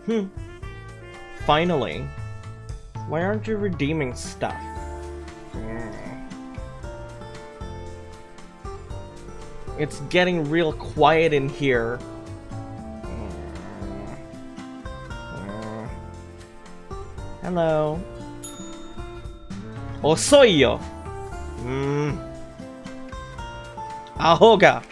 Hmm. Finally. Why aren't you redeeming stuff? It's getting real quiet in here. Hello. Osoyo. Ahoga.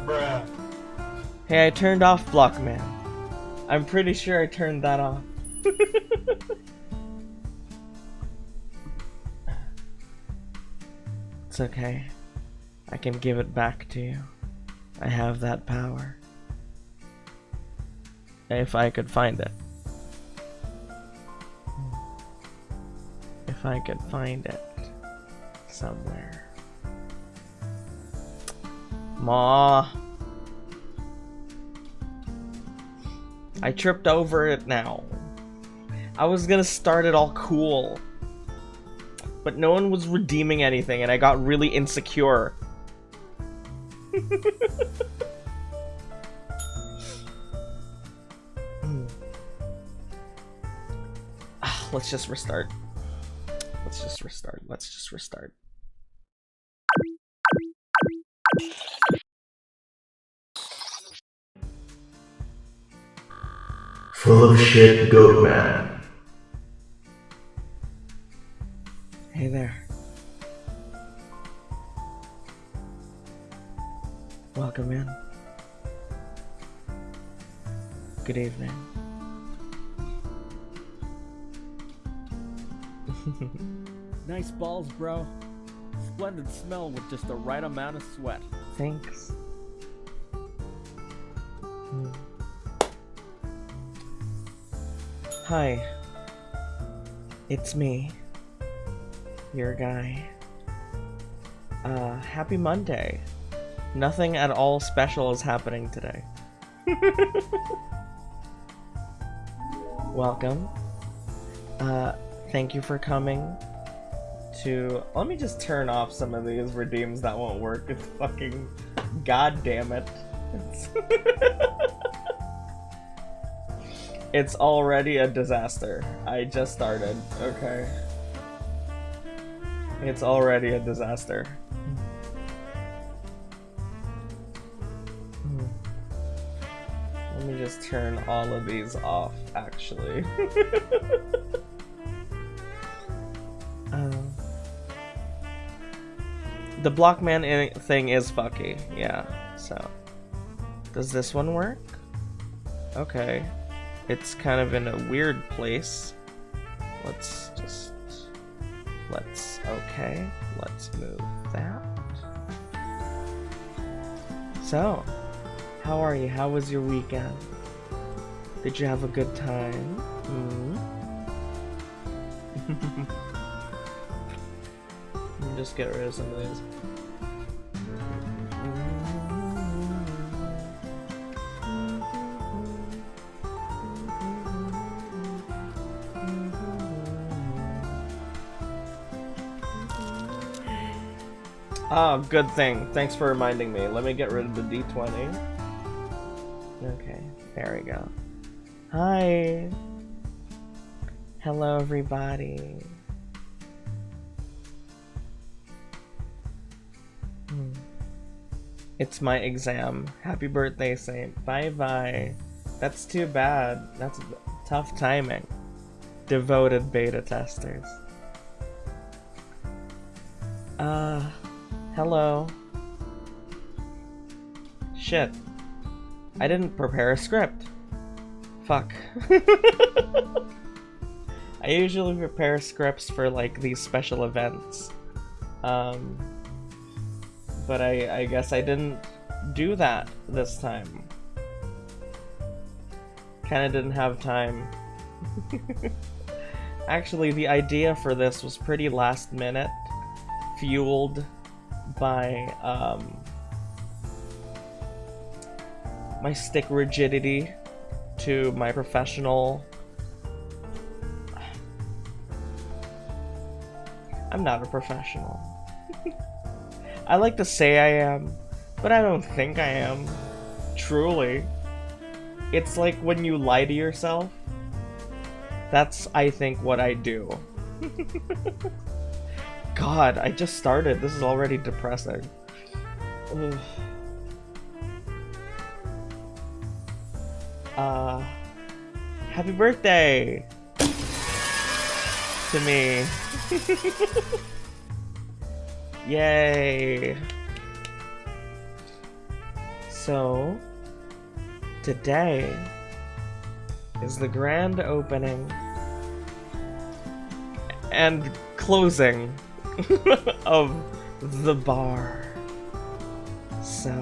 Bruh. Hey, I turned off Blockman. I'm pretty sure I turned that off. It's okay. I can give it back to you. I have that power. If I could find it. If I could find it somewhere. Ma. I tripped over it now. I was gonna start it all cool. But no one was redeeming anything and I got really insecure. Let's just restart. Let's just restart. Let's just restart. Full of shit, goat man. Hey there. Welcome in. Good evening. Nice balls, bro. Splendid smell with just the right amount of sweat. Thanks. Hi. It's me. Your guy. Happy Monday. Nothing at all special is happening today. Welcome. Thank you for coming to... Let me just turn off some of these redeems that won't work. It's fucking... God damn it. It's already a disaster. I just started, okay? It's already a disaster. Let me just turn all of these off, actually. The Blockman thing is fucky, yeah, so. Does this one work? Okay. It's kind of in a weird place. Let's okay, let's move that. So, how are you? How was your weekend? Did you have a good time? Let me just get rid of some of these. Oh, good thing. Thanks for reminding me. Let me get rid of the D20. Okay, there we go. Hi! Hello, everybody. It's my exam. Happy birthday, Saint. Bye-bye. That's too bad. That's tough timing. Devoted beta testers. Hello. Shit. I didn't prepare a script. Fuck. I usually prepare scripts for, like, these special events. But I guess I didn't do that this time. Kinda didn't have time. Actually, the idea for this was pretty last minute, fueled by my stick rigidity to my professional I'm not a professional. I like to say I am, but I don't think I am. Truly. It's like when you lie to yourself. That's, I think, what I do. God, I just started. This is already depressing. Ugh. Happy birthday to me. Yay. So, today is the grand opening and closing of the bar. So,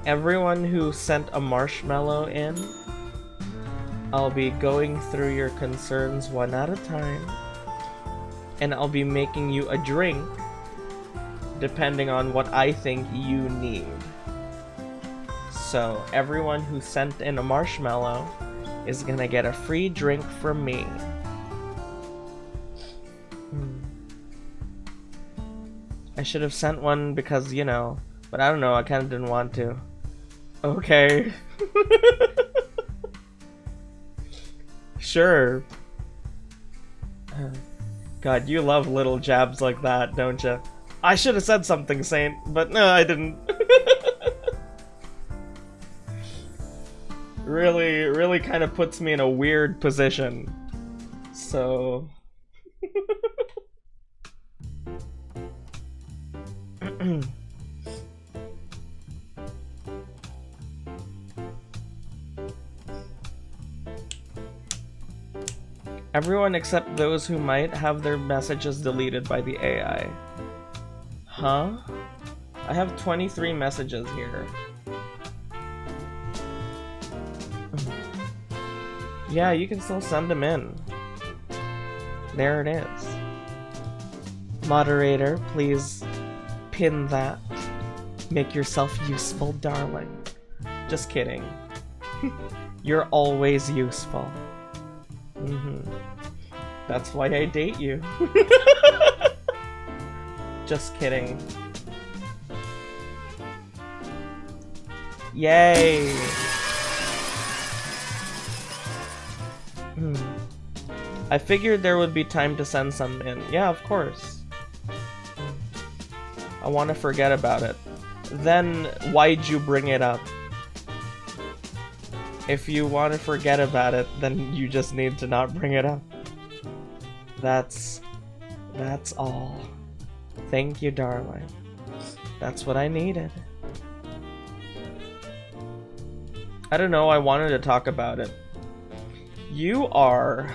everyone who sent a marshmallow in, I'll be going through your concerns one at a time, and I'll be making you a drink depending on what I think you need. So everyone who sent in a marshmallow is gonna get a free drink from me. I should have sent one because, you know, but I don't know, I kinda didn't want to. Okay. Sure. God, you love little jabs like that, don't you? I should have said something, Saint, but no, I didn't. Really kind of puts me in a weird position. So... Everyone except those who might have their messages deleted by the AI. Huh? I have 23 messages here. Yeah, you can still send them in. There it is. Moderator, please pin that. Make yourself useful, darling. Just kidding. You're always useful. That's why I date you. Just kidding. Yay! I figured there would be time to send some in. Yeah, of course. I want to forget about it. Then, why'd you bring it up? If you want to forget about it, then you just need to not bring it up. That's all. Thank you, darling. That's what I needed. I don't know, I wanted to talk about it. You are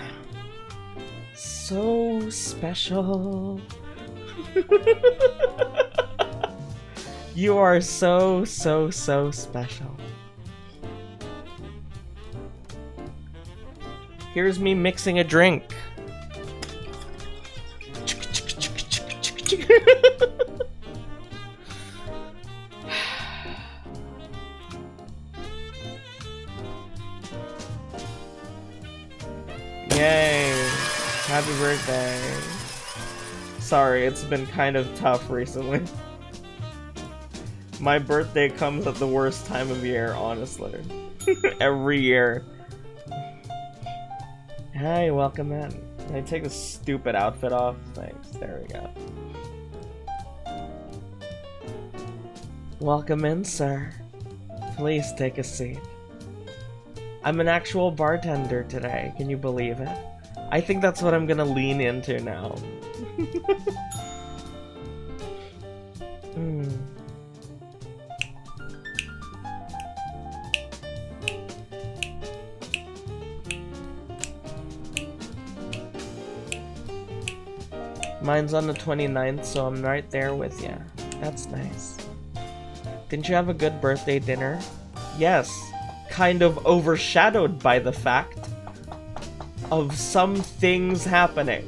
so special. You are so special. Here's me mixing a drink. Yay! Happy birthday. Sorry, it's been kind of tough recently. My birthday comes at the worst time of year, honestly. Every year. Hi, welcome in. Can I take this stupid outfit off? Thanks. There we go. Welcome in, sir. Please take a seat. I'm an actual bartender today. Can you believe it? I think that's what I'm gonna lean into now. Mine's on the 29th, so I'm right there with you. That's nice. Didn't you have a good birthday dinner? Yes, kind of overshadowed by the fact of some things happening.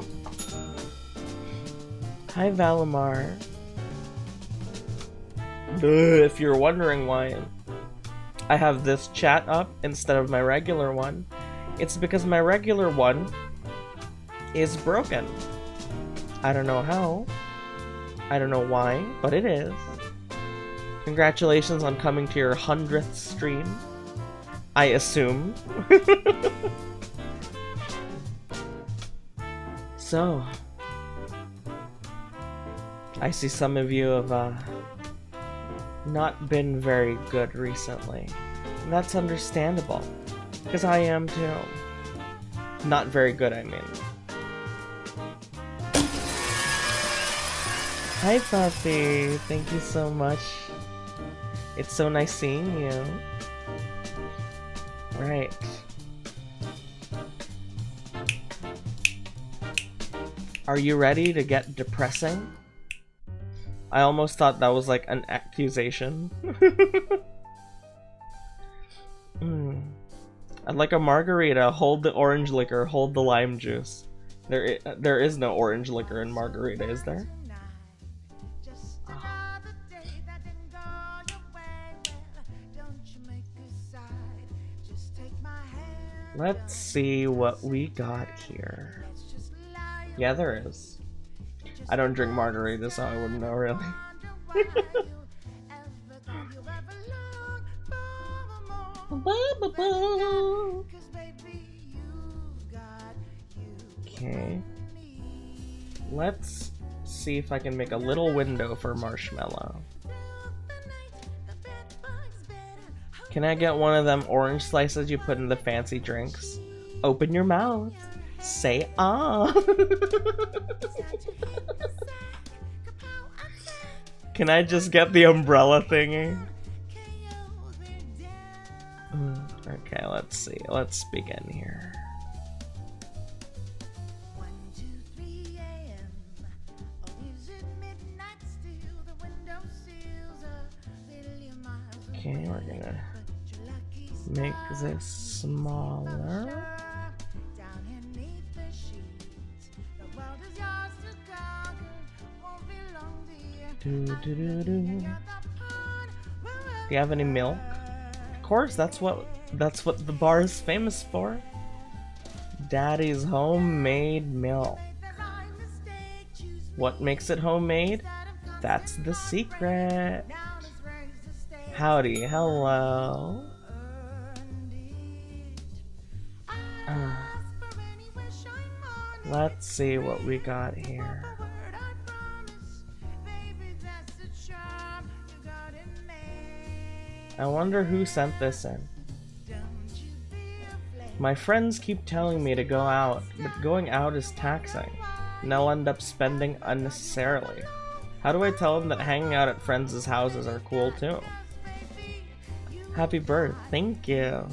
Hi, Valimar. If you're wondering why I have this chat up instead of my regular one, it's because my regular one is broken. I don't know how. I don't know why, but it is. Congratulations on coming to your 100th stream. I assume. So, I see some of you have not been very good recently. And that's understandable, because I am too. Not very good, I mean. Hi, Puppy. Thank you so much. It's so nice seeing you. Right. Are you ready to get depressing? I almost thought that was like an accusation. I'd like a margarita. Hold the orange liquor. Hold the lime juice. There is no orange liquor in margarita, is there? Let's see what we got here. Yeah, there is. I don't drink margaritas, so I wouldn't know, really. Okay. Let's see if I can make a little window for marshmallow. Can I get one of them orange slices you put in the fancy drinks? Open your mouth. Say ah. Can I just get the umbrella thingy? Okay, let's see. Let's begin here. Okay, we're gonna make this smaller. Do you have any milk? Of course, that's what the bar is famous for. Daddy's homemade milk. What makes it homemade? That's the secret. Howdy, hello. Let's see what we got here. I wonder who sent this in. My friends keep telling me to go out, but going out is taxing, and I'll end up spending unnecessarily. How do I tell them that hanging out at friends' houses are cool too? Happy birth, thank you.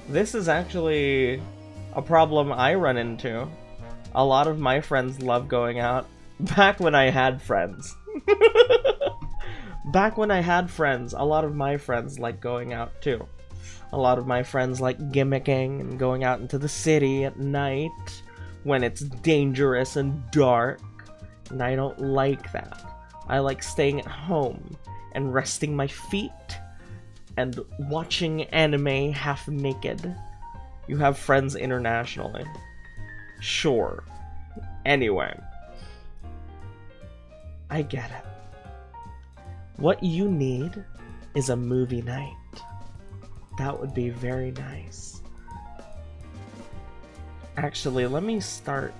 This is actually a problem I run into. A lot of my friends love going out. Back when I had friends. Back when I had friends, a lot of my friends like going out too. A lot of my friends like gimmicking and going out into the city at night when it's dangerous and dark. And I don't like that. I like staying at home and resting my feet and watching anime half naked. You have friends internationally. Sure. Anyway. I get it. What you need is a movie night. That would be very nice. Actually, let me start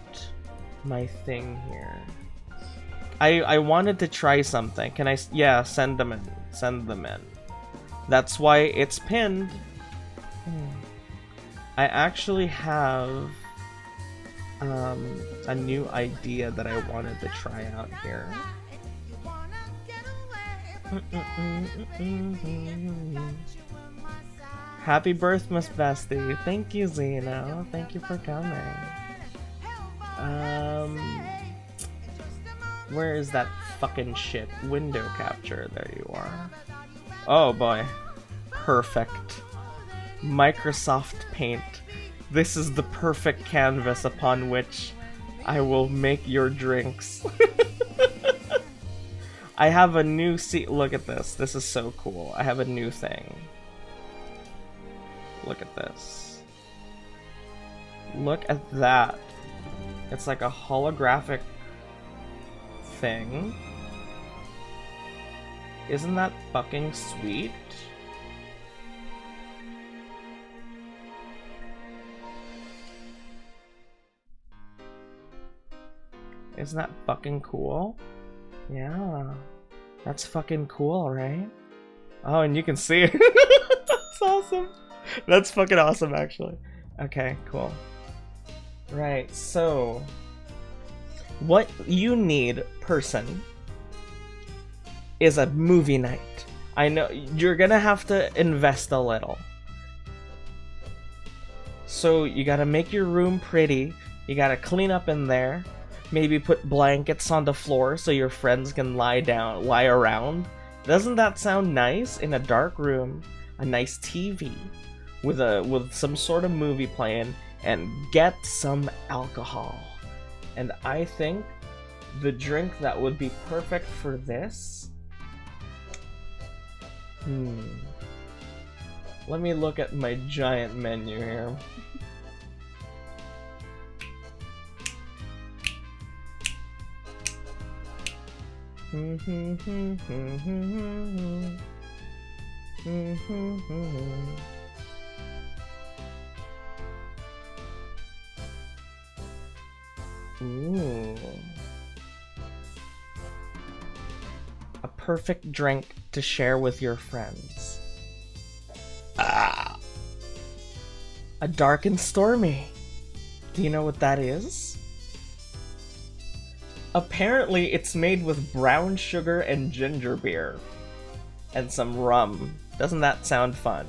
my thing here. I wanted to try something. Can I? Yeah, send them in. Send them in. That's why it's pinned. I actually have a new idea that I wanted to try out here. Happy birth, Miss Bestie. Thank you, Zeno. Thank you for coming. Where is that fucking shit? Window capture. There you are. Oh boy. Perfect. Microsoft Paint. This is the perfect canvas upon which I will make your drinks. I have a new seat. Look at this. This is so cool. I have a new thing. Look at this. Look at that. It's like a holographic thing. Isn't that fucking sweet? Isn't that fucking cool? Yeah. That's fucking cool, right? Oh, and you can see it. That's awesome. That's fucking awesome, actually. Okay, cool. Right, so... what you need, person, is a movie night. I know you're gonna have to invest a little. So you gotta make your room pretty. You gotta clean up in there. Maybe put blankets on the floor so your friends can lie around. Doesn't that sound nice? In a dark room, a nice TV, with some sort of movie playing, and get some alcohol. And I think the drink that would be perfect for this... Let me look at my giant menu here. Ooh. A perfect drink to share with your friends. A dark and stormy. Do you know what that is? Apparently, it's made with brown sugar and ginger beer. And some rum. Doesn't that sound fun?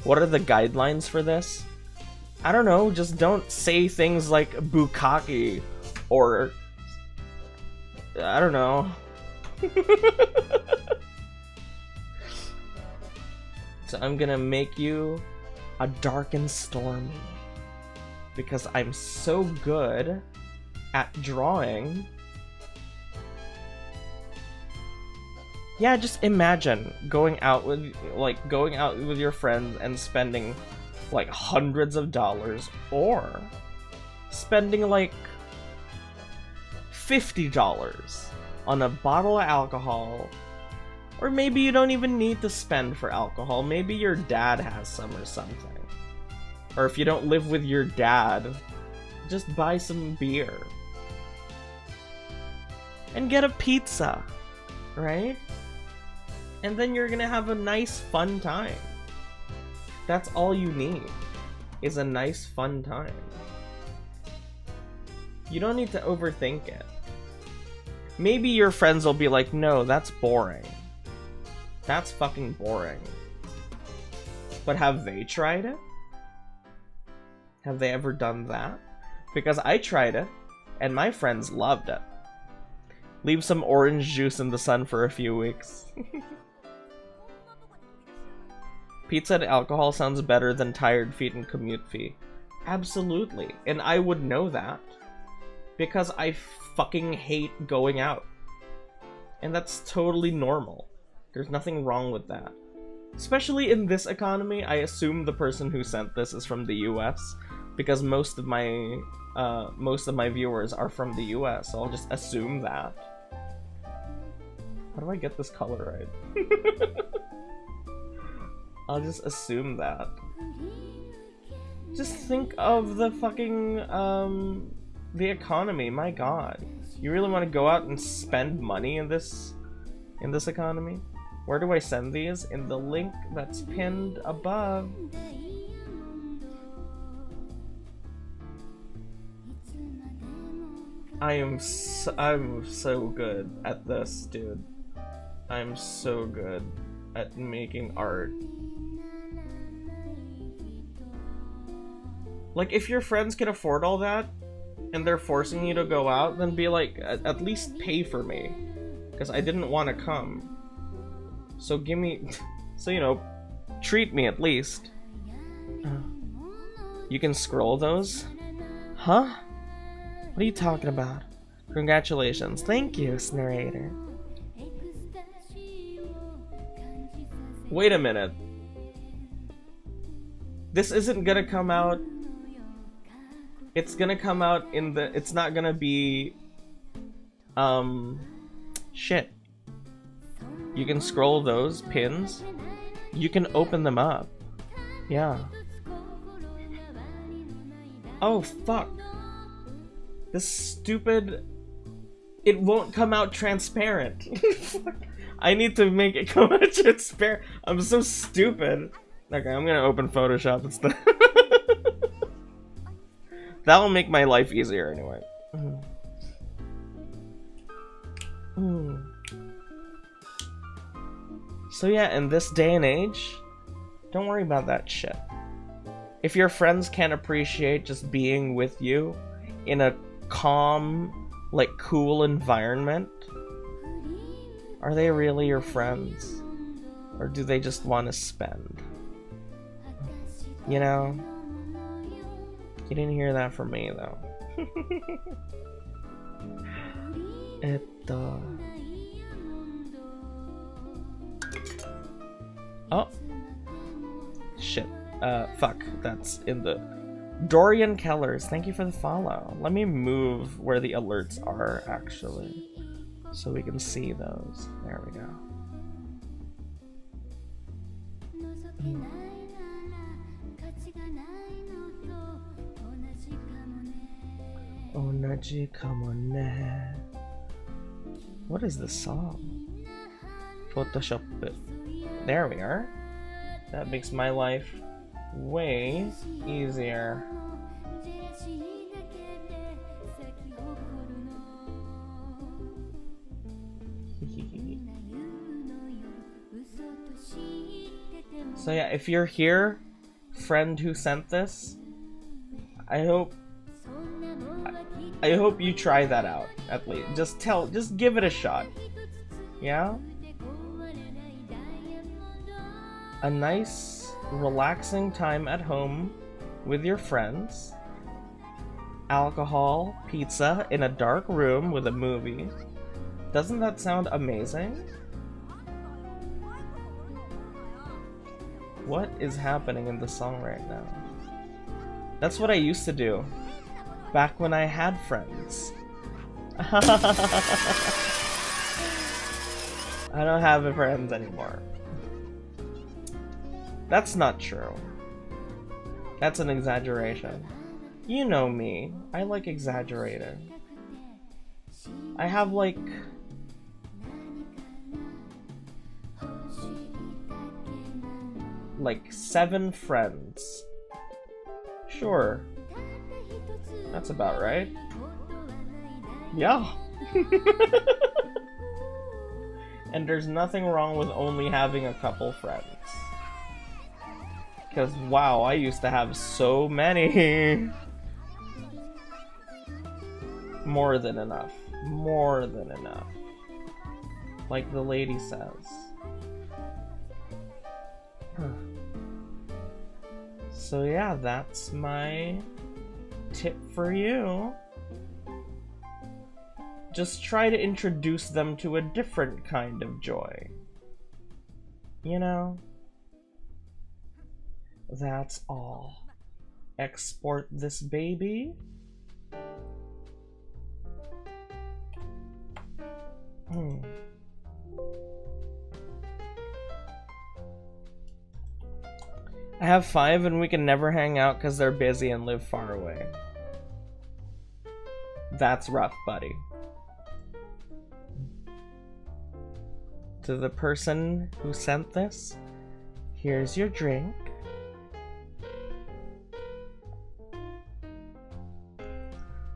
What are the guidelines for this? I don't know, just don't say things like bukkake or... I don't know. So I'm gonna make you a dark and stormy. Because I'm so good at drawing. Yeah, just imagine going out with your friends and spending like hundreds of dollars, or spending like $50 on a bottle of alcohol. Or maybe you don't even need to spend for alcohol. Maybe your dad has some or something. Or if you don't live with your dad, just buy some beer. And get a pizza, right? And then you're gonna have a nice fun time. That's all you need, is a nice fun time. You don't need to overthink it. Maybe your friends will be like, no, that's boring. That's fucking boring. But have they tried it? Have they ever done that? Because I tried it, and my friends loved it. Leave some orange juice in the sun for a few weeks. Pizza and alcohol sounds better than tired feet and commute fee. Absolutely. And I would know that. Because I fucking hate going out. And that's totally normal. There's nothing wrong with that. Especially in this economy, I assume the person who sent this is from the US. Because most of my viewers are from the US, so I'll just assume that. How do I get this color right? I'll just assume that. Just think of the fucking, the economy, my god. You really want to go out and spend money in this economy? Where do I send these? In the link that's pinned above. I'm so good at this, dude. I'm so good at making art. Like, if your friends can afford all that, and they're forcing you to go out, then be like, at least pay for me. Because I didn't want to come. So give me... so, you know, treat me at least. You can scroll those? Huh? What are you talking about? Congratulations. Thank you, narrator. Wait a minute. This isn't gonna come out It's gonna come out in the... It's not gonna be... Shit. You can scroll those pins. You can open them up. Yeah. Oh, fuck. This stupid... It won't come out transparent. I need to make it come out transparent. I'm so stupid. Okay, I'm gonna open Photoshop instead. That'll make my life easier anyway. So yeah, in this day and age, don't worry about that shit. If your friends can't appreciate just being with you in a calm, like, cool environment, are they really your friends? Or do they just want to spend? You know? You didn't hear that from me, though. Oh. Shit. Fuck. That's in the... Dorian Kellers, thank you for the follow. Let me move where the alerts are, actually. So we can see those. There we go. Onaji kamone. What is this song? Photoshop it. There we are. That makes my life way easier. So yeah, if you're here, friend who sent this, I hope you try that out, at least. Just give it a shot. Yeah? A nice, relaxing time at home with your friends. Alcohol, pizza, in a dark room with a movie. Doesn't that sound amazing? What is happening in the song right now? That's what I used to do. Back when I had friends. I don't have friends anymore. That's not true. That's an exaggeration. You know me. I like exaggerating. I have like... like 7 friends. Sure. That's about right. Yeah. And there's nothing wrong with only having a couple friends. Because, wow, I used to have so many. More than enough. More than enough. Like the lady says. So yeah, that's my tip for you. Just try to introduce them to a different kind of joy. You know? That's all. Export this baby. I have 5 and we can never hang out because they're busy and live far away. That's rough, buddy. To the person who sent this, here's your drink.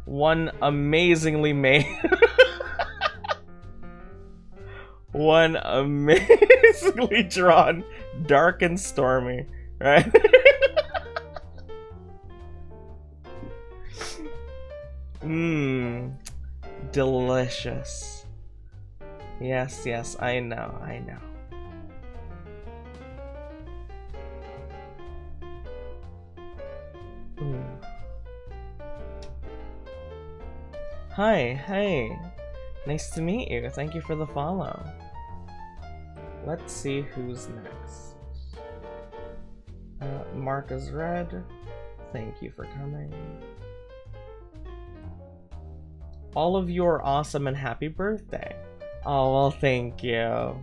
One amazingly made... One amazingly drawn, dark and stormy, right? Mmm. Delicious. Yes, yes, I know, I know. Ooh. Hi, hey. Nice to meet you. Thank you for the follow. Let's see who's next. Mark is red. Thank you for coming. All of you are awesome and happy birthday. Oh, well, thank you.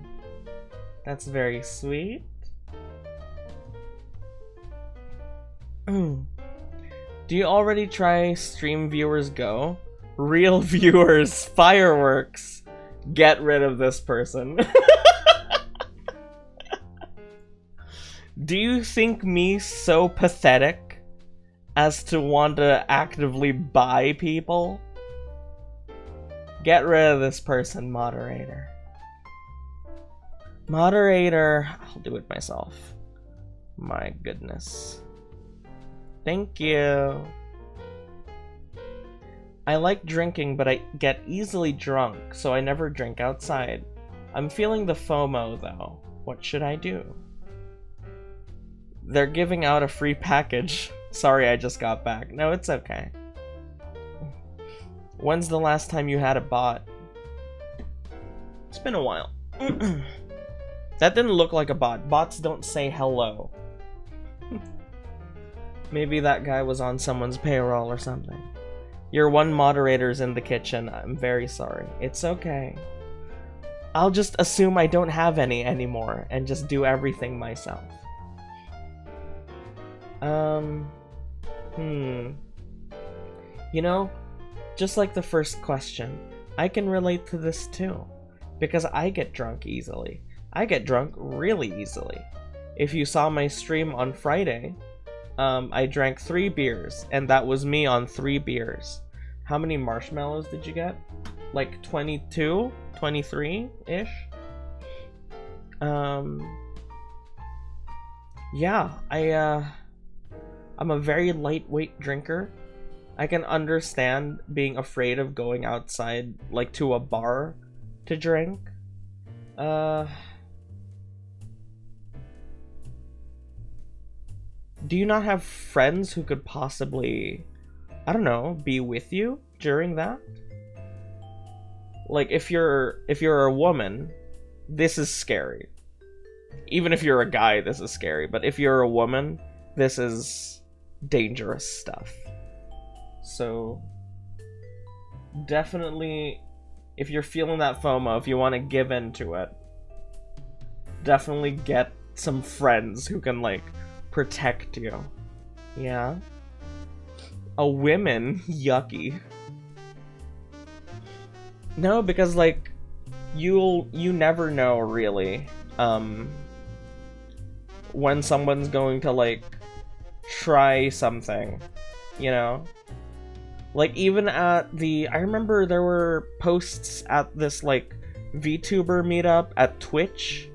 That's very sweet. Do you already try Stream Viewers Go? Real viewers, fireworks. Get rid of this person. Do you think me so pathetic as to want to actively buy people? Get rid of this person, moderator. Moderator, I'll do it myself. My goodness. Thank you. I like drinking, but I get easily drunk, so I never drink outside. I'm feeling the FOMO, though. What should I do? They're giving out a free package. Sorry, I just got back. No, it's okay. When's the last time you had a bot? It's been a while. That didn't look like a bot. Bots don't say hello. Maybe that guy was on someone's payroll or something. Your one moderator's in the kitchen. I'm very sorry. It's okay. I'll just assume I don't have any anymore and just do everything myself. You know, just like the first question, I can relate to this too. Because I get drunk easily. I get drunk really easily. If you saw my stream on Friday, I drank 3 beers, and that was me on 3 beers. How many marshmallows did you get? Like 22? 23-ish? Yeah, I'm a very lightweight drinker. I can understand being afraid of going outside, like to a bar, to drink. Do you not have friends who could possibly, I don't know, be with you during that? Like, if you're a woman, this is scary. Even if you're a guy, this is scary. But if you're a woman, this is dangerous stuff. So, definitely, if you're feeling that FOMO, if you want to give into it, definitely get some friends who can, like, protect you. Yeah? A women? Yucky. No, because, like, you never know, really, when someone's going to, like, try something, you know? Like, even at the... I remember there were posts at this, like, VTuber meetup at Twitch,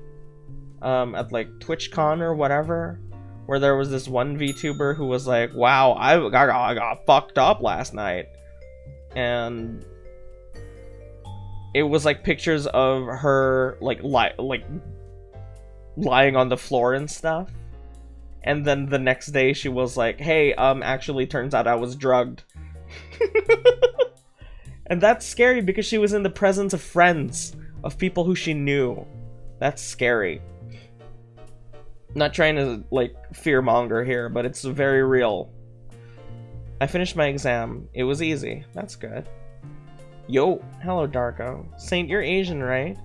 at, like, TwitchCon or whatever, where there was this one VTuber who was like, wow, I got fucked up last night. And it was, like, pictures of her, like, lying on the floor and stuff. And then the next day she was like, hey, actually turns out I was drugged. And that's scary because she was in the presence of friends, of people who she knew. That's scary. Not trying to, like, fearmonger here, but it's very real. I finished my exam. It was easy. That's good. Yo, hello Darko. Saint, you're Asian, right?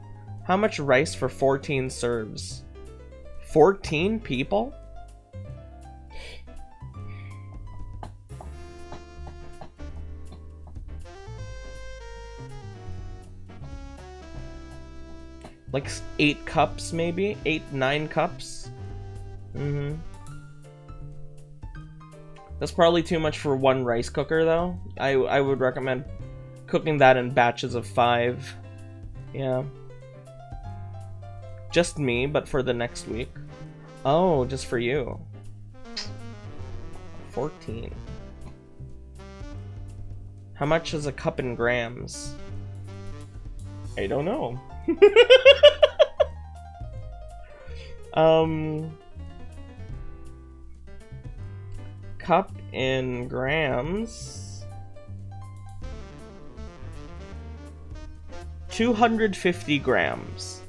How much rice for 14 serves? 14 people? Like 8 cups, maybe? 8, 9 cups? Mm-hmm. That's probably too much for one rice cooker, though. I would recommend cooking that in batches of 5. Yeah. Just me, but for the next week. Oh, just for you. 14. How much is a cup in grams? I don't know. Cup in grams. 250 grams.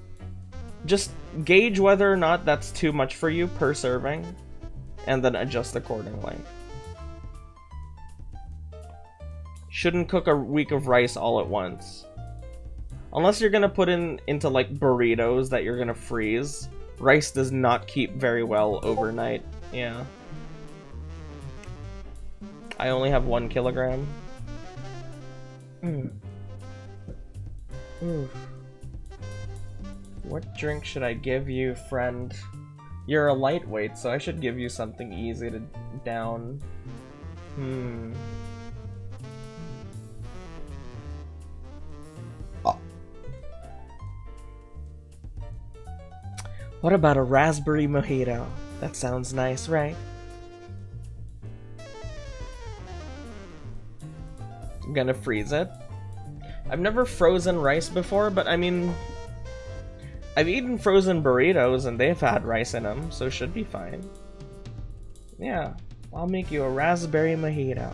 Just gauge whether or not that's too much for you per serving, and then adjust accordingly. shouldn't cook a week of rice all at once. Unless you're gonna put into like burritos that you're gonna freeze. Rice does not keep very well overnight. Yeah. I only have 1 kilogram. What drink should I give you, friend? You're a lightweight, so I should give you something easy to down. What about a raspberry mojito? That sounds nice, right? I'm gonna freeze it. I've never frozen rice before, but I mean, I've eaten frozen burritos and they've had rice in them, so it should be fine. Yeah, I'll make you a raspberry mojito.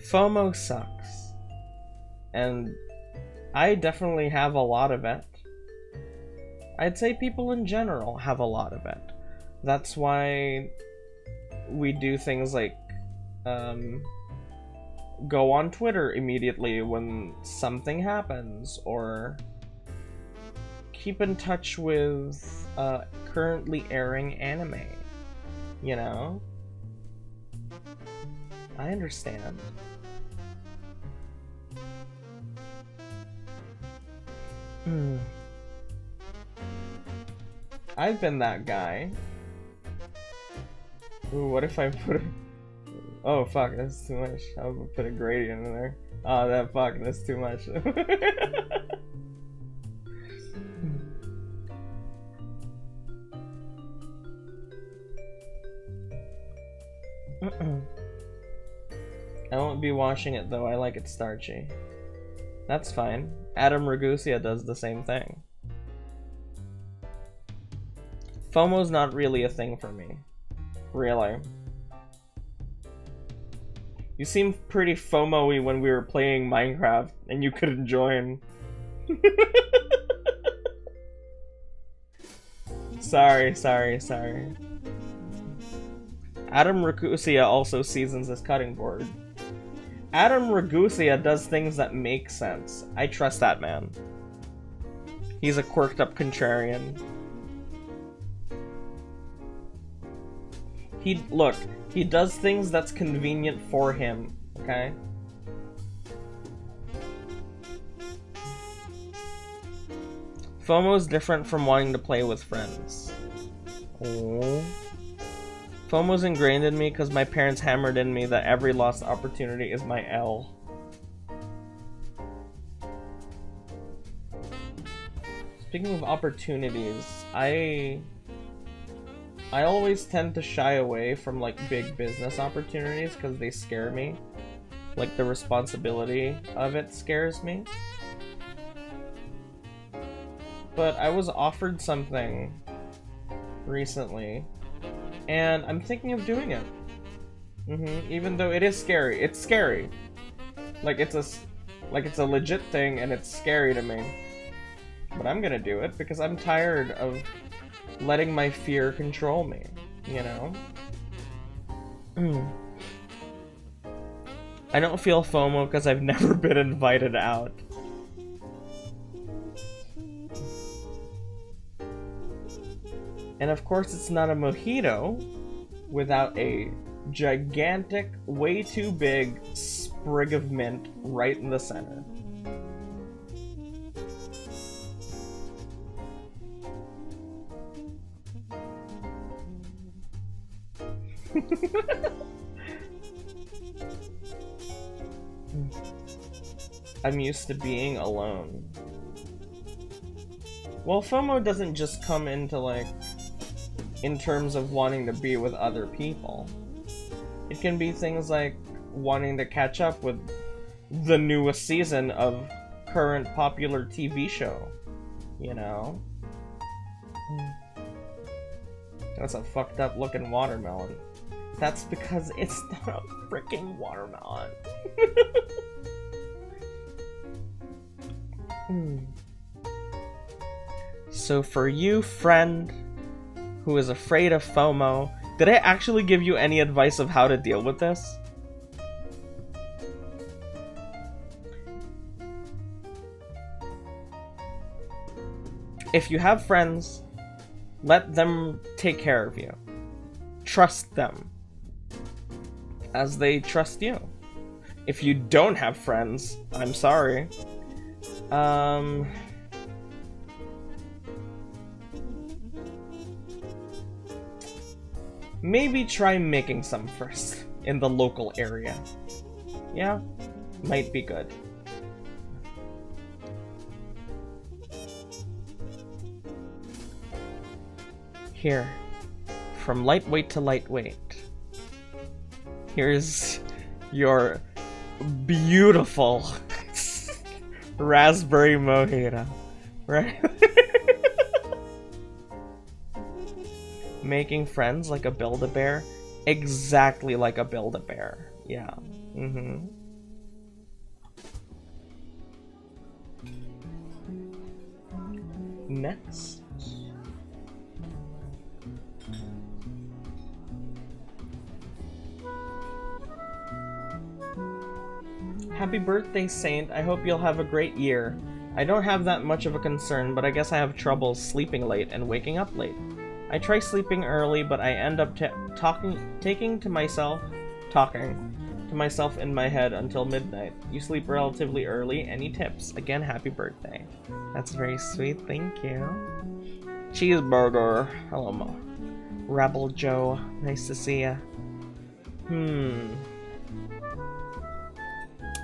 FOMO sucks. And I definitely have a lot of it. I'd say people in general have a lot of it. That's why we do things like go on Twitter immediately when something happens, or keep in touch with currently airing anime. You know? I understand. I've been that guy. Ooh, what if I put a... Oh, fuck, that's too much. I'll put a gradient in there. Oh, that fuck, that's too much. I won't be washing it, though. I like it starchy. That's fine. Adam Ragusia does the same thing. FOMO's not really a thing for me. Really. You seemed pretty FOMO-y when we were playing Minecraft, and you couldn't join. Sorry. Adam Ragusia also seasons his cutting board. Adam Ragusia does things that make sense. I trust that man. He's a quirked up contrarian. He does things that's convenient for him, okay? FOMO's different from wanting to play with friends. Oh. FOMO's ingrained in me because my parents hammered in me that every lost opportunity is my L. Speaking of opportunities, I always tend to shy away from like big business opportunities because they scare me. Like the responsibility of it scares me. But I was offered something recently, and I'm thinking of doing it. Even though it is scary. It's scary. Like it's a legit thing, and it's scary to me. But I'm gonna do it because I'm tired of letting my fear control me, you know? I don't feel FOMO because I've never been invited out. And of course it's not a mojito without a gigantic, way too big sprig of mint right in the center. I'm used to being alone. Well, FOMO doesn't just come into like in terms of wanting to be with other people. It can be things like wanting to catch up with the newest season of current popular TV show, you know? That's a fucked up looking watermelon. That's because it's not a freaking watermelon. So for you, friend, who is afraid of FOMO, did I actually give you any advice of how to deal with this? If you have friends, let them take care of you. Trust them as they trust you. If you don't have friends, I'm sorry. Maybe try making some first in the local area. Yeah, might be good. Here, from lightweight to lightweight. Here's your beautiful raspberry mojito, right? Making friends like a Build-A-Bear? Exactly like a Build-A-Bear. Yeah. Mm-hmm. Next. Happy birthday, Saint. I hope you'll have a great year. I don't have that much of a concern, but I guess I have trouble sleeping late and waking up late. I try sleeping early, but I end up talking to myself in my head until midnight. You sleep relatively early. Any tips? Again, happy birthday. That's very sweet. Thank you. Cheeseburger. Hello, Mo. Rebel Joe. Nice to see ya.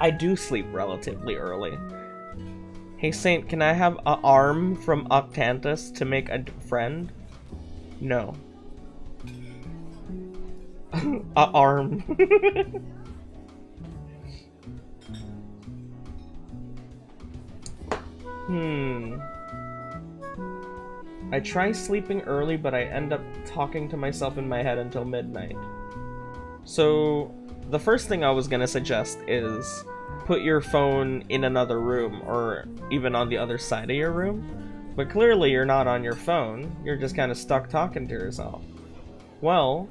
I do sleep relatively early. Hey, Saint, can I have a arm from Octantis to make a friend? No. A arm. I try sleeping early, but I end up talking to myself in my head until midnight. So, the first thing I was gonna suggest is put your phone in another room, or even on the other side of your room. But clearly you're not on your phone, you're just kind of stuck talking to yourself. Well,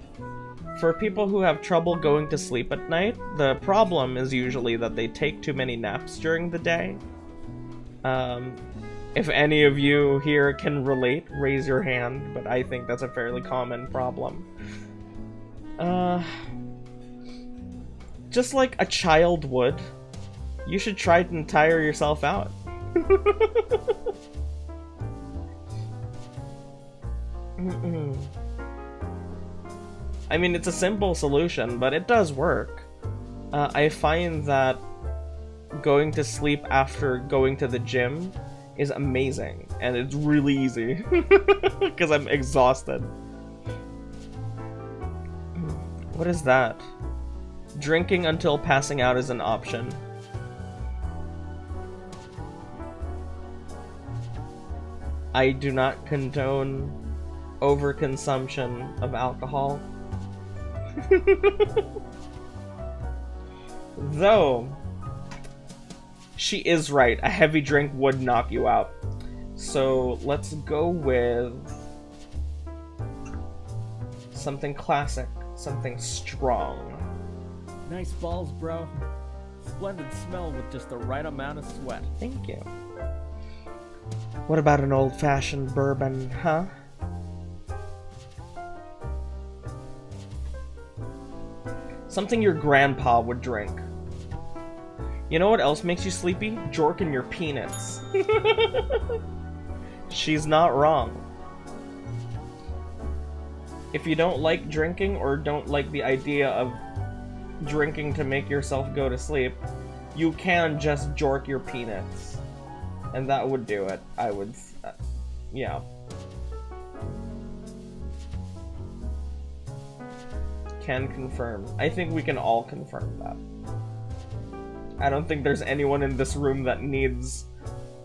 for people who have trouble going to sleep at night, the problem is usually that they take too many naps during the day. If any of you here can relate, raise your hand, but I think that's a fairly common problem. Just like a child would, you should try and tire yourself out. I mean, it's a simple solution, but it does work. I find that going to sleep after going to the gym is amazing, and it's really easy, because I'm exhausted. What is that? Drinking until passing out is an option. I do not condone overconsumption of alcohol. Though, she is right, a heavy drink would knock you out. So let's go with something classic, something strong. Nice balls, bro. Splendid smell with just the right amount of sweat. Thank you. What about an old-fashioned bourbon, huh? Something your grandpa would drink. You know what else makes you sleepy? Jorking your peanuts. She's not wrong. If you don't like drinking or don't like the idea of drinking to make yourself go to sleep, you can just jork your peanuts. And that would do it. I would... yeah. Can confirm. I think we can all confirm that. I don't think there's anyone in this room that needs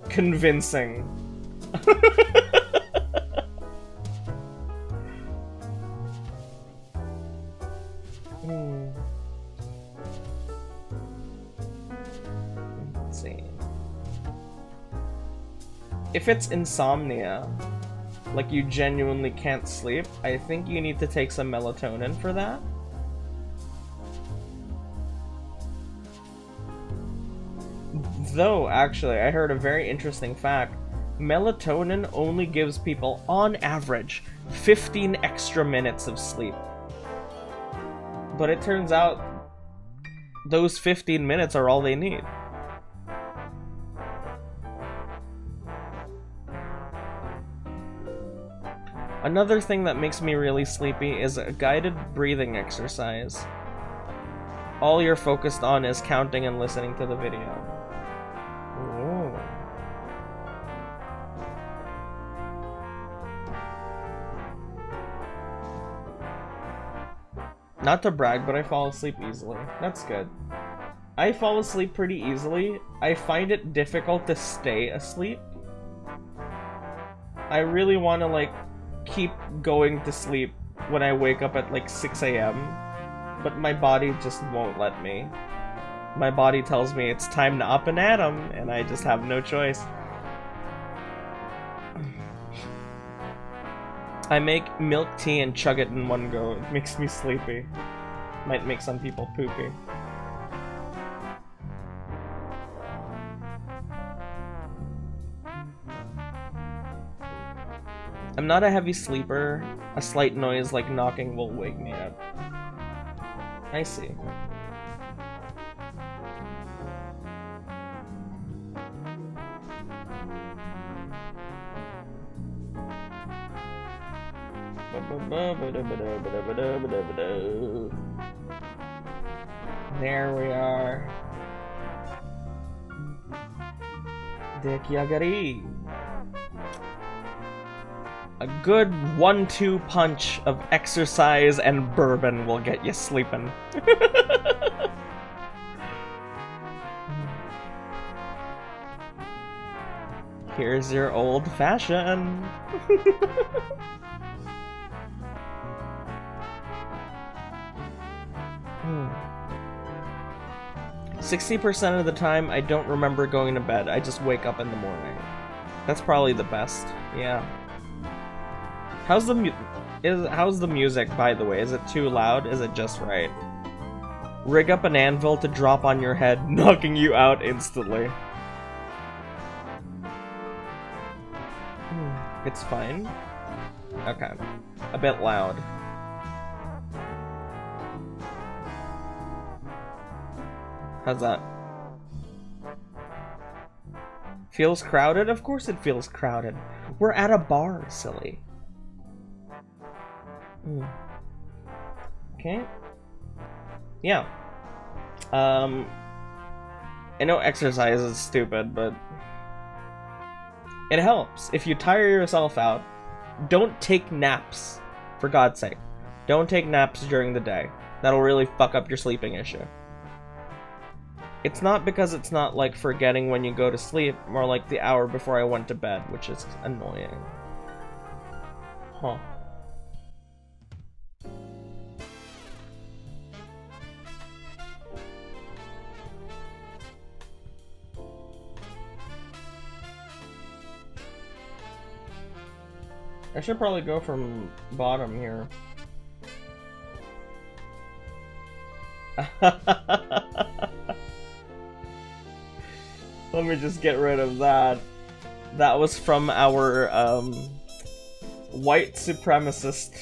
convincing. Let's see. If it's insomnia, like you genuinely can't sleep, I think you need to take some melatonin for that. Though, actually, I heard a very interesting fact. Melatonin only gives people, on average, 15 extra minutes of sleep. But it turns out those 15 minutes are all they need. Another thing that makes me really sleepy is a guided breathing exercise. All you're focused on is counting and listening to the video. Ooh. Not to brag, but I fall asleep easily. That's good. I fall asleep pretty easily. I find it difficult to stay asleep. I really want to, like, keep going to sleep when I wake up at, like, 6 a.m. But my body just won't let me. My body tells me it's time to up and at 'em, and I just have no choice. I make milk tea and chug it in one go. It makes me sleepy. Might make some people poopy. I'm not a heavy sleeper. A slight noise like knocking will wake me up. I see. There we are. Dekiagari. A good 1-2 punch of exercise and bourbon will get you sleeping. Here's your old fashioned. 60% of the time, I don't remember going to bed. I just wake up in the morning. That's probably the best. Yeah. How's the music, by the way? Is it too loud? Is it just right? Rig up an anvil to drop on your head, knocking you out instantly. It's fine. Okay. A bit loud. How's that? Feels crowded? Of course it feels crowded. We're at a bar, silly. Okay. Yeah. I know exercise is stupid, but it helps. If you tire yourself out, don't take naps, for God's sake. Don't take naps during the day. That'll really fuck up your sleeping issue. It's not because it's not like forgetting when you go to sleep, more like the hour before I went to bed, which is annoying. Huh. I should probably go from bottom here. Let me just get rid of that. That was from our white supremacist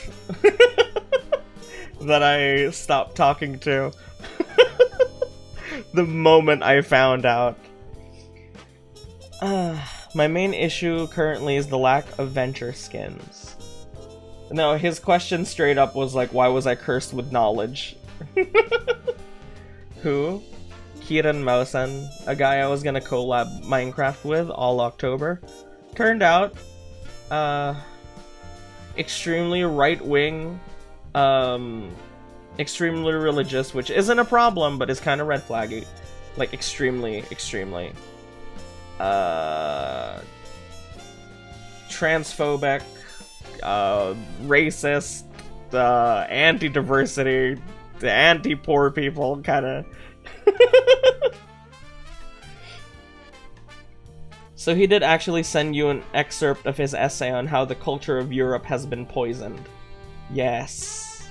that I stopped talking to the moment I found out. My main issue currently is the lack of venture skins. No, his question straight up was like, why was I cursed with knowledge? Who? Kieran Mausen, a guy I was gonna collab Minecraft with all October. Turned out, extremely right-wing, extremely religious, which isn't a problem, but is kind of red flaggy. Like, extremely, extremely. Transphobic, racist, anti-diversity, anti-poor people, kind of. So he did actually send you an excerpt of his essay on how the culture of Europe has been poisoned. Yes.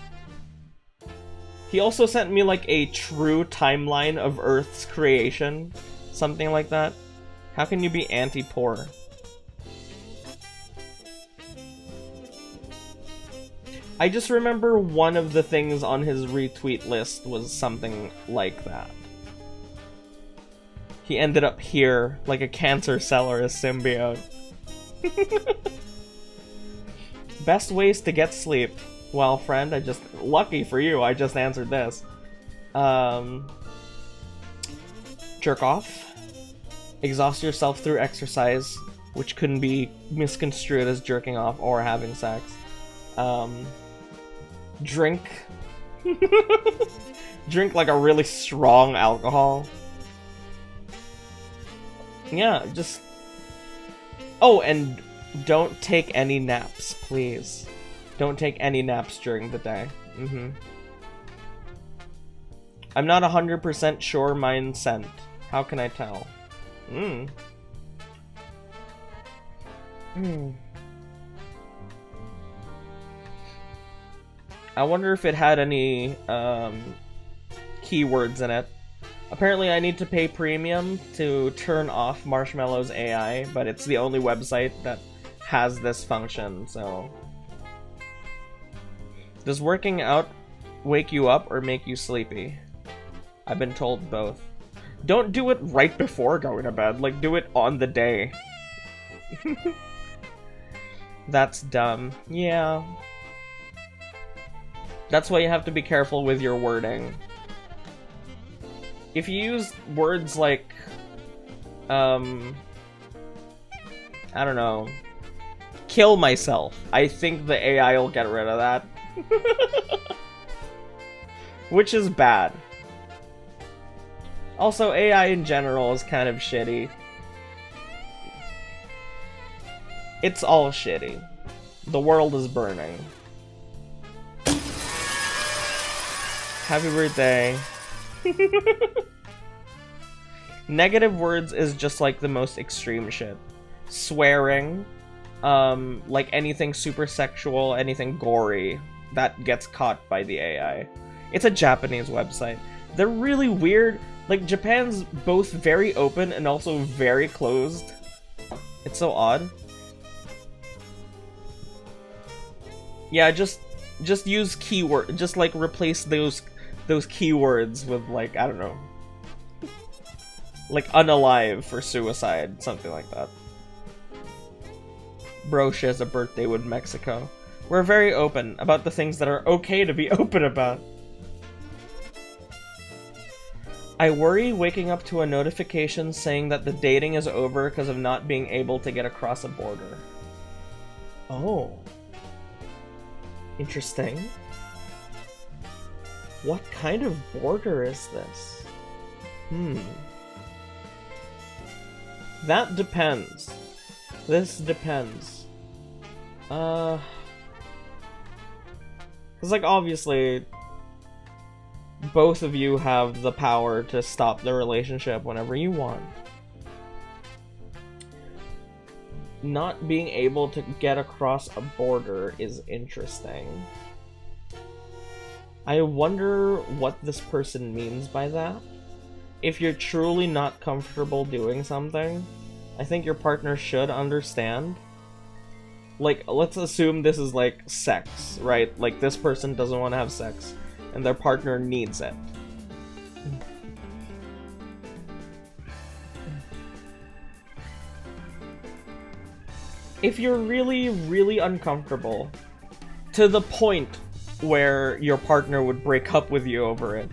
He also sent me like a true timeline of Earth's creation. Something like that. How can you be anti-poor? I just remember one of the things on his retweet list was something like that. He ended up here, like a cancer cell or a symbiote. Best ways to get sleep. Well, friend, lucky for you, I just answered this. Jerk off. Exhaust yourself through exercise, which couldn't be misconstrued as jerking off or having sex. Drink. Drink like a really strong alcohol. Yeah, just... Oh, and don't take any naps, please. Don't take any naps during the day. I'm not 100% sure mine sent. How can I tell? I wonder if it had any keywords in it. Apparently I need to pay premium to turn off Marshmallow's AI, but it's the only website that has this function, so... Does working out wake you up or make you sleepy? I've been told both. Don't do it right before going to bed, like do it on the day. That's dumb. Yeah. That's why you have to be careful with your wording. If you use words like, I don't know, kill myself, I think the AI will get rid of that. Which is bad. Also, AI in general is kind of shitty. It's all shitty. The world is burning. Happy birthday. Negative words is just like the most extreme shit. Swearing, like anything super sexual, anything gory, that gets caught by the AI. It's a Japanese website. They're really weird. Like, Japan's both very open and also very closed. It's so odd. Yeah, just use keyword, just like replace those keywords with, like, I don't know, like unalive for suicide, something like that. Bro shares a birthday with Mexico. We're very open about the things that are okay to be open about. I worry waking up to a notification saying that the dating is over because of not being able to get across a border. Oh. Interesting. What kind of border is this? That depends. This depends. Cause like obviously both of you have the power to stop the relationship whenever you want. Not being able to get across a border is interesting. I wonder what this person means by that. If you're truly not comfortable doing something, I think your partner should understand. Like, let's assume this is like sex, right? Like, this person doesn't want to have sex, and their partner needs it. If you're really, really uncomfortable, to the point where your partner would break up with you over it.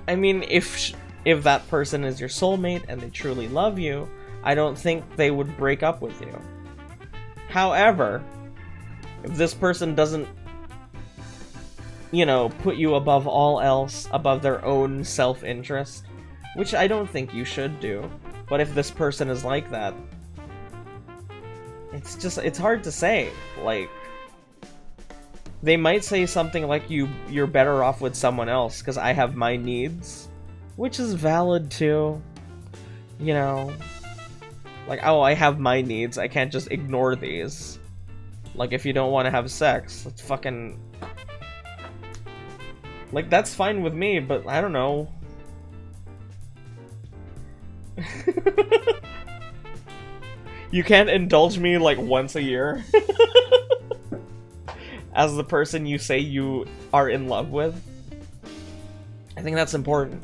I mean, if that person is your soulmate and they truly love you, I don't think they would break up with you. However, if this person doesn't, you know, put you above all else, above their own self-interest, which I don't think you should do, but if this person is like that, it's hard to say. Like, they might say something like you're better off with someone else because I have my needs, which is valid too. You know? Like, oh, I have my needs, I can't just ignore these. Like, if you don't want to have sex, let's fucking... Like, that's fine with me, but I don't know. You can't indulge me, like, once a year? As the person you say you are in love with? I think that's important.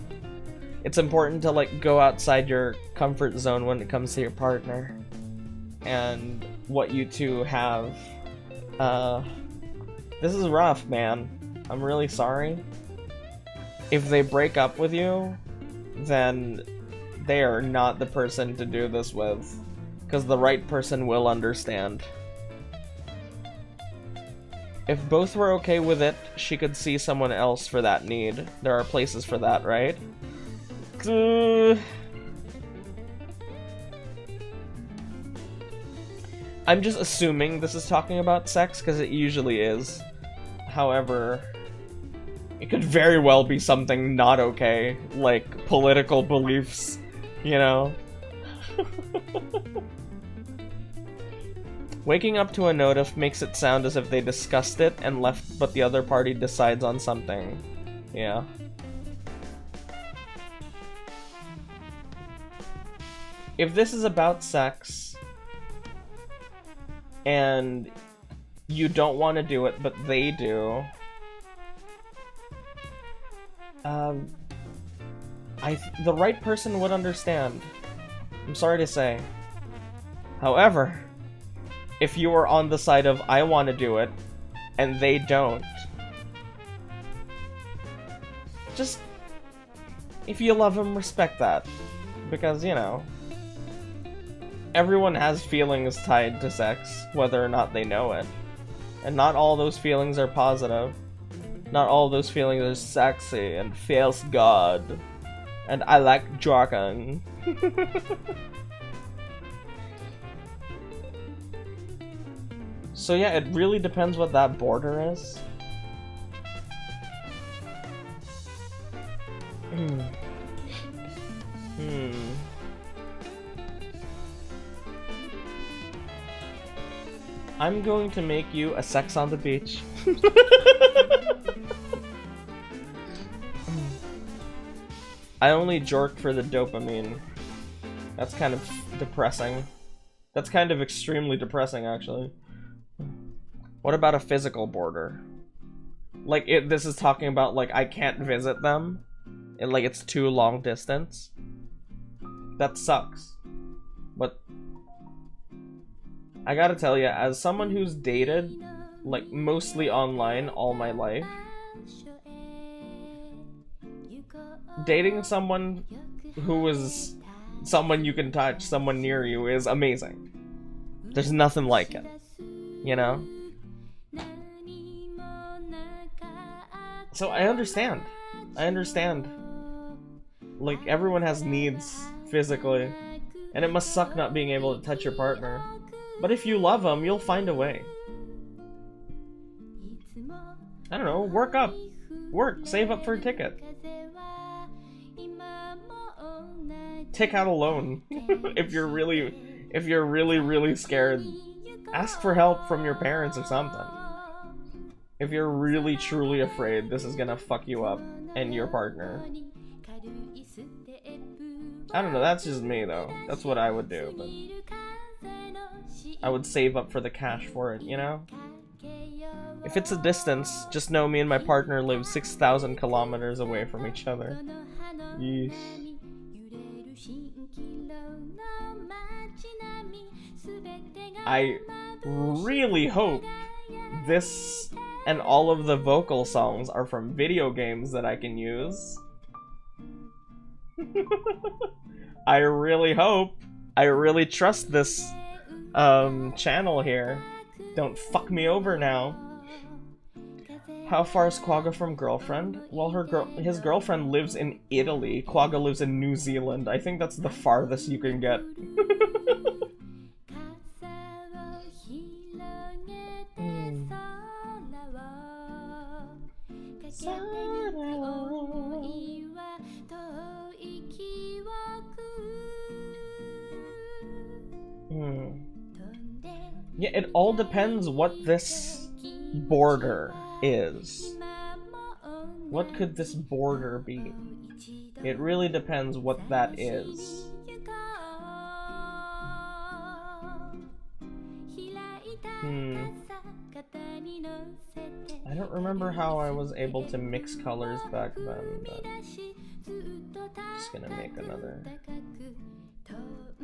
It's important to, like, go outside your comfort zone when it comes to your partner. And what you two have. This is rough, man. I'm really sorry. If they break up with you, then they are not the person to do this with. Because the right person will understand. If both were okay with it, she could see someone else for that need. There are places for that, right? I'm just assuming this is talking about sex, because it usually is. However, it could very well be something not okay, like political beliefs, you know? Waking up to a notif makes it sound as if they discussed it and left, but the other party decides on something. Yeah. If this is about sex, and you don't want to do it, but they do, the right person would understand. I'm sorry to say. However, if you are on the side of I want to do it, and they don't, just, if you love them, respect that. Because, you know, everyone has feelings tied to sex, whether or not they know it. And not all those feelings are positive. Not all those feelings are sexy and feels good. And I like dragon. So yeah, it really depends what that border is. I'm going to make you a sex on the beach. I only jork for the dopamine. That's kind of depressing. That's kind of extremely depressing, actually. What about a physical border? Like, this is talking about, like, I can't visit them. And, like, it's too long distance. That sucks. But I gotta tell you, as someone who's dated, like, mostly online all my life, dating someone who is someone you can touch, someone near you, is amazing. There's nothing like it. You know? So I understand. I understand. Like, everyone has needs physically, and it must suck not being able to touch your partner. But if you love them, you'll find a way. I don't know, work up. Work, save up for a ticket. Take out a loan. If you're really scared, ask for help from your parents or something. If you're really truly afraid this is gonna fuck you up and your partner. I don't know, that's just me though. That's what I would do, but I would save up for the cash for it, you know? If it's a distance, just know me and my partner live 6,000 kilometers away from each other. Yeesh. I really hope this and all of the vocal songs are from video games that I can use. I really hope. I really trust this channel here. Don't fuck me over now. How far is Quagga from girlfriend? Well, his girlfriend lives in Italy. Quagga lives in New Zealand. I think that's the farthest you can get. Yeah, it all depends what this border is. What could this border be? It really depends what that is. I don't remember how I was able to mix colors back then, but I'm just gonna make another.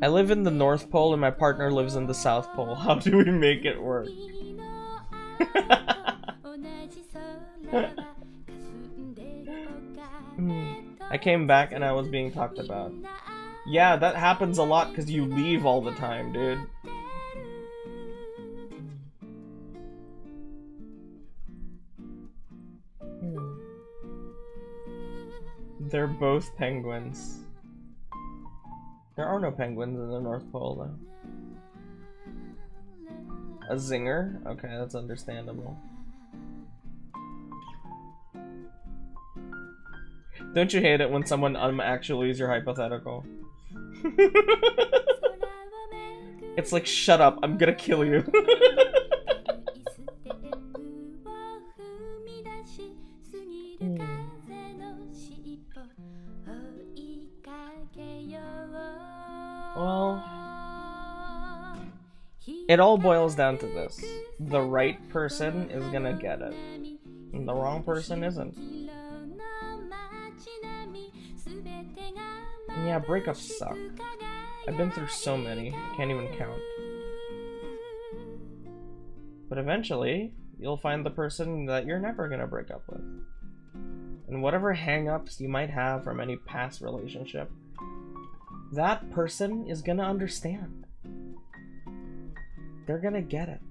I live in the North Pole and my partner lives in the South Pole. How do we make it work? I came back and I was being talked about. Yeah, that happens a lot because you leave all the time, dude. They're both penguins. There are no penguins in the North Pole, though. A zinger? Okay, that's understandable. Don't you hate it when someone actually is your hypothetical? It's like, shut up, I'm gonna kill you. Well, it all boils down to this. The right person is gonna get it, and the wrong person isn't. And yeah, breakups suck. I've been through so many, I can't even count. But eventually, you'll find the person that you're never gonna break up with. And whatever hang-ups you might have from any past relationship, that person is gonna understand. They're gonna get it.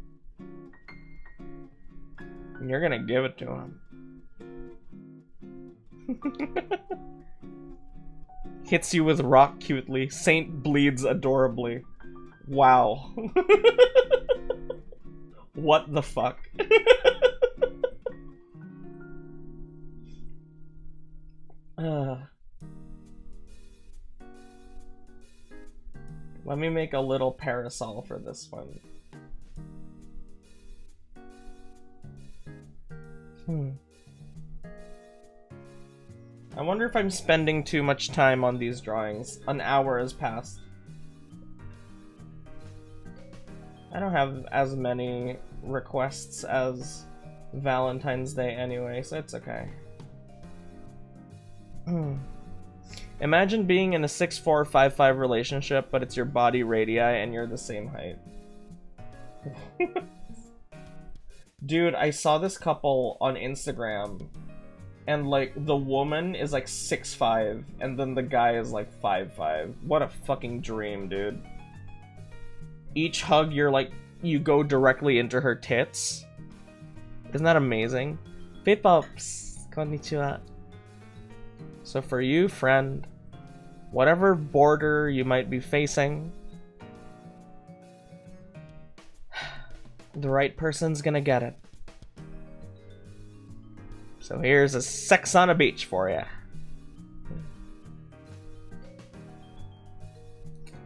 And you're gonna give it to them. Hits you with rock cutely. Saint bleeds adorably. Wow. What the fuck? Let me make a little parasol for this one. I wonder if I'm spending too much time on these drawings. An hour has passed. I don't have as many requests as Valentine's Day anyway, so it's okay. Imagine being in a 6'4", 5'5" relationship, but it's your body radii and you're the same height. Dude, I saw this couple on Instagram, and like the woman is like 6'5", and then the guy is like 5'5". What a fucking dream, dude. Each hug, you go directly into her tits. Isn't that amazing? P-pops, konnichiwa. So for you, friend, whatever border you might be facing, the right person's gonna get it. So here's a sex on a beach for you.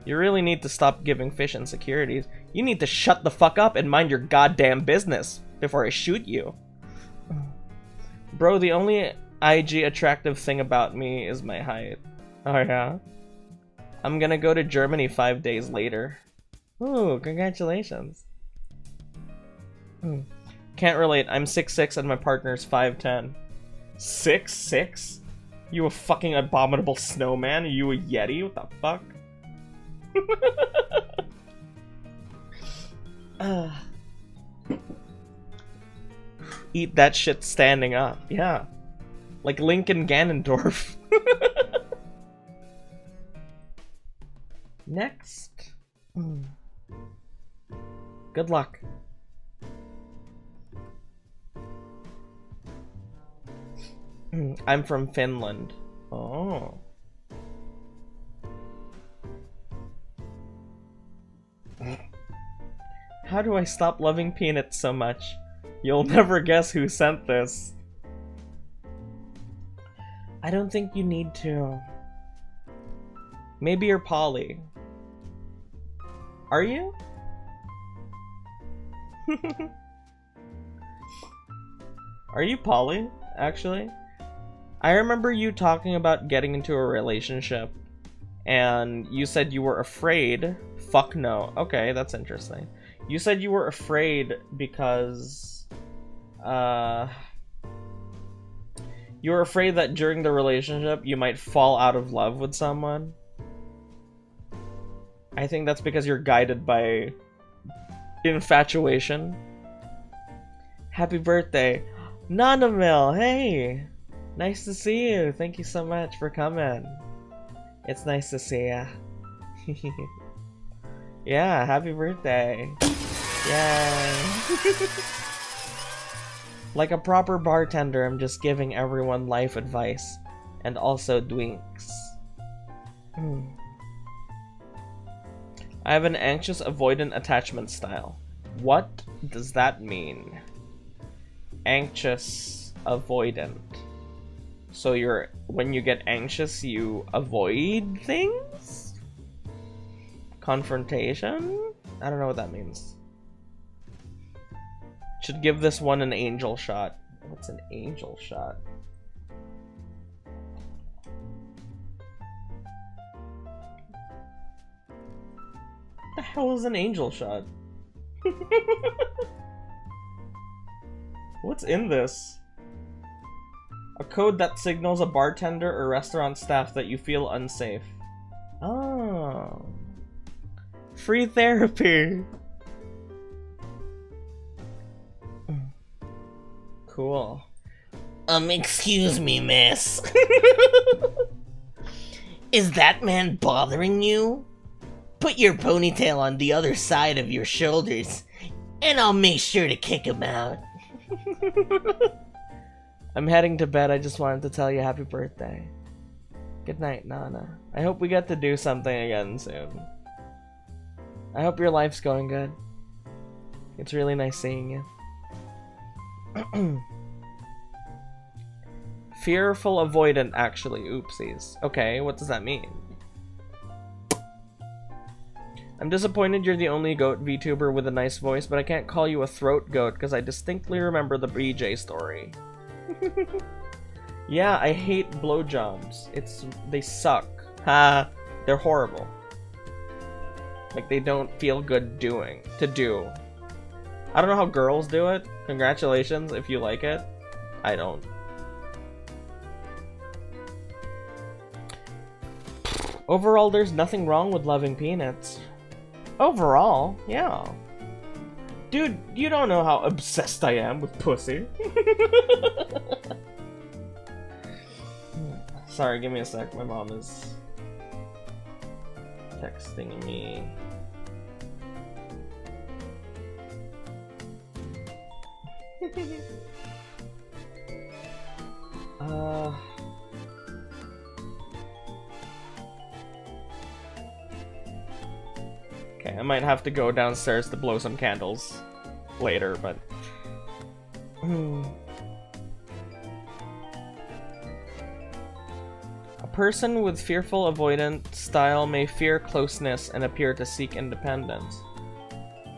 You really need to stop giving fish insecurities. You need to shut the fuck up and mind your goddamn business before I shoot you. Bro, the only IG attractive thing about me is my height. Oh yeah? I'm gonna go to Germany 5 days later. Ooh, congratulations. Can't relate, I'm 6'6" and my partner's 5'10". 6'6"? You a fucking abominable snowman? Are you a yeti? What the fuck? Eat that shit standing up, yeah. Like Lincoln Ganondorf. Next. Good luck. I'm from Finland. Oh. How do I stop loving peanuts so much? You'll never guess who sent this. I don't think you need to. Maybe you're Polly. Are you? Are you poly, actually? I remember you talking about getting into a relationship, and you said you were afraid. Fuck no. Okay, that's interesting. You said you were afraid because, you were afraid that during the relationship you might fall out of love with someone. I think that's because you're guided by infatuation. Happy birthday. Nanamil, hey! Nice to see you. Thank you so much for coming. It's nice to see ya. Yeah, happy birthday. Yay. Like a proper bartender, I'm just giving everyone life advice. And also dwinks. I have an anxious avoidant attachment style. What does that mean? Anxious avoidant. So when you get anxious, you avoid things? Confrontation? I don't know what that means. Should give this one an angel shot. What's an angel shot? What the hell is an angel shot? What's in this? A code that signals a bartender or restaurant staff that you feel unsafe. Oh. Free therapy. Cool. Excuse me, miss. Is that man bothering you? Put your ponytail on the other side of your shoulders, and I'll make sure to kick him out. I'm heading to bed. I just wanted to tell you happy birthday. Good night, Nana. I hope we get to do something again soon. I hope your life's going good. It's really nice seeing you. Fearful avoidant, actually. Oopsies. Okay, what does that mean? I'm disappointed you're the only goat VTuber with a nice voice, but I can't call you a throat goat because I distinctly remember the BJ story. Yeah, I hate blowjobs. They suck. Ha! They're horrible. Like, they don't feel good to do. I don't know how girls do it. Congratulations if you like it. I don't. Overall, there's nothing wrong with loving peanuts. Overall, yeah. Dude, you don't know how obsessed I am with pussy. Sorry, give me a sec. My mom is texting me. Okay, I might have to go downstairs to blow some candles later, but... A person with fearful avoidant style may fear closeness and appear to seek independence.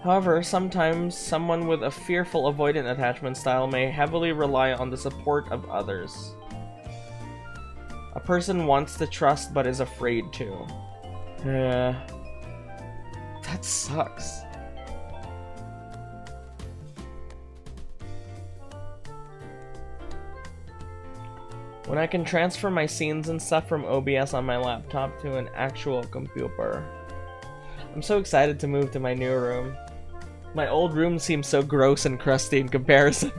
However, sometimes someone with a fearful avoidant attachment style may heavily rely on the support of others. A person wants to trust but is afraid to. That sucks. When I can transfer my scenes and stuff from OBS on my laptop to an actual computer. I'm so excited to move to my new room. My old room seems so gross and crusty in comparison.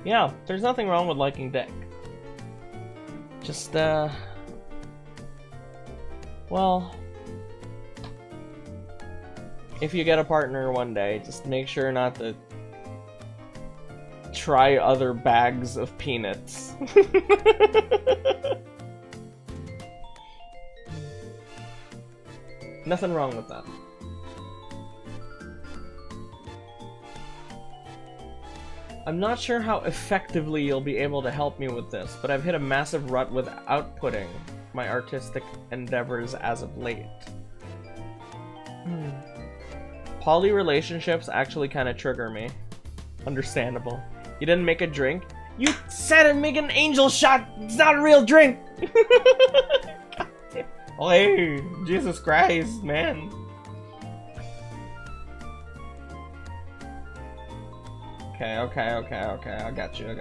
Yeah, there's nothing wrong with liking dick. Just, well, if you get a partner one day, just make sure not to try other bags of peanuts. Nothing wrong with that. I'm not sure how effectively you'll be able to help me with this, but I've hit a massive rut with outputting my artistic endeavors as of late. Poly relationships actually kind of trigger me. Understandable. You didn't make a drink? You said I'd make an angel shot! It's not a real drink! Oh, hey, Jesus Christ, man. Okay. I got you.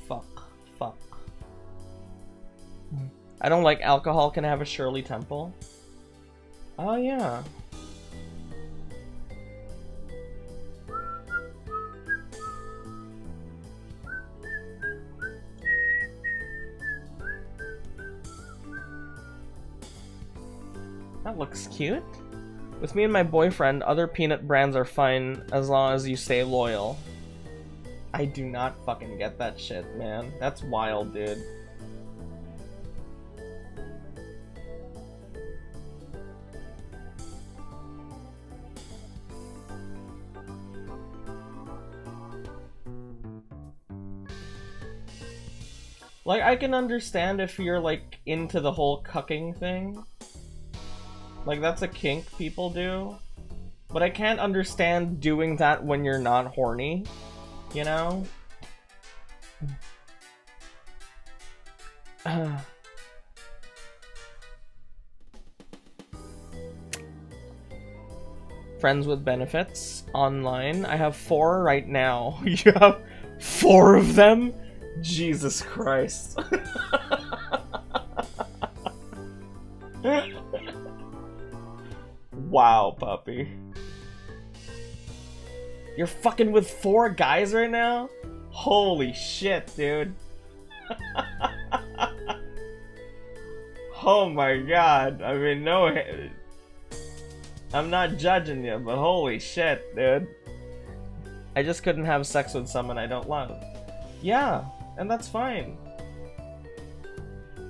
Fuck. I don't like alcohol. Can I have a Shirley Temple? Oh, yeah. That looks cute. With me and my boyfriend, other peanut brands are fine as long as you stay loyal. I do not fucking get that shit, man. That's wild, dude. Like, I can understand if you're, like, into the whole cucking thing. Like, that's a kink people do. But I can't understand doing that when you're not horny. You know? Friends with benefits online. I have 4 right now. You have 4 of them? Jesus Christ. Wow, puppy. You're fucking with 4 guys right now? Holy shit, dude. Oh my god. I mean, no... I'm not judging you, but holy shit, dude. I just couldn't have sex with someone I don't love. Yeah, and that's fine.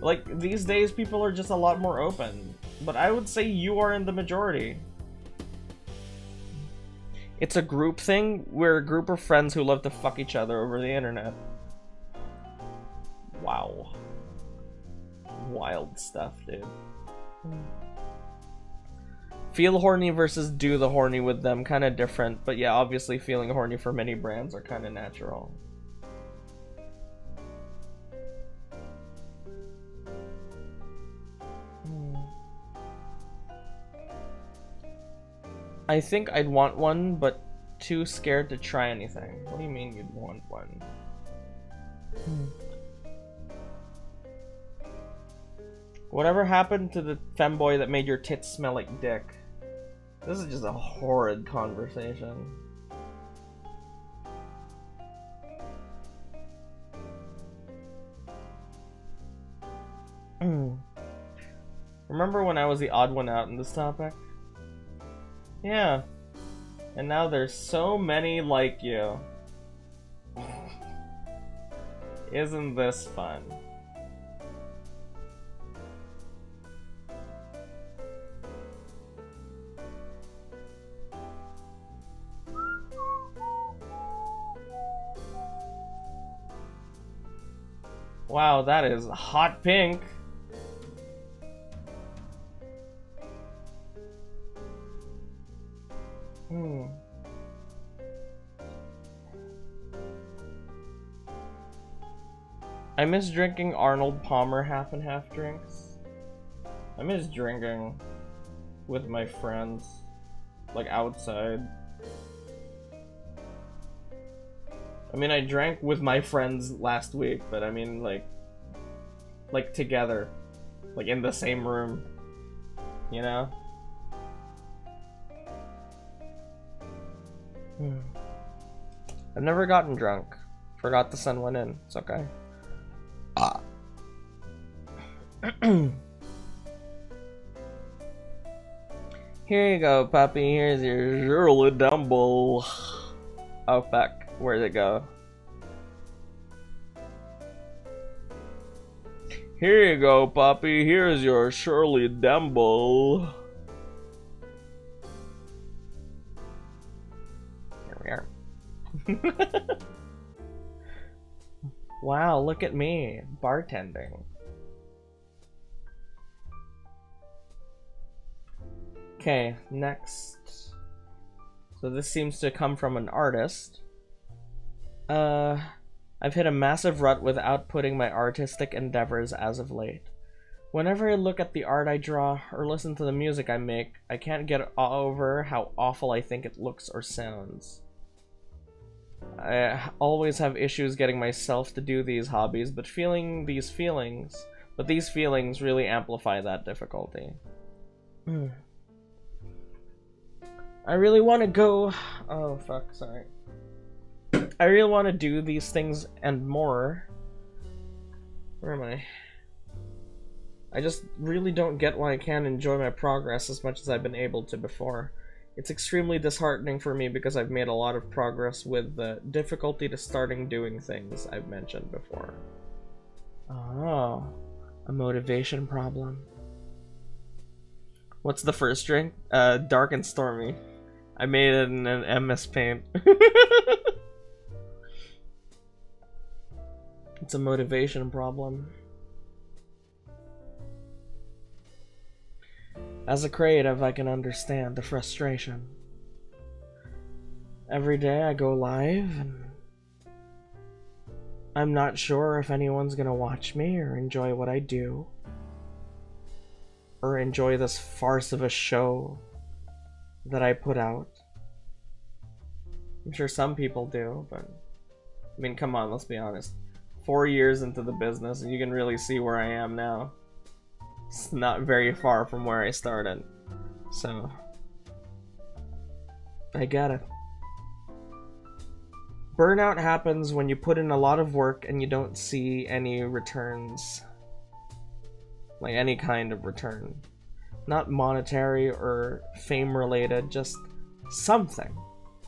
Like, these days people are just a lot more open. But I would say you are in the majority. It's a group thing. We're a group of friends who love to fuck each other over the internet. Wow. Wild stuff, dude. Feel horny versus do the horny with them, kind of different. But yeah, obviously feeling horny for many brands are kind of natural. I think I'd want one, but too scared to try anything. What do you mean you'd want one? Whatever happened to the femboy that made your tits smell like dick? This is just a horrid conversation. Remember when I was the odd one out in this topic? Yeah. And now there's so many like you. Isn't this fun? Wow, that is hot pink. I miss drinking Arnold Palmer half and half drinks. I miss drinking with my friends, like outside. I mean, I drank with my friends last week, but I mean, like together, like in the same room, you know? I've never gotten drunk. Forgot to send one in. It's okay. Here you go, puppy. Here's your Shirley Temple. Oh fuck. Where'd it go? Here you go, puppy. Here's your Shirley Temple. Wow, look at me, bartending. Okay, next. So this seems to come from an artist. I've hit a massive rut with outputting my artistic endeavors as of late. Whenever I look at the art I draw or listen to the music I make, I can't get over how awful I think it looks or sounds. I always have issues getting myself to do these hobbies, but these feelings really amplify that difficulty. I really want to go... Oh, fuck, sorry. I really want to do these things and more. Where am I? I just really don't get why I can't enjoy my progress as much as I've been able to before. It's extremely disheartening for me because I've made a lot of progress with the difficulty to starting doing things I've mentioned before. Oh, a motivation problem. What's the first drink? Dark and Stormy. I made it in an MS Paint. It's a motivation problem. As a creative, I can understand the frustration. Every day I go live and I'm not sure if anyone's gonna watch me or enjoy what I do. Or enjoy this farce of a show that I put out. I'm sure some people do, but I mean, come on, let's be honest. 4 years into the business and you can really see where I am now. It's not very far from where I started, so I get it. Burnout happens when you put in a lot of work and you don't see any returns. Like any kind of return. Not monetary or fame related, just something.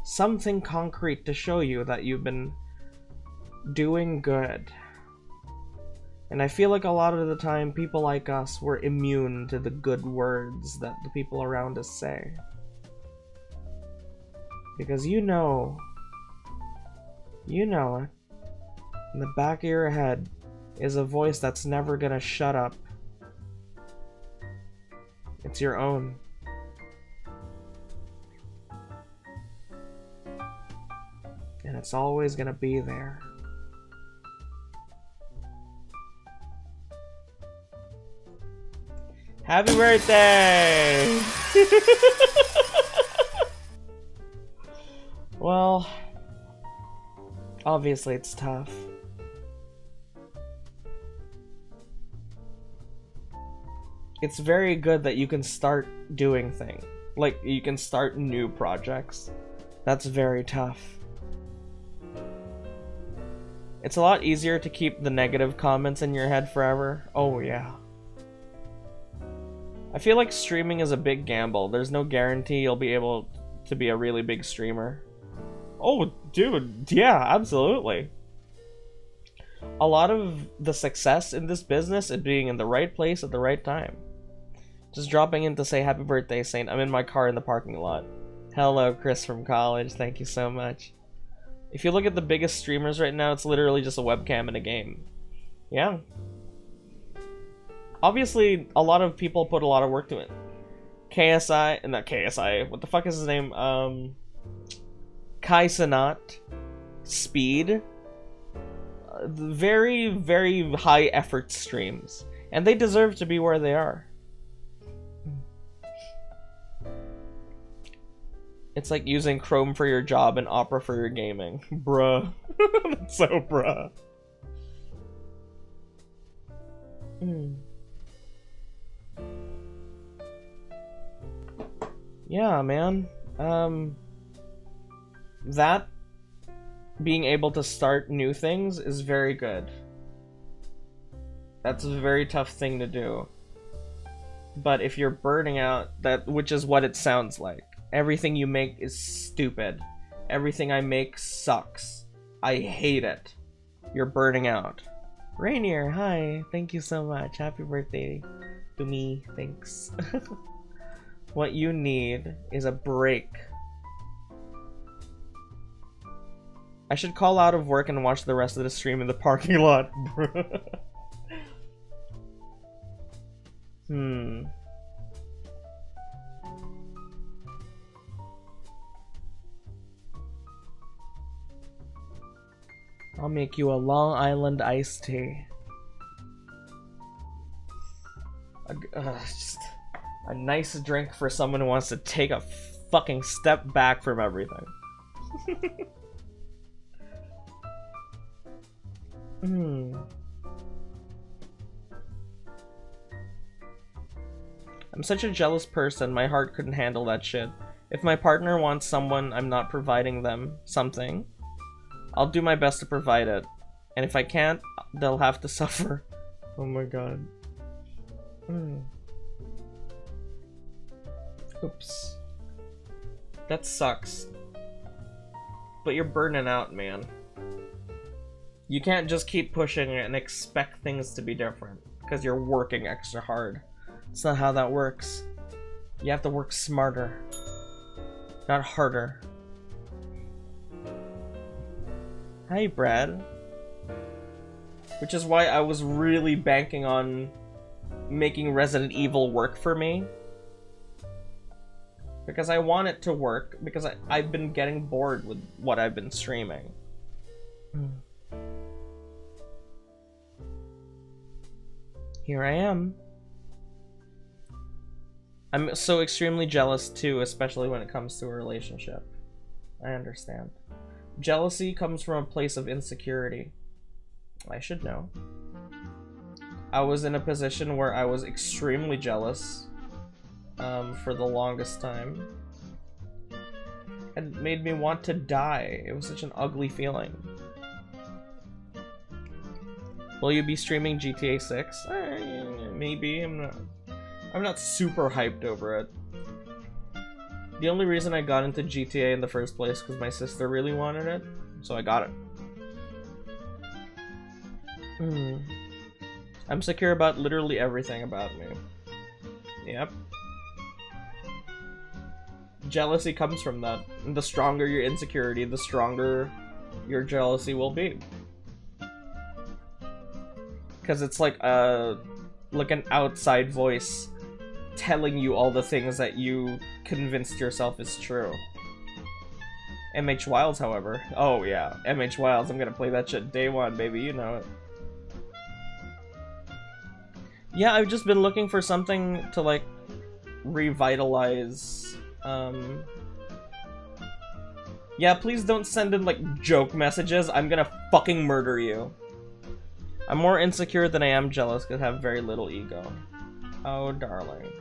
Something concrete to show you that you've been doing good. And I feel like a lot of the time, people like us were immune to the good words that the people around us say. Because you know it, in the back of your head is a voice that's never gonna shut up. It's your own. And it's always gonna be there. Happy birthday! Well, obviously it's tough. It's very good that you can start doing things. Like, you can start new projects. That's very tough. It's a lot easier to keep the negative comments in your head forever. Oh yeah. I feel like streaming is a big gamble. There's no guarantee you'll be able to be a really big streamer. Oh, dude, yeah, absolutely. A lot of the success in this business is being in the right place at the right time. Just dropping in to say happy birthday, Saint. I'm in my car in the parking lot. Hello, Chris from college. Thank you so much. If you look at the biggest streamers right now, it's literally just a webcam and a game. Yeah. Obviously, a lot of people put a lot of work to it. KSI, not KSI, what the fuck is his name? Kai Cenat, Speed. Very, very high effort streams. And they deserve to be where they are. It's like using Chrome for your job and Opera for your gaming. Bruh. That's so bruh. Yeah, man. That being able to start new things is very good. That's a very tough thing to do. But if you're burning out, which is what it sounds like. Everything you make is stupid. Everything I make sucks. I hate it. You're burning out. Rainier, hi. Thank you so much. Happy birthday to me. Thanks. What you need is a break. I should call out of work and watch the rest of the stream in the parking lot. I'll make you a Long Island iced tea. Just a nice drink for someone who wants to take a fucking step back from everything. I'm such a jealous person, my heart couldn't handle that shit. If my partner wants someone, I'm not providing them something, I'll do my best to provide it. And if I can't, they'll have to suffer. Oh my god. Oops. That sucks. But you're burning out, man. You can't just keep pushing and expect things to be different because you're working extra hard. It's not how that works. You have to work smarter, not harder. Hi, Brad. Which is why I was really banking on making Resident Evil work for me. Because I want it to work, because I've been getting bored with what I've been streaming. Here I am. I'm so extremely jealous too, especially when it comes to a relationship. I understand. Jealousy comes from a place of insecurity. I should know. I was in a position where I was extremely jealous for the longest time. It made me want to die. It was such an ugly feeling. Will you be streaming GTA 6? Maybe. I'm not super hyped over it. The only reason I got into GTA in the first place because my sister really wanted it, so I got it. I'm secure about literally everything about me. Yep. Jealousy comes from that. And the stronger your insecurity, the stronger your jealousy will be. Because it's like an outside voice telling you all the things that you convinced yourself is true. MH Wilds, however. Oh yeah, MH Wilds, I'm gonna play that shit day one, baby, you know it. Yeah, I've just been looking for something to, like, revitalize, Yeah, please don't send in, like, joke messages. I'm gonna fucking murder you. I'm more insecure than I am jealous because I have very little ego. Oh, darling.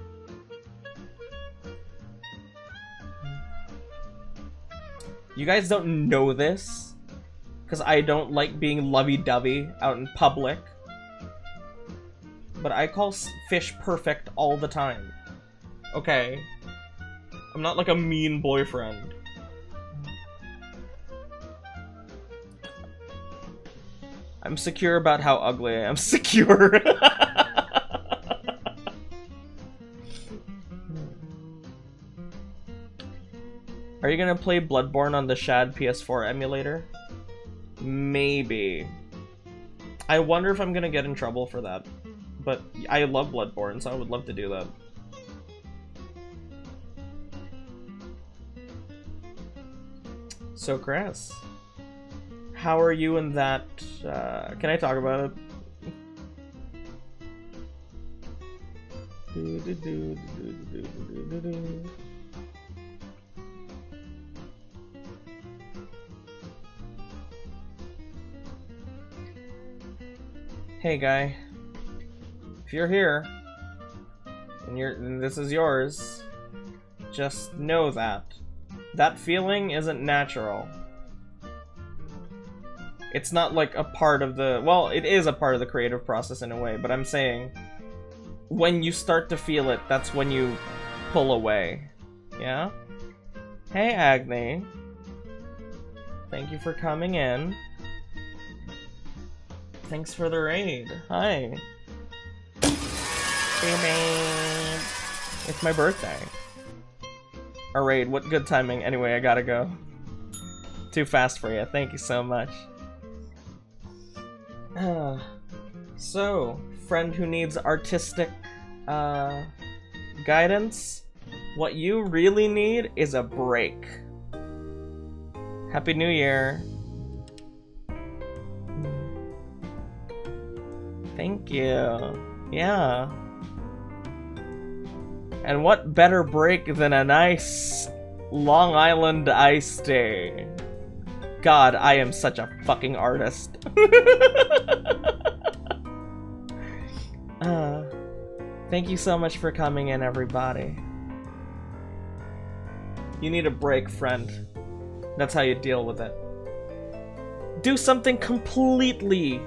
You guys don't know this, because I don't like being lovey-dovey out in public. But I call fish perfect all the time. Okay? I'm not like a mean boyfriend. I'm secure about how ugly I am. Secure! Are you gonna play Bloodborne on the Shad PS4 emulator? Maybe. I wonder if I'm gonna get in trouble for that. But I love Bloodborne, so I would love to do that. So, Chris, how are you in that? Can I talk about it? Hey, guy. If you're here, and this is yours, just know that. That feeling isn't natural. It's not like a part of the... Well, it is a part of the creative process in a way, but I'm saying, when you start to feel it, that's when you pull away. Yeah? Hey, Agni. Thank you for coming in. Thanks for the raid. Hi. It's my birthday. A raid, what good timing. Anyway, I gotta go. too fast for you. Thank you so much. So, friend who needs artistic guidance, what you really need is a break. Happy New Year. Thank you. Yeah. And what better break than a nice Long Island iced tea? God, I am such a fucking artist. Thank you so much for coming in, everybody. You need a break, friend. That's how you deal with it. Do something completely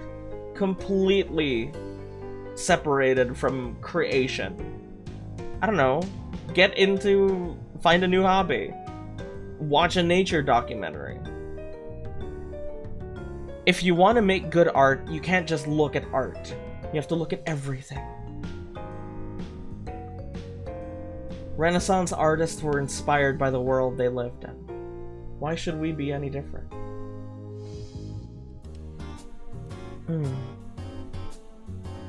separated from creation. I don't know. Find a new hobby. Watch a nature documentary. If you want to make good art, you can't just look at art. You have to look at everything. Renaissance artists were inspired by the world they lived in. Why should we be any different?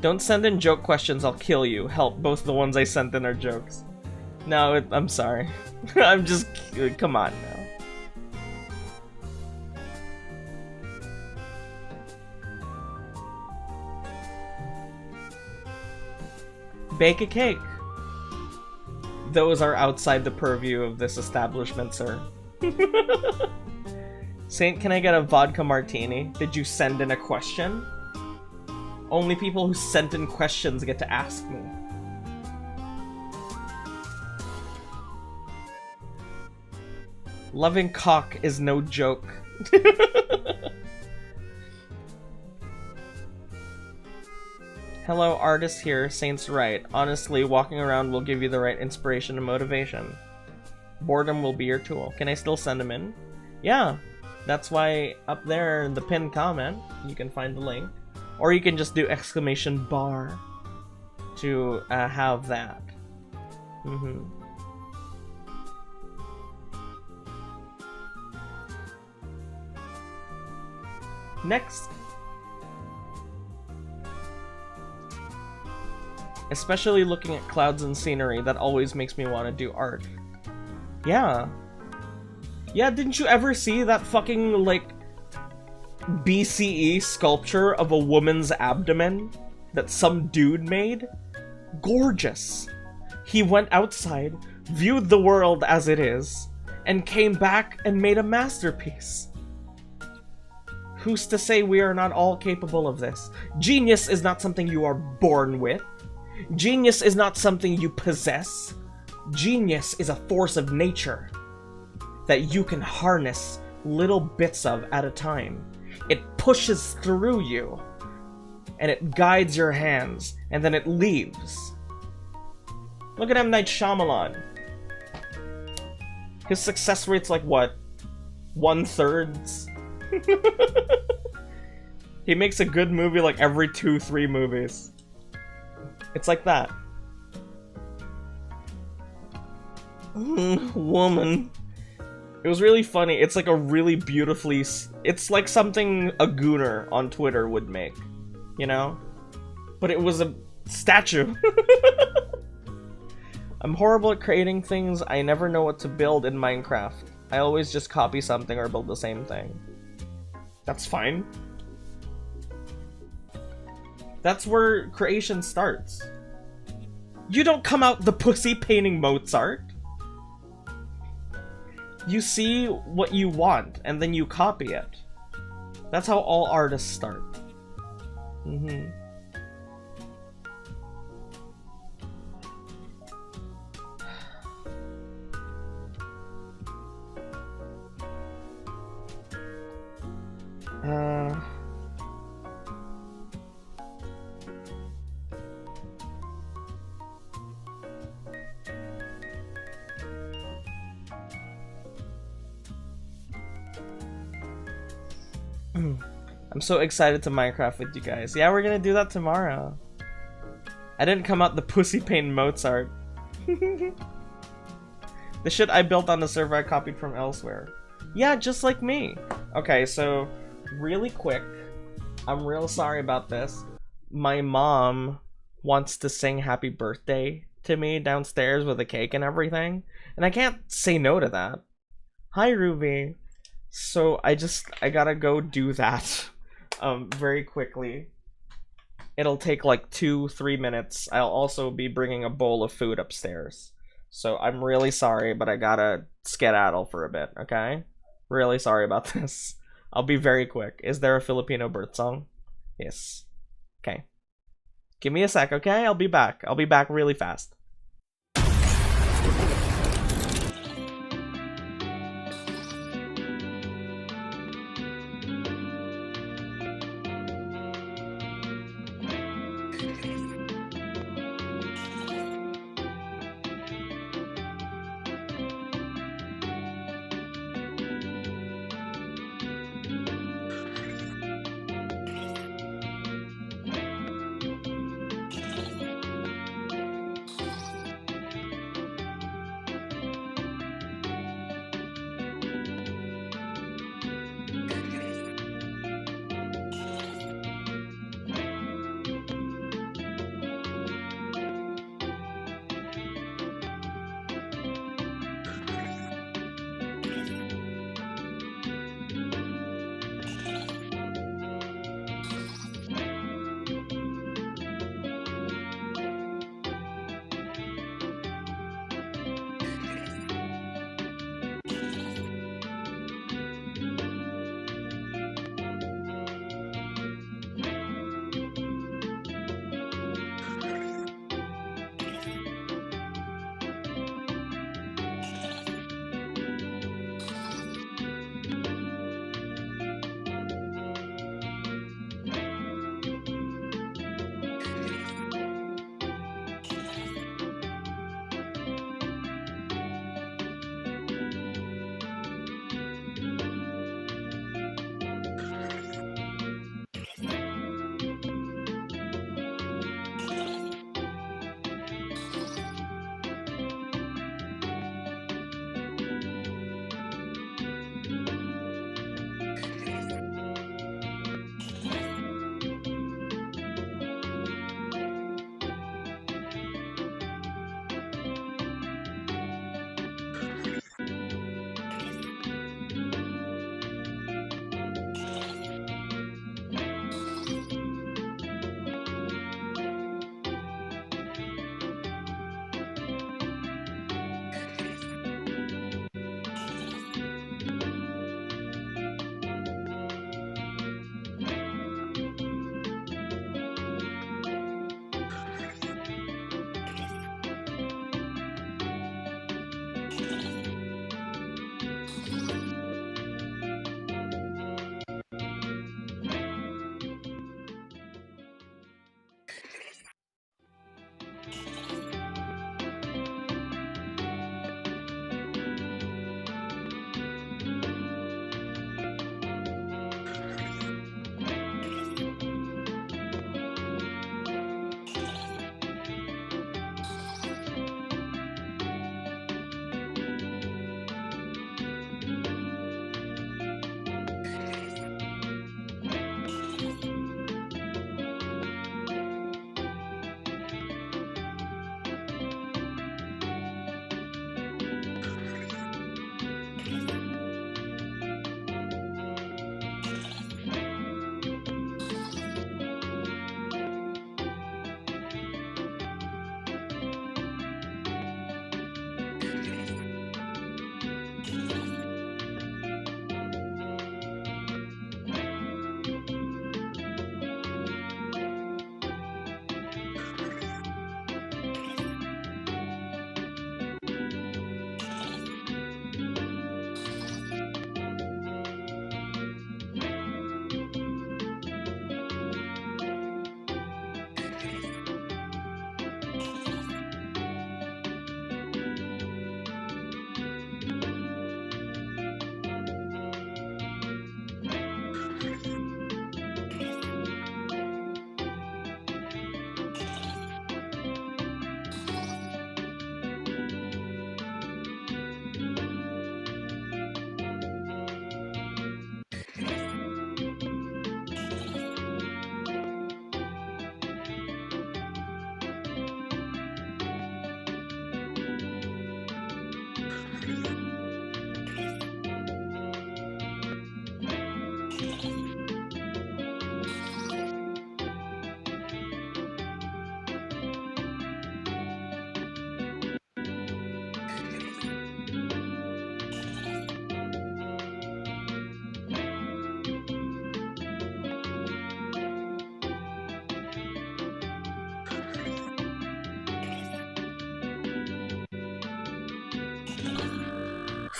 Don't send in joke questions, I'll kill you. Help, both the ones I sent in are jokes. No, I'm sorry. I'm just... Come on now. Bake a cake. Those are outside the purview of this establishment, sir. Saint, can I get a vodka martini? Did you send in a question? Only people who sent in questions get to ask me. Loving cock is no joke. Hello, artist here, Saint's right. Honestly, walking around will give you the right inspiration and motivation. Boredom will be your tool. Can I still send them in? Yeah, that's why up there in the pinned comment, you can find the link. Or you can just do exclamation bar to have that. Next. Especially looking at clouds and scenery, that always makes me want to do art. Yeah. Yeah, didn't you ever see that fucking, like, BCE sculpture of a woman's abdomen that some dude made? Gorgeous. He went outside, viewed the world as it is, and came back and made a masterpiece. Who's to say we are not all capable of this? Genius is not something you are born with. Genius is not something you possess. Genius is a force of nature that you can harness little bits of at a time. It pushes through you, and it guides your hands, and then it leaves. Look at M. Night Shyamalan. His success rate's like, what? 1/3? He makes a good movie like every 2-3 movies. It's like that. Woman. It was really funny. It's like a really beautifully... It's like something a gooner on Twitter would make. You know? But it was a statue. I'm horrible at creating things. I never know what to build in Minecraft. I always just copy something or build the same thing. That's fine. That's where creation starts. You don't come out the pussy painting Mozart. You see what you want, and then you copy it. That's how all artists start. I'm so excited to Minecraft with you guys. Yeah, we're gonna do that tomorrow. I didn't come out the pussy paint Mozart. The shit I built on the server I copied from elsewhere. Yeah, just like me. Okay, so really quick, I'm real sorry about this. My mom wants to sing happy birthday to me downstairs with a cake and everything, and I can't say no to that. Hi, Ruby. So I gotta go do that very quickly. It'll take like 2-3 minutes. I'll also be bringing a bowl of food upstairs. So I'm really sorry, but I gotta skedaddle for a bit, okay? Really sorry about this. I'll be very quick. Is there a Filipino bird song? Yes. Okay. Give me a sec, okay? I'll be back. I'll be back really fast.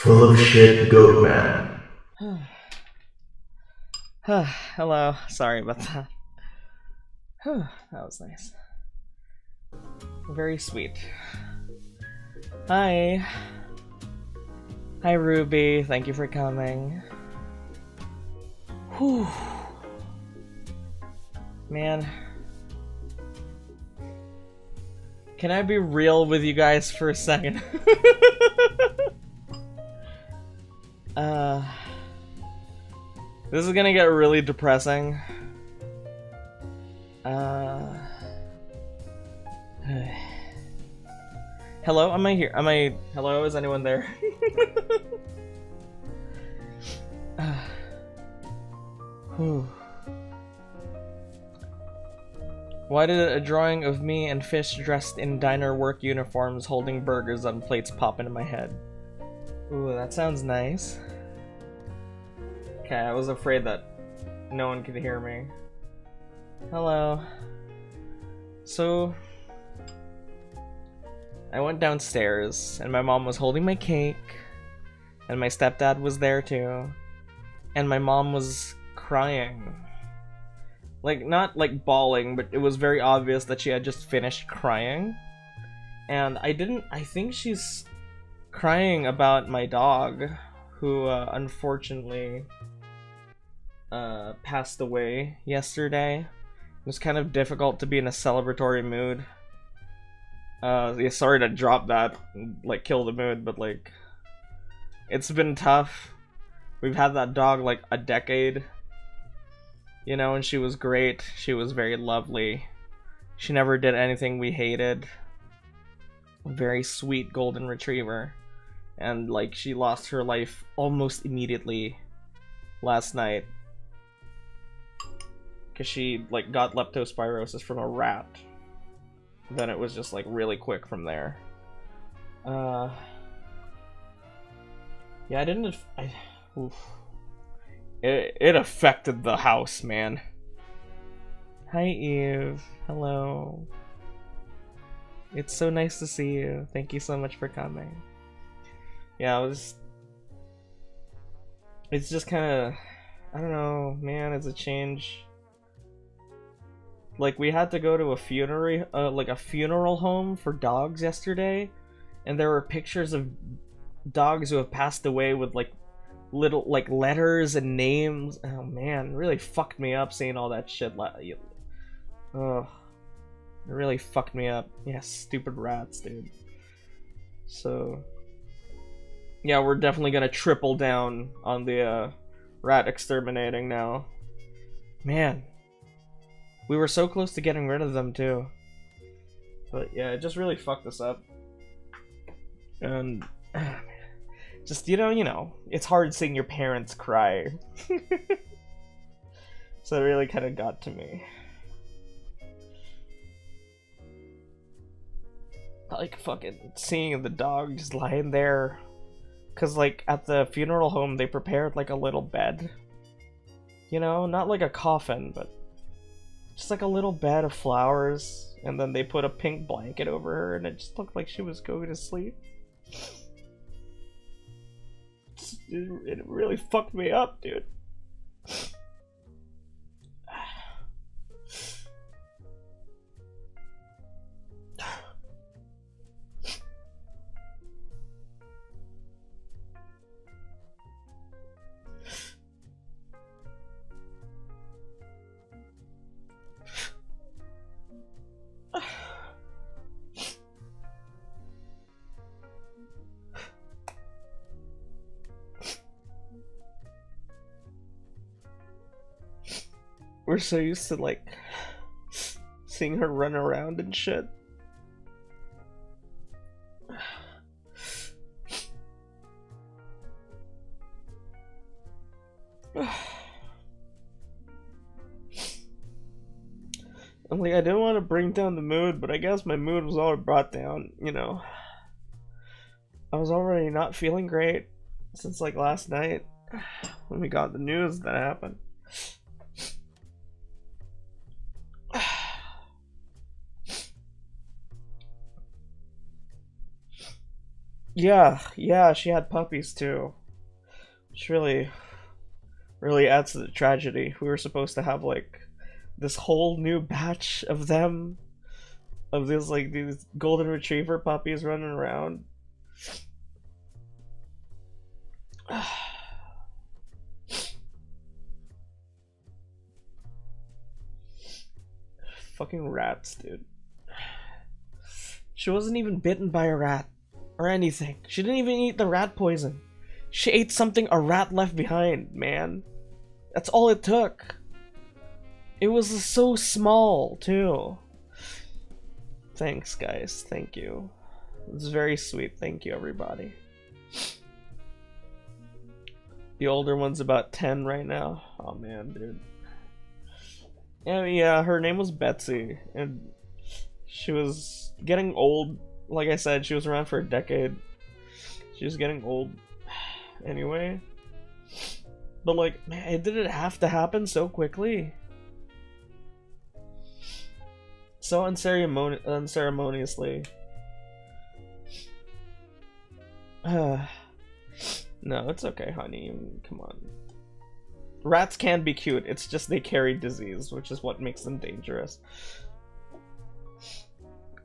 Full of shit, goat man. Hello. Sorry about that. That was nice. Very sweet. Hi. Hi, Ruby. Thank you for coming. Whew. Man. Can I be real with you guys for a second? This is gonna get really depressing. Hello, am I here? Hello, is anyone there? Why did a drawing of me and Fish dressed in diner work uniforms holding burgers on plates pop into my head? Ooh, that sounds nice. Okay, I was afraid that no one could hear me. Hello. So, I went downstairs, and my mom was holding my cake, and my stepdad was there too, and my mom was crying. Like, not like bawling, but it was very obvious that she had just finished crying. And I think she's crying about my dog, who unfortunately passed away yesterday. It was kind of difficult to be in a celebratory mood. Yeah, sorry to drop that, like, kill the mood, but like, it's been tough. We've had that dog like a decade, you know, and she was great. She was very lovely. She never did anything we hated. A very sweet golden retriever. And like, she lost her life almost immediately last night. Because she like got leptospirosis from a rat. Then it was just like really quick from there. Yeah, I didn't. Oof. It affected the house, man. Hi, Eve. Hello. It's so nice to see you. Thank you so much for coming. Yeah, it's just kind of, I don't know, man. It's a change. Like, we had to go to a funeral home for dogs yesterday, and there were pictures of dogs who have passed away with like little like letters and names. Oh man, it really fucked me up seeing all that shit. Oh, it really fucked me up. Yeah, stupid rats, dude. So yeah, we're definitely gonna triple down on the rat exterminating now. Man, we were so close to getting rid of them too. But yeah, it just really fucked us up. And just, you know, it's hard seeing your parents cry. So it really kind of got to me. Like, fucking seeing the dog just lying there. Because, like, at the funeral home, they prepared, like, a little bed. You know, not like a coffin, but just like a little bed of flowers. And then they put a pink blanket over her, and it just looked like she was going to sleep. It really fucked me up, dude. We're so used to, like, seeing her run around and shit. I'm like, I didn't want to bring down the mood, but I guess my mood was already brought down, you know. I was already not feeling great since, like, last night when we got the news that happened. Yeah, she had puppies too. Which really adds to the tragedy. We were supposed to have like this whole new batch of them, of these golden retriever puppies running around. Fucking rats, dude. She wasn't even bitten by a rat or anything. She didn't even eat the rat poison. She ate something a rat left behind, man. That's all it took. It was so small, too. Thanks, guys. Thank you. It's very sweet. Thank you, everybody. The older one's about 10 right now. Oh, man, dude. Yeah, her name was Betsy, and she was getting old. Like I said, she was around for a decade. She was getting old anyway. But like, man, did it have to happen so quickly? So unceremoniously. No, it's okay, honey. Come on. Rats can be cute, it's just they carry disease, which is what makes them dangerous.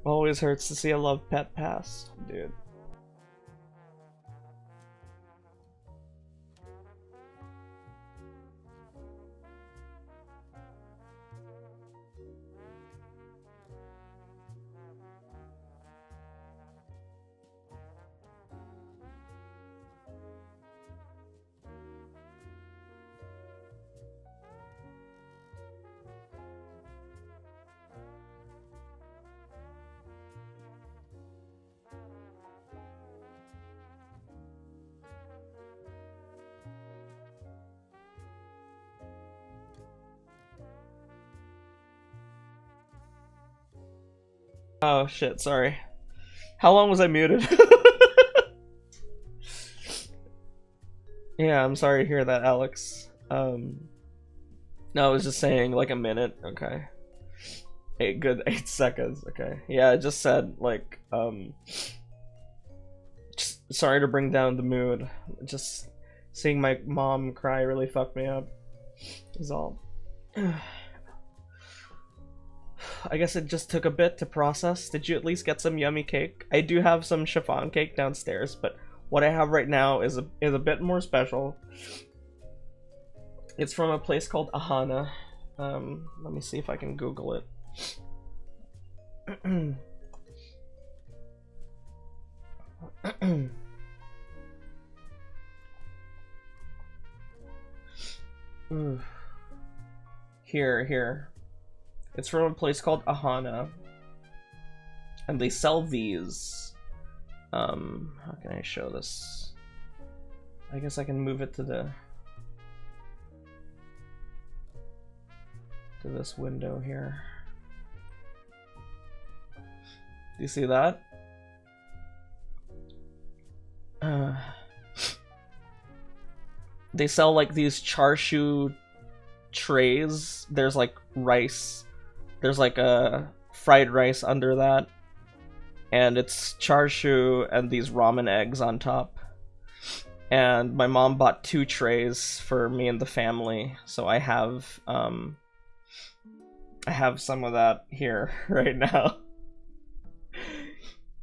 Always hurts to see a love pet pass, dude. Oh shit, sorry. How long was I muted? Yeah, I'm sorry to hear that, Alex. No, I was just saying like a minute, okay. 8 seconds, okay. Yeah, I just said like, just sorry to bring down the mood. Just seeing my mom cry really fucked me up, is all. I guess it just took a bit to process. Did you at least get some yummy cake? I do have some chiffon cake downstairs, but what I have right now is a bit more special. It's from a place called Ahana. Let me see if I can Google it. Here. It's from a place called Ahana. And they sell these. How can I show this? I guess I can move it to this window here. Do you see that? They sell like these char-siu trays. There's like rice. There's like a fried rice under that. And it's char-siu and these ramen eggs on top. And my mom bought 2 trays for me and the family. So I have some of that here right now.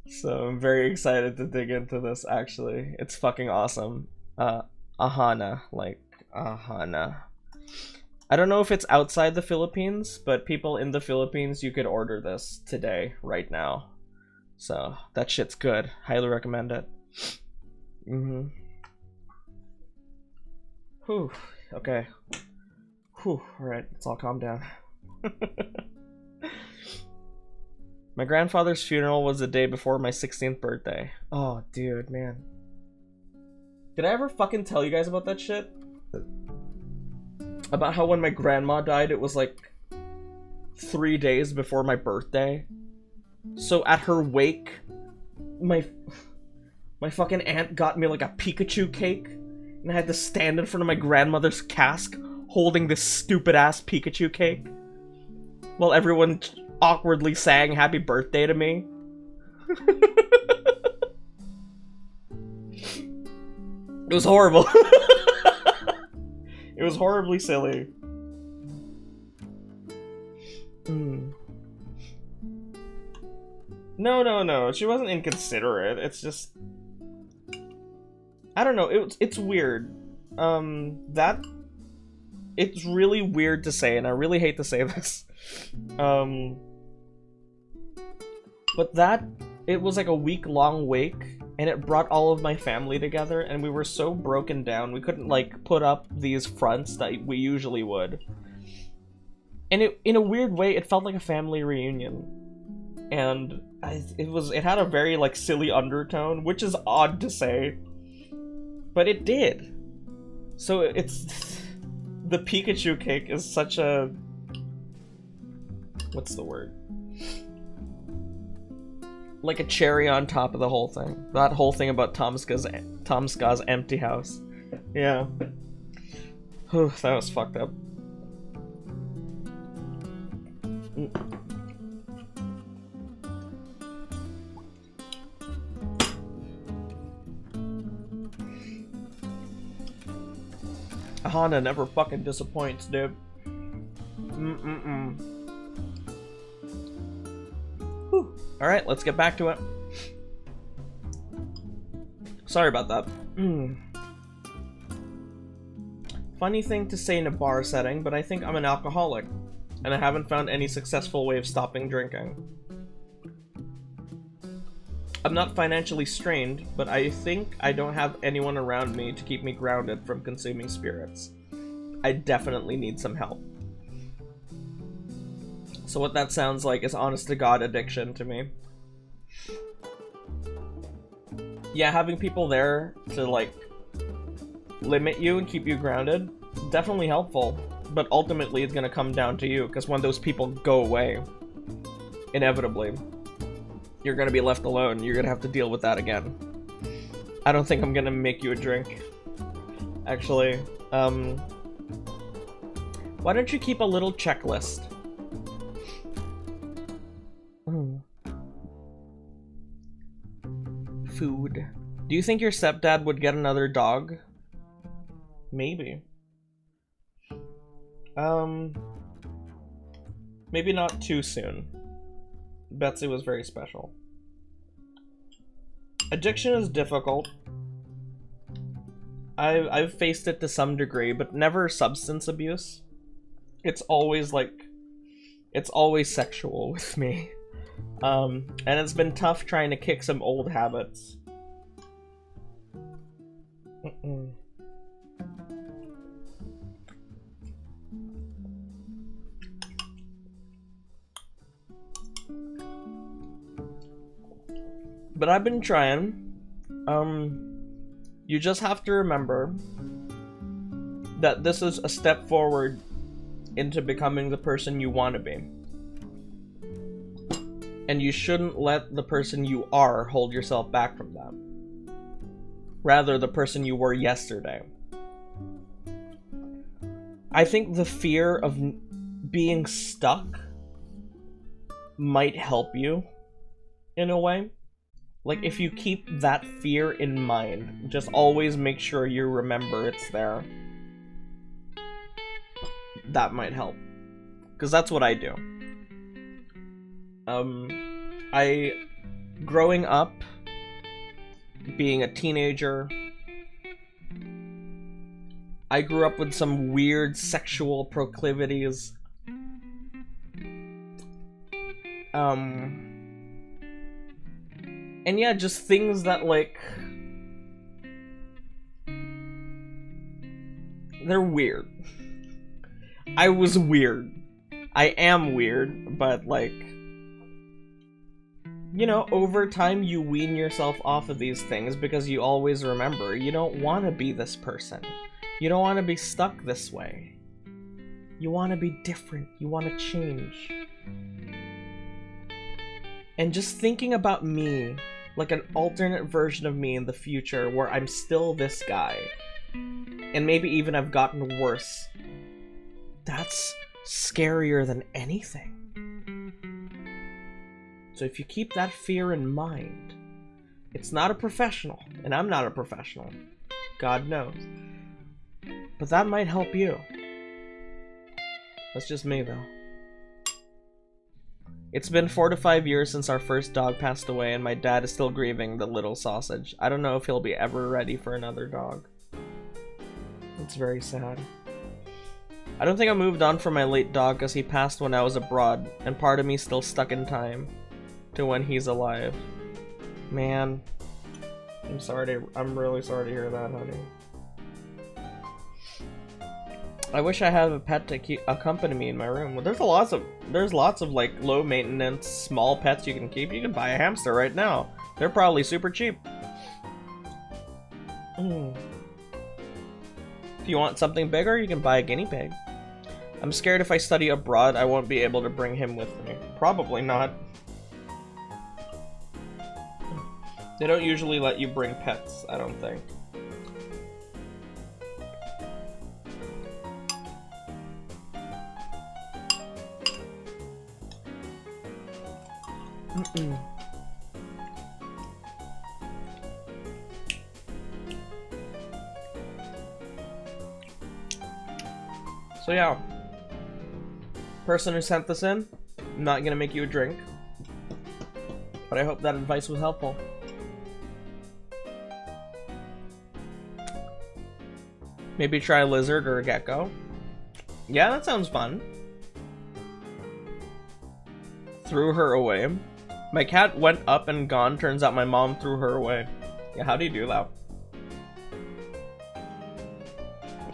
So I'm very excited to dig into this, actually. It's fucking awesome. Ahana, like Ahana. I don't know if it's outside the Philippines, but people in the Philippines, you could order this today, right now. So that shit's good. Highly recommend it. Whew. Okay. Whew. Alright, let's all calm down. My grandfather's funeral was the day before my 16th birthday. Oh, dude, man. Did I ever fucking tell you guys about that shit? About how when my grandma died, it was like 3 days before my birthday. So at her wake, my fucking aunt got me like a Pikachu cake, and I had to stand in front of my grandmother's cask holding this stupid ass Pikachu cake while everyone awkwardly sang happy birthday to me. It was horrible. It was horribly silly. No. She wasn't inconsiderate. It's just... I don't know. It's weird. It's really weird to say, and I really hate to say this. But it was like a week-long wake, and it brought all of my family together, and we were so broken down, we couldn't, like, put up these fronts that we usually would. And in a weird way, it felt like a family reunion. And it had a very, like, silly undertone, which is odd to say. But it did. So it's... The Pikachu cake is such a... What's the word? Like a cherry on top of the whole thing. That whole thing about Tom Ska's empty house. Yeah. Whew, that was fucked up. Honda never fucking disappoints, dude. Alright, let's get back to it. Sorry about that. Funny thing to say in a bar setting, but I think I'm an alcoholic, and I haven't found any successful way of stopping drinking. I'm not financially strained, but I think I don't have anyone around me to keep me grounded from consuming spirits. I definitely need some help. So what that sounds like is honest-to-God addiction to me. Yeah, having people there to, like, limit you and keep you grounded, definitely helpful. But ultimately it's gonna come down to you, because when those people go away, inevitably, you're gonna be left alone. You're gonna have to deal with that again. I don't think I'm gonna make you a drink. Actually, why don't you keep a little checklist? Food. Do you think your stepdad would get another dog? Maybe. Maybe not too soon. Betsy was very special. Addiction is difficult. I've faced it to some degree, but never substance abuse. It's always sexual with me. And it's been tough trying to kick some old habits. But I've been trying. You just have to remember that this is a step forward into becoming the person you want to be. And you shouldn't let the person you are hold yourself back from that. Rather, the person you were yesterday. I think the fear of being stuck might help you in a way. Like, if you keep that fear in mind, just always make sure you remember it's there. That might help. Because that's what I do. Growing up, being a teenager, I grew up with some weird sexual proclivities. And yeah, just things that, like, they're weird. I was weird. I am weird, but, like, you know, over time you wean yourself off of these things because you always remember you don't want to be this person. You don't want to be stuck this way. You want to be different. You want to change. And just thinking about me, like an alternate version of me in the future where I'm still this guy, and maybe even I've gotten worse, that's scarier than anything. So if you keep that fear in mind, it's not a professional, and I'm not a professional, God knows. But that might help you. That's just me, though. It's been 4 to 5 years since our first dog passed away, and my dad is still grieving the little sausage. I don't know if he'll be ever ready for another dog. It's very sad. I don't think I moved on from my late dog because he passed when I was abroad, and part of me still stuck in time to when he's alive. Man, I'm really sorry to hear that, honey. I wish I had a pet to accompany me in my room. Well, there's lots of like low maintenance small pets you can keep. You can buy a hamster right now. They're probably super cheap. If you want something bigger, you can buy a guinea pig. I'm scared if I study abroad, I won't be able to bring him with me. Probably not. They don't usually let you bring pets, I don't think. So yeah, person who sent this in, I'm not gonna make you a drink, but I hope that advice was helpful. Maybe try a lizard or a gecko. Yeah, that sounds fun. Threw her away. My cat went up and gone. Turns out my mom threw her away. Yeah, how do you do that?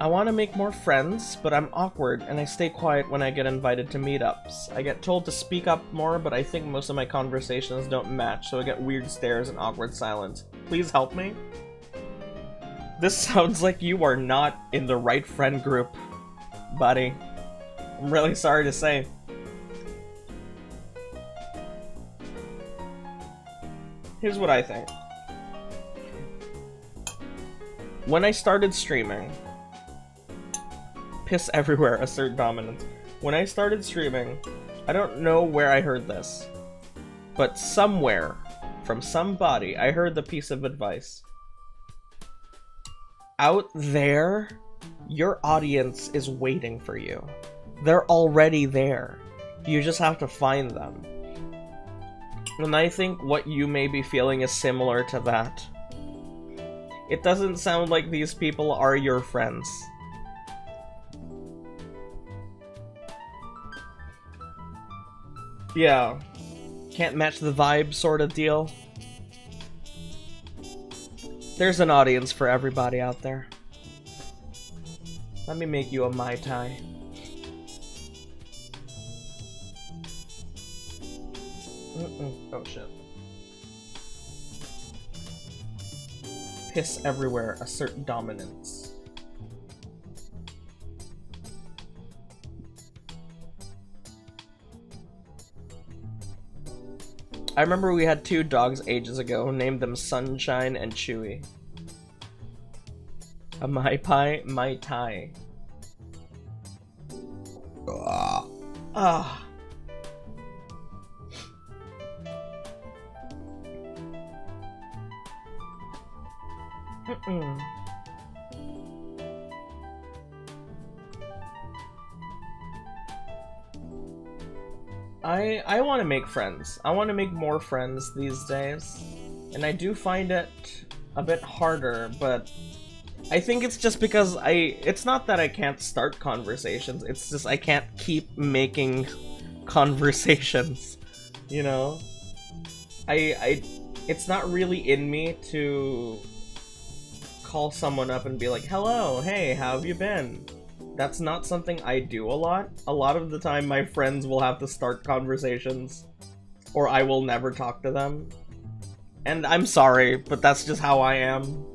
I want to make more friends, but I'm awkward and I stay quiet when I get invited to meetups. I get told to speak up more, but I think most of my conversations don't match, so I get weird stares and awkward silence. Please help me? This sounds like you are not in the right friend group, buddy. I'm really sorry to say. Here's what I think. When I started streaming, piss everywhere, assert dominance. When I started streaming, I don't know where I heard this, but somewhere, from somebody, I heard the piece of advice. Out there, your audience is waiting for you. They're already there. You just have to find them. And I think what you may be feeling is similar to that. It doesn't sound like these people are your friends. Yeah. Can't match the vibe sort of deal. There's an audience for everybody out there. Let me make you a Mai Tai. Oh shit. Piss everywhere, assert dominance. I remember we had 2 dogs ages ago, named them Sunshine and Chewy. A Mai Tai. Ah. I want to make friends. I want to make more friends these days. And I do find it a bit harder, but I think it's just because it's not that I can't start conversations, it's just I can't keep making conversations, you know? It's not really in me to call someone up and be like, hello, hey, how have you been? That's not something I do a lot. A lot of the time my friends will have to start conversations, or I will never talk to them. And I'm sorry, but that's just how I am.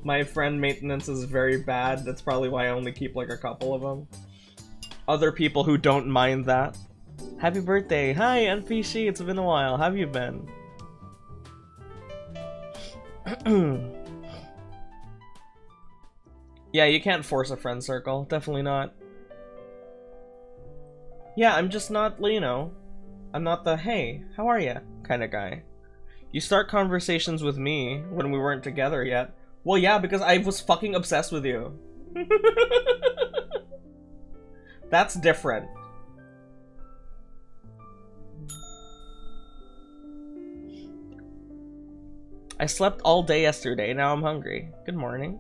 My friend maintenance is very bad. That's probably why I only keep like a couple of them. Other people who don't mind that. Happy birthday. Hi, NPC. It's been a while. How have you been? Yeah, you can't force a friend circle. Definitely not. Yeah, I'm just not, you know, I'm not the, hey, how are ya kind of guy. You start conversations with me when we weren't together yet. Well, yeah, because I was fucking obsessed with you. That's different. I slept all day yesterday, now I'm hungry. Good morning.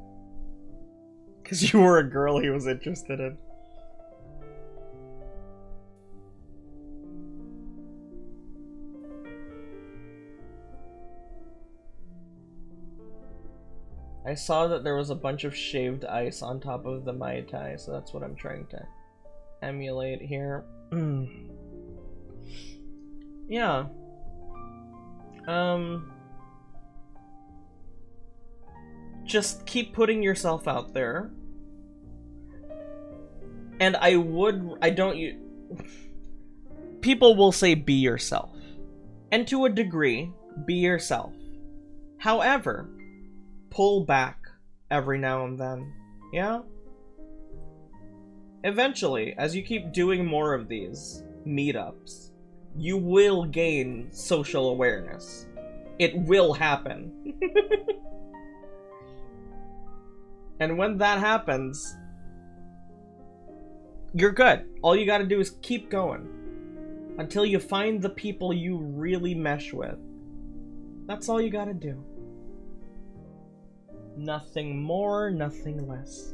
Because you were a girl he was interested in. I saw that there was a bunch of shaved ice on top of the Mai Tai, so that's what I'm trying to emulate here. Yeah. Just keep putting yourself out there. And people will say be yourself. And to a degree, be yourself. However, pull back every now and then. Yeah? Eventually, as you keep doing more of these meetups, you will gain social awareness. It will happen. And when that happens, you're good. All you gotta do is keep going until you find the people you really mesh with. That's all you gotta do. Nothing more, nothing less.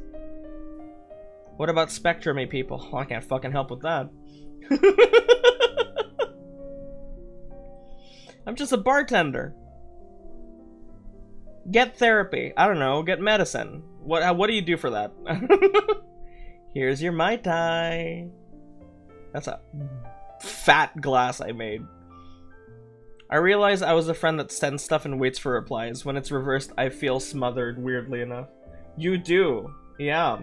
What about spectrumy people? Oh, I can't fucking help with that. I'm just a bartender. Get therapy. I don't know, get medicine. What do you do for that? Here's your Mai Tai. That's a fat glass I made. I realize I was a friend that sends stuff and waits for replies. When it's reversed, I feel smothered, weirdly enough. You do. Yeah.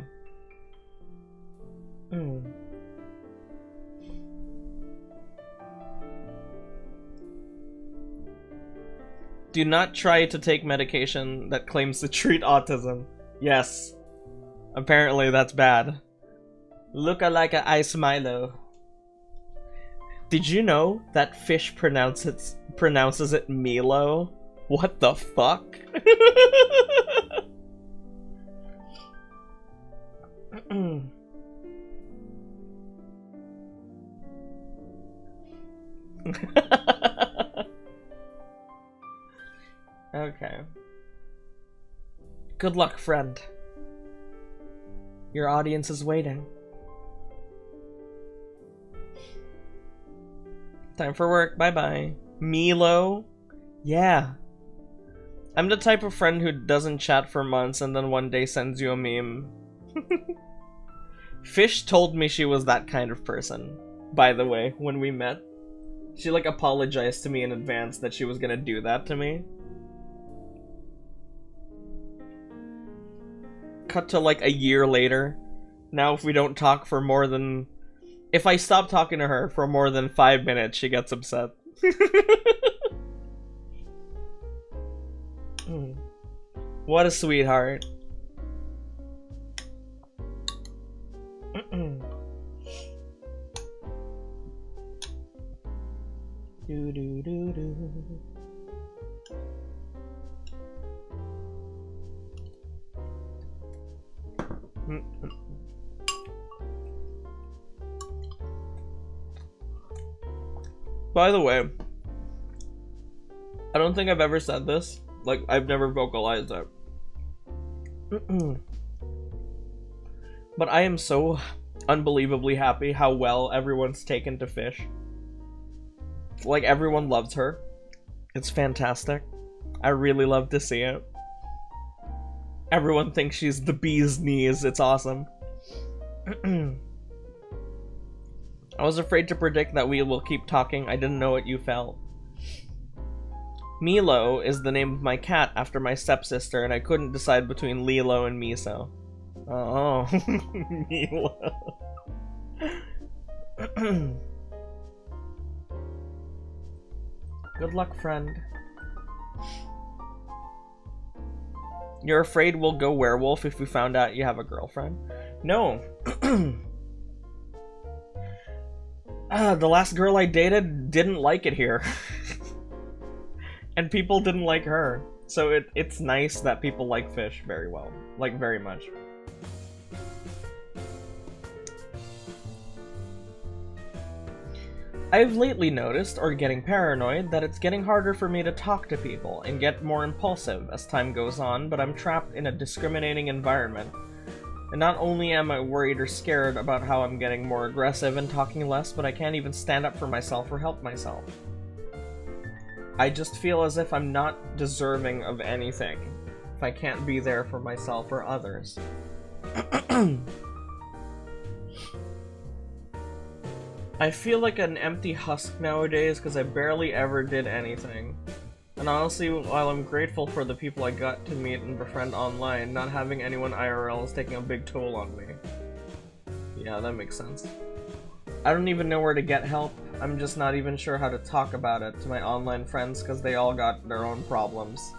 Do not try to take medication that claims to treat autism. Yes. Apparently that's bad. Look-a-like-a ice Milo. Did you know that fish pronounces it Milo? What the fuck? Okay. Good luck, friend. Your audience is waiting. Time for work. Bye-bye. Milo? Yeah. I'm the type of friend who doesn't chat for months and then one day sends you a meme. Fish told me she was that kind of person, by the way, when we met. She, like, apologized to me in advance that she was gonna do that to me. Cut to, like, a year later. Now if we don't talk for more than... If I stop talking to her for more than 5 minutes, she gets upset. What a sweetheart. Do do do do. By the way, I don't think I've ever said this. Like, I've never vocalized it. But I am so unbelievably happy how well everyone's taken to Fish. Like, everyone loves her. It's fantastic. I really love to see it. Everyone thinks she's the bee's knees. It's awesome. I was afraid to predict that we will keep talking. I didn't know what you felt. Milo is the name of my cat after my stepsister, and I couldn't decide between Lilo and Miso. Oh, Milo. Good luck, friend. You're afraid we'll go werewolf if we found out you have a girlfriend? No. The last girl I dated didn't like it here. And people didn't like her. So it's nice that people like fish very well. Like, very much. I've lately noticed, or getting paranoid, that it's getting harder for me to talk to people and get more impulsive as time goes on, but I'm trapped in a discriminating environment. And not only am I worried or scared about how I'm getting more aggressive and talking less, but I can't even stand up for myself or help myself. I just feel as if I'm not deserving of anything if I can't be there for myself or others. I feel like an empty husk nowadays because I barely ever did anything. And honestly, while I'm grateful for the people I got to meet and befriend online, not having anyone IRL is taking a big toll on me. Yeah, that makes sense. I don't even know where to get help. I'm just not even sure how to talk about it to my online friends because they all got their own problems.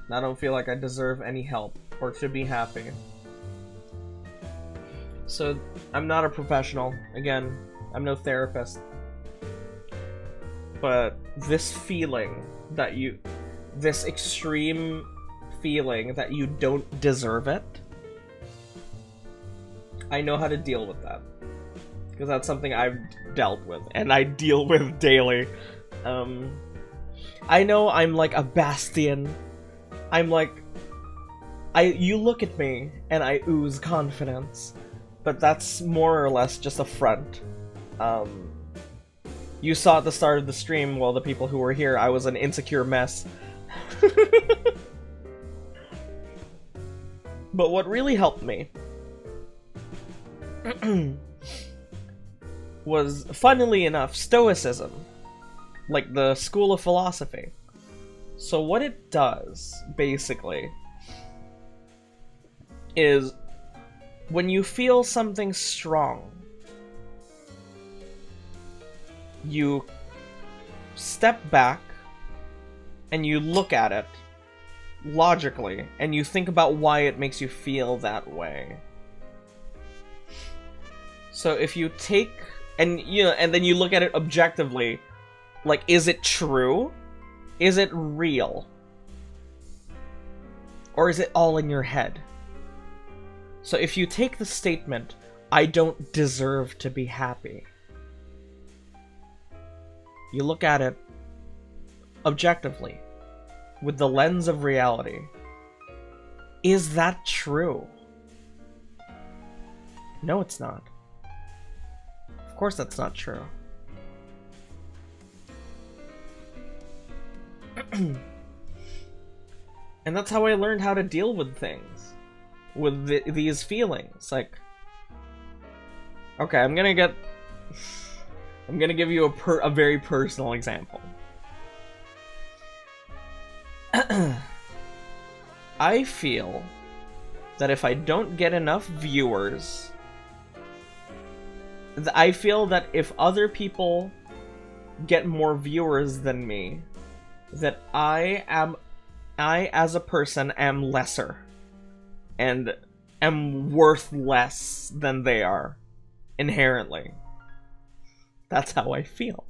And I don't feel like I deserve any help or to be happy. So, I'm not a professional. Again, I'm no therapist. But this feeling that this extreme feeling that you don't deserve it, I know how to deal with that. Because that's something I've dealt with, and I deal with daily. I know I'm like a bastion. I'm like... you look at me, and I ooze confidence. But that's more or less just a front. You saw at the start of the stream, well, the people who were here, I was an insecure mess. But what really helped me was, funnily enough, Stoicism. Like the school of philosophy. So what it does, basically, is when you feel something strong, you step back and you look at it logically and you think about why it makes you feel that way. So if you take and then you look at it objectively, like, is it true? Is it real? Or is it all in your head? So if you take the statement, I don't deserve to be happy, you look at it objectively, with the lens of reality. Is that true? No, it's not. Of course that's not true. And that's how I learned how to deal with things. With these feelings. Like, okay, I'm gonna give you a very personal example. I feel that if I don't get enough viewers, I feel that if other people get more viewers than me, that I as a person am lesser and am worth less than they are inherently. That's how I feel.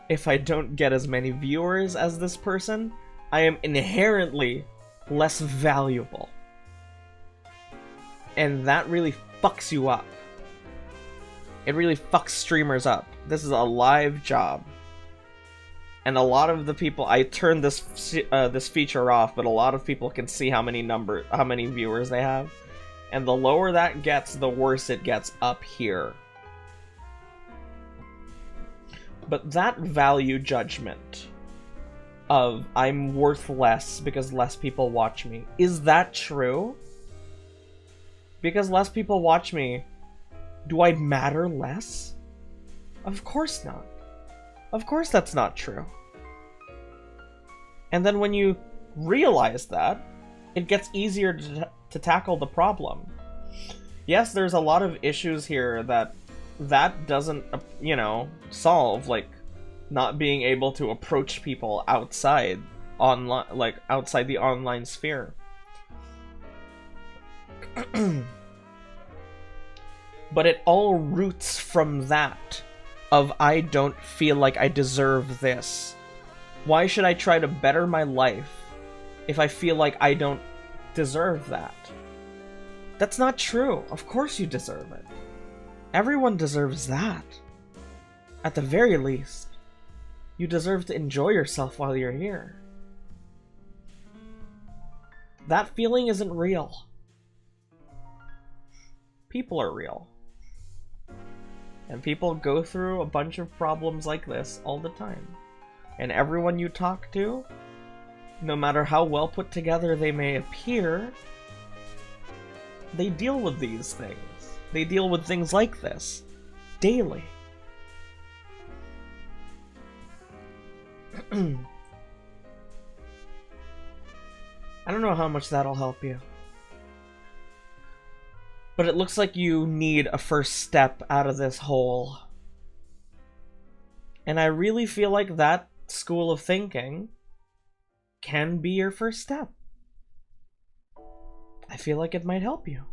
If I don't get as many viewers as this person, I am inherently less valuable. And that really fucks you up. It really fucks streamers up. This is a live job. And a lot of the people, I turned this feature off, but a lot of people can see how many viewers they have. And the lower that gets, the worse it gets up here. But that value judgment of I'm worth less because less people watch me, is that true? Because less people watch me, do I matter less? Of course not. Of course that's not true. And then when you realize that, it gets easier to tackle the problem. Yes, there's a lot of issues here that doesn't, solve, like not being able to approach people outside online, like outside the online sphere. But it all roots from that of I don't feel like I deserve this. Why should I try to better my life if I feel like I don't deserve that? That's not true. Of course you deserve it. Everyone deserves that. At the very least, you deserve to enjoy yourself while you're here. That feeling isn't real. People are real. And people go through a bunch of problems like this all the time. And everyone you talk to, no matter how well put together they may appear, they deal with these things. They deal with things like this daily. I don't know how much that'll help you. But it looks like you need a first step out of this hole. And I really feel like that school of thinking can be your first step. I feel like it might help you.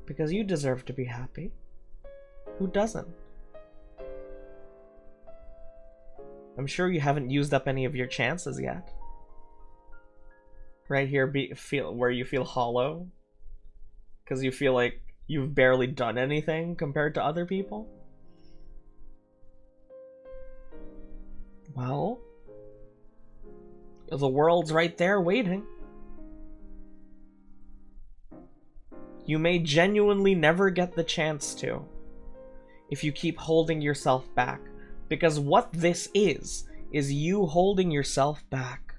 Because you deserve to be happy. Who doesn't? I'm sure you haven't used up any of your chances yet. Right here, where you feel hollow. Because you feel like you've barely done anything compared to other people. Well, the world's right there waiting. You may genuinely never get the chance to if you keep holding yourself back. Because what this is you holding yourself back.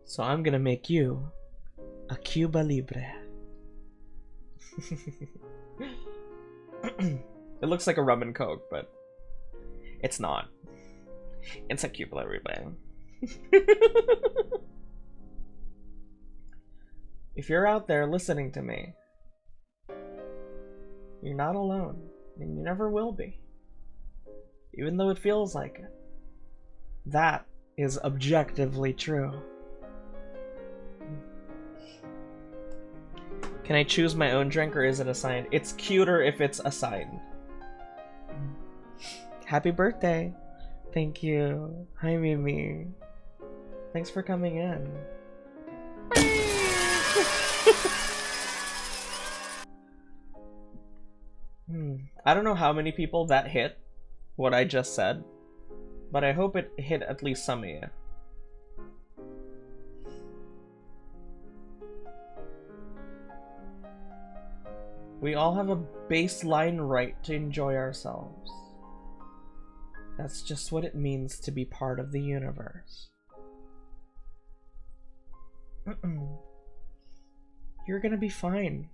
So I'm gonna make you a Cuba Libre. It looks like a rum and coke, but it's not. It's a Cuba Libre. If you're out there listening to me, you're not alone, and you never will be. Even though it feels like it. That is objectively true. Can I choose my own drink, or is it assigned? It's cuter if it's assigned. Happy birthday! Thank you. Hi, Mimi. Thanks for coming in. I don't know how many people that hit what I just said, but I hope it hit at least some of you. We all have a baseline right to enjoy ourselves. That's just what it means to be part of the universe. You're gonna be fine.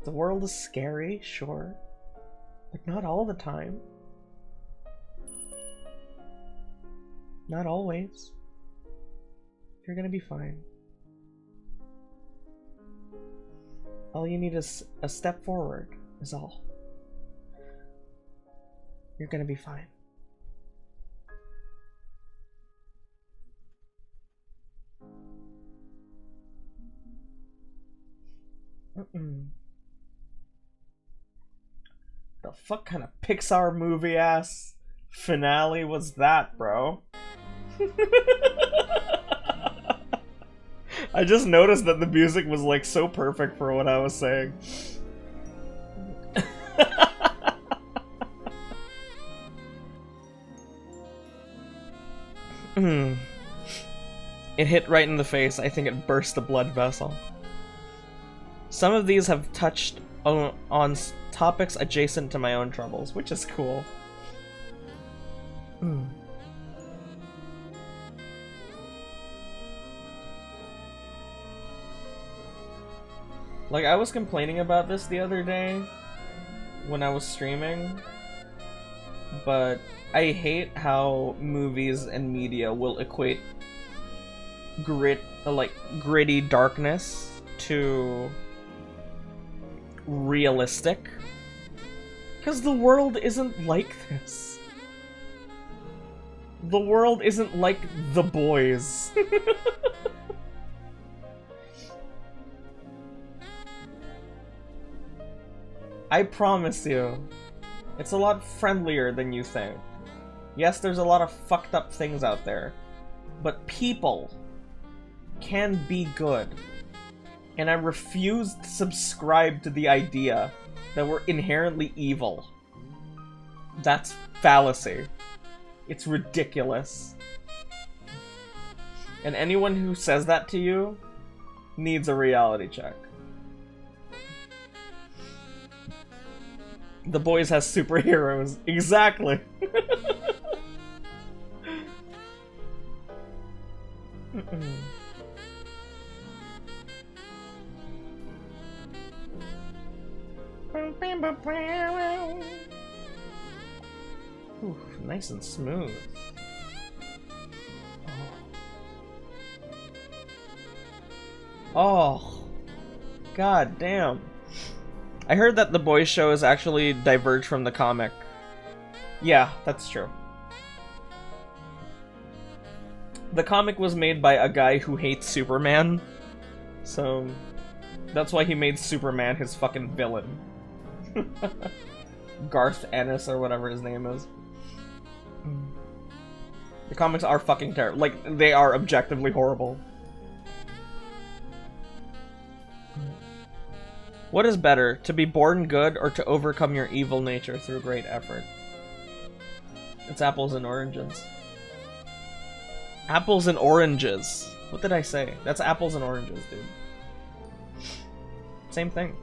The world is scary, sure, but not all the time. Not always. You're gonna be fine. All you need is a step forward, is all. You're gonna be fine. The fuck kind of Pixar movie ass finale was that, bro? I just noticed that the music was like so perfect for what I was saying. It hit right in the face. I think it burst the blood vessel. Some of these have touched on topics adjacent to my own troubles, which is cool. Like, I was complaining about this the other day when I was streaming, but I hate how movies and media will equate gritty darkness to realistic. Because the world isn't like this. The world isn't like The Boys. I promise you, it's a lot friendlier than you think. Yes, there's a lot of fucked up things out there, but people can be good. And I refuse to subscribe to the idea that we're inherently evil. That's fallacy. It's ridiculous. And anyone who says that to you needs a reality check. The Boys has superheroes. Exactly. Ooh, nice and smooth. Oh, god damn. I heard that the Boys show is actually diverged from the comic. Yeah, that's true. The comic was made by a guy who hates Superman, so that's why he made Superman his fucking villain. Garth Ennis or whatever his name is. The comics are fucking terrible. Like, they are objectively horrible. What is better, to be born good or to overcome your evil nature through great effort? It's apples and oranges. Apples and oranges. What did I say? That's apples and oranges, dude. Same thing.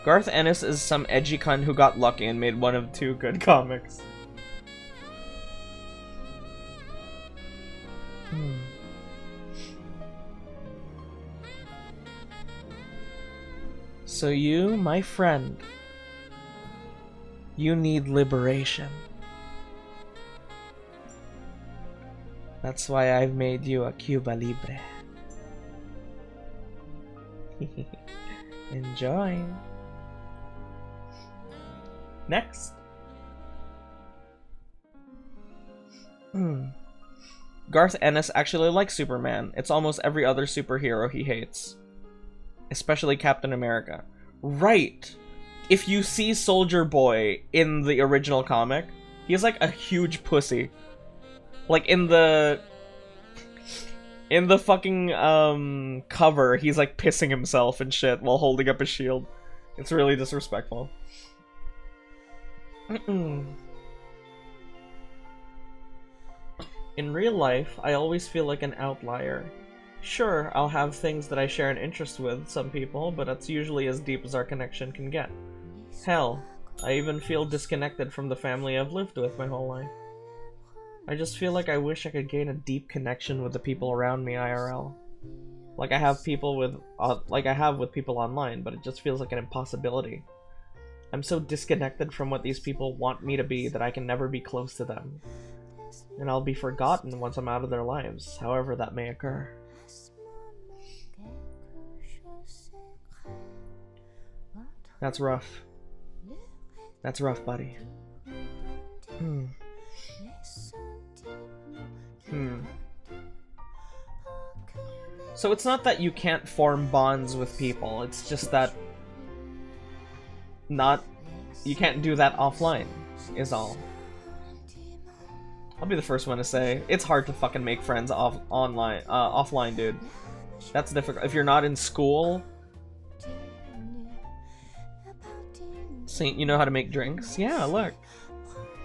Garth Ennis is some edgy cunt who got lucky and made one of 2 good comics. So you, my friend, you need liberation. That's why I've made you a Cuba Libre. Enjoy. Next. Garth Ennis actually likes Superman. It's almost every other superhero he hates. Especially Captain America. Right! If you see Soldier Boy in the original comic, he's like a huge pussy. Like in the fucking cover, he's like pissing himself and shit while holding up a shield. It's really disrespectful. In real life, I always feel like an outlier. Sure, I'll have things that I share an interest with some people, but that's usually as deep as our connection can get. Hell, I even feel disconnected from the family I've lived with my whole life. I just feel like I wish I could gain a deep connection with the people around me IRL. Like I have with people online, but it just feels like an impossibility. I'm so disconnected from what these people want me to be that I can never be close to them. And I'll be forgotten once I'm out of their lives, however that may occur. That's rough. That's rough, buddy. So it's not that you can't form bonds with people, it's just that you can't do that offline, is all. I'll be the first one to say, it's hard to fucking make friends offline, dude. That's difficult. If you're not in school... Saint, you know how to make drinks? Yeah, look.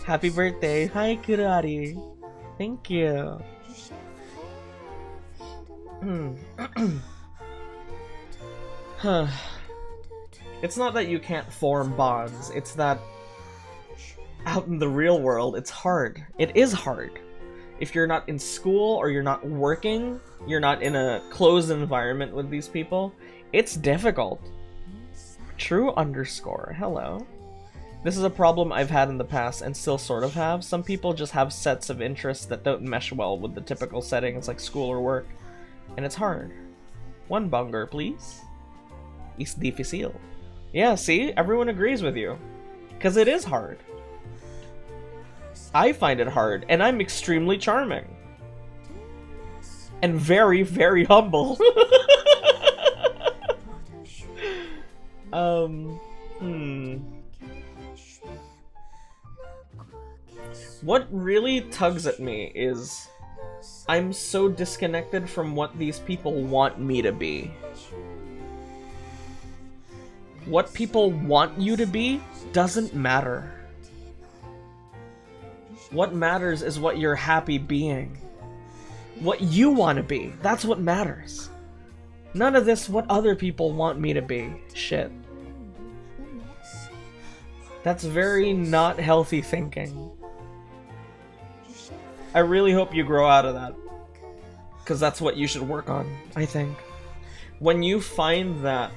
Happy birthday. Hi, Kurari. Thank you. It's not that you can't form bonds, it's that out in the real world, it's hard. It is hard. If you're not in school or you're not working, you're not in a closed environment with these people, it's difficult. True _ hello. This is a problem I've had in the past and still sort of have. Some people just have sets of interests that don't mesh well with the typical settings like school or work. And it's hard. One bunger, please. Es difícil. Yeah, see? Everyone agrees with you. Because it is hard. I find it hard, and I'm extremely charming. And very, very humble. What really tugs at me is I'm so disconnected from what these people want me to be. What people want you to be doesn't matter. What matters is what you're happy being. What you want to be. That's what matters. None of this what other people want me to be. Shit. That's very not healthy thinking. I really hope you grow out of that. Because that's what you should work on, I think. When you find that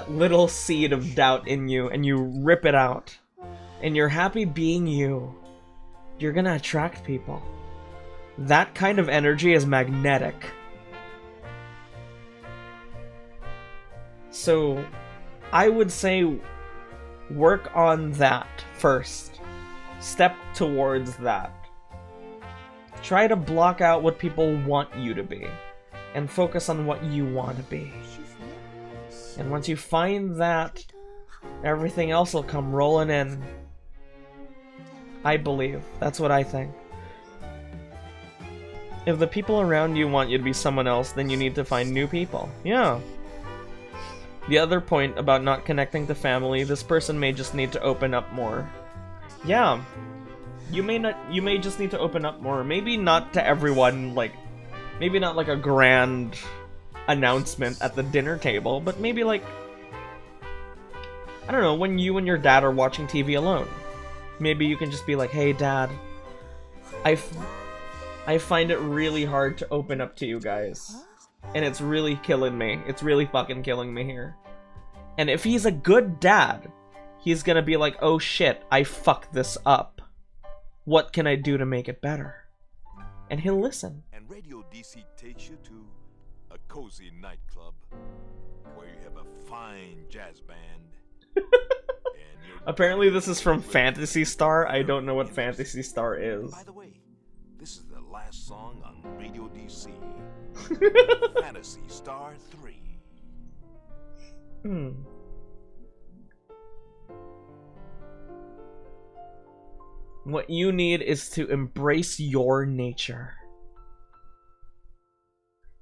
little seed of doubt in you and you rip it out, and you're happy being you, you're gonna attract people. That kind of energy is magnetic. So, I would say work on that first. Step towards that. Try to block out what people want you to be, and focus on what you want to be. And once you find that, everything else will come rolling in. I believe. That's what I think. If the people around you want you to be someone else, then you need to find new people. Yeah. The other point about not connecting to family, this person may just need to open up more. Yeah. You may just need to open up more. Maybe not to everyone, like, maybe not like a grand announcement at the dinner table, but maybe like, I don't know, when you and your dad are watching TV alone. Maybe you can just be like, hey dad, I find it really hard to open up to you guys. And it's really killing me. It's really fucking killing me here. And if he's a good dad, he's gonna be like, oh shit, I fucked this up. What can I do to make it better? And he'll listen. And Radio DC takes you to a cozy nightclub where you have a fine jazz band. Apparently this is from Phantasy Star. I don't know what Phantasy Star is. By the way, this is the last song on Radio DC. Fantasy Star 3. What you need is to embrace your nature.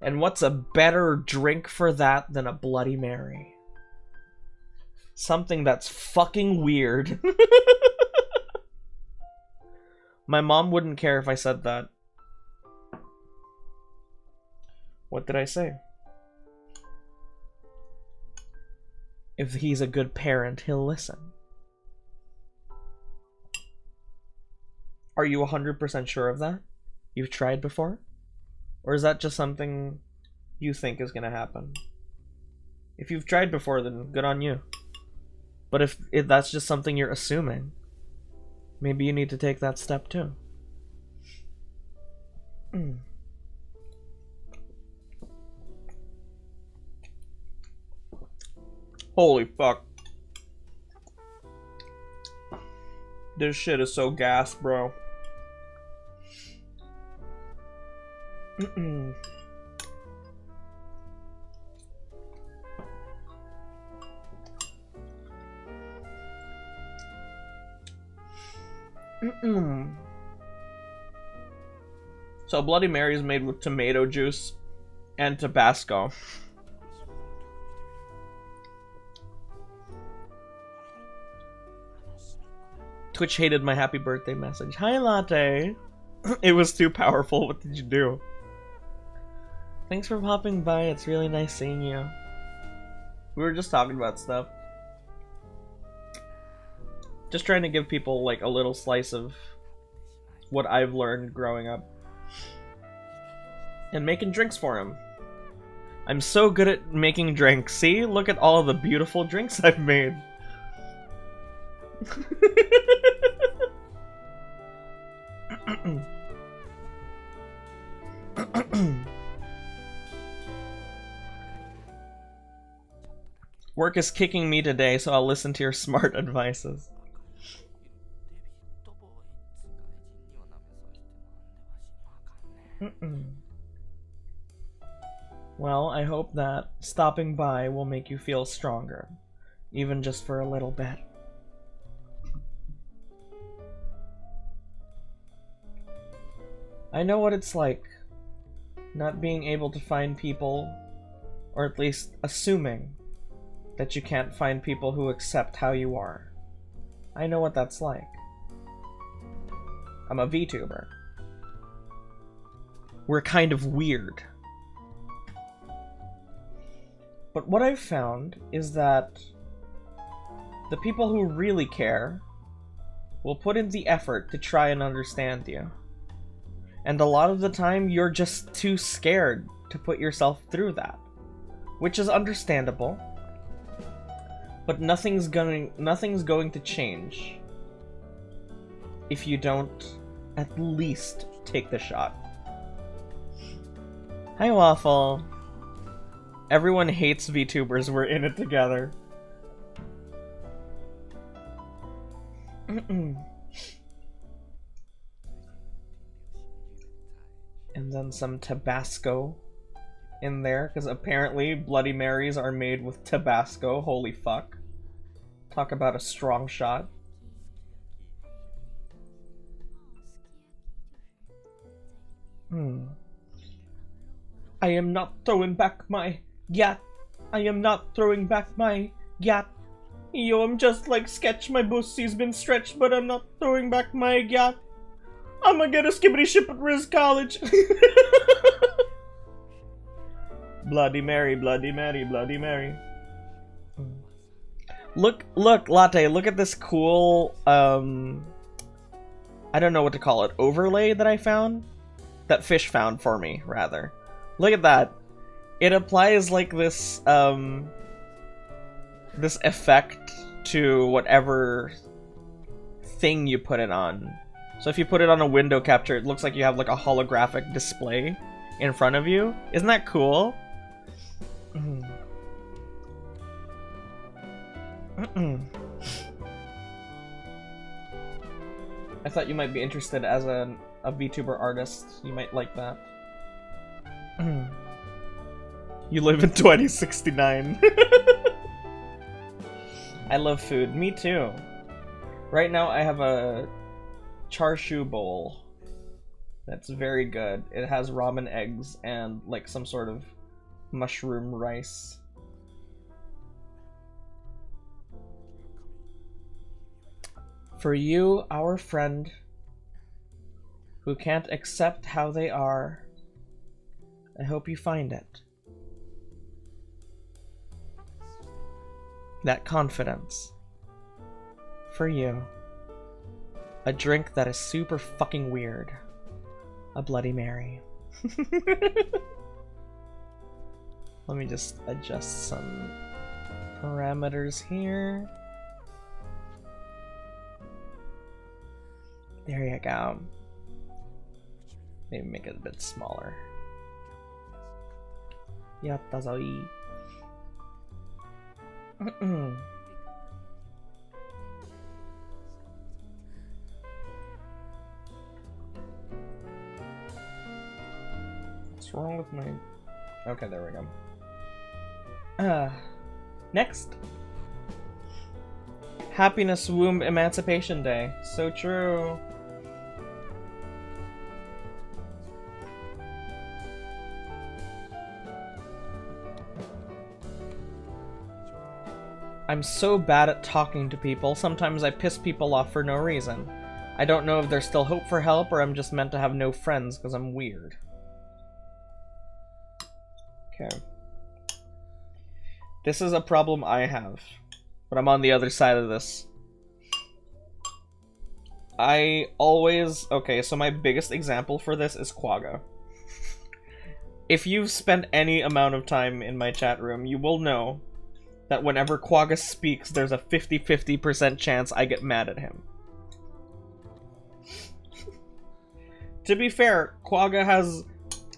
And what's a better drink for that than a Bloody Mary? Something that's fucking weird. My mom wouldn't care if I said that. What did I say? If he's a good parent, he'll listen. Are you 100% sure of that? You've tried before? Or is that just something you think is gonna happen? If you've tried before, then good on you. But if that's just something you're assuming, maybe you need to take that step too. Holy fuck. This shit is so gas, bro. So Bloody Mary is made with tomato juice and Tabasco. Twitch hated my happy birthday message. Hi, Latte. It was too powerful. What did you do? Thanks for popping by. It's really nice seeing you. We were just talking about stuff. Just trying to give people like a little slice of what I've learned growing up. And making drinks for him. I'm so good at making drinks. See? Look at all of the beautiful drinks I've made. Work is kicking me today, so I'll listen to your smart advices. Well, I hope that stopping by will make you feel stronger, even just for a little bit. I know what it's like, not being able to find people, or at least assuming that you can't find people who accept how you are. I know what that's like. I'm a VTuber. We're kind of weird. But what I've found is that the people who really care will put in the effort to try and understand you. And a lot of the time, you're just too scared to put yourself through that. Which is understandable. But nothing's going to change if you don't at least take the shot. Hi, Waffle. Everyone hates VTubers. We're in it together. And then some Tabasco in there, because apparently Bloody Marys are made with Tabasco. Holy fuck. Talk about a strong shot. I am not throwing back my gat. I am not throwing back my gat. Yo, I'm just like Sketch. My pussy's been stretched, but I'm not throwing back my gat. I'ma get a skibbity ship at Riz College. Bloody Mary, Bloody Mary, Bloody Mary. Look, Latte, look at this cool, I don't know what to call it, overlay that I found? That Fish found for me, rather. Look at that. It applies like this, this effect to whatever thing you put it on. So if you put it on a window capture, it looks like you have like a holographic display in front of you. Isn't that cool? I thought you might be interested as a VTuber artist. You might like that. You live in 2069. I love food. Me too. Right now I have a char siu bowl that's very good. It has ramen eggs and like some sort of mushroom rice. For you, our friend, who can't accept how they are, I hope you find it. That confidence. For you. A drink that is super fucking weird. A Bloody Mary. Let me just adjust some parameters here. There you go. Maybe make it a bit smaller. Yattazai. What's wrong with my... Okay, there we go. Next. Happiness Womb Emancipation Day. So true. I'm so bad at talking to people, sometimes I piss people off for no reason. I don't know if there's still hope for help or I'm just meant to have no friends because I'm weird. Okay. This is a problem I have, but I'm on the other side of this. Okay, so my biggest example for this is Quagga. If you've spent any amount of time in my chat room, you will know that whenever Quagga speaks, there's a 50-50% chance I get mad at him. To be fair, Quagga has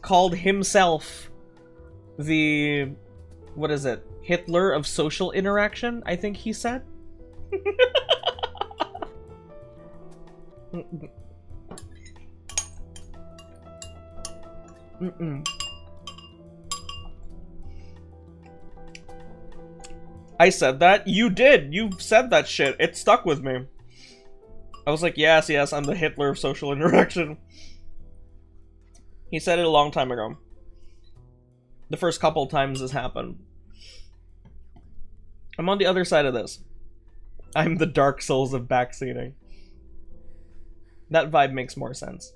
called himself the... what is it? Hitler of social interaction, I think he said? I said that? You did! You said that shit. It stuck with me. I was like, yes, yes, I'm the Hitler of social interaction. He said it a long time ago. The first couple times this happened. I'm on the other side of this. I'm the Dark Souls of backseating. That vibe makes more sense.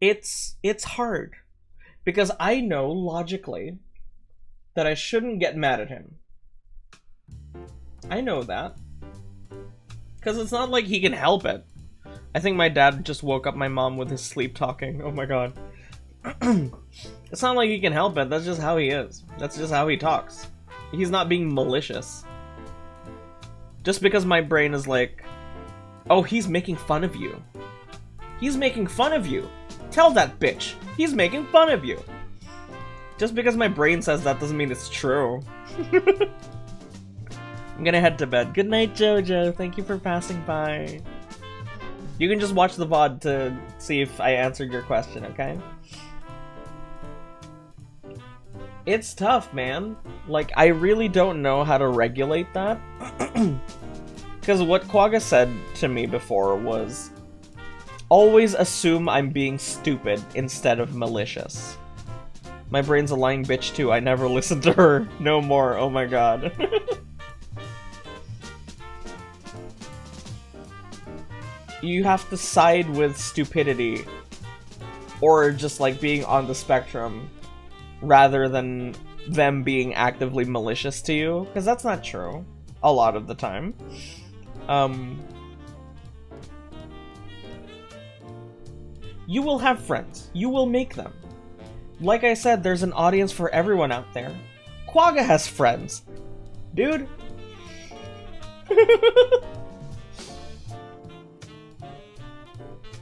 It's hard. Because I know, logically, that I shouldn't get mad at him. I know that. Because it's not like he can help it. I think my dad just woke up my mom with his sleep talking. Oh my god. It's not like he can help it. That's just how he is. That's just how he talks. He's not being malicious. Just because my brain is like, oh, he's making fun of you. He's making fun of you. Tell that bitch. He's making fun of you. Just because my brain says that doesn't mean it's true. I'm gonna head to bed. Good night, Jojo. Thank you for passing by. You can just watch the VOD to see if I answered your question, okay? It's tough, man. Like, I really don't know how to regulate that. Because what Quagga said to me before was, always assume I'm being stupid instead of malicious. My brain's a lying bitch too. I never listened to her. No more. Oh my god. You have to side with stupidity. Or just like being on the spectrum. Rather than them being actively malicious to you. Because that's not true. A lot of the time. You will have friends. You will make them. Like I said, there's an audience for everyone out there. Quagga has friends. Dude.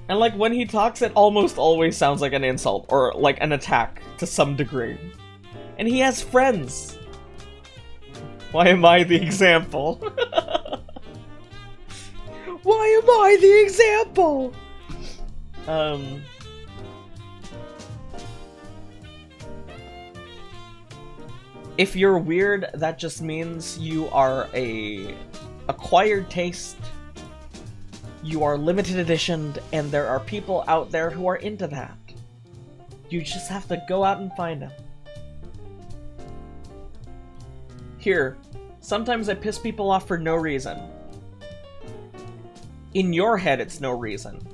And like when he talks, it almost always sounds like an insult or like an attack to some degree. And he has friends. Why am I the example? Why am I the example? If you're weird, that just means you are a acquired taste. You are limited edition, and there are people out there who are into that. You just have to go out and find them. Here, sometimes I piss people off for no reason. In your head, it's no reason.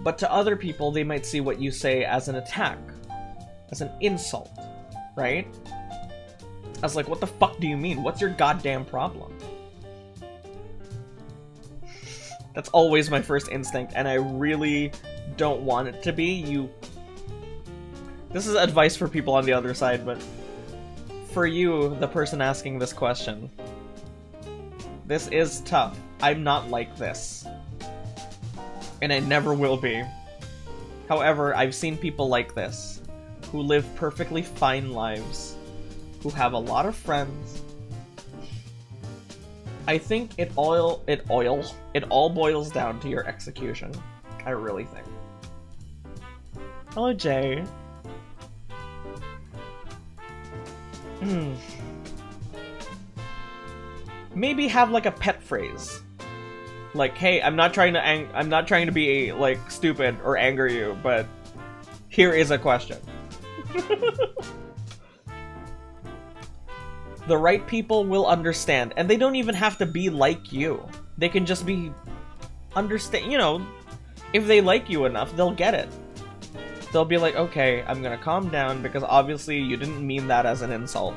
But to other people, they might see what you say as an attack. As an insult. Right? I was like, what the fuck do you mean? What's your goddamn problem? That's always my first instinct, and I really don't want it to be. This is advice for people on the other side, but for you, the person asking this question, this is tough. I'm not like this. And I never will be. However, I've seen people like this, who live perfectly fine lives, who have a lot of friends. I think it all boils down to your execution. I really think. Hello, Jay. Maybe have like a pet phrase. Like, hey, I'm not trying to be like stupid or anger you, but here is a question. The right people will understand, and they don't even have to be like you. They can just be understand, you know, if they like you enough, they'll get it. They'll be like, okay, I'm gonna calm down because obviously you didn't mean that as an insult.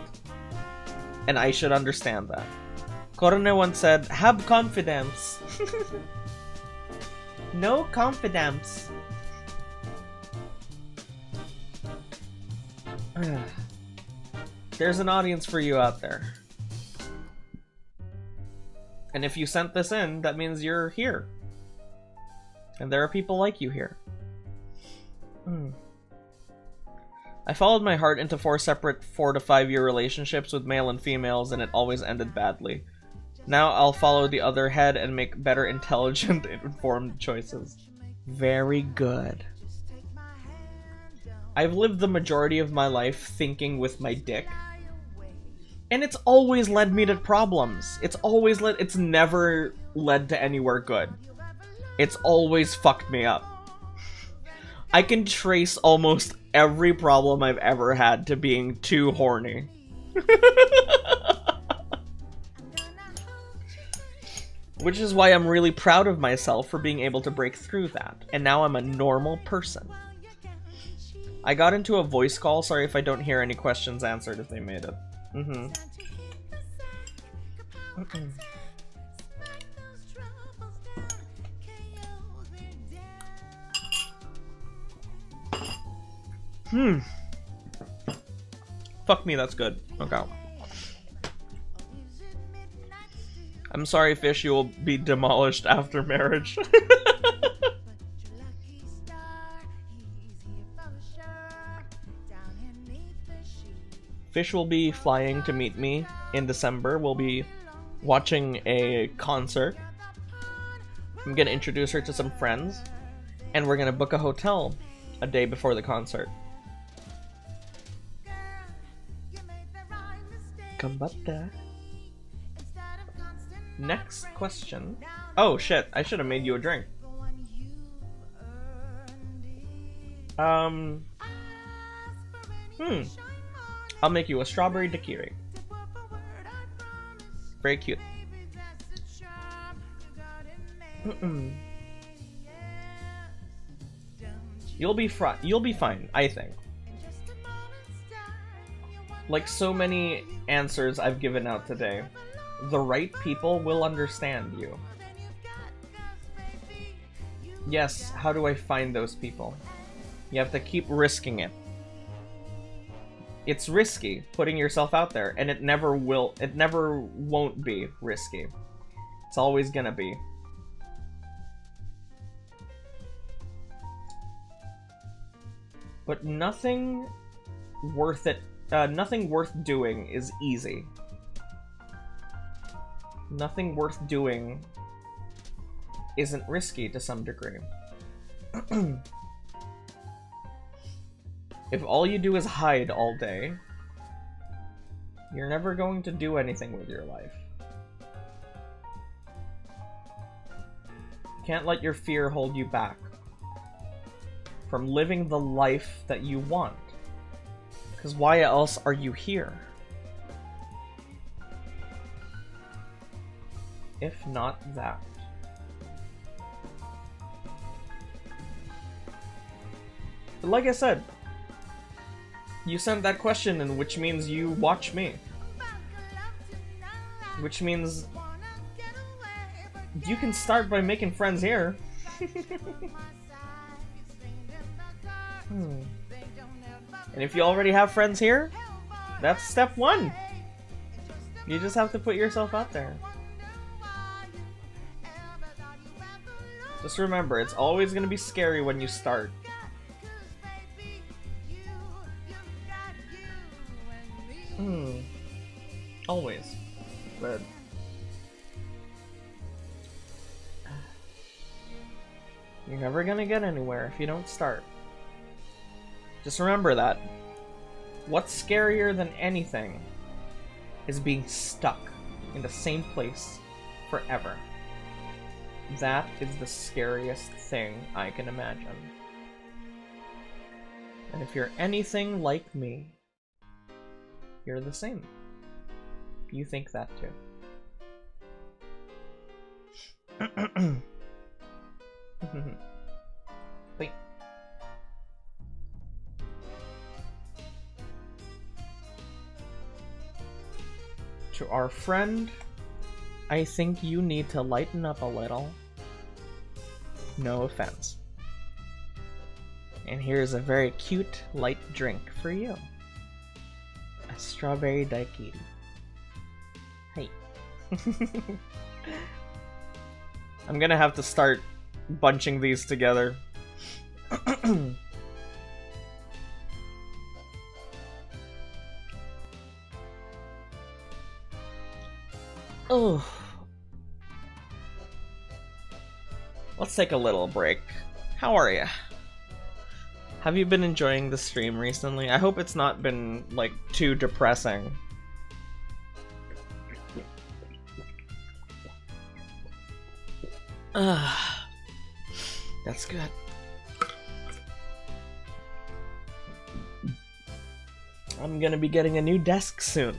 And I should understand that. Corone once said, have confidence. No confidence. There's an audience for you out there. And if you sent this in, that means you're here. And there are people like you here. I followed my heart into 4 separate 4 to 5 year relationships with male and females, and it always ended badly. Now I'll follow the other head and make better, intelligent, informed choices. Very good. I've lived the majority of my life thinking with my dick. And it's always led me to problems. It's never led to anywhere good. It's always fucked me up. I can trace almost every problem I've ever had to being too horny. Which is why I'm really proud of myself for being able to break through that. And now I'm a normal person. I got into a voice call. Sorry if I don't hear any questions answered if they made it. Fuck me, that's good. Okay. I'm sorry, Fish, you will be demolished after marriage. Fish will be flying to meet me in December. We'll be watching a concert. I'm gonna introduce her to some friends, and we're gonna book a hotel a day before the concert. Gambata. Next question. Oh shit, I should have made you a drink. I'll make you a strawberry daiquiri. Very cute. You'll be fine, I think. Like so many answers I've given out today, the right people will understand you. Yes, how do I find those people? You have to keep risking it. It's risky putting yourself out there, and it never won't be risky. It's always gonna be. But nothing worth doing is easy. Nothing worth doing isn't risky to some degree. If all you do is hide all day, you're never going to do anything with your life. You can't let your fear hold you back from living the life that you want. Because why else are you here? If not that. But like I said, you sent that question in, which means you watch me. Which means you can start by making friends here. And if you already have friends here, that's step one. You just have to put yourself out there. Just remember, it's always going to be scary when you start. Always. But you're never gonna get anywhere if you don't start. Just remember that. What's scarier than anything is being stuck in the same place forever. That is the scariest thing I can imagine. And if you're anything like me, you're the same. You think that too. Wait. To our friend, I think you need to lighten up a little. No offense. And here's a very cute light drink for you. A strawberry daiquiri. Hey. I'm gonna have to start bunching these together. Oh, let's take a little break. How are you? Have you been enjoying the stream recently? I hope it's not been, like, too depressing. That's good. I'm gonna be getting a new desk soon.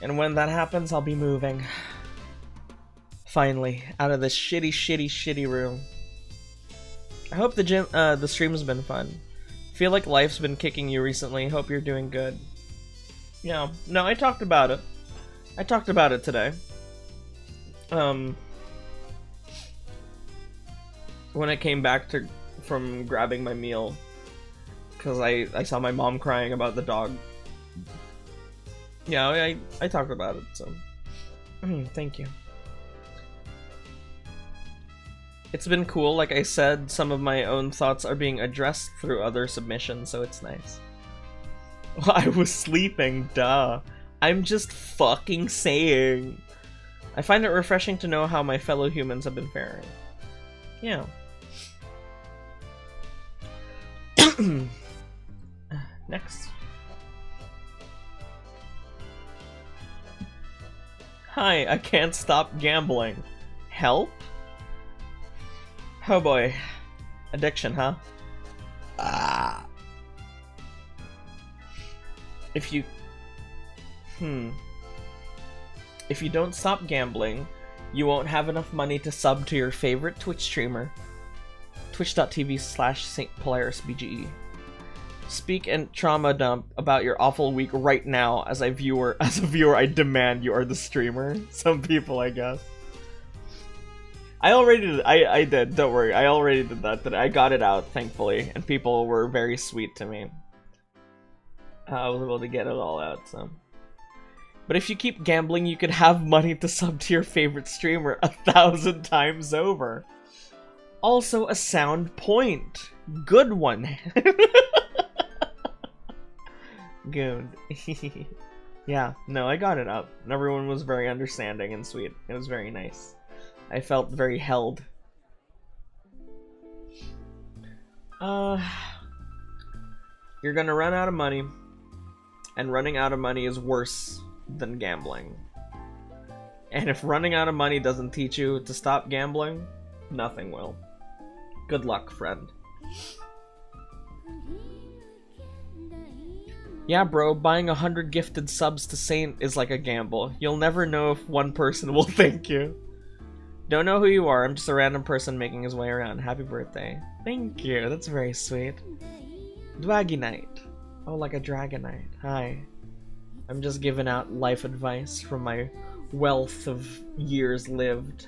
And when that happens, I'll be moving. Finally, out of this shitty room. I hope the stream's been fun. Feel like life's been kicking you recently. Hope you're doing good. Yeah, no, I talked about it. I talked about it today. When I came back from grabbing my meal, because I saw my mom crying about the dog. Yeah, I talked about it, so thank you. It's been cool. Like I said, some of my own thoughts are being addressed through other submissions, so it's nice. I was sleeping, duh. I'm just fucking saying. I find it refreshing to know how my fellow humans have been faring. Yeah. Next. Hi, I can't stop gambling. Help? Oh boy. Addiction, huh? If you don't stop gambling, you won't have enough money to sub to your favorite Twitch streamer. Twitch.tv/StPolarisBGE. Speak and trauma dump about your awful week right now. As a viewer, I demand you are the streamer. Some people, I guess. I already did. I did. Don't worry. I already did that today. I got it out, thankfully, and people were very sweet to me. I was able to get it all out. So, but if you keep gambling, you could have money to sub to your favorite streamer 1,000 times over. Also, a sound point. Good one. Good. Yeah, no, I got it up. And everyone was very understanding and sweet. It was very nice. I felt very held. You're gonna run out of money. And running out of money is worse than gambling. And if running out of money doesn't teach you to stop gambling, nothing will. Good luck, friend. Yeah, bro, buying 100 gifted subs to Saint is like a gamble. You'll never know if one person will thank you. Don't know who you are, I'm just a random person making his way around. Happy birthday. Thank you, that's very sweet. Dwagonite. Oh, like a Dragonite. Hi. I'm just giving out life advice from my wealth of years lived.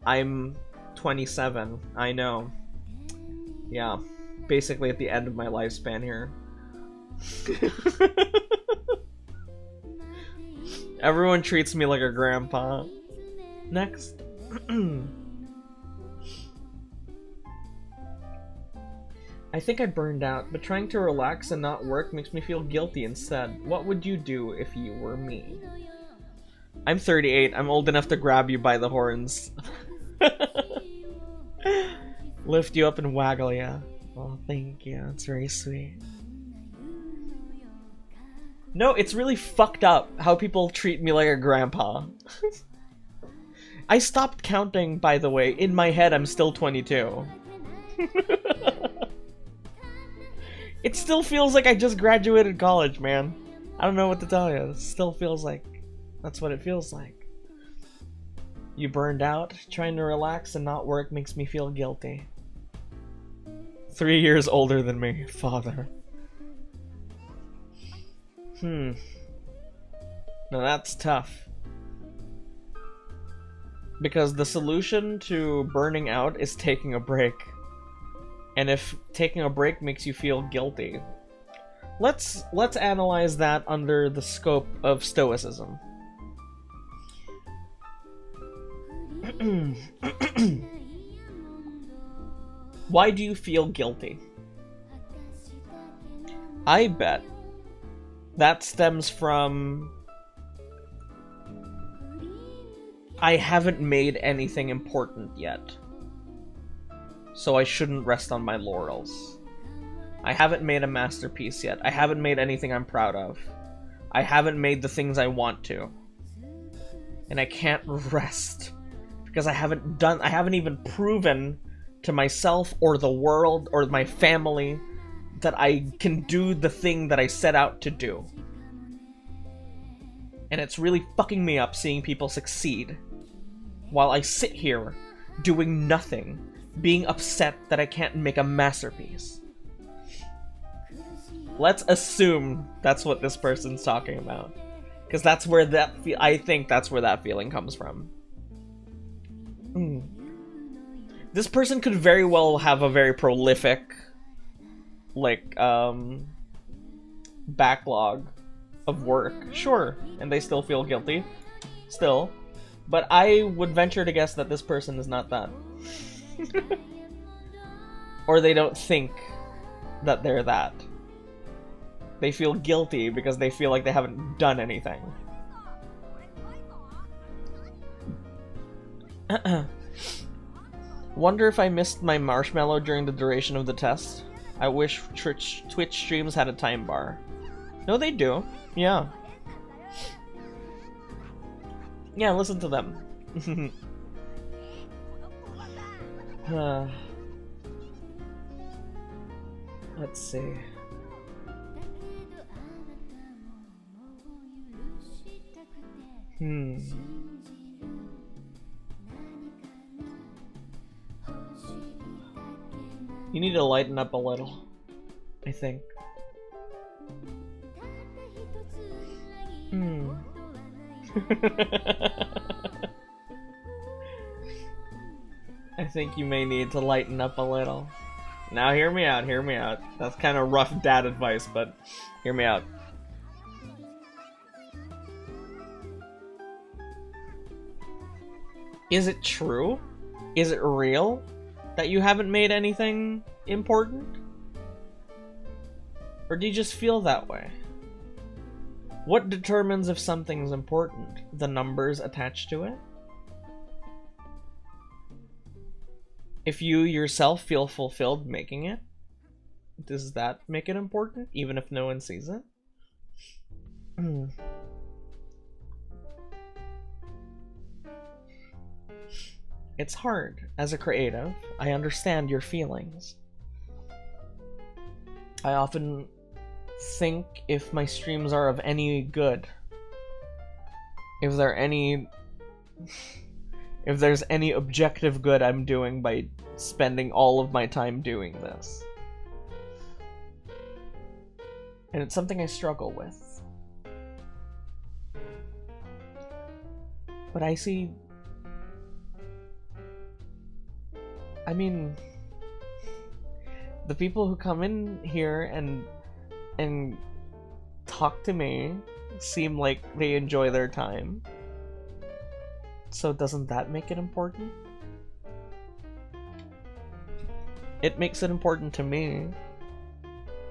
I'm 27, I know. Yeah, basically at the end of my lifespan here. Everyone treats me like a grandpa. Next. I think I burned out, but trying to relax and not work makes me feel guilty instead. What would you do if you were me? I'm 38. I'm old enough to grab you by the horns. Lift you up and waggle ya. Oh, thank you. That's very sweet. No, it's really fucked up how people treat me like a grandpa. I stopped counting, by the way. In my head, I'm still 22. It still feels like I just graduated college, man. I don't know what to tell you. It still feels like that's what it feels like. You burned out? Trying to relax and not work makes me feel guilty. 3 years older than me, father. No, that's tough. Because the solution to burning out is taking a break. And if taking a break makes you feel guilty, let's analyze that under the scope of stoicism. Why do you feel guilty? I bet that stems from I haven't made anything important yet. so I shouldn't rest on my laurels. I haven't made a masterpiece yet. I haven't made anything I'm proud of. I haven't made the things I want to. And I can't rest because I haven't even proven to myself or the world or my family that I can do the thing that I set out to do. And it's really fucking me up seeing people succeed while I sit here doing nothing, being upset that I can't make a masterpiece. Let's assume that's what this person's talking about, because that's where I think that's where that feeling comes from. This person could very well have a very prolific, like, backlog of work, sure, and they still feel guilty, still, but I would venture to guess that this person is not that. Or they don't think that they're that. They feel guilty because they feel like they haven't done anything. Wonder if I missed my marshmallow during the duration of the test. I wish Twitch streams had a time bar. No, they do. Yeah. Yeah, listen to them. Let's see. You need to lighten up a little, I think. I think you may need to lighten up a little. Now hear me out, hear me out. That's kind of rough dad advice, but hear me out. Is it true? Is it real that you haven't made anything important? Or do you just feel that way? What determines if something's important? The numbers attached to it? If you yourself feel fulfilled making it, does that make it important, even if no one sees it? It's hard. As a creative, I understand your feelings. I often think if my streams are of any good, if there's any objective good I'm doing by spending all of my time doing this. And it's something I struggle with. But I see... I mean... the people who come in here and talk to me seem like they enjoy their time. So doesn't that make it important? It makes it important to me,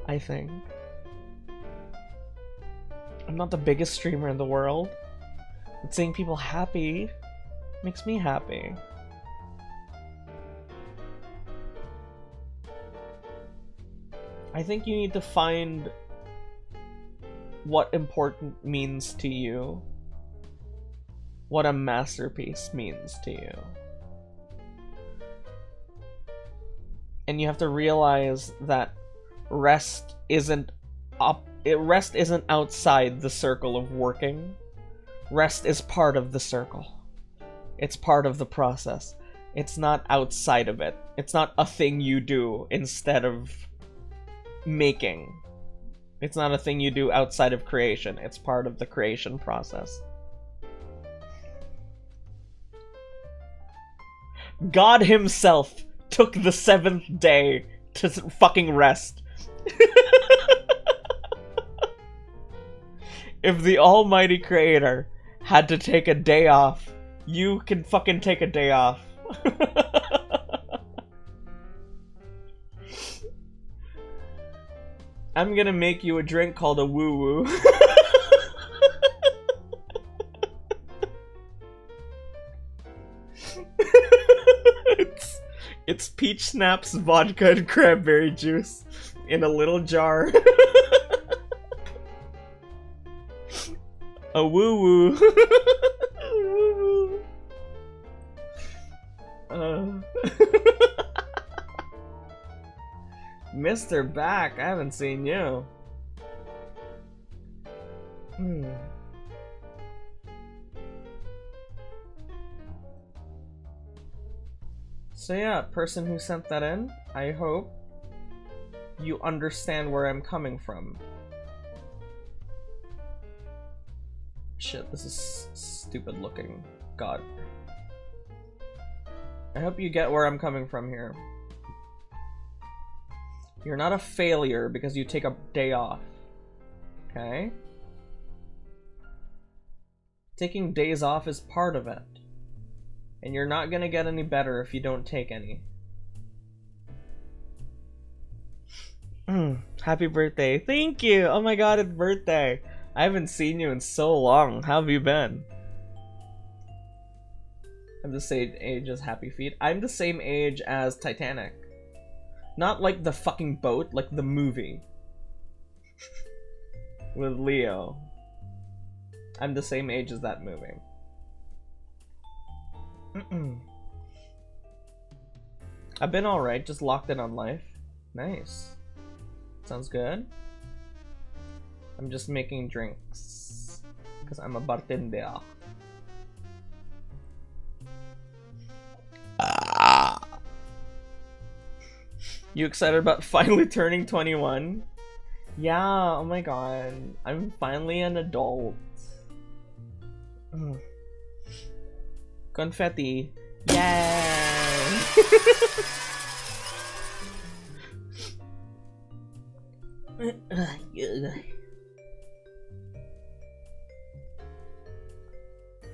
I think. I'm not the biggest streamer in the world, but seeing people happy makes me happy. I think you need to find what important means to you, what a masterpiece means to you. And you have to realize that rest isn't outside the circle of working. Rest is part of the circle. It's part of the process. It's not outside of it. It's not a thing you do instead of making. It's not a thing you do outside of creation. It's part of the creation process. God himself took the 7th day to fucking rest. If the almighty creator had to take a day off, you can fucking take a day off. I'm gonna make you a drink called a woo-woo. It's peach snaps, vodka, and cranberry juice in a little jar. A woo woo. Woo woo. Mr. Back, I haven't seen you. So yeah, person who sent that in, I hope you understand where I'm coming from. Shit, this is stupid looking. God. I hope you get where I'm coming from here. You're not a failure because you take a day off. Okay? Taking days off is part of it. And you're not gonna get any better if you don't take any. Happy birthday. Thank you! Oh my god, it's birthday! I haven't seen you in so long. How have you been? I'm the same age as Happy Feet. I'm the same age as Titanic. Not like the fucking boat, like the movie. With Leo. I'm the same age as that movie. I've been alright, just locked in on life. Nice. Sounds good. I'm just making drinks. Because I'm a bartender. You excited about finally turning 21? Yeah, oh my god. I'm finally an adult. Confetti. Yay!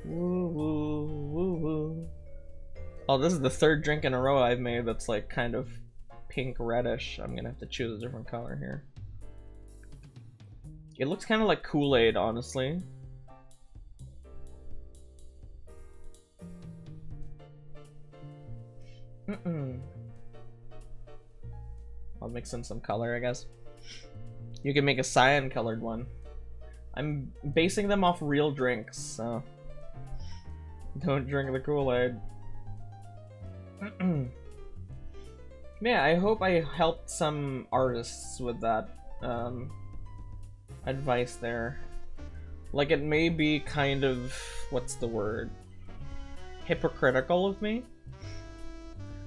Woo woo woo woo. Oh, this is the third drink in a row I've made that's like kind of pink reddish. I'm gonna have to choose a different color here. It looks kind of like Kool-Aid, honestly. I'll mix in some color, I guess. You can make a cyan colored one. I'm basing them off real drinks, so don't drink the Kool-Aid. Yeah, I hope I helped some artists with that advice there. Like, it may be kind of, what's the word? Hypocritical of me.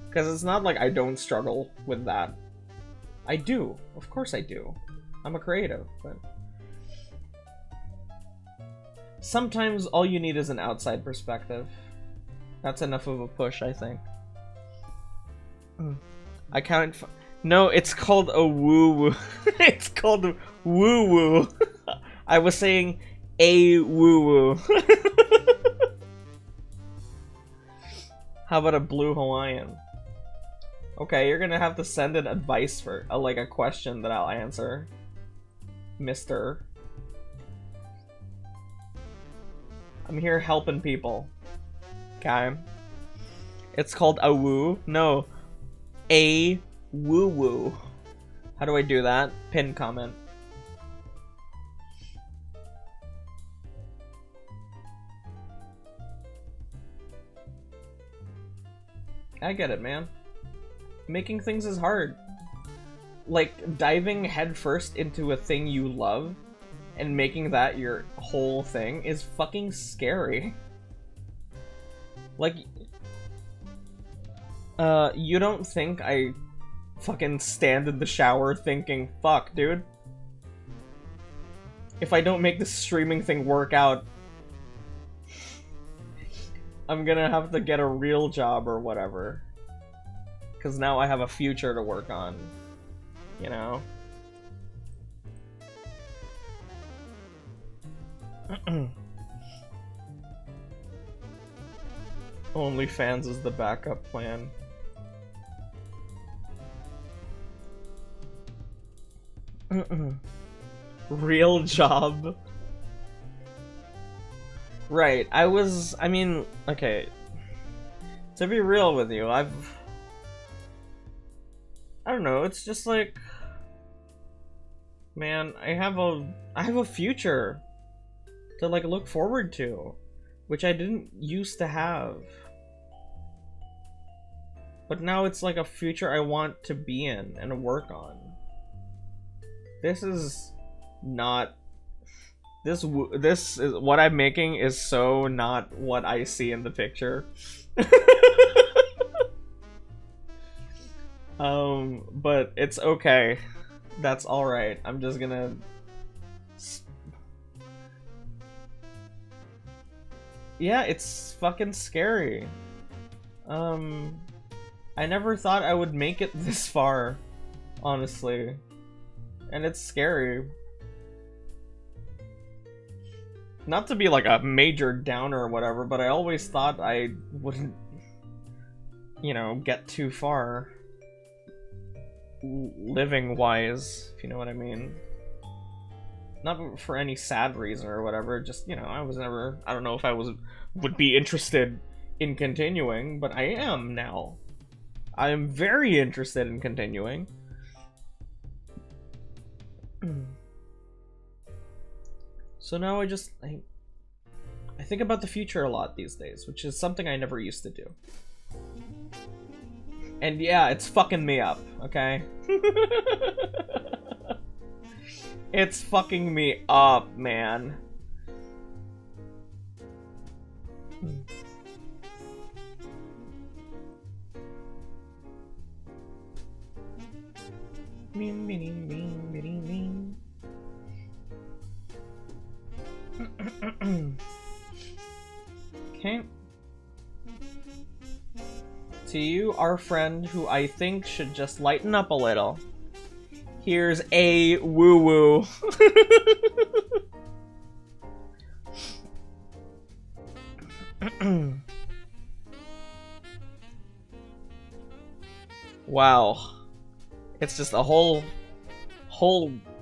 Because it's not like I don't struggle with that. I do. Of course I do. I'm a creative, but sometimes all you need is an outside perspective. That's enough of a push, I think. I can't. No, it's called a woo-woo. It's called woo-woo. I was saying a woo-woo. How about a blue Hawaiian? Okay, you're gonna have to send an advice for, like a question that I'll answer. Mister. I'm here helping people. Okay. It's called a woo. No. A woo-woo. How do I do that? Pin comment. I get it, man. Making things is hard. Like, diving headfirst into a thing you love and making that your whole thing is fucking scary. Like, you don't think I fucking stand in the shower thinking, fuck, dude. If I don't make this streaming thing work out, I'm gonna have to get a real job or whatever. Because now I have a future to work on, you know? OnlyFans is the backup plan. Real job. Right, I mean, okay. To be real with you, I don't know, it's just like, man, I have a future to like look forward to, which I didn't used to have. But now it's like a future I want to be in and work on. This is not... This is what I'm making is so not what I see in the picture. But it's okay. That's alright. I'm just gonna... Yeah, it's fucking scary. I never thought I would make it this far, honestly. And it's scary. Not to be like a major downer or whatever, but I always thought I wouldn't, you know, get too far. Living-wise, if you know what I mean. Not for any sad reason or whatever, just, you know, I was never... I don't know if I would be interested in continuing, but I am now. I am very interested in continuing. So now I think about the future a lot these days, which is something I never used to do. And yeah, it's fucking me up, okay? It's fucking me up, man. Okay. To you, our friend, who I think should just lighten up a little, here's a woo-woo. Wow. It's just a whole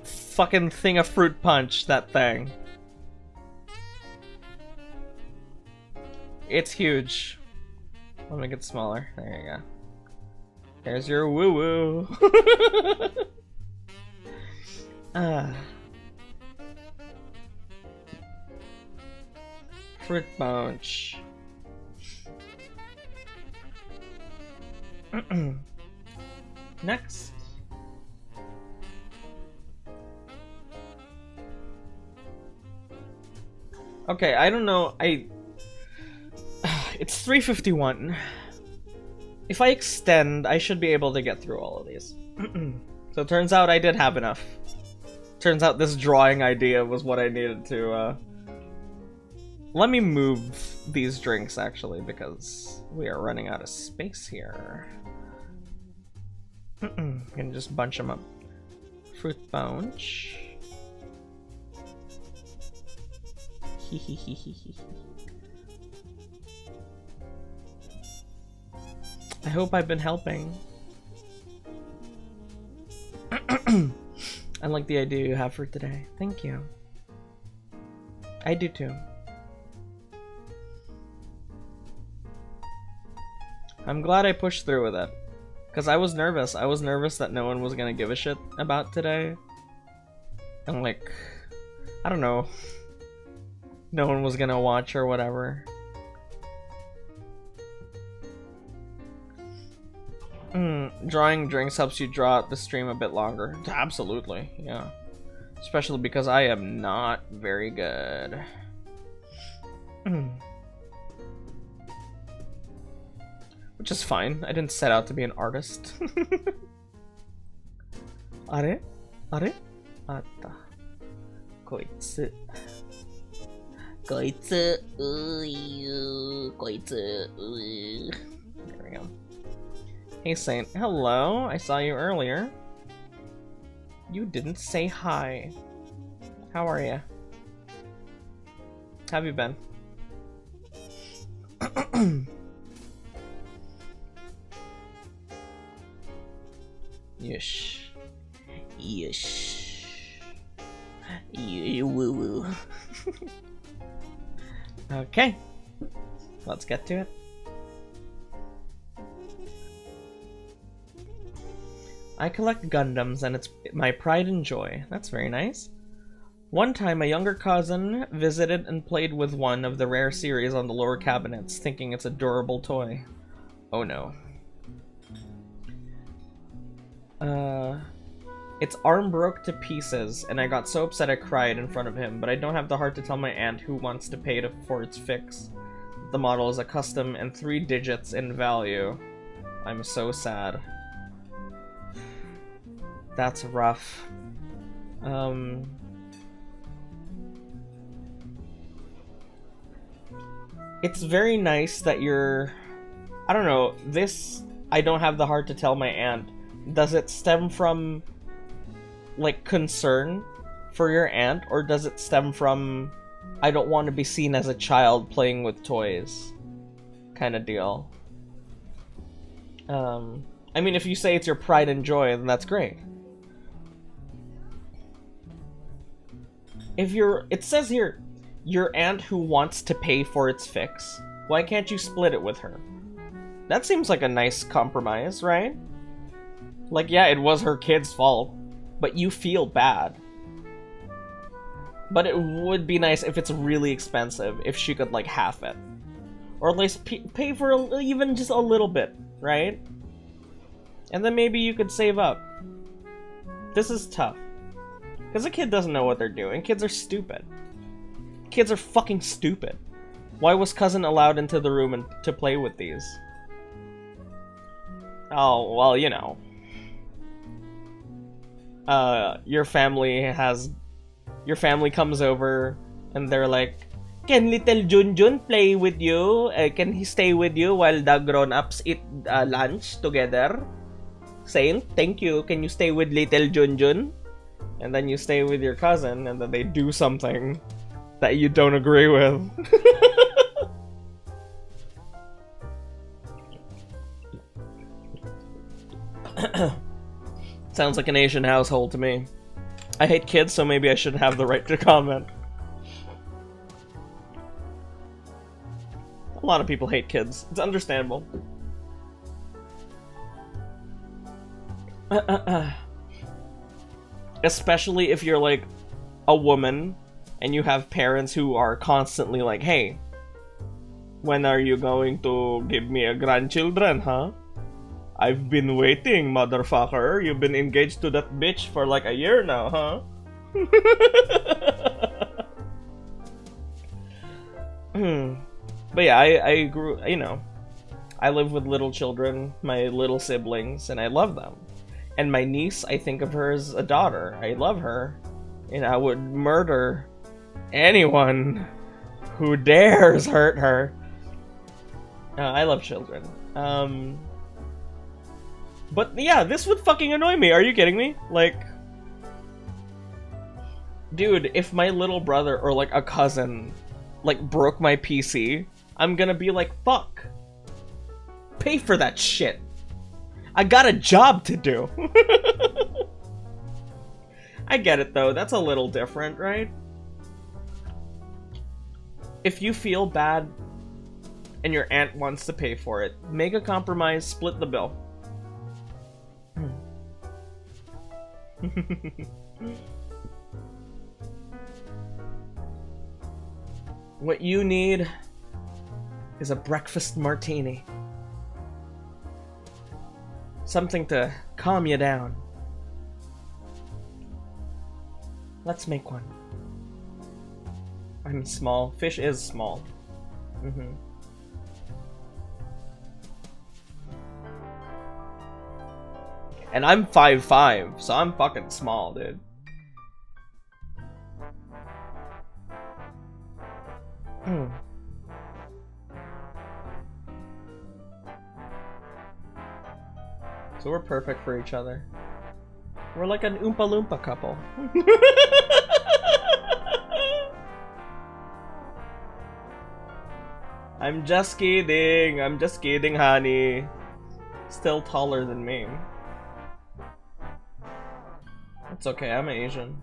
fucking thing of fruit punch, that thing. It's huge. I'll make it smaller. There you go. There's your woo-woo. Fruit punch. Next. Okay, I don't know. It's 3:51. If I extend, I should be able to get through all of these. So it turns out I did have enough. Turns out this drawing idea was what I needed to, Let me move these drinks, actually, because we are running out of space here. Can just bunch them up. Fruit punch. I hope I've been helping. I like the idea you have for today. Thank you. I do too. I'm glad I pushed through with it. Because I was nervous. I was nervous that no one was gonna give a shit about today. And like, I don't know. No one was gonna watch or whatever. Drawing drinks helps you draw out the stream a bit longer. Absolutely, yeah. Especially because I am not very good. Which is fine. I didn't set out to be an artist. Are? Are? Atta. Koitsu. Koitsu. Koitsu. There we go. Hey Saint, hello. I saw you earlier. You didn't say hi. How are you? How have you been? Yesh. Yesh. You woo woo. Okay. Let's get to it. I collect Gundams and it's my pride and joy. That's very nice. One time, a younger cousin visited and played with one of the rare series on the lower cabinets, thinking it's a durable toy. Oh no. Its arm broke to pieces, and I got so upset I cried in front of him, but I don't have the heart to tell my aunt who wants to pay for its fix. The model is a custom and 3 digits in value. I'm so sad. That's rough. It's very nice that you're... I don't know, this... I don't have the heart to tell my aunt. Does it stem from, like, concern for your aunt? Or does it stem from, I don't want to be seen as a child playing with toys kind of deal? I mean, if you say it's your pride and joy, then that's great. If you're... It says here, your aunt who wants to pay for its fix. Why can't you split it with her? That seems like a nice compromise, right? Like, yeah, it was her kid's fault, but you feel bad. But it would be nice if it's really expensive, if she could, like, half it. Or at least pay for even just a little bit, right? And then maybe you could save up. This is tough. Because a kid doesn't know what they're doing. Kids are stupid. Kids are fucking stupid. Why was cousin allowed into the room and to play with these? Oh, well, you know. Your family comes over and they're like, can little Junjun play with you? Can he stay with you while the grown-ups eat lunch together? Saying, thank you, can you stay with little Junjun? And then you stay with your cousin and then they do something that you don't agree with. Sounds like an Asian household to me. I hate kids, so maybe I should have the right to comment. A lot of people hate kids. It's understandable. Especially if you're like a woman and you have parents who are constantly like, hey, when are you going to give me a grandchildren, huh? I've been waiting, motherfucker. You've been engaged to that bitch for like a year now, huh? But yeah, I grew, you know, I live with little children, my little siblings, and I love them. And my niece, I think of her as a daughter. I love her. And I would murder anyone who dares hurt her. I love children. But yeah, this would fucking annoy me. Are you kidding me? Like, dude, if my little brother or like a cousin like broke my PC, I'm gonna be like, fuck. Pay for that shit. I got a job to do. I get it though. That's a little different, right? If you feel bad and your aunt wants to pay for it, make a compromise, split the bill. What you need is a breakfast martini. Something to calm you down. Let's make one. I'm small. Fish is small. And I'm 5'5", so I'm fucking small, dude. So we're perfect for each other. We're like an Oompa Loompa couple. I'm just kidding. I'm just kidding, honey. Still taller than me. It's okay, I'm Asian.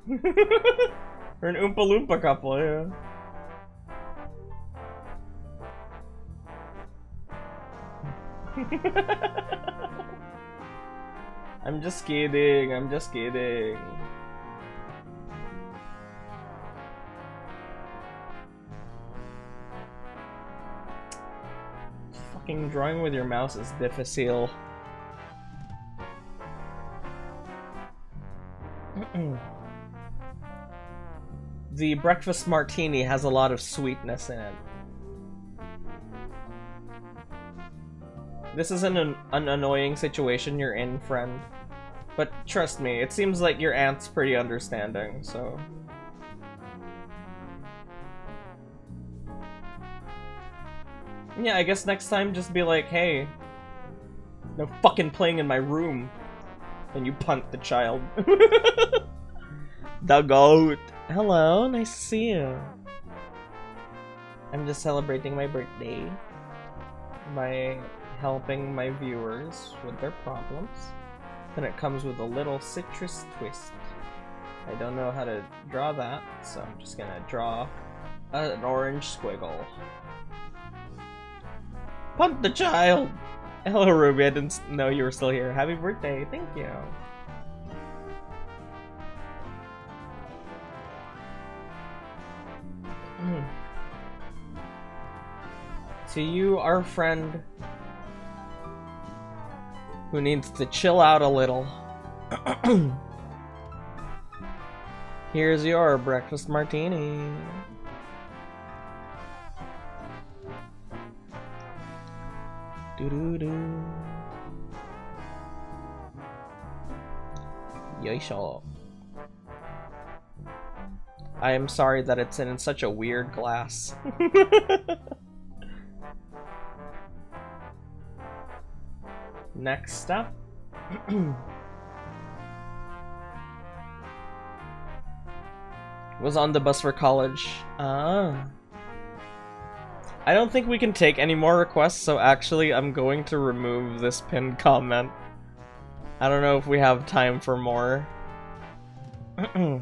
We're an Oompa Loompa couple, yeah. I'm just kidding, I'm just kidding. Fucking drawing with your mouse is difficile. The breakfast martini has a lot of sweetness in it. This isn't an annoying situation you're in, friend. But trust me, it seems like your aunt's pretty understanding, so... Yeah, I guess next time just be like, hey, no fucking playing in my room. And you punt the child. The goat. Hello, nice to see you. I'm just celebrating my birthday by helping my viewers with their problems. And it comes with a little citrus twist. I don't know how to draw that, so I'm just gonna draw an orange squiggle. Punt the child! Hello, Ruby, I didn't know you were still here. Happy birthday, thank you. To you, our friend, who needs to chill out a little. Here's your breakfast martini. Doo-doo-doo. Yoisho. I am sorry that it's in such a weird glass. Next up. Was on the bus for college. Ah. I don't think we can take any more requests, so actually I'm going to remove this pinned comment. I don't know if we have time for more. Okay.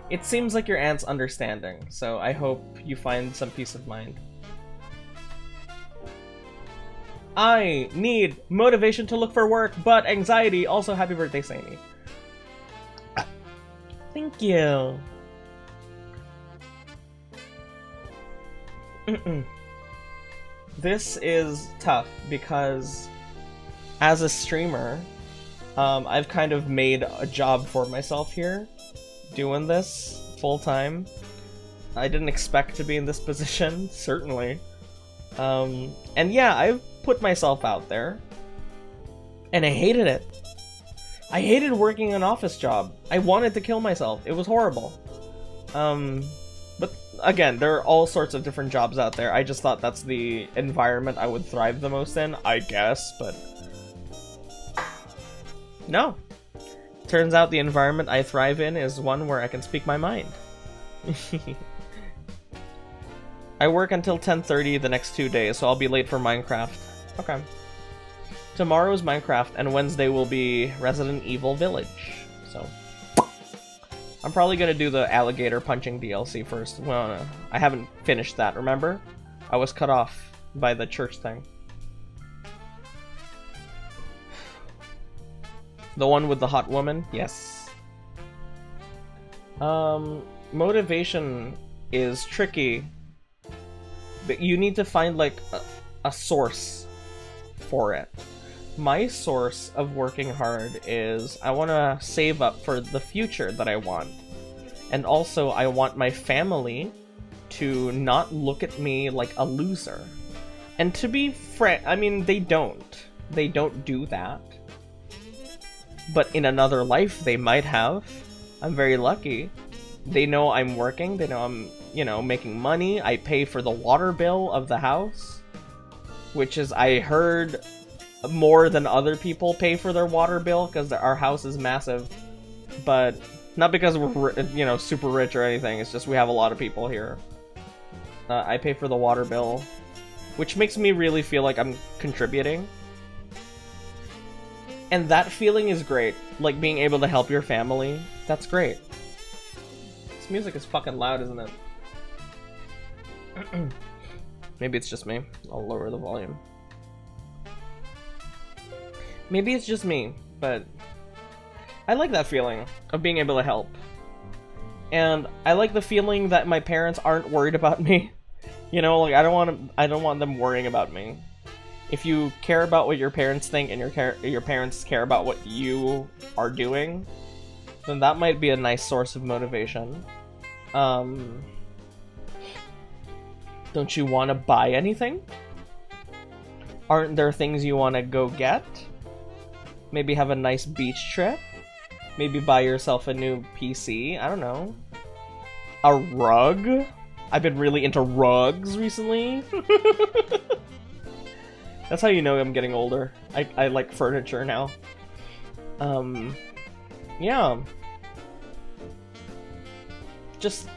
It seems like your aunt's understanding, so I hope you find some peace of mind. I need motivation to look for work, but anxiety. Also, happy birthday, Saini. Thank you. This is tough because as a streamer, I've kind of made a job for myself here, doing this full time. I didn't expect to be in this position, certainly. And yeah, I've put myself out there, and I hated it. I hated working an office job. I wanted to kill myself. It was horrible. But again, there are all sorts of different jobs out there. I just thought that's the environment I would thrive the most in, I guess, but... No. Turns out the environment I thrive in is one where I can speak my mind. I work until 10:30 the next 2 days, so I'll be late for Minecraft. Okay. Tomorrow's Minecraft, and Wednesday will be Resident Evil Village. So, I'm probably gonna do the alligator punching DLC first. Well, no, I haven't finished that, remember? I was cut off by the church thing. The one with the hot woman? Yes. Motivation is tricky, but you need to find, like, a source for it. My source of working hard is I want to save up for the future that I want. And also, I want my family to not look at me like a loser. And to be frank, I mean, they don't. They don't do that. But in another life, they might have. I'm very lucky. They know I'm working. They know I'm, you know, making money. I pay for the water bill of the house. Which is, I heard, more than other people pay for their water bill, because our house is massive. But not because we're, you know, super rich or anything. It's just we have a lot of people here. I pay for the water bill, which makes me really feel like I'm contributing. And that feeling is great. Like, being able to help your family. That's great. This music is fucking loud, isn't it? Maybe it's just me. I'll lower the volume. Maybe it's just me, but I like that feeling of being able to help. And I like the feeling that my parents aren't worried about me. You know, like I don't want them worrying about me. If you care about what your parents think and your parents care about what you are doing, then that might be a nice source of motivation. Don't you want to buy anything? Aren't there things you want to go get? Maybe have a nice beach trip? Maybe buy yourself a new PC? I don't know. A rug? I've been really into rugs recently. That's how you know I'm getting older. I like furniture now. Yeah. Just...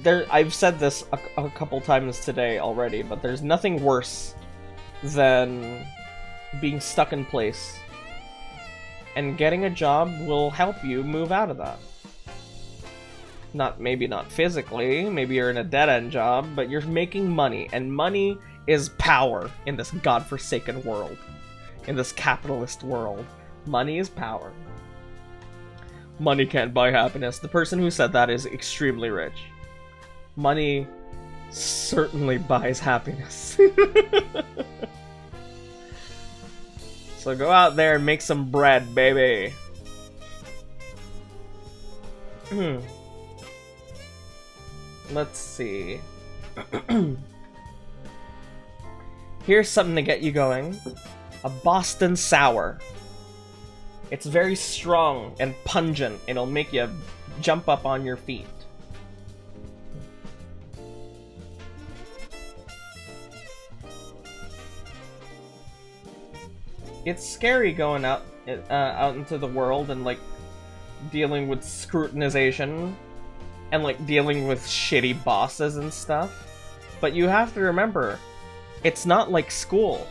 I've said this a couple times today already, but there's nothing worse than being stuck in place. And getting a job will help you move out of that. Maybe not physically, maybe you're in a dead-end job, but you're making money, and money is power in this godforsaken world. In this capitalist world. Money is power. Money can't buy happiness. The person who said that is extremely rich. Money certainly buys happiness. So go out there and make some bread, baby. Let's see. Here's something to get you going. A Boston Sour. It's very strong and pungent. It'll make you jump up on your feet. It's scary going out into the world and like dealing with scrutinization and like dealing with shitty bosses and stuff. But you have to remember, it's not like school.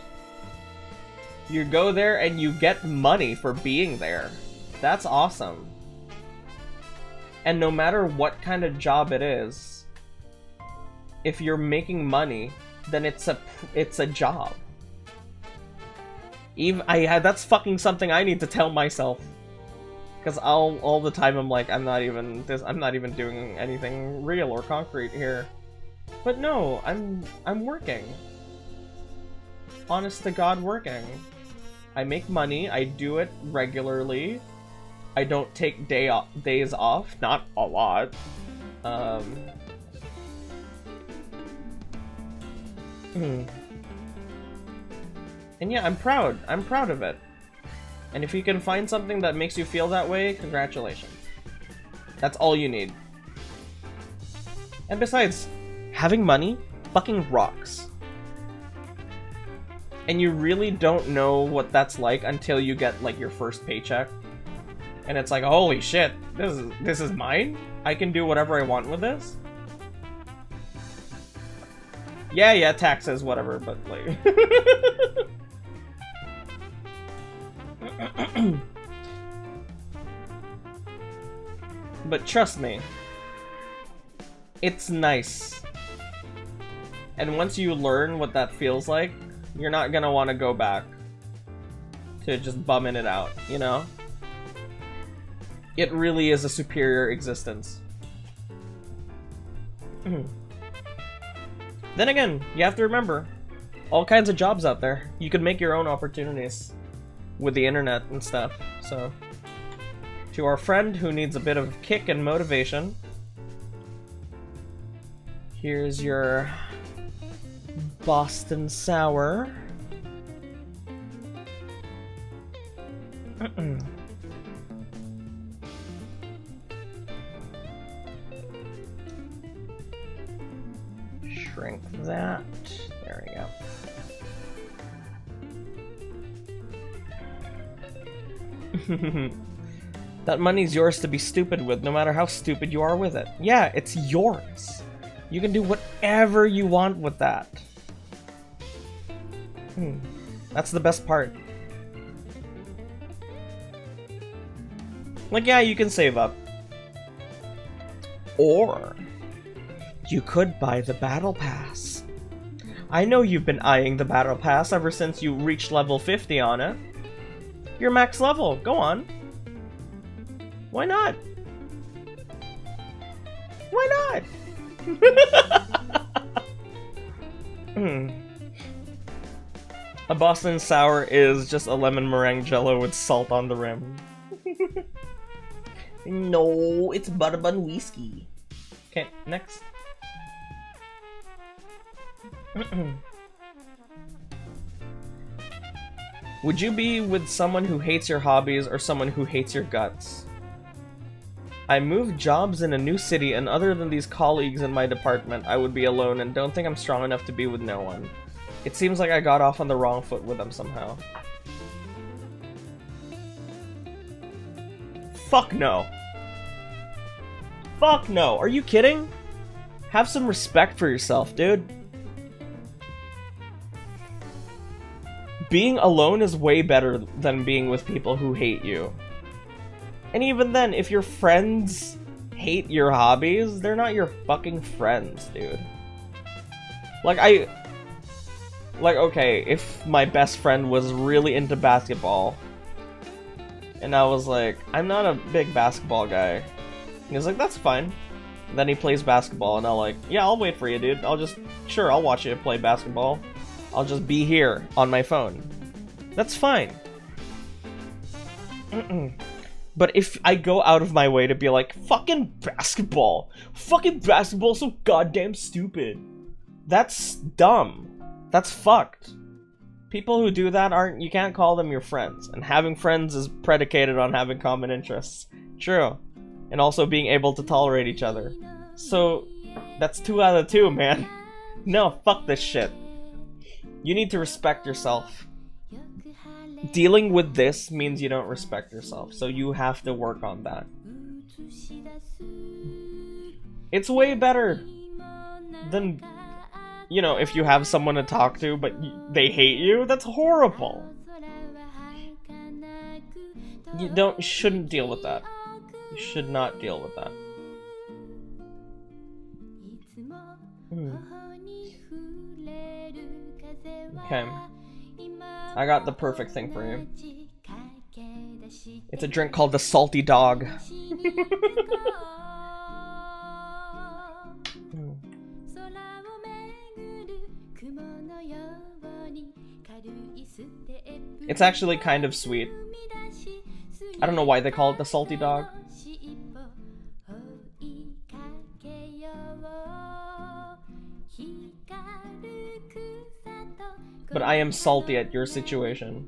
You go there and you get money for being there. That's awesome. And no matter what kind of job it is, if you're making money, then it's a job. That's fucking something I need to tell myself. Because all the time I'm like, I'm not even doing anything real or concrete here. But no, I'm working. Honest to God, working. I make money, I do it regularly. I don't take days off, not a lot. And yeah, I'm proud of it. And if you can find something that makes you feel that way, congratulations. That's all you need. And besides, having money fucking rocks. And you really don't know what that's like until you get like your first paycheck. And it's like, holy shit, this is mine? I can do whatever I want with this? Yeah, taxes, whatever, but like... But trust me, it's nice. And once you learn what that feels like, you're not gonna want to go back to just bumming it out, you know? It really is a superior existence. Then again, you have to remember, all kinds of jobs out there. You can make your own opportunities with the internet and stuff, so... To our friend who needs a bit of kick and motivation, here's your Boston Sour. Shrink that. There we go. That money's yours to be stupid with, no matter how stupid you are with it. Yeah, it's yours. You can do whatever you want with that. That's the best part. Like, yeah, you can save up. Or You could buy the battle pass. I know you've been eyeing the battle pass ever since you reached level 50 on it. You're max level, go on. Why not? Why not? A Boston Sour is just a lemon meringue jello with salt on the rim. No, it's butterbun whiskey. Okay, next. Would you be with someone who hates your hobbies or someone who hates your guts? I moved jobs in a new city, and other than these colleagues in my department, I would be alone and don't think I'm strong enough to be with no one. It seems like I got off on the wrong foot with them somehow. Fuck no. Fuck no. Are you kidding? Have some respect for yourself, dude. Being alone is way better than being with people who hate you. And even then, if your friends hate your hobbies, they're not your fucking friends, dude. Like, okay, if my best friend was really into basketball, and I was like, I'm not a big basketball guy. He was like, that's fine. And then he plays basketball, and I'm like, yeah, I'll wait for you, dude. Sure, I'll watch you play basketball. I'll just be here on my phone. That's fine. But if I go out of my way to be like, fucking basketball's so goddamn stupid. That's dumb. That's fucked. People who do that you can't call them your friends. And having friends is predicated on having common interests. True. And also being able to tolerate each other. So, that's 2 out of 2, man. No, fuck this shit. You need to respect yourself. Dealing with this means you don't respect yourself, so you have to work on that. It's way better than, you know, if you have someone to talk to but they hate you. That's horrible. You shouldn't deal with that. You should not deal with that. Okay. I got the perfect thing for you. It's a drink called the Salty Dog. It's actually kind of sweet. I don't know why they call it the Salty Dog. But I am salty at your situation.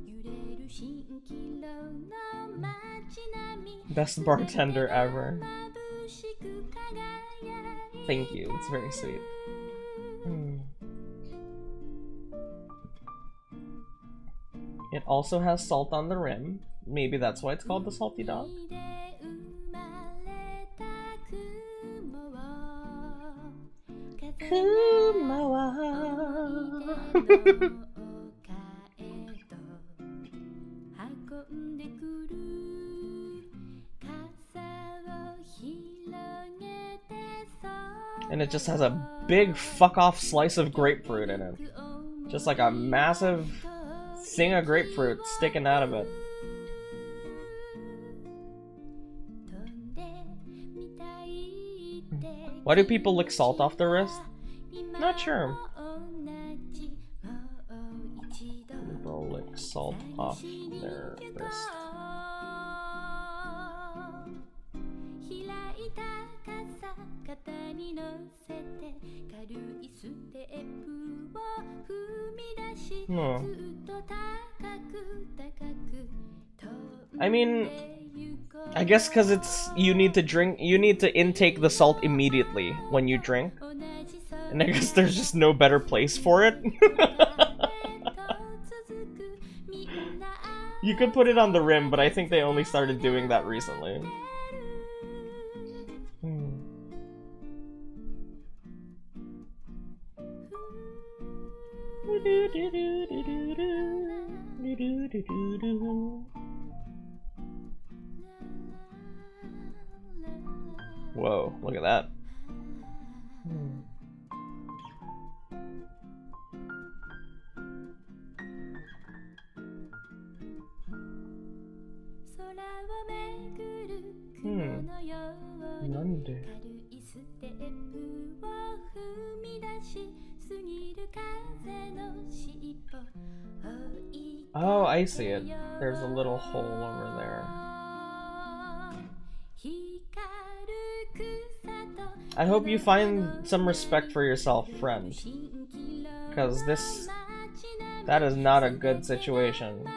Best bartender ever. Thank you, it's very sweet. It also has salt on the rim. Maybe that's why it's called the Salty Dog. And it just has a big fuck-off slice of grapefruit in it. Just like a massive thing of grapefruit sticking out of it. Why do people lick salt off their wrist? Not sure. People lick salt off their wrist. No. I mean, I guess because you need to intake the salt immediately when you drink. And I guess there's just no better place for it. You could put it on the rim, but I think they only started doing that recently. Whoa, look at that. なんで? Oh, I see it. There's a little hole over there. I hope you find some respect for yourself, friend. Because that is not a good situation.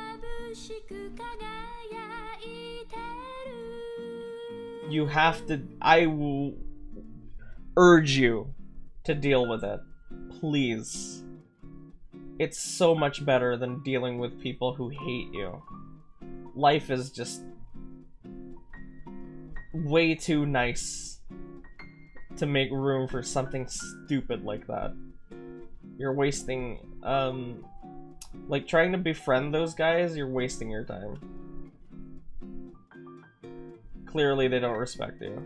You have to, I will urge you to deal with it. Please. It's so much better than dealing with people who hate you. Life is just way too nice to make room for something stupid like that. You're wasting, like trying to befriend those guys, you're wasting your time. Clearly they don't respect you.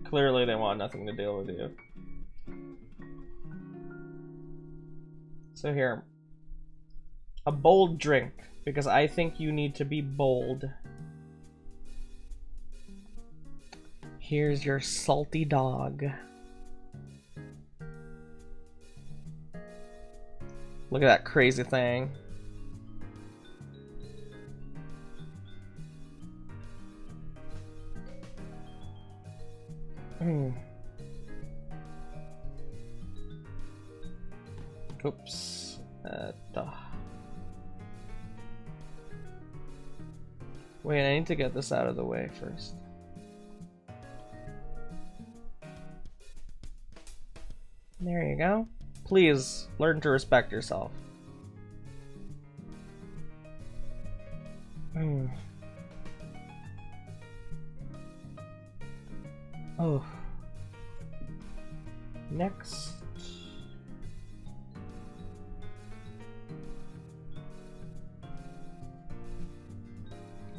Clearly they want nothing to do with you. So here. A bold drink, because I think you need to be bold. Here's your salty dog. Look at that crazy thing. Oops. Wait, I need to get this out of the way first. There you go. Please, learn to respect yourself. Oh. Next.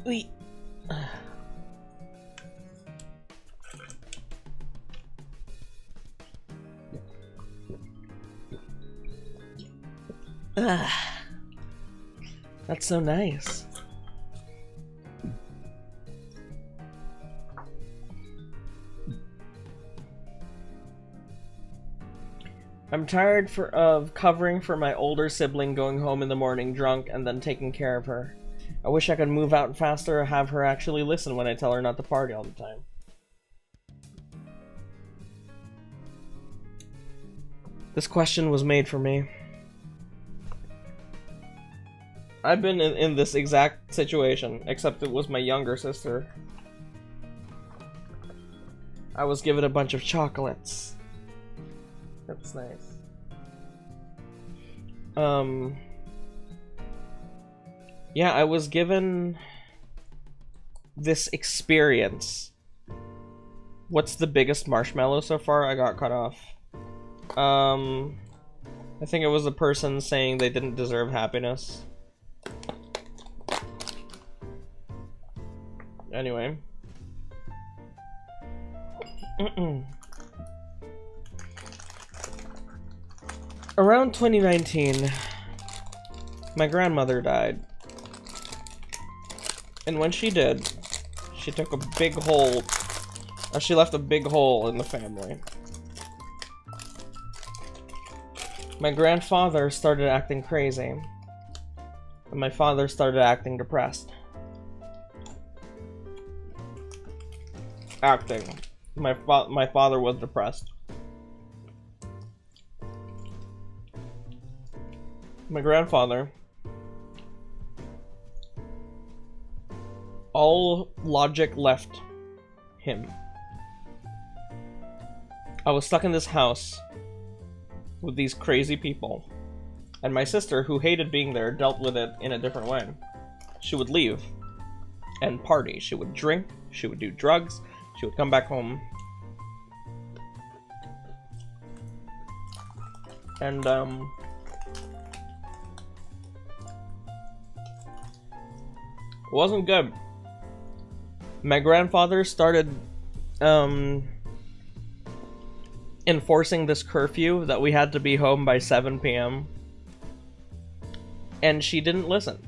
Wait. That's so nice. I'm tired of covering for my older sibling going home in the morning drunk and then taking care of her. I wish I could move out faster or have her actually listen when I tell her not to party all the time. This question was made for me. I've been in this exact situation, except it was my younger sister. I was given a bunch of chocolates. That's nice. Yeah, I was given this experience. What's the biggest marshmallow so far? I got cut off. I think it was a person saying they didn't deserve happiness. Anyway. Around 2019, my grandmother died. And when she did, she took a big hole. She left a big hole in the family. My grandfather started acting crazy. And my father started acting depressed. Acting. My father was depressed. My grandfather, all logic left him. I was stuck in this house with these crazy people, and my sister, who hated being there, dealt with it in a different way. She would leave and party. She would drink, she would do drugs, she would come back home. And it wasn't good. My grandfather started enforcing this curfew that we had to be home by 7 p.m. And she didn't listen.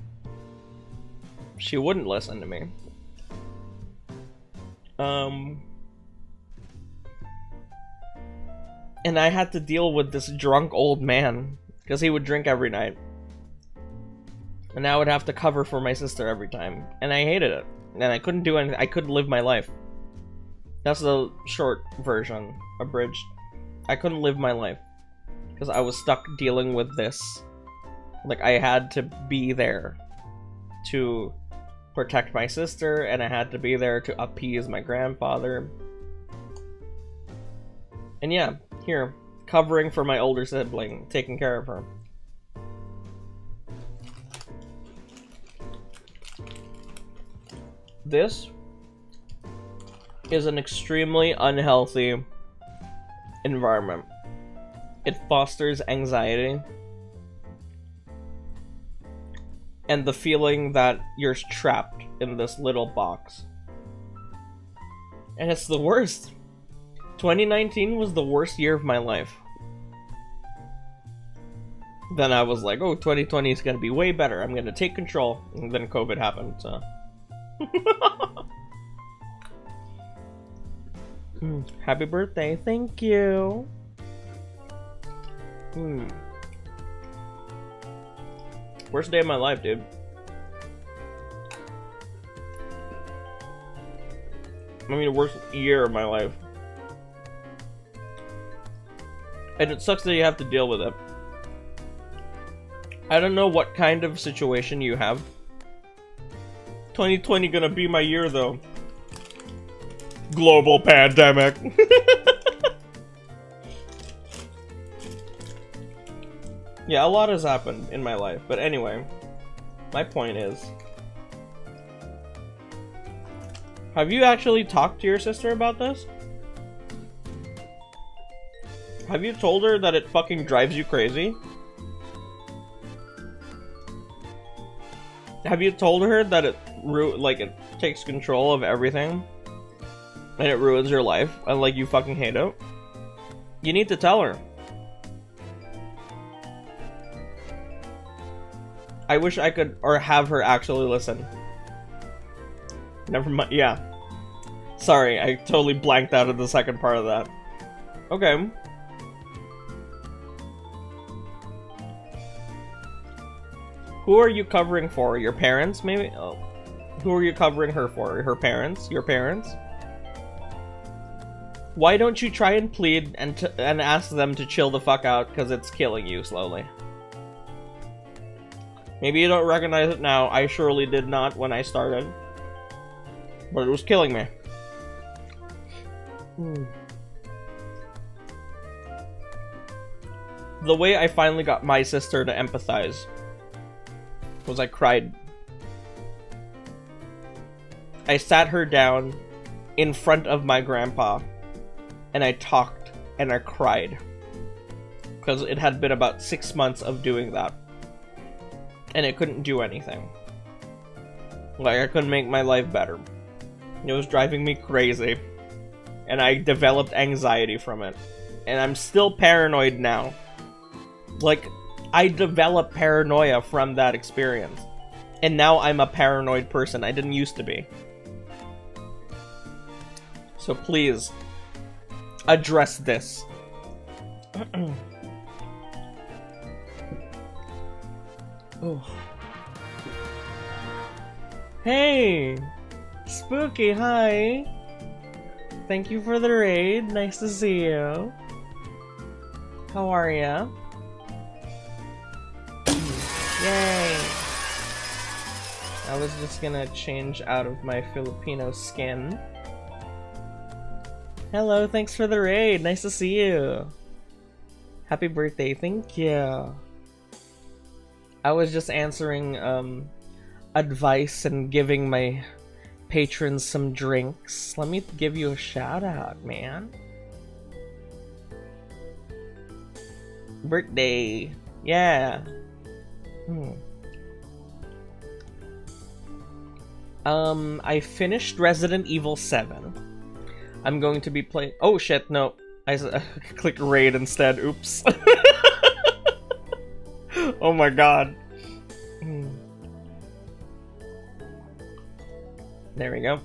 She wouldn't listen to me. And I had to deal with this drunk old man because he would drink every night. And I would have to cover for my sister every time. And I hated it. And I couldn't do anything. I couldn't live my life. That's the short version, abridged. I couldn't live my life because I was stuck dealing with this. Like, I had to be there to protect my sister, and I had to be there to appease my grandfather. And yeah, here, covering for my older sibling, taking care of her. This is an extremely unhealthy environment. It fosters anxiety and the feeling that you're trapped in this little box. And it's the worst. 2019 was the worst year of my life. Then I was like, oh, 2020 is gonna be way better. I'm gonna take control. And then COVID happened, so. Happy birthday, thank you. Worst day of my life, dude. I mean, worst year of my life. And it sucks that you have to deal with it. I don't know what kind of situation you have. 2020 gonna be my year, though. Global pandemic. Yeah, a lot has happened in my life, but anyway, my point is, have you actually talked to your sister about this? Have you told her that it fucking drives you crazy? Have you told her that it takes control of everything and it ruins your life and like you fucking hate it? You need to tell her. I wish I could, or have her actually listen. Never mind, yeah. Sorry, I totally blanked out of the second part of that. Okay. Who are you covering for? Your parents, maybe? Oh. Who are you covering her for? Her parents? Your parents? Why don't you try and plead and ask them to chill the fuck out, because it's killing you slowly. Maybe you don't recognize it now. I surely did not when I started. But it was killing me. The way I finally got my sister to empathize was I cried. I sat her down in front of my grandpa and I talked and I cried. Because it had been about 6 months of doing that. And it couldn't do anything. Like, I couldn't make my life better. It was driving me crazy. And I developed anxiety from it. And I'm still paranoid now. Like, I developed paranoia from that experience. And now I'm a paranoid person. I didn't used to be. So please, address this. Oh. Hey! Spooky, hi! Thank you for the raid. Nice to see you. How are ya? Yay! I was just gonna change out of my Filipino skin. Hello, thanks for the raid. Nice to see you. Happy birthday, thank you. I was just answering advice and giving my patrons some drinks. Let me give you a shout out, man. Birthday. Yeah. I finished Resident Evil 7. I'm going to be playing... Oh shit, no. clicked raid instead. Oops. Oh my god. There we go.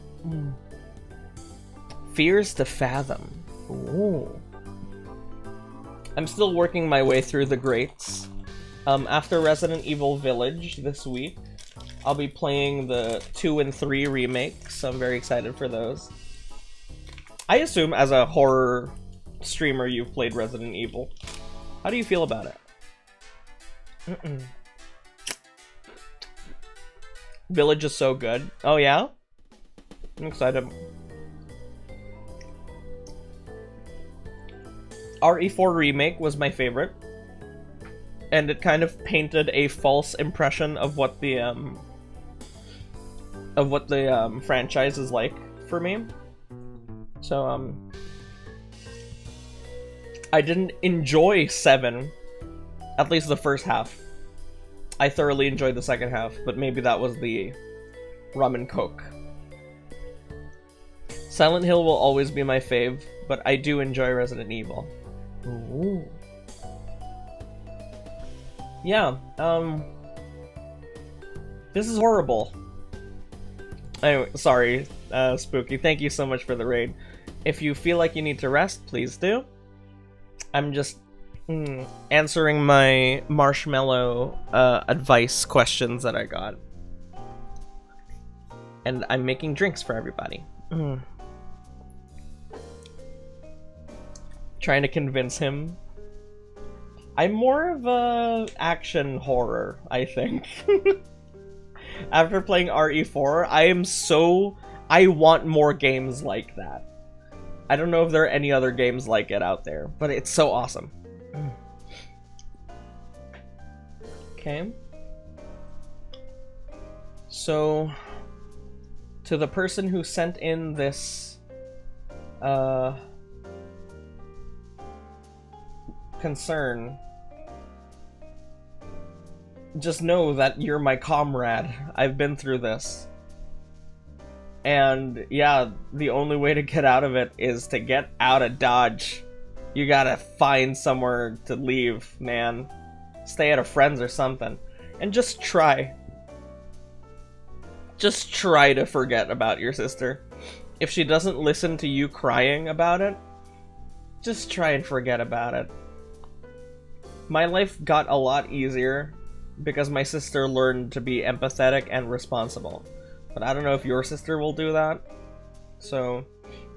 Fears to fathom. Ooh. I'm still working my way through the greats. After Resident Evil Village this week, I'll be playing the 2 and 3 remakes, so I'm very excited for those. I assume as a horror streamer you've played Resident Evil. How do you feel about it? Village is so good. Oh yeah? I'm excited. RE4 Remake was my favorite. And it kind of painted a false impression of what the franchise is like for me. So I didn't enjoy 7, at least the first half. I thoroughly enjoyed the second half, but maybe that was the rum and coke. Silent Hill will always be my fave, but I do enjoy Resident Evil. Ooh. Yeah, this is horrible. Anyway, sorry, Spooky, thank you so much for the raid. If you feel like you need to rest, please do. I'm just answering my marshmallow advice questions that I got. And I'm making drinks for everybody. Trying to convince him. I'm more of a action horror, I think. After playing RE4, I want more games like that. I don't know if there are any other games like it out there, but it's so awesome. Okay. So, to the person who sent in this concern, just know that you're my comrade. I've been through this. And yeah, the only way to get out of it is to get out of Dodge. You gotta find somewhere to leave, man. Stay at a friend's or something. And just try. Just try to forget about your sister. If she doesn't listen to you crying about it, just try and forget about it. My life got a lot easier because my sister learned to be empathetic and responsible. But I don't know if your sister will do that. So,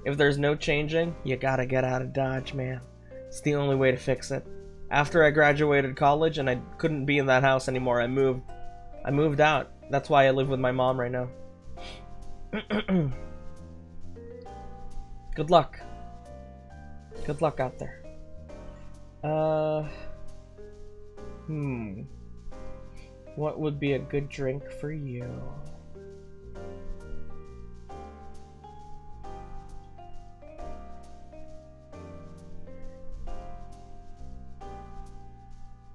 if there's no changing, you gotta get out of Dodge, man. It's the only way to fix it. After I graduated college and I couldn't be in that house anymore, I moved out. That's why I live with my mom right now. Good luck. Good luck out there. What would be a good drink for you?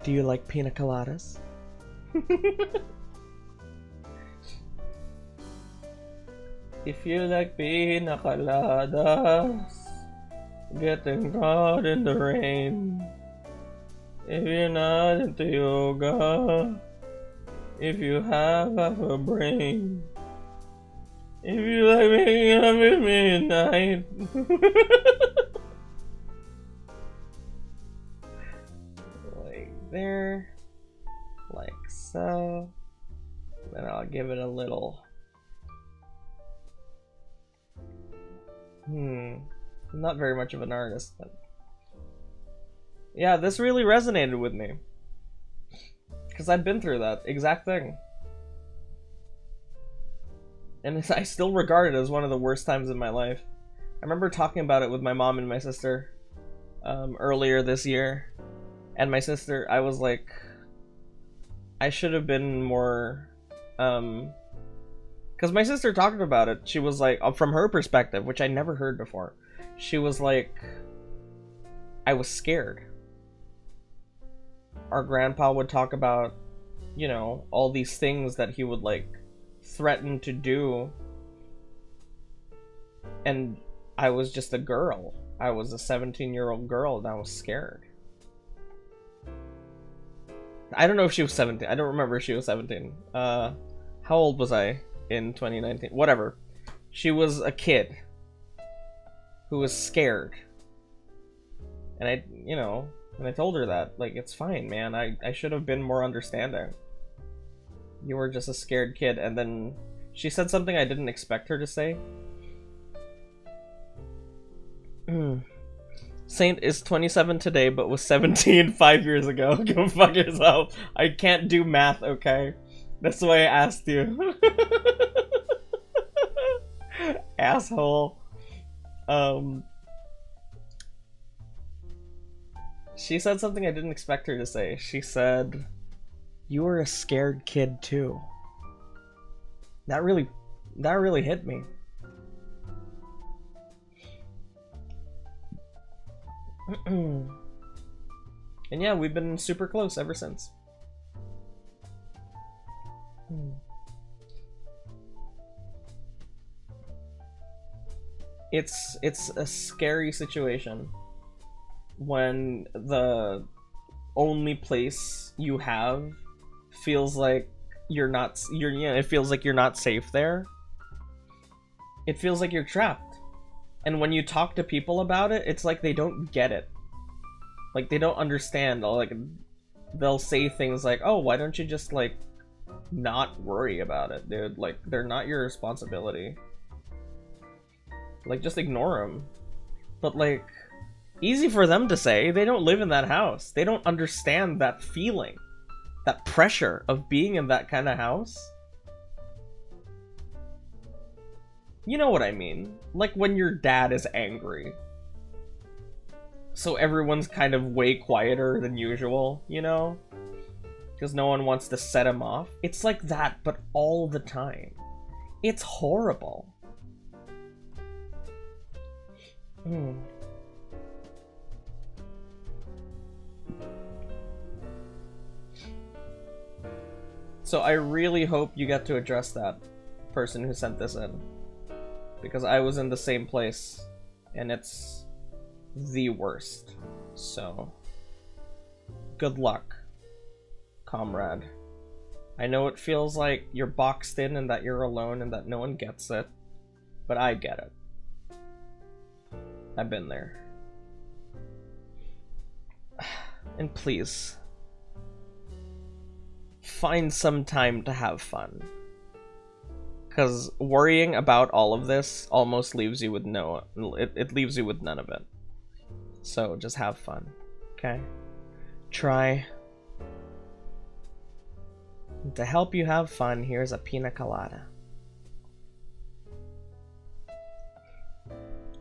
Do you like pina coladas? If you like pina coladas, getting caught in the rain. If you're not into yoga, if you have half a brain, if you like waking up at midnight. Like there, like so. Then I'll give it a little. I'm not very much of an artist, but yeah, this really resonated with me. Because I've been through that exact thing. And I still regard it as one of the worst times in my life. I remember talking about it with my mom and my sister earlier this year. And my sister, I was like, I should have been more... Because my sister talked about it. She was like, from her perspective, which I never heard before. She was like, I was scared. Our grandpa would talk about, you know, all these things that he would, like, threaten to do. And I was just a girl. I was a 17-year-old girl and I was scared. I don't know if she was 17. I don't remember if she was 17. How old was I in 2019? Whatever. She was a kid who was scared. And I, you know, and I told her that, like, it's fine, man. I should have been more understanding. You were just a scared kid. And then she said something I didn't expect her to say. Saint is 27 today, but was 17 5 years ago. Go fuck yourself. I can't do math, okay? That's why I asked you. Asshole. She said something I didn't expect her to say. She said, "You were a scared kid too." That really hit me. And yeah, we've been super close ever since. It's a scary situation when the only place you have feels like it feels like you're not safe there. It feels like you're trapped. And when you talk to people about it, it's like they don't get it. Like, they don't understand. Like, they'll say things like, "Oh, why don't you just, like, not worry about it, dude? Like, they're not your responsibility. Like, just ignore them." But, like, easy for them to say. They don't live in that house. They don't understand that feeling. That pressure of being in that kind of house. You know what I mean? Like when your dad is angry. So everyone's kind of way quieter than usual, you know? Because no one wants to set him off. It's like that, but all the time. It's horrible. So I really hope you get to address that person who sent this in. Because I was in the same place, and it's the worst. So, good luck, comrade. I know it feels like you're boxed in and that you're alone and that no one gets it, but I get it. I've been there. And please, find some time to have fun. Because worrying about all of this almost leaves you with it leaves you with none of it. So just have fun, okay? Try. To help you have fun, here's a pina colada.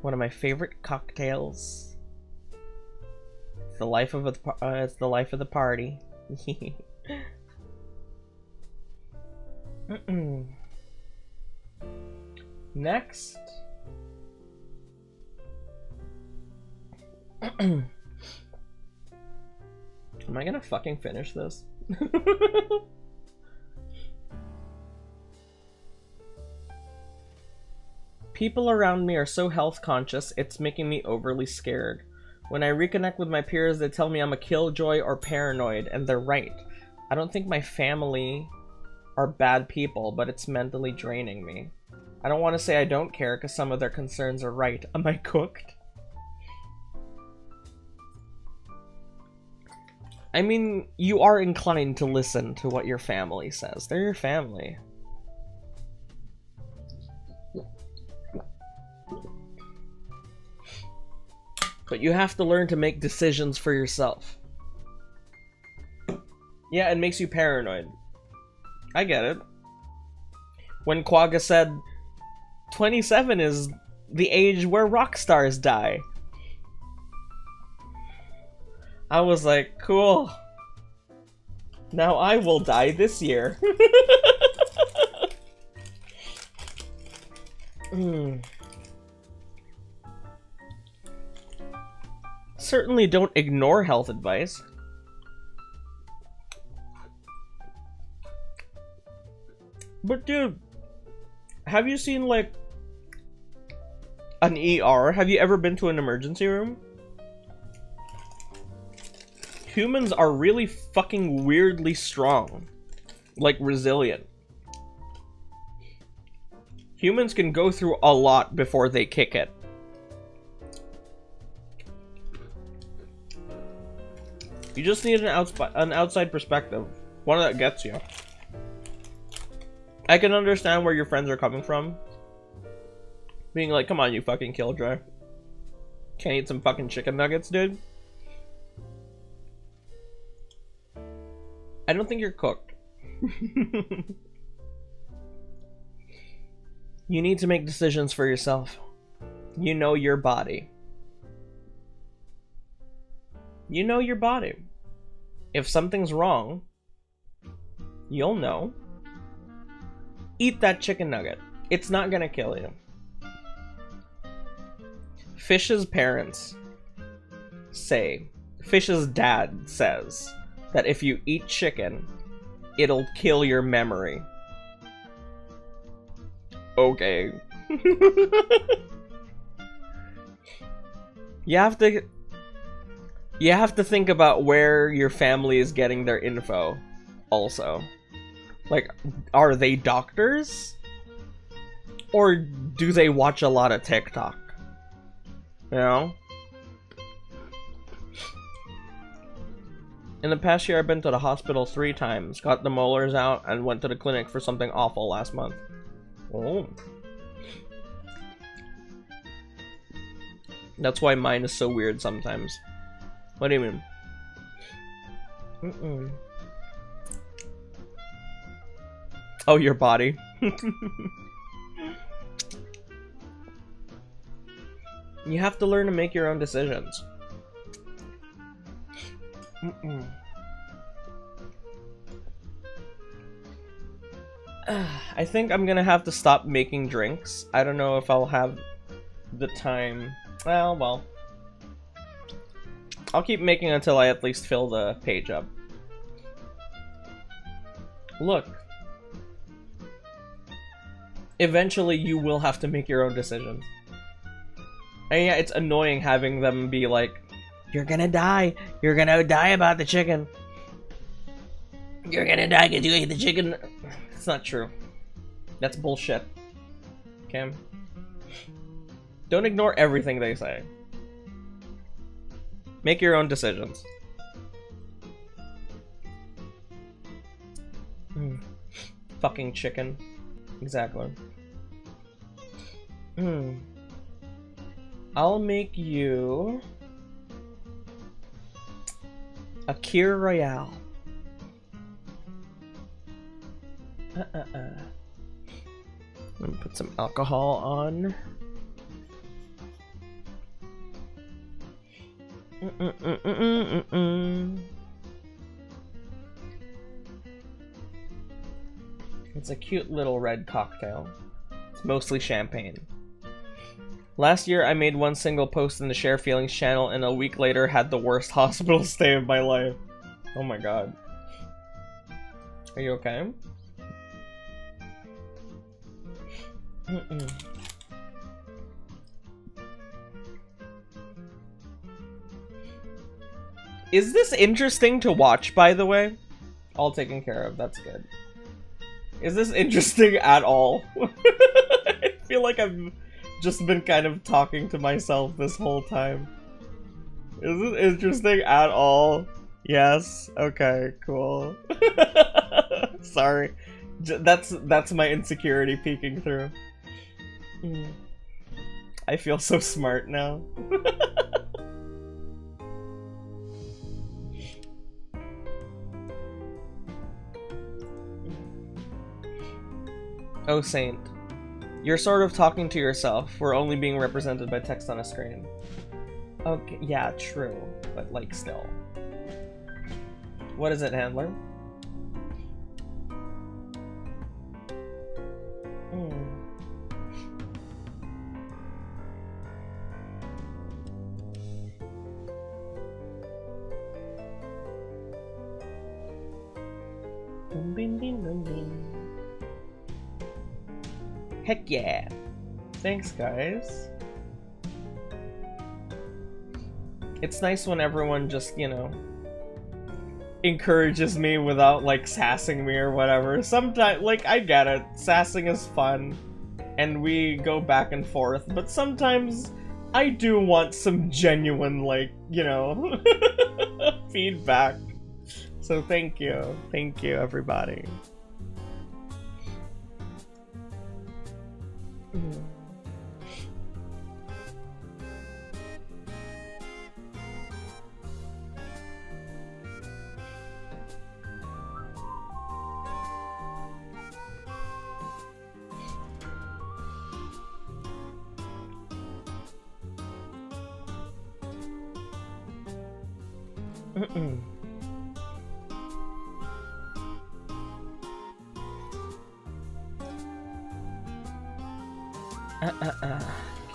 One of my favorite cocktails. It's the life of the party. Next. Am I gonna fucking finish this? People around me are so health conscious, it's making me overly scared. When I reconnect with my peers, they tell me I'm a killjoy or paranoid, and they're right. I don't think my family are bad people, but it's mentally draining me. I don't want to say I don't care, because some of their concerns are right. Am I cooked? I mean, you are inclined to listen to what your family says. They're your family. But you have to learn to make decisions for yourself. Yeah, it makes you paranoid. I get it. When Quagga said 27 is the age where rock stars die, I was like, cool. Now I will die this year. Certainly don't ignore health advice. But dude, have you seen like An ER? Have you ever been to an emergency room? Humans are really fucking weirdly strong. Like, resilient. Humans can go through a lot before they kick it. You just need an outside perspective. One that gets you. I can understand where your friends are coming from. Being like, come on, you fucking killjoy. Can't eat some fucking chicken nuggets, dude? I don't think you're cooked. You need to make decisions for yourself. You know your body. You know your body. If something's wrong, you'll know. Eat that chicken nugget. It's not gonna kill you. Fish's parents say, Fish's dad says, that if you eat chicken, it'll kill your memory. Okay. You have to think about where your family is getting their info also. Like, are they doctors? Or do they watch a lot of TikTok? You know? In the past year, I've been to the hospital 3 times, got the molars out, and went to the clinic for something awful last month. Oh. That's why mine is so weird sometimes. What do you mean? Mm-mm. Oh, your body. You have to learn to make your own decisions. Mm-mm. I think I'm gonna have to stop making drinks. I don't know if I'll have the time. Well. I'll keep making until I at least fill the page up. Look. Eventually you will have to make your own decisions. And yeah, it's annoying having them be like, you're gonna die. You're gonna die about the chicken. You're gonna die because you ate the chicken. It's not true. That's bullshit. Okay? Don't ignore everything they say. Make your own decisions. Fucking chicken. Exactly. I'll make you a Kir Royale. Let me put some alcohol on. It's a cute little red cocktail. It's mostly champagne. Last year, I made one single post in the Share Feelings channel, and a week later had the worst hospital stay of my life. Oh my god. Are you okay? Is this interesting to watch, by the way? All taken care of, that's good. Is this interesting at all? I feel like I've just been kind of talking to myself this whole time. Is this interesting at all? Yes? Okay, cool. Sorry. That's my insecurity peeking through. I feel so smart now. Oh, Saint. You're sort of talking to yourself. We're only being represented by text on a screen. Okay, yeah, true. But, like, still. What is it, Handler? Heck yeah. Thanks, guys. It's nice when everyone just, you know, encourages me without, like, sassing me or whatever. Sometimes, like, I get it. Sassing is fun, and we go back and forth, but sometimes I do want some genuine, like, you know, feedback. So thank you. Thank you, everybody.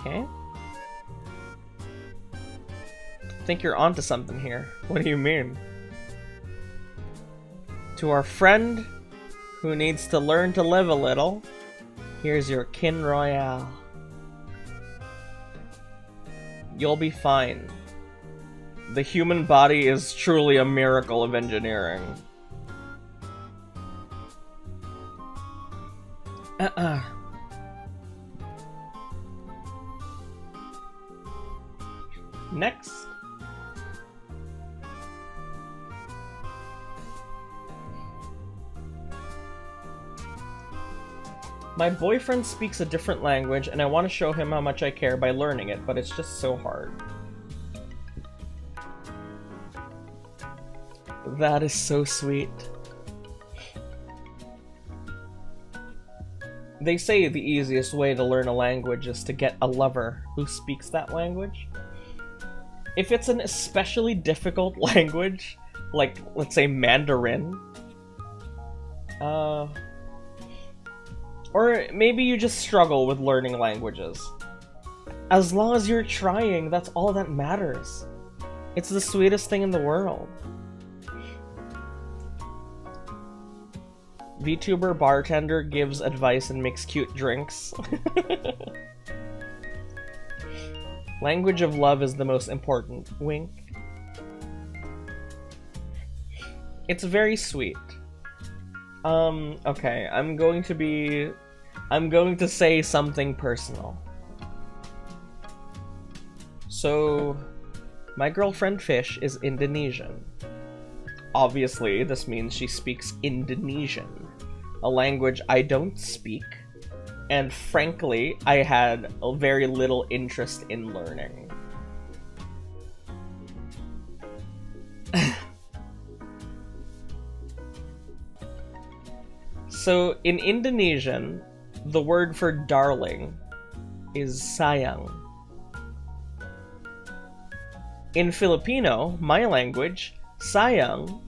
Okay. I think you're onto something here. What do you mean? To our friend who needs to learn to live a little, here's your Kin Royale. You'll be fine. The human body is truly a miracle of engineering. Next. My boyfriend speaks a different language and I want to show him how much I care by learning it, but it's just so hard. That is so sweet. They say the easiest way to learn a language is to get a lover who speaks that language. If it's an especially difficult language, like, let's say Mandarin, or maybe you just struggle with learning languages. As long as you're trying, that's all that matters. It's the sweetest thing in the world. VTuber Bartender gives advice and makes cute drinks. Language of love is the most important. Wink. It's very sweet. Okay, I'm going to say something personal. So, my girlfriend Fish is Indonesian. Obviously, this means she speaks Indonesian, a language I don't speak, and frankly, I had a very little interest in learning. So, in Indonesian, the word for darling is sayang. In Filipino, my language, sayang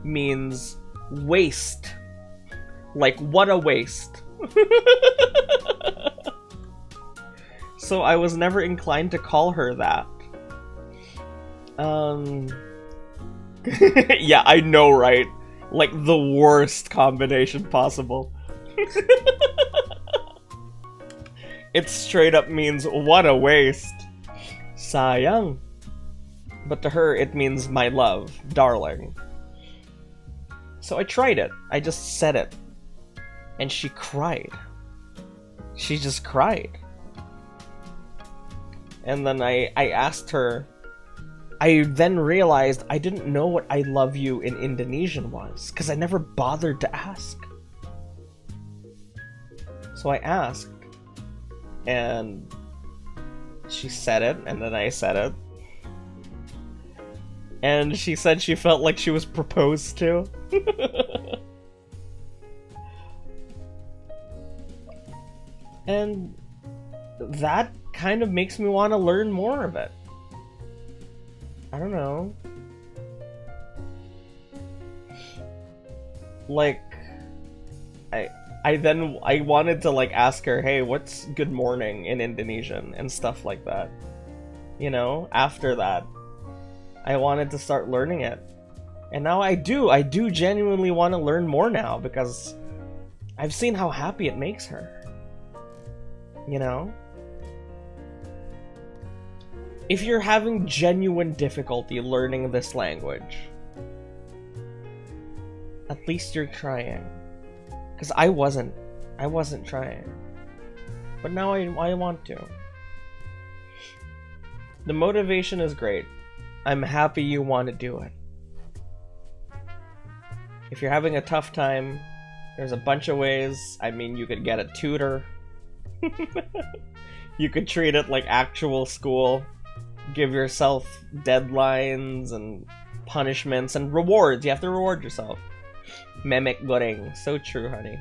means waste. Like, what a waste. So I was never inclined to call her that. Yeah, I know, right? Like, the worst combination possible. It straight up means, what a waste. Sayang. But to her, it means my love, darling. So I tried it. I just said it. And she cried. She just cried. And then I asked her... I then realized I didn't know what I love you in Indonesian was, because I never bothered to ask. So I asked. And she said it, and then I said it. And she said she felt like she was proposed to. And that kind of makes me want to learn more of it. I don't know. Like, I wanted to, like, ask her, hey, what's good morning in Indonesian and stuff like that. You know, after that, I wanted to start learning it. And now I do genuinely want to learn more now, because I've seen how happy it makes her. You know? if you're having genuine difficulty learning this language, at least you're trying. Because I wasn't trying. But now I want to. The motivation is great. I'm happy you want to do it. If you're having a tough time, there's a bunch of ways. I mean, you could get a tutor. You could treat it like actual school. Give yourself deadlines and punishments and rewards. You have to reward yourself. Memek goreng. So true, honey.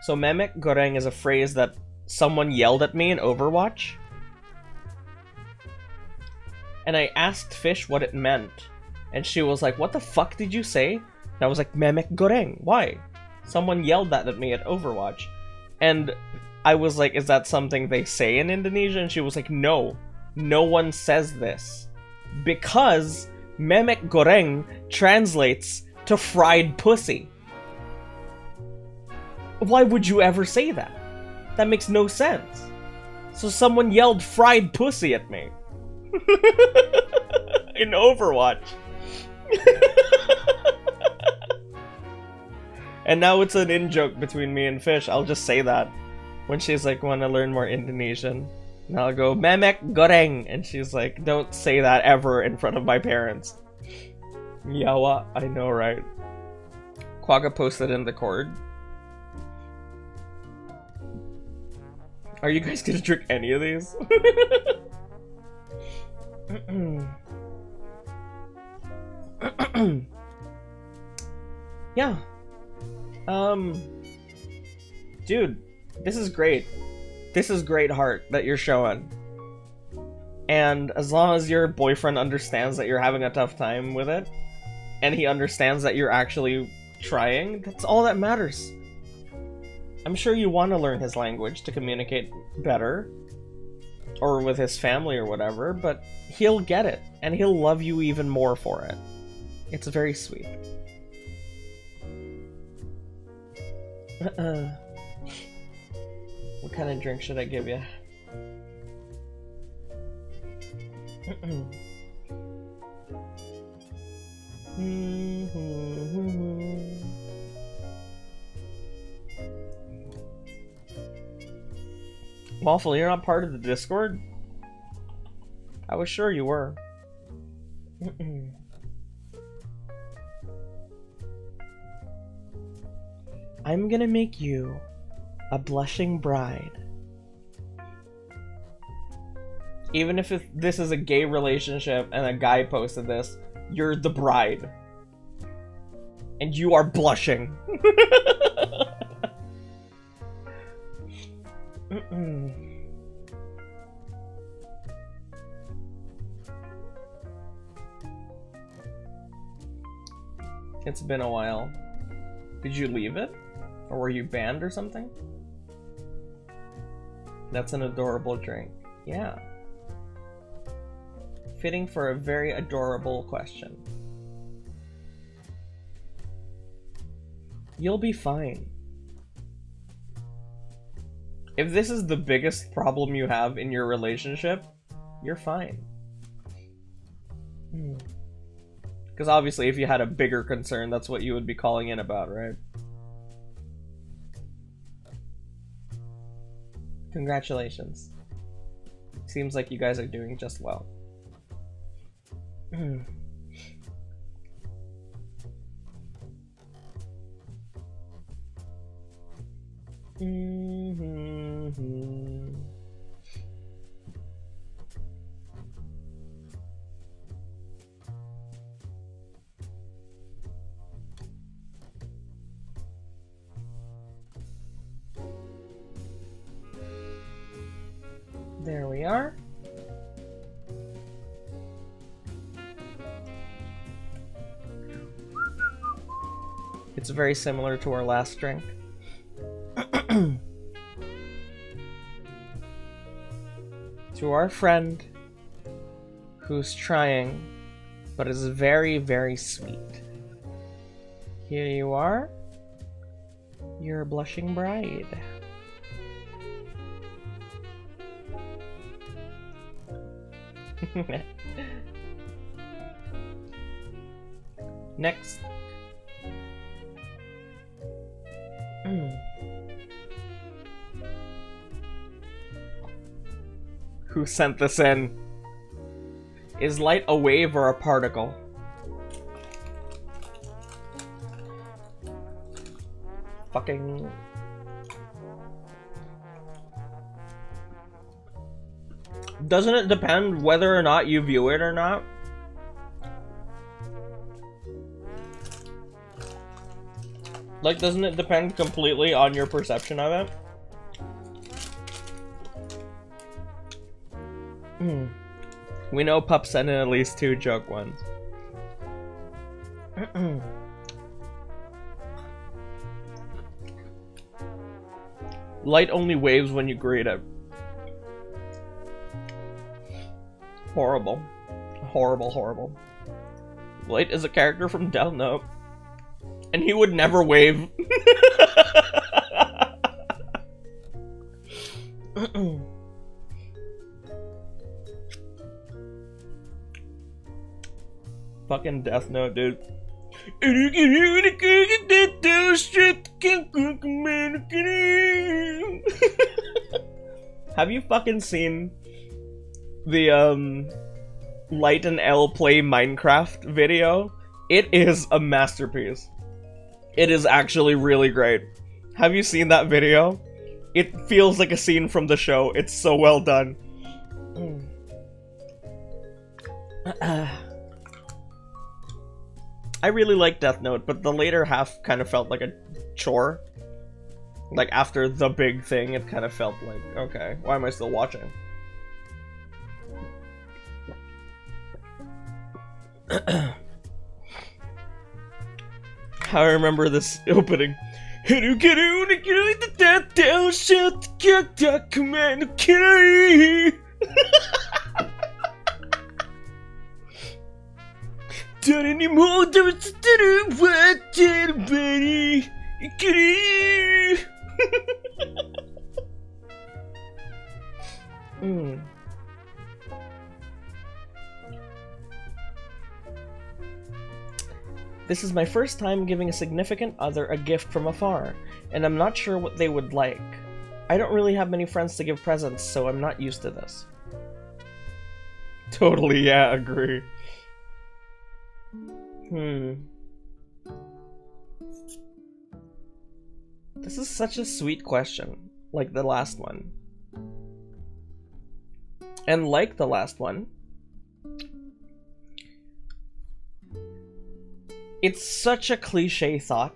So memek goreng is a phrase that someone yelled at me in Overwatch. And I asked Fish what it meant. And she was like, what the fuck did you say? And I was like, memek goreng. Why? Someone yelled that at me at Overwatch. And I was like, is that something they say in Indonesia? And she was like, no. No one says this. Because memek goreng translates to fried pussy. Why would you ever say that? That makes no sense. So someone yelled fried pussy at me. In Overwatch. And now it's an in-joke between me and Fish. I'll just say that when she's like, wanna learn more Indonesian. And I'll go, memek goreng. And she's like, don't say that ever in front of my parents. Yawa, I know, right? Quagga posted in the cord. Are you guys gonna drink any of these? Yeah. Dude, this is great. This is great heart that you're showing. And as long as your boyfriend understands that you're having a tough time with it, and he understands that you're actually trying, that's all that matters. I'm sure you want to learn his language to communicate better, or with his family or whatever, but he'll get it, and he'll love you even more for it. It's very sweet. What kind of drink should I give you? Waffle, you're not part of the Discord? I was sure you were. I'm gonna make you a blushing bride. Even if this is a gay relationship and a guy posted this, you're the bride. And you are blushing. It's been a while. Did you leave it? Or were you banned or something? That's an adorable drink. Yeah. Fitting for a very adorable question. You'll be fine. If this is the biggest problem you have in your relationship, you're fine. Because obviously if you had a bigger concern, that's what you would be calling in about, right? Congratulations. Seems like you guys are doing just well. There we are. It's very similar to our last drink. To our friend who's trying, but is very, very sweet. Here you are. You're a blushing bride. Next. Who sent this in? Is light a wave or a particle? Fucking... Doesn't it depend whether or not you view it or not? Like, doesn't it depend completely on your perception of it? We know Pup sent in at least 2 joke ones. Light only waves when you greet it. Horrible. Horrible, horrible. Light is a character from Death Note. And he would never wave. Fucking Death Note, dude. Have you fucking seen the Light and L play Minecraft video? It is a masterpiece. It is actually really great. Have you seen that video? It feels like a scene from the show. It's so well done. I really like Death Note, but the later half kind of felt like a chore. Like, after the big thing, it kind of felt like, okay, why am I still watching? I remember this opening. This is my first time giving a significant other a gift from afar, and I'm not sure what they would like. I don't really have many friends to give presents, so I'm not used to this. Totally, yeah, agree. This is such a sweet question, like the last one. And like the last one, it's such a cliche thought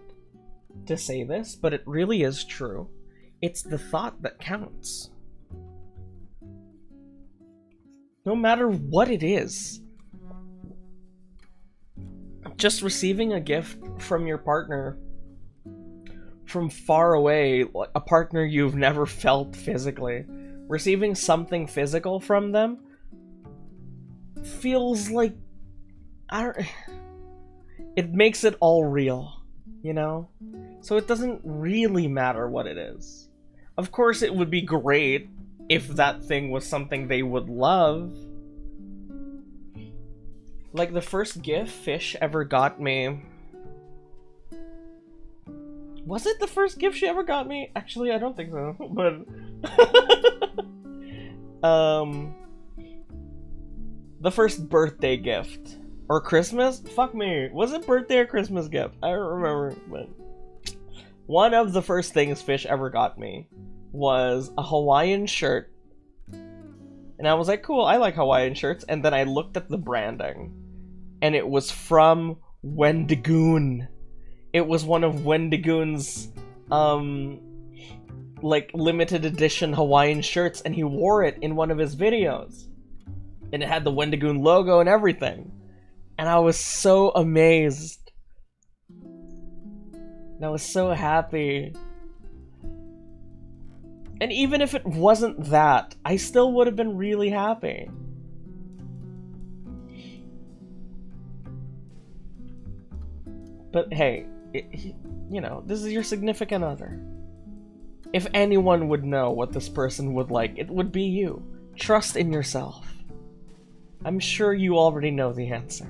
to say this, but it really is true. It's the thought that counts. No matter what it is. Just receiving a gift from your partner from far away, a partner you've never felt physically, receiving something physical from them feels like, it makes it all real, you know? So it doesn't really matter what it is. Of course it would be great if that thing was something they would love. Like the first gift Fish ever got me. Was it the first gift she ever got me? Actually, I don't think so, but... the first birthday gift. Or Christmas? Fuck me. Was it birthday or Christmas gift? I don't remember, but... One of the first things Fish ever got me was a Hawaiian shirt. And I was like, cool, I like Hawaiian shirts. And then I looked at the branding. And it was from Wendigoon. It was one of Wendigoon's, like, limited edition Hawaiian shirts. And he wore it in one of his videos. And it had the Wendigoon logo and everything. And I was so amazed. And I was so happy. And even if it wasn't that, I still would have been really happy. But hey, you know, this is your significant other. If anyone would know what this person would like, it would be you. Trust in yourself. I'm sure you already know the answer.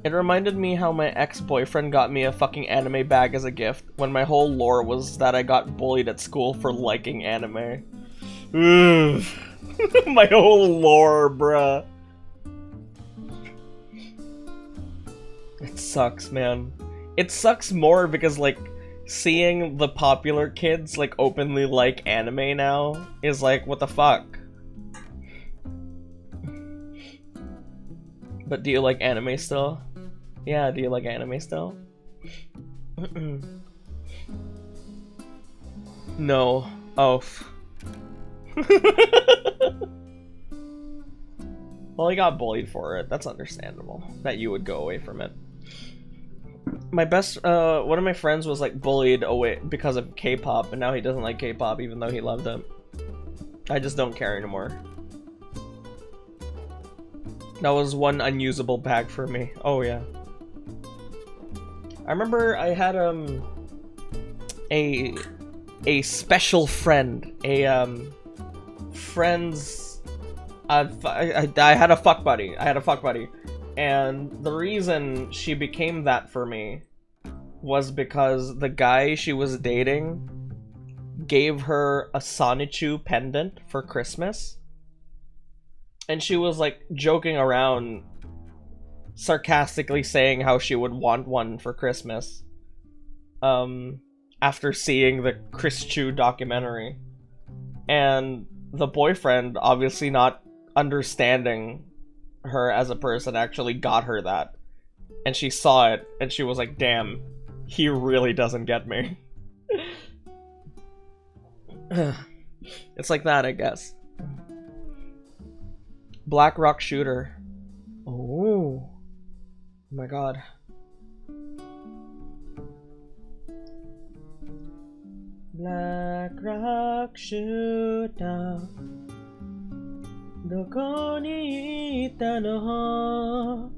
It reminded me how my ex-boyfriend got me a fucking anime bag as a gift when my whole lore was that I got bullied at school for liking anime. Ugh. My whole lore, bruh. It sucks, man. It sucks more because, like, seeing the popular kids, like, openly like anime now is like, what the fuck? But do you like anime still? Yeah, do you like anime still? No. Oh. Well, he got bullied for it. That's understandable. That you would go away from it. My best, one of my friends was like bullied away because of K-pop, and now he doesn't like K-pop even though he loved it. I just don't care anymore. That was one unusable bag for me. Oh yeah. I remember I had a special friend, friends. I had a fuck buddy. And the reason she became that for me was because the guy she was dating gave her a Sonichu pendant for Christmas. And she was like joking around, sarcastically saying how she would want one for Christmas. After seeing the Chris Chu documentary. And the boyfriend, obviously not understanding her as a person, actually got her that. And she saw it, and she was like, damn, he really doesn't get me. It's like that, I guess. Black Rock Shooter. Oh my god. Black Rock Shooter. どこにいたの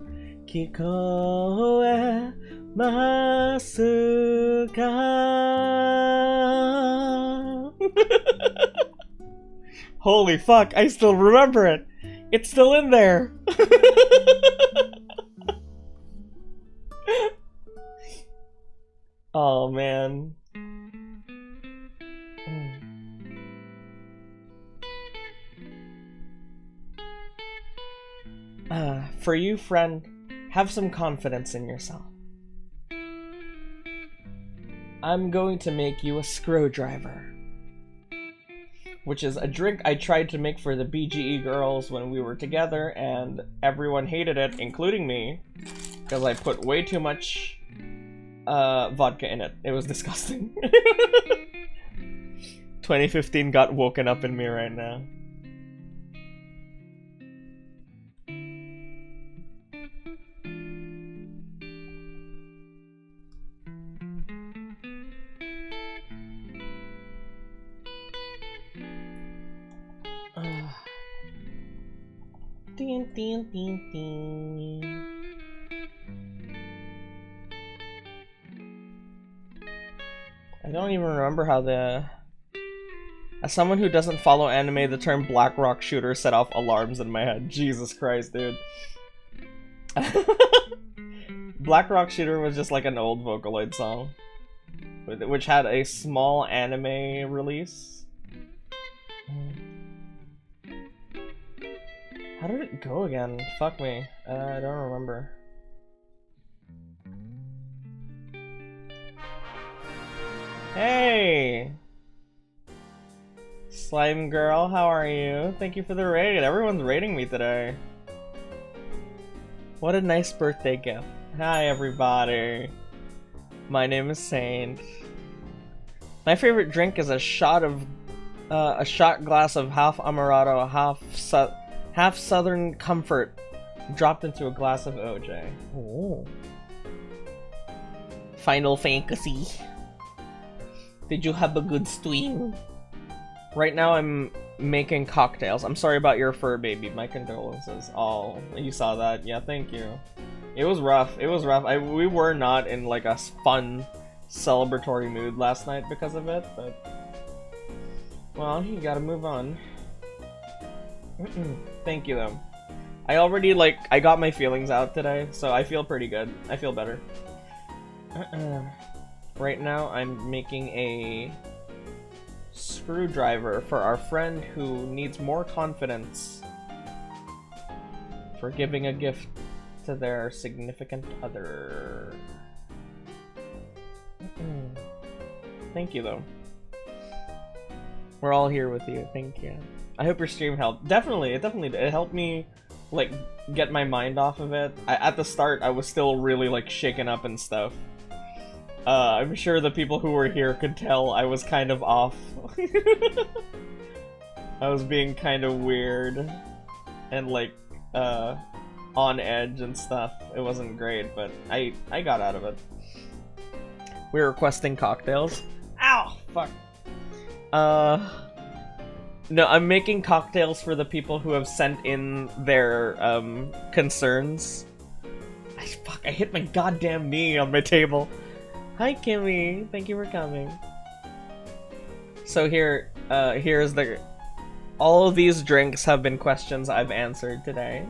聞こえますか Holy fuck, I still remember it. It's still in there. Oh man. For you, friend, have some confidence in yourself. I'm going to make you a screwdriver. Which is a drink I tried to make for the BGE girls when we were together, and everyone hated it, including me, because I put way too much vodka in it. It was disgusting. 2015 got woken up in me right now. Ding, ding, ding, ding. I don't even remember how the... As someone who doesn't follow anime, the term Black Rock Shooter set off alarms in my head. Jesus Christ, dude. Black Rock Shooter was just like an old Vocaloid song, which had a small anime release. How did it go again? Fuck me. I don't remember. Hey! Slime Girl, how are you? Thank you for the raid. Everyone's raiding me today. What a nice birthday gift. Hi, everybody. My name is Saint. My favorite drink is a shot glass of half Amaretto, half Southern Comfort, dropped into a glass of OJ. Oh. Final Fantasy. Did you have a good stream? Right now I'm making cocktails. I'm sorry about your fur baby. My condolences. Oh, you saw that? Yeah, thank you. It was rough. It was rough. We were not in like a fun, celebratory mood last night because of it, but... Well, you gotta move on. Thank you, though. I already, like, I got my feelings out today, so I feel pretty good. I feel better. Right now, I'm making a screwdriver for our friend who needs more confidence for giving a gift to their significant other. Thank you, though. We're all here with you. Thank you. I hope your stream helped. Definitely, it helped me, like, get my mind off of it. At the start, I was still really, like, shaken up and stuff. I'm sure the people who were here could tell I was kind of off. I was being kind of weird and, like, on edge and stuff. It wasn't great, but I got out of it. We're requesting cocktails. Ow! Fuck. No, I'm making cocktails for the people who have sent in their, concerns. Fuck, I hit my goddamn knee on my table. Hi, Kimmy. Thank you for coming. So here's the... All of these drinks have been questions I've answered today.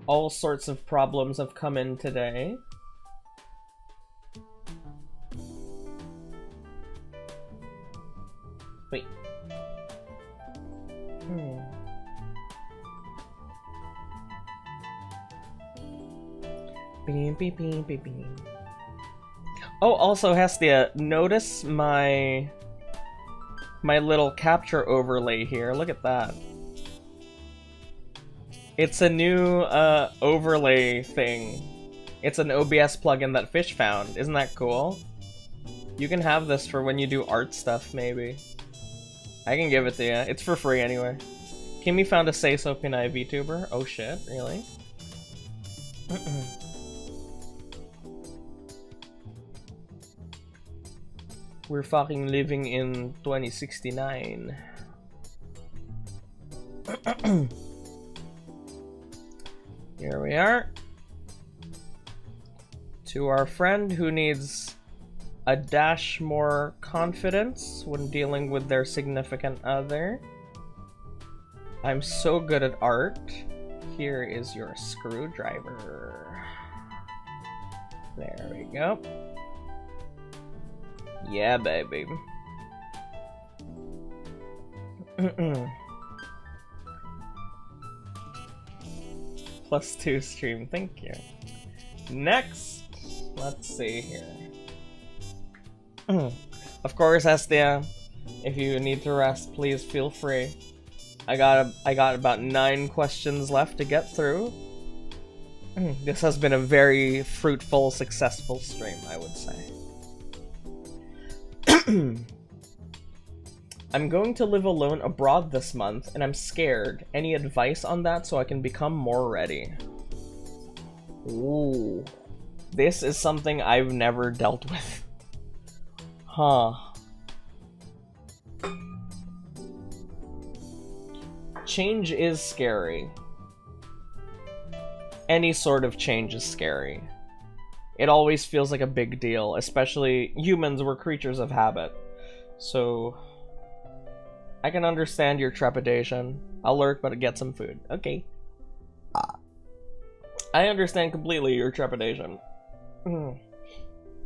All sorts of problems have come in today. Wait. Beep, beep, beep, beep, beep. Oh, also, Hestia, notice my little capture overlay here. Look at that. It's a new overlay thing. It's an OBS plugin that Fish found. Isn't that cool? You can have this for when you do art stuff, maybe. I can give it to you. It's for free anyway. Kimmy found a Say So Pinay VTuber. Oh shit, really? We're fucking living in 2069. Here we are. To our friend who needs a dash more confidence when dealing with their significant other. I'm so good at art. Here is your screwdriver. There we go. Yeah, baby. +2 stream, thank you. Next, let's see here. Of course, Estia, if you need to rest, please feel free. I got about 9 questions left to get through. This has been a very fruitful, successful stream, I would say. I'm going to live alone abroad this month, and I'm scared. Any advice on that so I can become more ready? Ooh. This is something I've never dealt with. Huh. Change is scary. Any sort of change is scary. It always feels like a big deal, especially humans, we're creatures of habit. So, I can understand your trepidation. I'll lurk, but get some food. Okay. I understand completely your trepidation.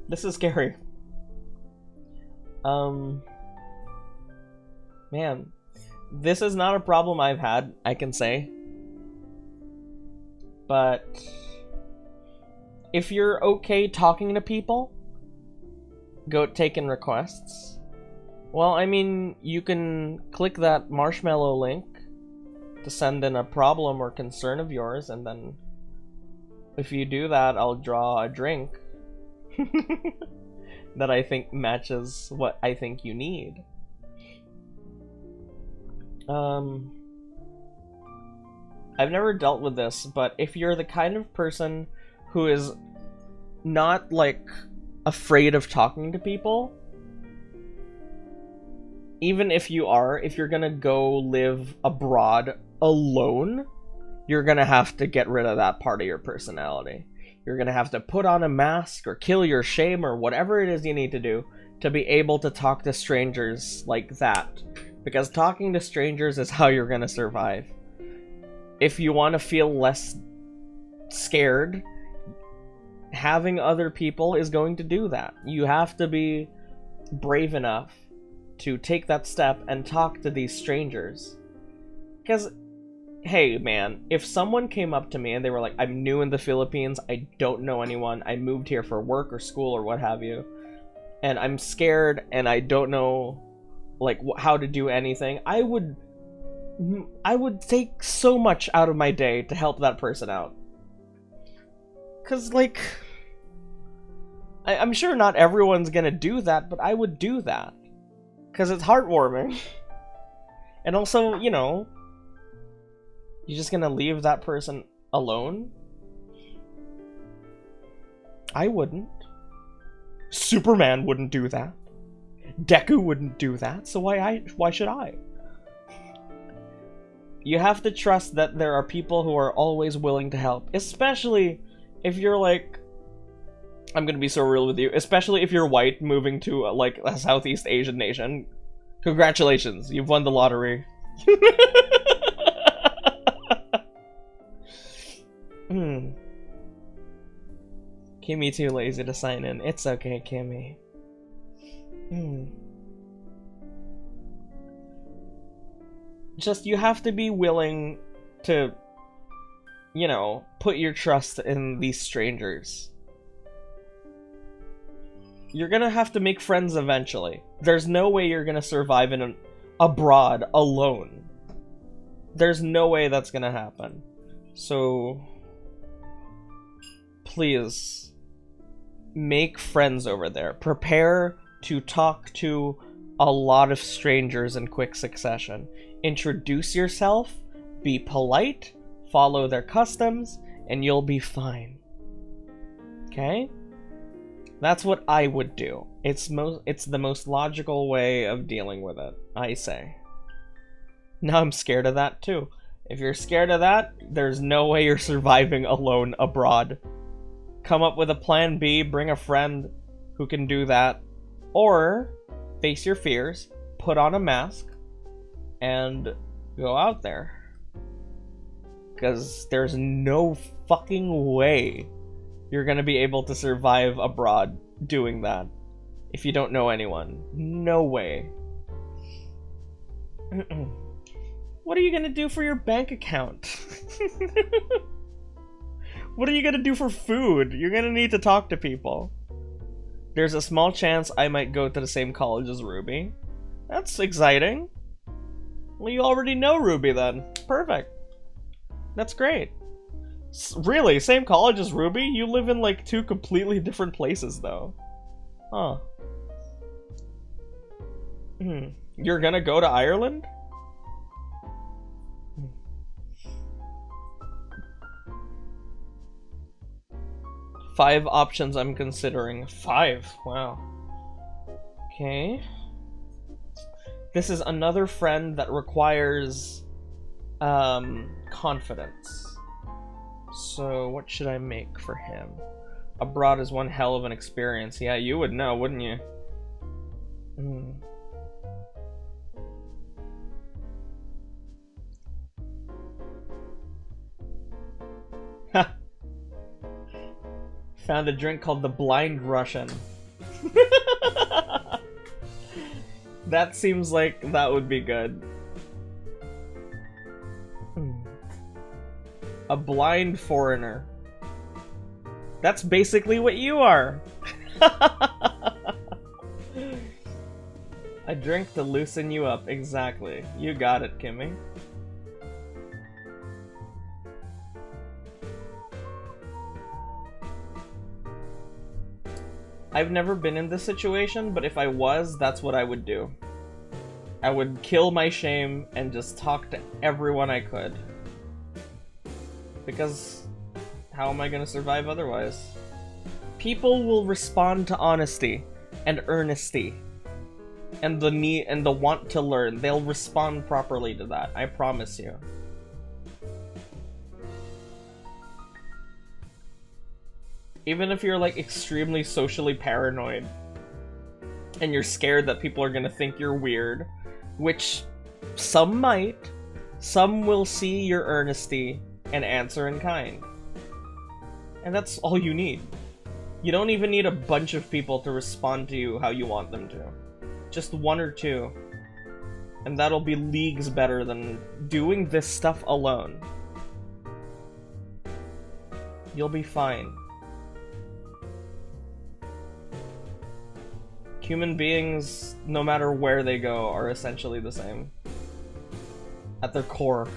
This is scary. Man, this is not a problem I've had, I can say. But if you're okay talking to people, go take in requests. Well, I mean, you can click that marshmallow link to send in a problem or concern of yours, and then if you do that, I'll draw a drink that I think matches what I think you need. I've never dealt with this, but if you're the kind of person who is not, like, afraid of talking to people, even if you're gonna go live abroad alone, you're gonna have to get rid of that part of your personality. You're gonna have to put on a mask or kill your shame or whatever it is you need to do to be able to talk to strangers like that. Because talking to strangers is how you're gonna survive. If you want to feel less scared, having other people is going to do that. You have to be brave enough to take that step and talk to these strangers. Because, hey man, if someone came up to me and they were like, I'm new in the Philippines, I don't know anyone, I moved here for work or school or what have you, and I'm scared and I don't know like how to do anything, I would take so much out of my day to help that person out. Cause like, I'm sure not everyone's gonna do that, but I would do that. Cause it's heartwarming. And also, you know, you're just gonna leave that person alone? I wouldn't. Superman wouldn't do that. Deku wouldn't do that, so why should I? You have to trust that there are people who are always willing to help, especially if you're like, I'm gonna be so real with you, especially if you're white moving to like a Southeast Asian nation. Congratulations, you've won the lottery. Kimmy too lazy to sign in. It's okay, Kimmy. Just, you have to be willing to, you know, put your trust in these strangers. You're gonna have to make friends eventually. There's no way you're gonna survive in abroad alone. There's no way that's gonna happen. So, please, make friends over there. Prepare to talk to a lot of strangers in quick succession. Introduce yourself, be polite, follow their customs, and you'll be fine. Okay? That's what I would do. It's the most logical way of dealing with it, I say. Now I'm scared of that too. If you're scared of that, there's no way you're surviving alone abroad. Come up with a plan B, bring a friend who can do that, or face your fears, put on a mask, and go out there. Because there's no fucking way you're gonna be able to survive abroad doing that if you don't know anyone. No way. What are you gonna do for your bank account? What are you gonna do for food? You're gonna need to talk to people. There's a small chance I might go to the same college as Ruby. That's exciting. Well, you already know Ruby then. Perfect. That's great. Really? Same college as Ruby? You live in like two completely different places though. Huh. You're gonna go to Ireland? 5 options I'm considering. 5? Wow. Okay. This is another friend that requires confidence. So what should I make for him? Abroad is one hell of an experience. Yeah, you would know, wouldn't you? Ha! Found a drink called the Blind Russian. That seems like that would be good. A blind foreigner. That's basically what you are. A drink to loosen you up. Exactly. You got it, Kimmy. I've never been in this situation, but if I was, that's what I would do. I would kill my shame and just talk to everyone I could. Because how am I gonna survive otherwise? People will respond to honesty and earnesty and the need and the want to learn. They'll respond properly to that, I promise you. Even if you're like extremely socially paranoid and you're scared that people are gonna think you're weird, which some might, some will see your earnesty and answer in kind. And that's all you need. You don't even need a bunch of people to respond to you how you want them to. Just one or two. And that'll be leagues better than doing this stuff alone. You'll be fine. Human beings, no matter where they go, are essentially the same. At their core.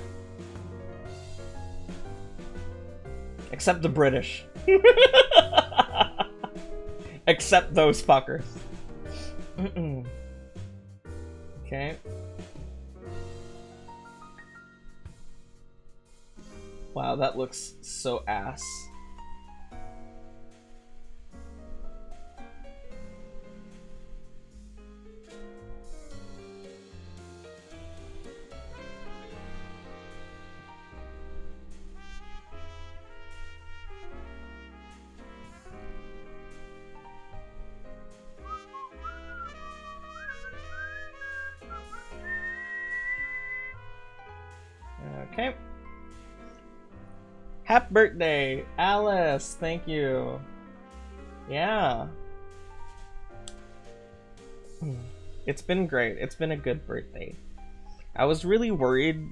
Except the British. Except those fuckers. Okay. Wow, that looks so ass. Okay. Happy birthday, Alice! Thank you. Yeah. It's been great. It's been a good birthday. I was really worried,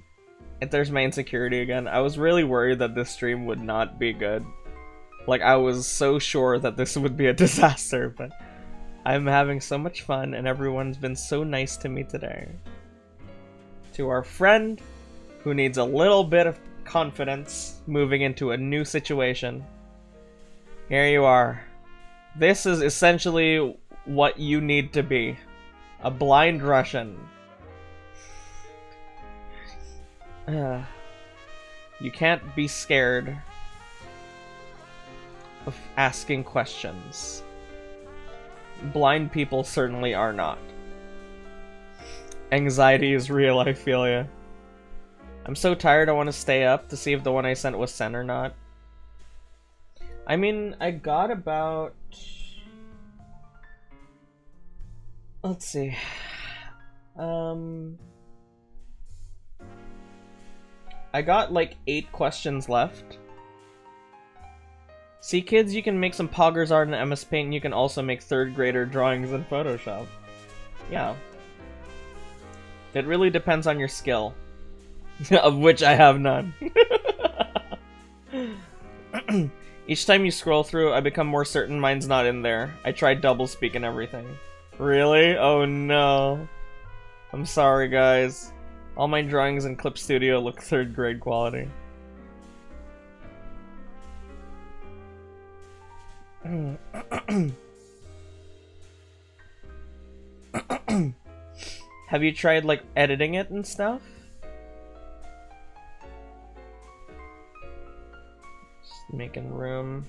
if there's my insecurity again, I was really worried that this stream would not be good. Like, I was so sure that this would be a disaster, but I'm having so much fun and everyone's been so nice to me today. To our friend, who needs a little bit of confidence moving into a new situation. Here you are. This is essentially what you need to be. A blind Russian. You can't be scared of asking questions. Blind people certainly are not. Anxiety is real, I feel ya. I'm so tired I want to stay up to see if the one I sent was sent or not. I mean, I got about... Let's see. I got like 8 questions left. See, kids, you can make some poggers art in MS Paint and you can also make 3rd grader drawings in Photoshop. Yeah. It really depends on your skill. Of which I have none. Each time you scroll through, I become more certain mine's not in there. I tried doublespeak and everything. Really? Oh no. I'm sorry, guys. All my drawings in Clip Studio look 3rd grade quality. Have you tried, like, editing it and stuff? Making room.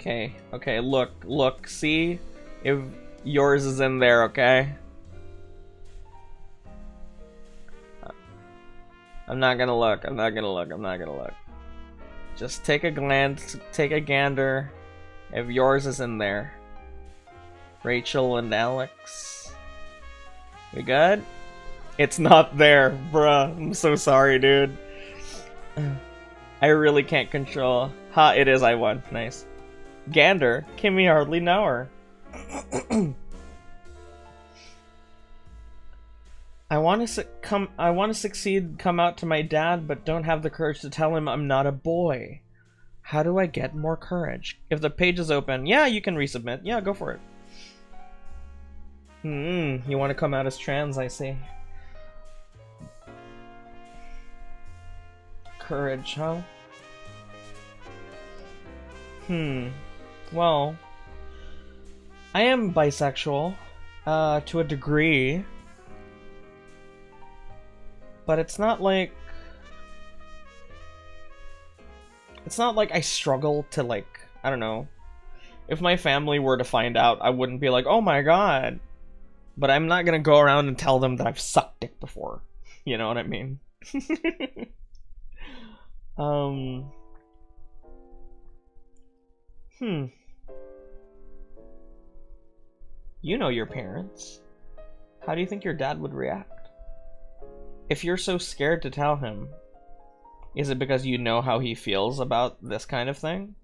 Okay, look, see if yours is in there, okay? I'm not gonna look. Just take a glance, take a gander if yours is in there. Rachel and Alex. We good? It's not there, bruh. I'm so sorry, dude. I really can't control. Ha, it is, I won. Nice. Gander? Kimmy hardly know her. I want to succeed, come out to my dad, but don't have the courage to tell him I'm not a boy. How do I get more courage? If the page is open, yeah, you can resubmit. Yeah, go for it. You want to come out as trans, I see. Courage, huh? Well, I am bisexual, to a degree, but it's not like I struggle to, like, I don't know, if my family were to find out, I wouldn't be like, oh my god, but I'm not gonna go around and tell them that I've sucked dick before, you know what I mean? Um. You know your parents. How do you think your dad would react? If you're so scared to tell him, is it because you know how he feels about this kind of thing?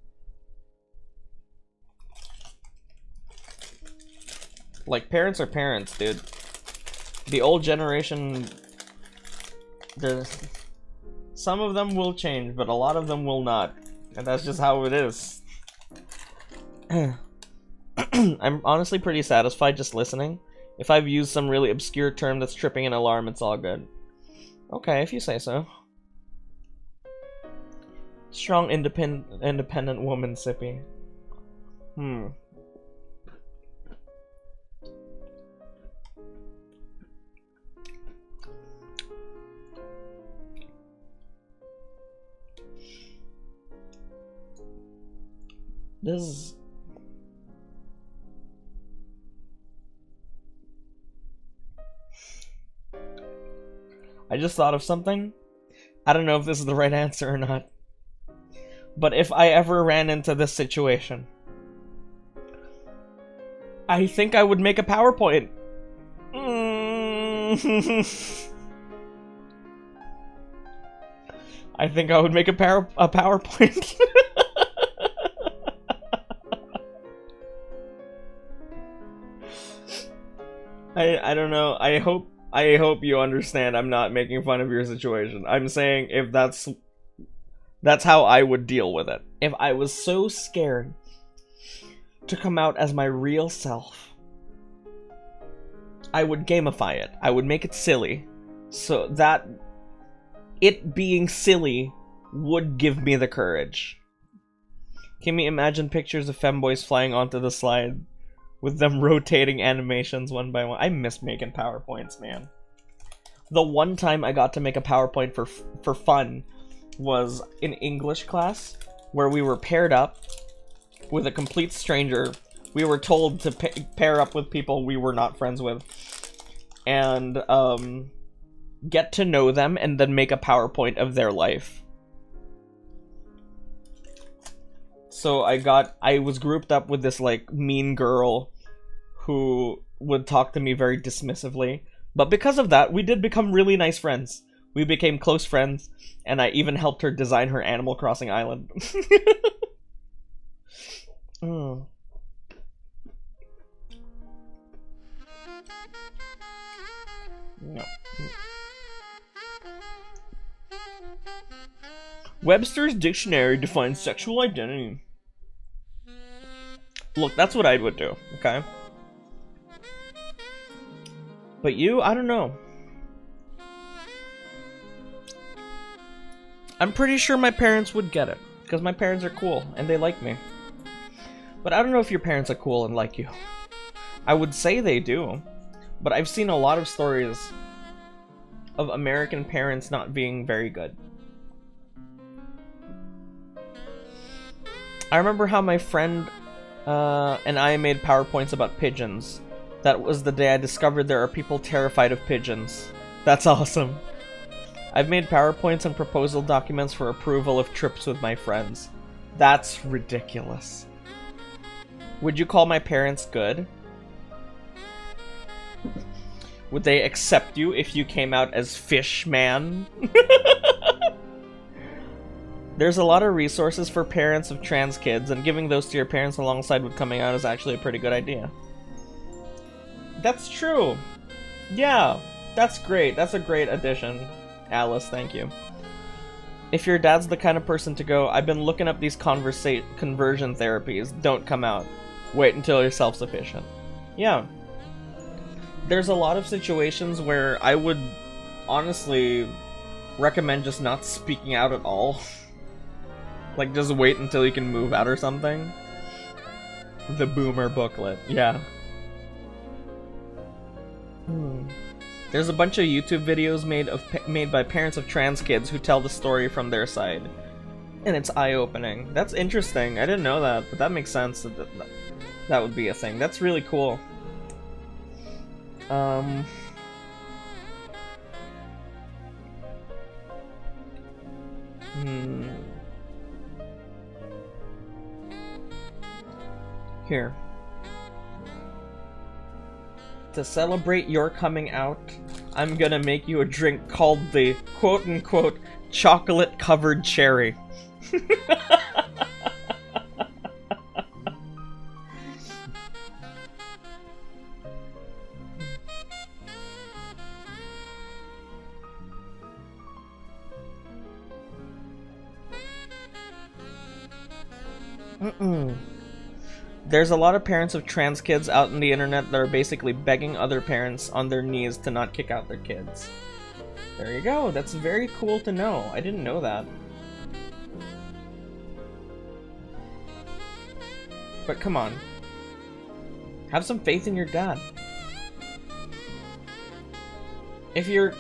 Like, parents are parents, dude. The old generation, some of them will change, but a lot of them will not. And that's just how it is. I'm honestly pretty satisfied just listening. If I've used some really obscure term that's tripping an alarm, it's all good. Okay, if you say so. Strong, independent woman, Sippy. This is... I just thought of something. I don't know if this is the right answer or not. But if I ever ran into this situation, I think I would make a PowerPoint. I think I would make a PowerPoint. I don't know. I hope you understand I'm not making fun of your situation. I'm saying if that's how I would deal with it. If I was so scared to come out as my real self, I would gamify it. I would make it silly, so that it being silly would give me the courage. Can we imagine pictures of femboys flying onto the slide with them rotating animations one by one? I miss making PowerPoints, man. The one time I got to make a PowerPoint for fun was in English class, where we were paired up with a complete stranger. We were told to pair up with people we were not friends with, and get to know them and then make a PowerPoint of their life. So I was grouped up with this like mean girl who would talk to me very dismissively, but because of that we did become really nice friends. We became close friends, and I even helped her design her Animal Crossing island. No. Webster's dictionary defines sexual identity. Look, that's what I would do, okay? But you, I don't know. I'm pretty sure my parents would get it, because my parents are cool, and they like me. But I don't know if your parents are cool and like you. I would say they do, but I've seen a lot of stories of American parents not being very good. I remember how my friend and I made PowerPoints about pigeons. That was the day I discovered there are people terrified of pigeons. That's awesome. I've made PowerPoints and proposal documents for approval of trips with my friends. That's ridiculous. Would you call my parents good? Would they accept you if you came out as Fish Man? There's a lot of resources for parents of trans kids, and giving those to your parents alongside with coming out is actually a pretty good idea. That's true. Yeah, that's great. That's a great addition. Alice, thank you. If your dad's the kind of person to go, I've been looking up these conversion therapies, don't come out. Wait until you're self-sufficient. Yeah. There's a lot of situations where I would honestly recommend just not speaking out at all. Like, just wait until you can move out or something. The boomer booklet, yeah. There's a bunch of YouTube videos made by parents of trans kids who tell the story from their side. And it's eye-opening. That's interesting. I didn't know that, but that makes sense. That would be a thing. That's really cool. Here. To celebrate your coming out, I'm gonna make you a drink called the quote-unquote chocolate-covered cherry. There's a lot of parents of trans kids out in the internet that are basically begging other parents on their knees to not kick out their kids. There you go, that's very cool to know. I didn't know that. But come on. Have some faith in your dad. If you're,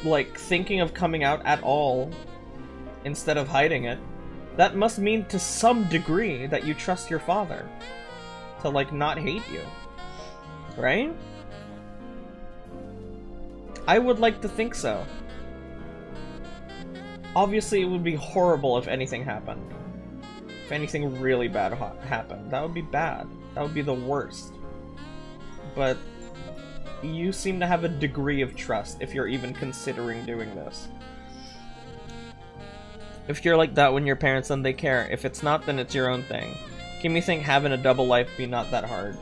like, thinking of coming out at all, instead of hiding it, that must mean to some degree that you trust your father to, like, not hate you. Right? I would like to think so. Obviously, it would be horrible if anything happened. If anything really bad happened. That would be bad. That would be the worst. But you seem to have a degree of trust if you're even considering doing this. If you're like that when your parents, then they care. If it's not, then it's your own thing. Can you think having a double life be not that hard?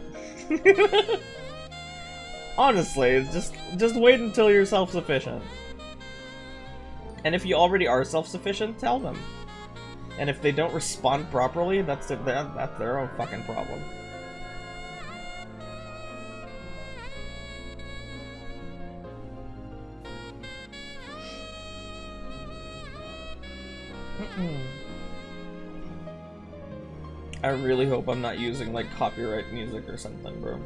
Honestly, just wait until you're self-sufficient. And if you already are self-sufficient, tell them. And if they don't respond properly, that's their own fucking problem. I really hope I'm not using, like, copyright music or something, bro.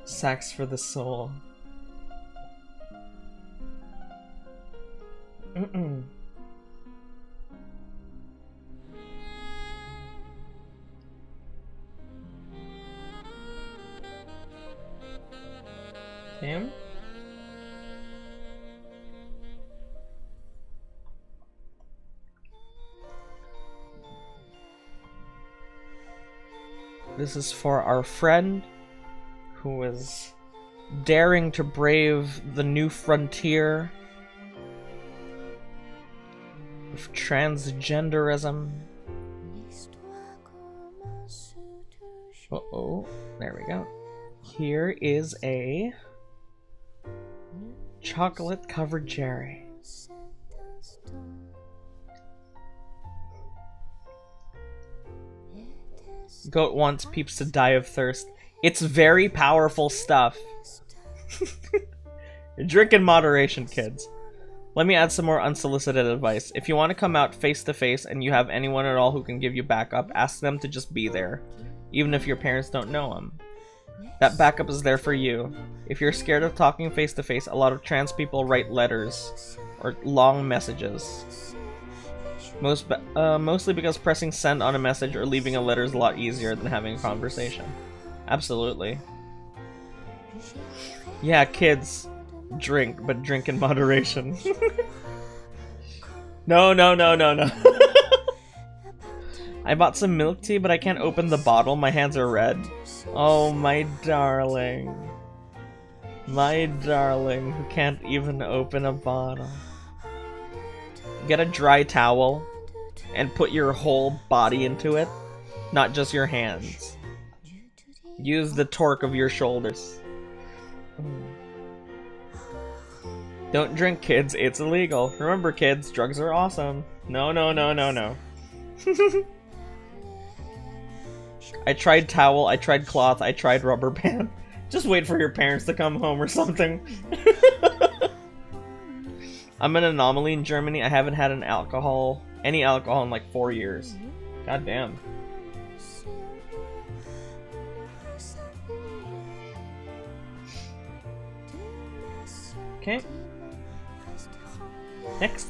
Sax for the soul. Him? This is for our friend who is daring to brave the new frontier of transgenderism. Uh-oh, there we go. Here is a chocolate-covered cherry. Goat wants peeps to die of thirst. It's very powerful stuff. Drink in moderation, kids. Let me add some more unsolicited advice. If you want to come out face to face and you have anyone at all who can give you backup, ask them to just be there, even if your parents don't know them. That backup is there for you. If you're scared of talking face to face, a lot of trans people write letters or long messages. Mostly because pressing send on a message or leaving a letter is a lot easier than having a conversation. Absolutely. Yeah, kids, drink, but drink in moderation. No. I bought some milk tea, but I can't open the bottle. My hands are red. Oh, my darling. My darling, who can't even open a bottle. Get a dry towel and put your whole body into it, not just your hands. Use the torque of your shoulders. Don't drink, kids. It's illegal. Remember, kids, drugs are awesome. No. I tried towel, I tried cloth, I tried rubber band. Just wait for your parents to come home or something. I'm an anomaly in Germany. I haven't had any alcohol in like 4 years. God damn. Okay. Next.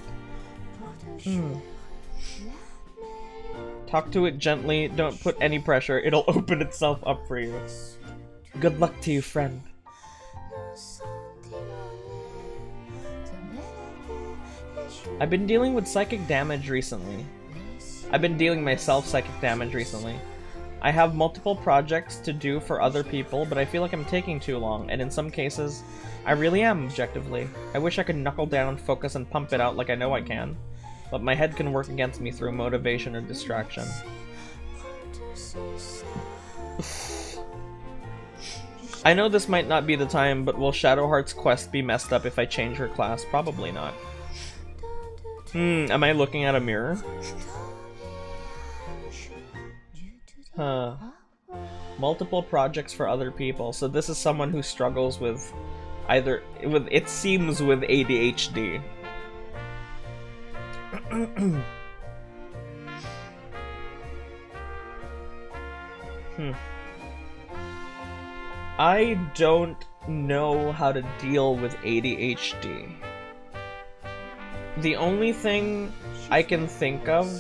Talk to it gently. Don't put any pressure. It'll open itself up for you. Good luck to you, friend. I've been dealing with psychic damage recently. I've been dealing myself psychic damage recently. I have multiple projects to do for other people, but I feel like I'm taking too long, and in some cases, I really am objectively. I wish I could knuckle down, focus, and pump it out like I know I can, but my head can work against me through motivation or distraction. I know this might not be the time, but will Shadowheart's quest be messed up if I change her class? Probably not. Am I looking at a mirror? Huh. Multiple projects for other people. So this is someone who struggles with it seems with ADHD. I don't know how to deal with ADHD. The only thing I can think of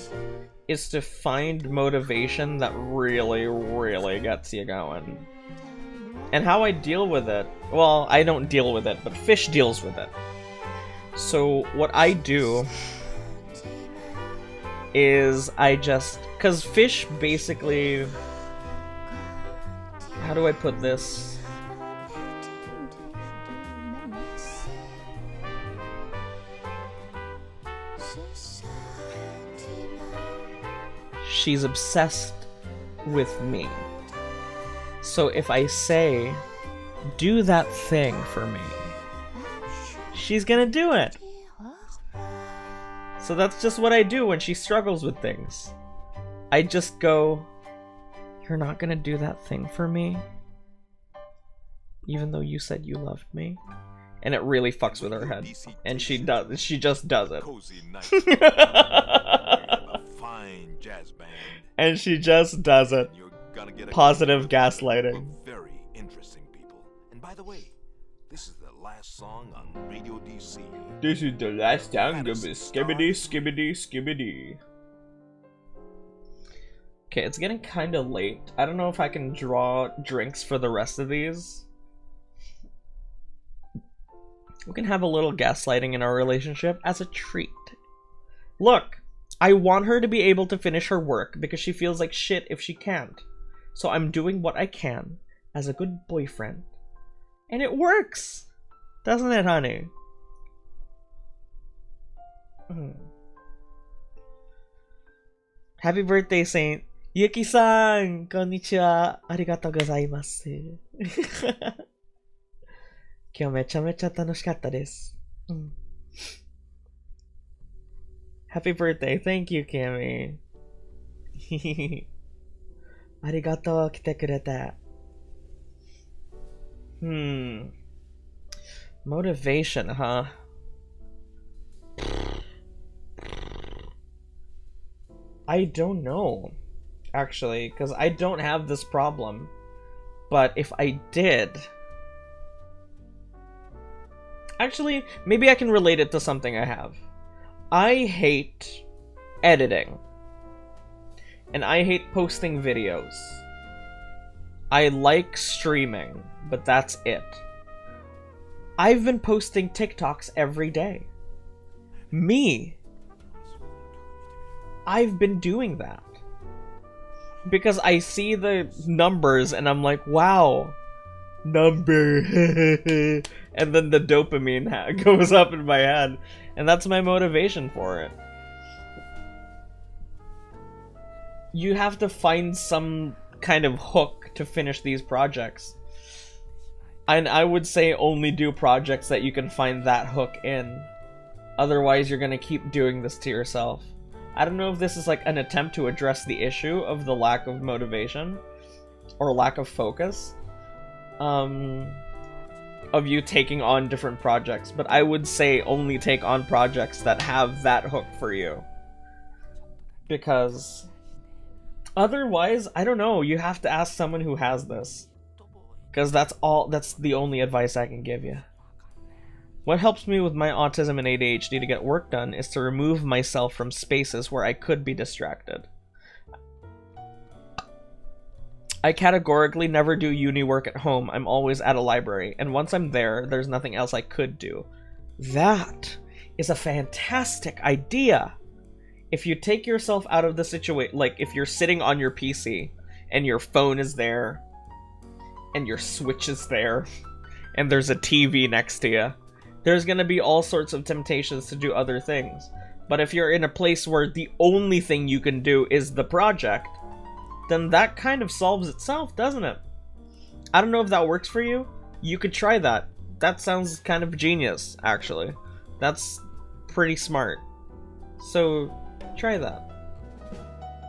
is to find motivation that really, really gets you going. And how I deal with it, well, I don't deal with it, but Fish deals with it. So what I do is because Fish basically, how do I put this? She's obsessed with me. So if I say, do that thing for me, she's gonna do it. So that's just what I do when she struggles with things. I just go, you're not gonna do that thing for me? Even though you said you loved me? And it really fucks with her head. And she just does it. And she just does it. Positive gaslighting. Very interesting people. And by the way, this is the last song on Radio DC. This is the last song of Skibbity Skibbity Skibbity. Okay, it's getting kind of late. I don't know if I can draw drinks for the rest of these. We can have a little gaslighting in our relationship as a treat. Look, I want her to be able to finish her work because she feels like shit if she can't. So I'm doing what I can as a good boyfriend. And it works! Doesn't it, honey? Happy birthday, Saint. Yuki-san! Konnichiwa. Arigatou gozaimasu. 今日めちゃめちゃ楽しかったです。Happy birthday. Thank you, Cammy. ありがとう、来てくれて。Motivation, huh? I don't know, actually, because I don't have this problem. But if I did... Actually, maybe I can relate it to something I have. I hate editing. And I hate posting videos. I like streaming, but that's it. I've been posting TikToks every day. Me. I've been doing that. Because I see the numbers and I'm like, wow. Number. And then the dopamine goes up in my head. And that's my motivation for it. You have to find some kind of hook to finish these projects. And I would say only do projects that you can find that hook in. Otherwise, you're gonna keep doing this to yourself. I don't know if this is like an attempt to address the issue of the lack of motivation or lack of focus of you taking on different projects, but I would say only take on projects that have that hook for you. Because otherwise, I don't know, you have to ask someone who has this. Because that's the only advice I can give you. What helps me with my autism and ADHD to get work done is to remove myself from spaces where I could be distracted. I categorically never do uni work at home. I'm always at a library, and once I'm there, there's nothing else I could do. That is a fantastic idea. If you take yourself out of the situation, like if you're sitting on your PC and your phone is there and your Switch is there and there's a TV next to you, there's gonna be all sorts of temptations to do other things. But if you're in a place where the only thing you can do is the project, then that kind of solves itself, doesn't it? I don't know if that works for you. You could try that. That sounds kind of genius, actually. That's pretty smart. So, try that.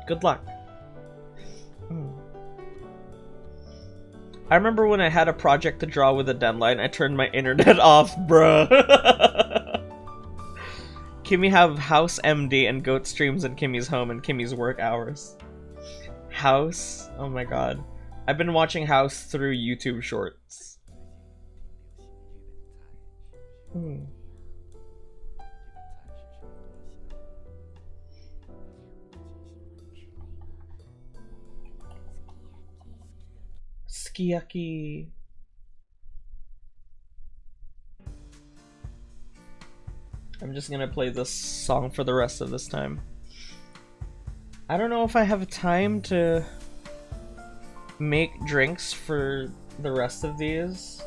Good luck. I remember when I had a project to draw with a deadline, I turned my internet off, bruh. Kimmy have House MD and Goat streams in Kimmy's home and Kimmy's work hours. House? Oh my god. I've been watching House through YouTube shorts. Sukiyaki. I'm just gonna play this song for the rest of this time. I don't know if I have time to make drinks for the rest of these.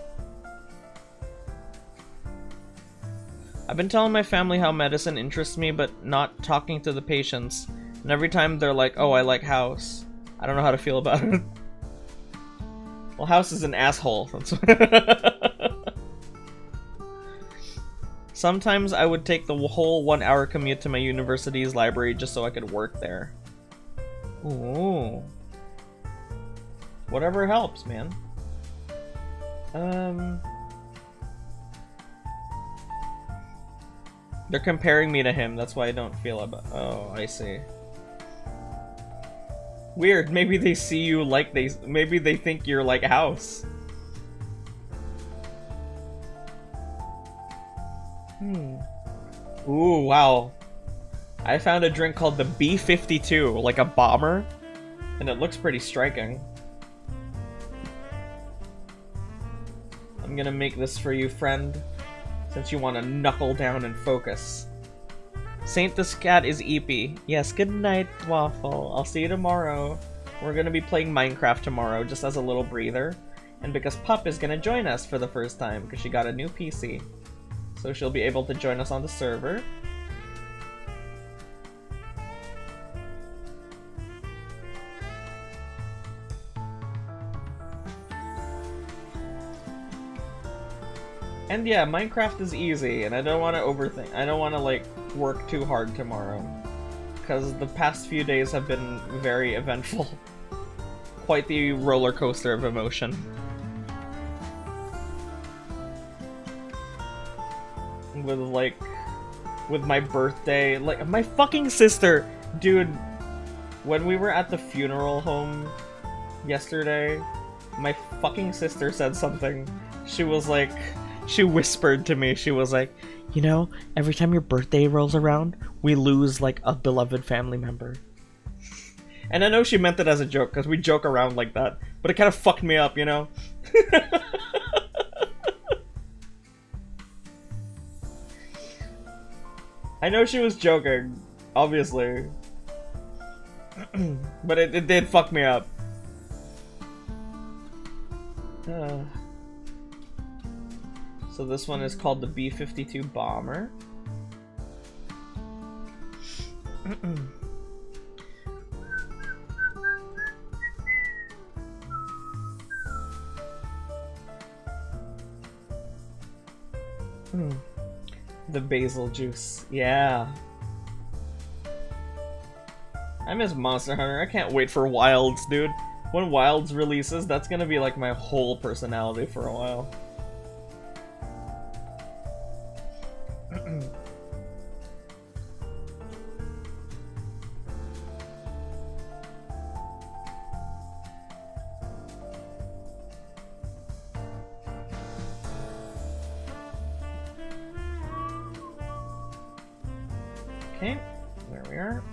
I've been telling my family how medicine interests me, but not talking to the patients. And every time they're like, oh, I like House. I don't know how to feel about it. Well, House is an asshole. That's Sometimes I would take the whole 1-hour commute to my university's library just so I could work there. Ooh. Whatever helps, man. They're comparing me to him, that's why I don't feel about— oh, I see. Weird, maybe they see you like maybe they think you're like House. Ooh, wow. I found a drink called the B-52, like a bomber, and it looks pretty striking. I'm gonna make this for you, friend, since you want to knuckle down and focus. Saint the Scat is EP. Yes, good night, Waffle. I'll see you tomorrow. We're gonna be playing Minecraft tomorrow, just as a little breather. And because Pup is gonna join us for the first time, because she got a new PC. So she'll be able to join us on the server. And yeah, Minecraft is easy, and I don't want to overthink. I don't want to, like, work too hard tomorrow. Because the past few days have been very eventful. Quite the roller coaster of emotion. With, like, with my birthday, like, my fucking sister, dude, when we were at the funeral home yesterday, my fucking sister said something. She was like, she whispered to me, she was like, you know, every time your birthday rolls around, we lose, like, a beloved family member. And I know she meant it as a joke, because we joke around like that, but it kind of fucked me up, you know? I know she was joking, obviously. But it did fuck me up. So this one is called the B-52 Bomber. The basil juice, yeah. I miss Monster Hunter. I can't wait for Wilds, dude. When Wilds releases, that's gonna be like my whole personality for a while. Okay, there we are.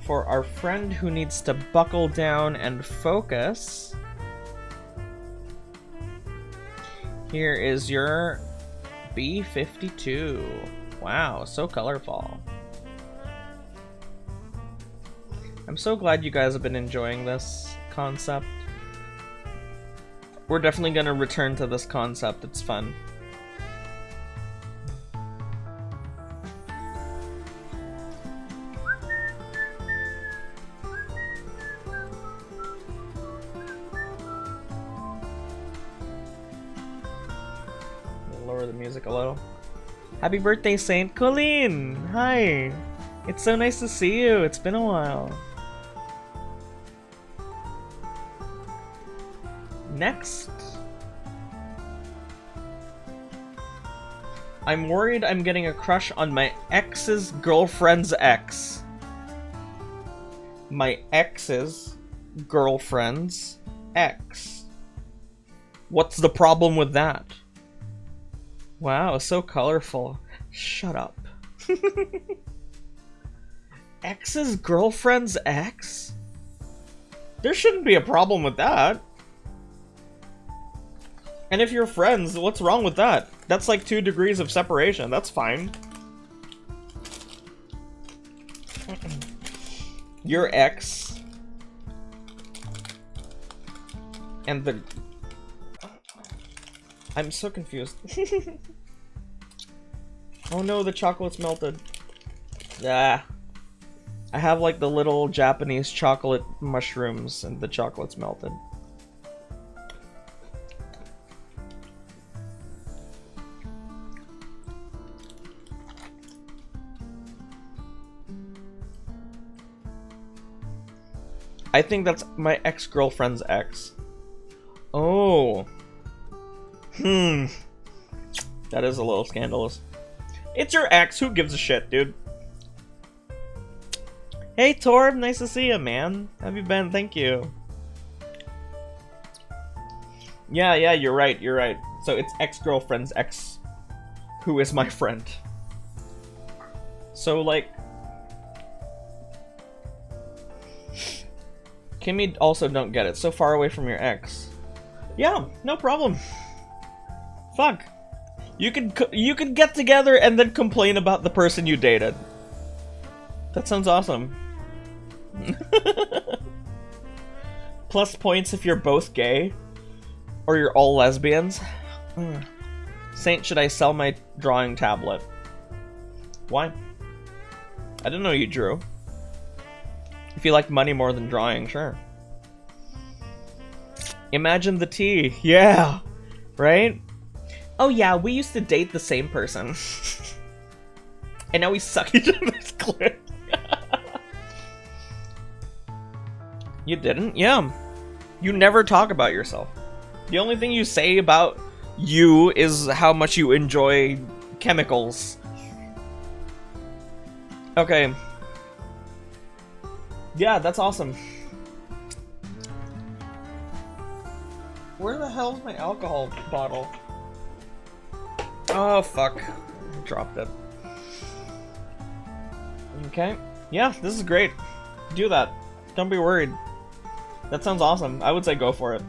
For our friend who needs to buckle down and focus, here is your B-52. Wow, so colorful. I'm so glad you guys have been enjoying this concept. We're definitely gonna return to this concept, it's fun. Lower the music a little. Happy birthday, Saint Colleen! Hi! It's so nice to see you, it's been a while. Next. I'm worried I'm getting a crush on my ex's girlfriend's ex. My ex's girlfriend's ex. What's the problem with that? Wow, so colorful. Shut up. Ex's girlfriend's ex? There shouldn't be a problem with that. And if you're friends, what's wrong with that? That's like 2 degrees of separation. That's fine. Your ex and the... I'm so confused. Oh no, the chocolate's melted. Ah. I have like the little Japanese chocolate mushrooms and the chocolate's melted. I think that's my ex-girlfriend's ex. Oh. That is a little scandalous. It's your ex, who gives a shit, dude? Hey Torb, nice to see you, man. How have you been? Thank you. Yeah, you're right, you're right. So it's ex-girlfriend's ex, who is my friend. So, like... Kimmy also don't get it. So far away from your ex. Yeah, no problem. Fuck. You could get together and then complain about the person you dated. That sounds awesome. Plus points if you're both gay. Or you're all lesbians. Saint, should I sell my drawing tablet? Why? I didn't know you drew. If you like money more than drawing, sure. Imagine the tea. Yeah! Right? Oh yeah, we used to date the same person. And now we suck each other's clit. You didn't? Yeah. You never talk about yourself. The only thing you say about you is how much you enjoy chemicals. Okay. Yeah, that's awesome. Where the hell's my alcohol bottle? Oh, fuck. I dropped it. Okay. Yeah, this is great. Do that. Don't be worried. That sounds awesome. I would say go for it.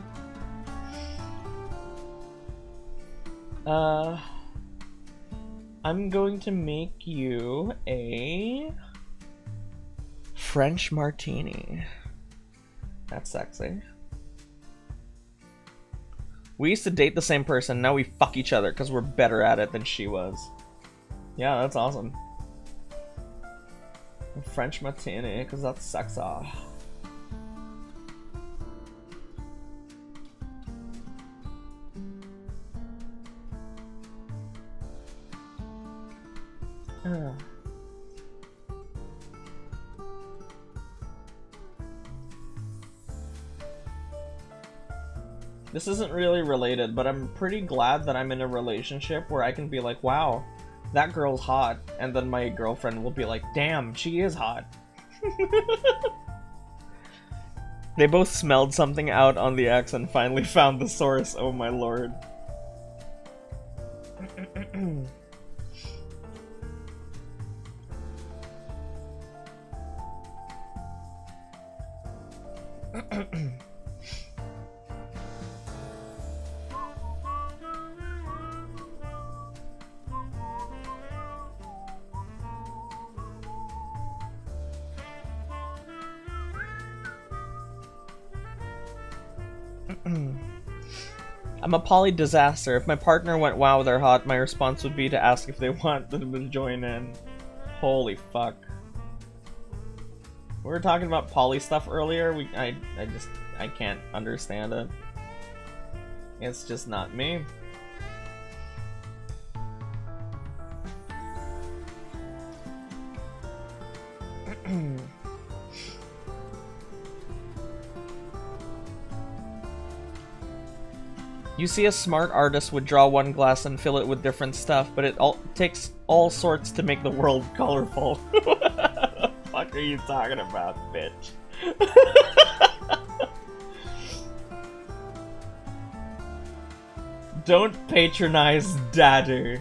I'm going to make you a French martini. That's sexy. We used to date the same person, now we fuck each other because we're better at it than she was. Yeah, that's awesome. A French martini, because that's sexy. This isn't really related, but I'm pretty glad that I'm in a relationship where I can be like, wow, that girl's hot, and then my girlfriend will be like, damn, she is hot. They both smelled something out on the X and finally found the source, oh my lord. I'm a poly disaster. If my partner went wow, they're hot, my response would be to ask if they want them to join in. Holy fuck. We were talking about poly stuff earlier. I can't understand it. It's just not me. You see, a smart artist would draw one glass and fill it with different stuff, but it takes all sorts to make the world colorful. What the fuck are you talking about, bitch? Don't patronize Dadder.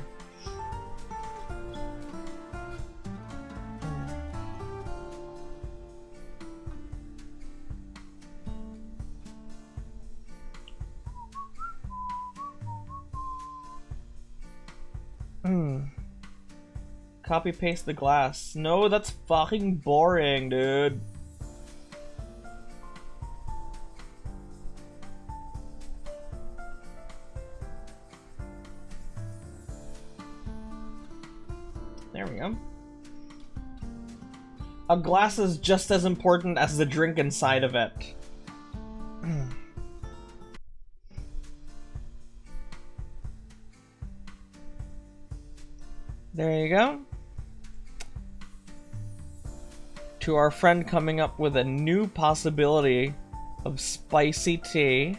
Copy paste the glass. No, that's fucking boring, dude. There we go. A glass is just as important as the drink inside of it. There you go. To our friend coming up with a new possibility of spicy tea,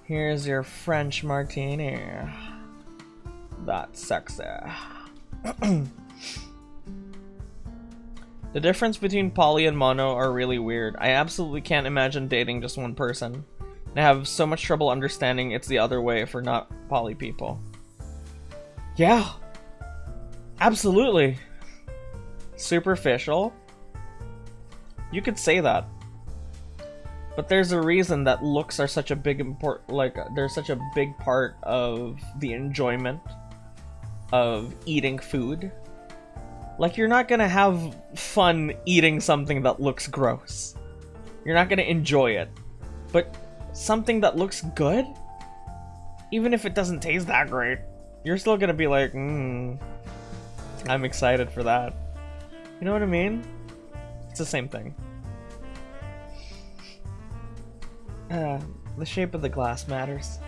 here's your French martini. That's sexy. The difference between poly and mono are really weird. I absolutely can't imagine dating just one person. And I have so much trouble understanding it's the other way for not poly people. Yeah. Absolutely. Superficial. You could say that. But there's a reason that looks are such a big they're such a big part of the enjoyment of eating food. Like, you're not gonna have fun eating something that looks gross. You're not gonna enjoy it. But something that looks good, even if it doesn't taste that great, you're still gonna be like, I'm excited for that. You know what I mean? It's the same thing. The shape of the glass matters.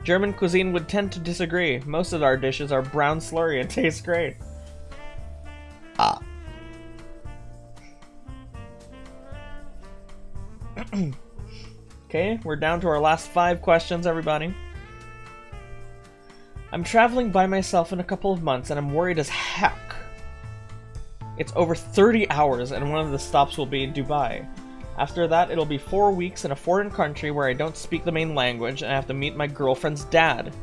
German cuisine would tend to disagree. Most of our dishes are brown slurry and taste great. Ah. Okay, we're down to our last 5 questions, everybody. I'm traveling by myself in a couple of months and I'm worried as heck. It's over 30 hours and one of the stops will be in Dubai. After that, it'll be 4 weeks in a foreign country where I don't speak the main language and I have to meet my girlfriend's dad,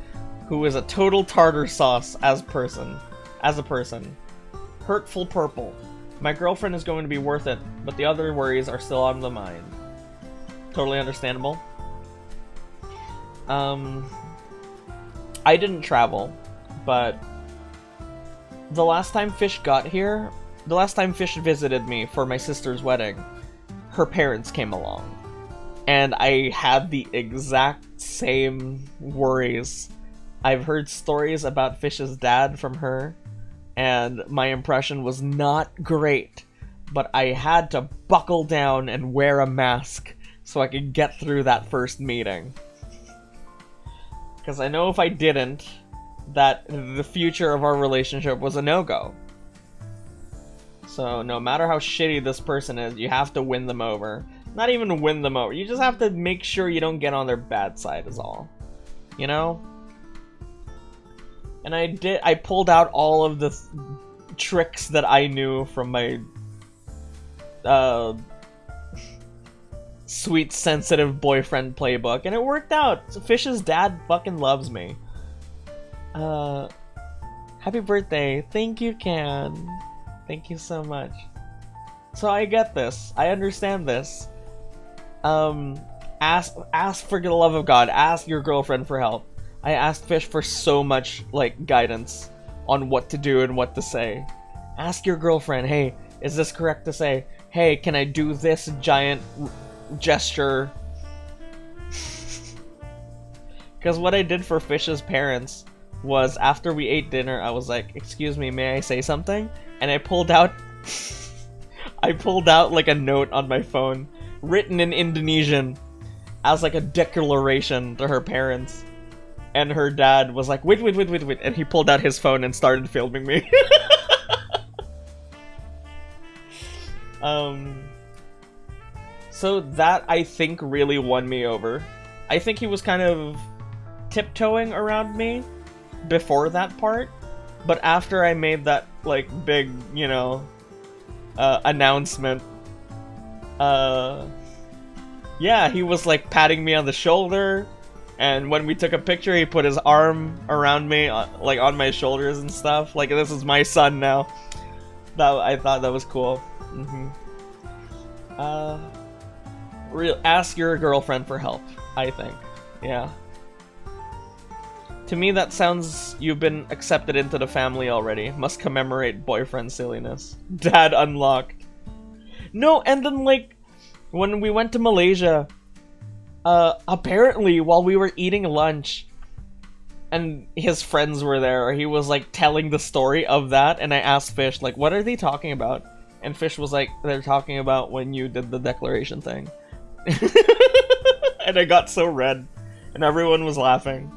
who is a total tartar sauce as a person. Hurtful purple. My girlfriend is going to be worth it, but the other worries are still on the mind. Totally understandable. I didn't travel, but the last time Fish visited me for my sister's wedding, her parents came along. And I had the exact same worries. I've heard stories about Fish's dad from her, and my impression was not great. But I had to buckle down and wear a mask so I could get through that first meeting. Because I know if I didn't, that the future of our relationship was a no-go. So no matter how shitty this person is, you have to win them over. Not even win them over, you just have to make sure you don't get on their bad side is all. You know? And I pulled out all of the tricks that I knew from my sweet, sensitive boyfriend playbook, and it worked out. So Fish's dad fucking loves me. Happy birthday. Thank you, Can. Thank you so much. So I get this. I understand this. Ask for the love of God. Ask your girlfriend for help. I asked Fish for so much, like, guidance on what to do and what to say. Ask your girlfriend, hey, is this correct to say? Hey, can I do this giant gesture? Because what I did for Fish's parents was, after we ate dinner, I was like, excuse me, may I say something? And I pulled out like a note on my phone, written in Indonesian, as like a declaration to her parents. And her dad was like, wait, and he pulled out his phone and started filming me. So that, I think, really won me over. I think he was kind of tiptoeing around me before that part, but after I made that, like, big, you know, announcement, yeah, he was, like, patting me on the shoulder, and when we took a picture, he put his arm around me, like, on my shoulders and stuff, like, this is my son now. I thought that was cool. Ask your girlfriend for help, I think. Yeah. To me, that sounds you've been accepted into the family already. Must commemorate boyfriend silliness. Dad unlocked. No, and then, like, when we went to Malaysia, apparently while we were eating lunch and his friends were there, he was, like, telling the story of that, and I asked Fish, like, what are they talking about? And Fish was like, they're talking about when you did the declaration thing. And I got so red, and everyone was laughing.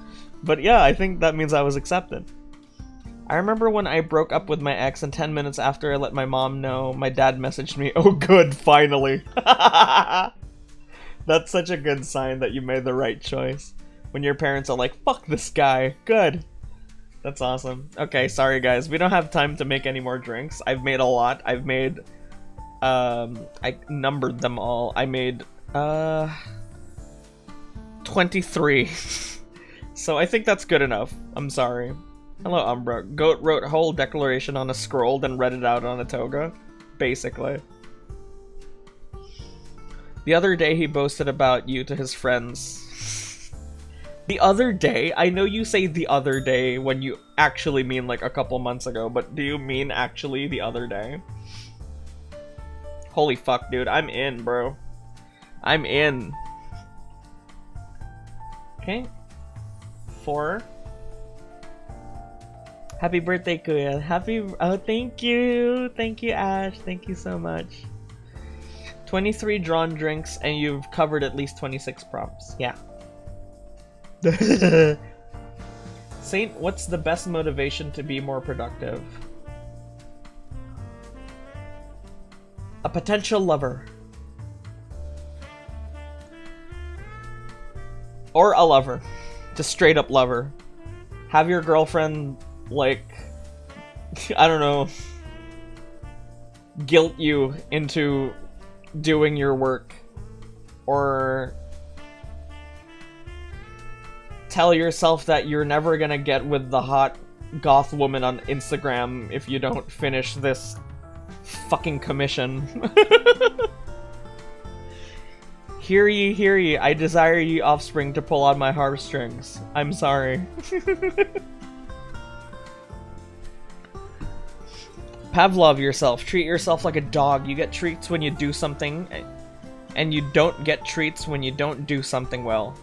But yeah, I think that means I was accepted. I remember when I broke up with my ex, and 10 minutes after I let my mom know, my dad messaged me, oh good, finally. That's such a good sign that you made the right choice. When your parents are like, fuck this guy, good. That's awesome. Okay, sorry guys, we don't have time to make any more drinks. I've made a lot. I've made, I numbered them all. I made, 23. So I think that's good enough. I'm sorry. Hello, Umbra. Goat wrote a whole declaration on a scroll, then read it out on a toga. Basically. The other day he boasted about you to his friends. The other day? I know you say the other day when you actually mean like a couple months ago, but do you mean actually the other day? Holy fuck, dude. I'm in, bro. I'm in. Okay. 4. Happy birthday, Kuya. Oh, thank you. Thank you, Ash. Thank you so much. 23 drawn drinks, and you've covered at least 26 prompts. Yeah. Saint, what's the best motivation to be more productive? A potential lover. Or a lover. Just straight up lover. Have your girlfriend, like, I don't know, guilt you into doing your work. Or tell yourself that you're never gonna get with the hot goth woman on Instagram if you don't finish this fucking commission. Hear ye, I desire ye offspring to pull on my heartstrings. I'm sorry. Pavlov yourself. Treat yourself like a dog. You get treats when you do something, and you don't get treats when you don't do something well.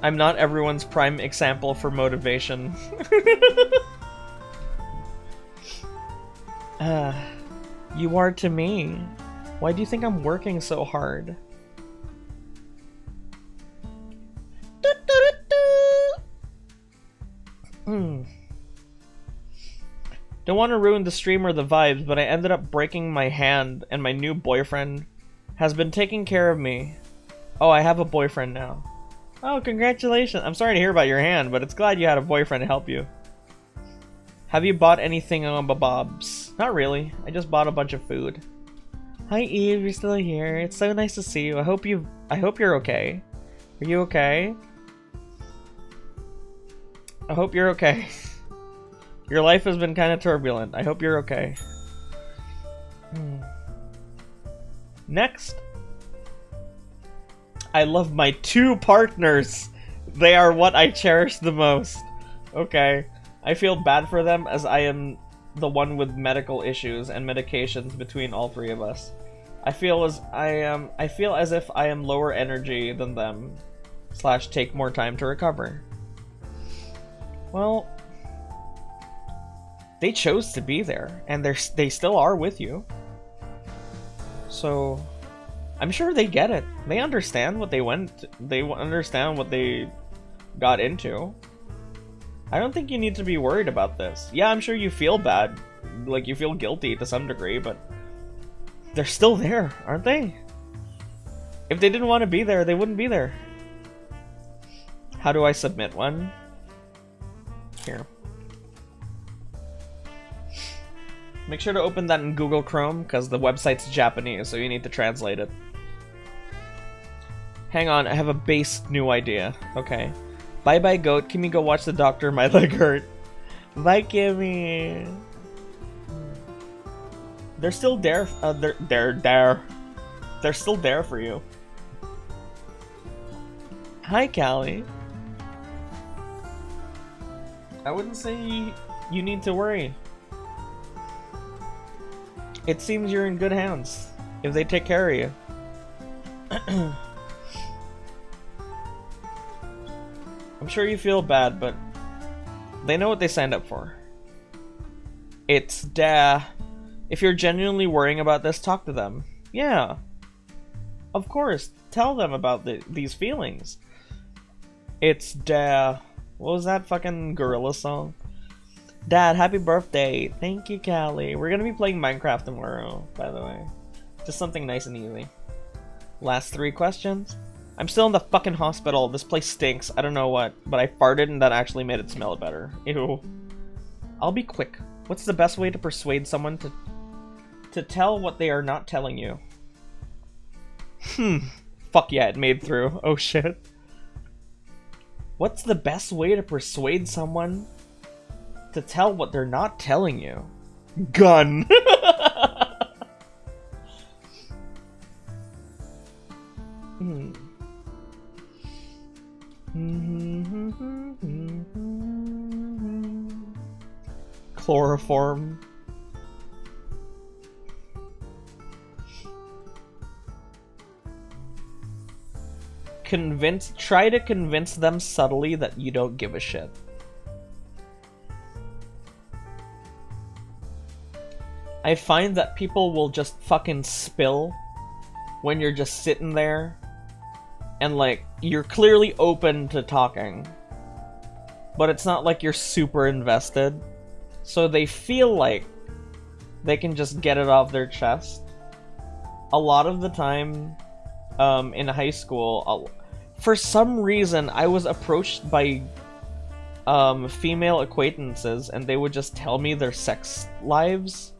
I'm not everyone's prime example for motivation. You are to me. Why do you think I'm working so hard? Don't want to ruin the stream or the vibes, but I ended up breaking my hand, and my new boyfriend has been taking care of me. Oh, I have a boyfriend now. Oh, congratulations. I'm sorry to hear about your hand, but it's glad you had a boyfriend to help you. Have you bought anything on Bob's? Not really. I just bought a bunch of food. Hi Eve, you're still here. It's so nice to see you. I hope you're okay. Are you okay? I hope you're okay. Your life has been kind of turbulent. I hope you're okay. Next. I love my 2 partners. They are what I cherish the most. Okay. I feel bad for them as I am the one with medical issues and medications between all 3 of us. I feel as if I am lower energy than them / take more time to recover. Well, they chose to be there, and they still are with you. So, I'm sure they get it. They understand what they understand what they got into. I don't think you need to be worried about this. Yeah, I'm sure you feel bad. Like, you feel guilty to some degree, but they're still there, aren't they? If they didn't want to be there, they wouldn't be there. How do I submit one? Here. Make sure to open that in Google Chrome, because the website's Japanese, so you need to translate it. Hang on, I have a base new idea. Okay. Bye bye goat, Kimmy go watch the doctor, my leg hurt. Bye Kimmy. They're still there, they're still there for you. Hi Callie. I wouldn't say you need to worry. It seems you're in good hands, if they take care of you. I'm sure you feel bad, but they know what they signed up for. It's if you're genuinely worrying about this, talk to them. Yeah. Of course, tell them about these feelings. It's what was that fucking gorilla song? Dad, happy birthday. Thank you, Callie. We're gonna be playing Minecraft tomorrow, by the way. Just something nice and easy. Last 3 questions. I'm still in the fucking hospital. This place stinks. I don't know what, but I farted and that actually made it smell better. Ew. I'll be quick. What's the best way to persuade someone to tell what they are not telling you? Fuck yeah, it made through. Oh shit. What's the best way to persuade someone to tell what they're not telling you? Gun. Chloroform. Try to convince them subtly that you don't give a shit. I find that people will just fucking spill when you're just sitting there and like you're clearly open to talking, but it's not like you're super invested, so they feel like they can just get it off their chest. A lot of the time in high school, for some reason I was approached by female acquaintances and they would just tell me their sex lives,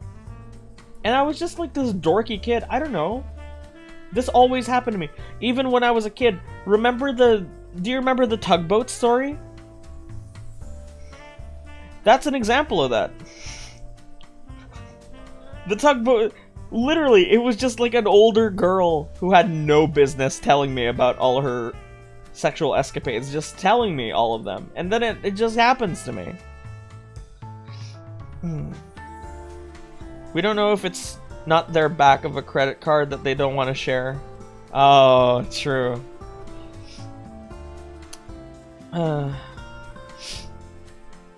and I was just like this dorky kid. I don't know. This always happened to me. Even when I was a kid. Do you remember the tugboat story? That's an example of that. The tugboat, literally, it was just like an older girl who had no business telling me about all her sexual escapades, just telling me all of them. And then it just happens to me. We don't know if it's not their back of a credit card that they don't want to share. Oh, true.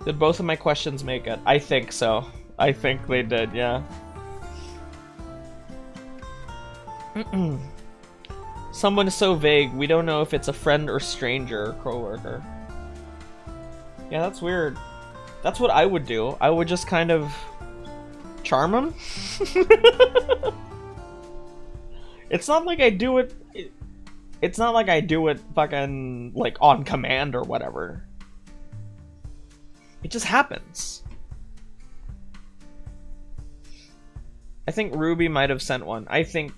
Did both of my questions make it? I think so. I think they did, yeah. Someone is so vague, we don't know if it's a friend or stranger or coworker. Yeah, that's weird. That's what I would do. I would just kind of charm them. It's not like I do it. It's not like I do it fucking like on command or whatever. It just happens. I think Ruby might have sent one. I think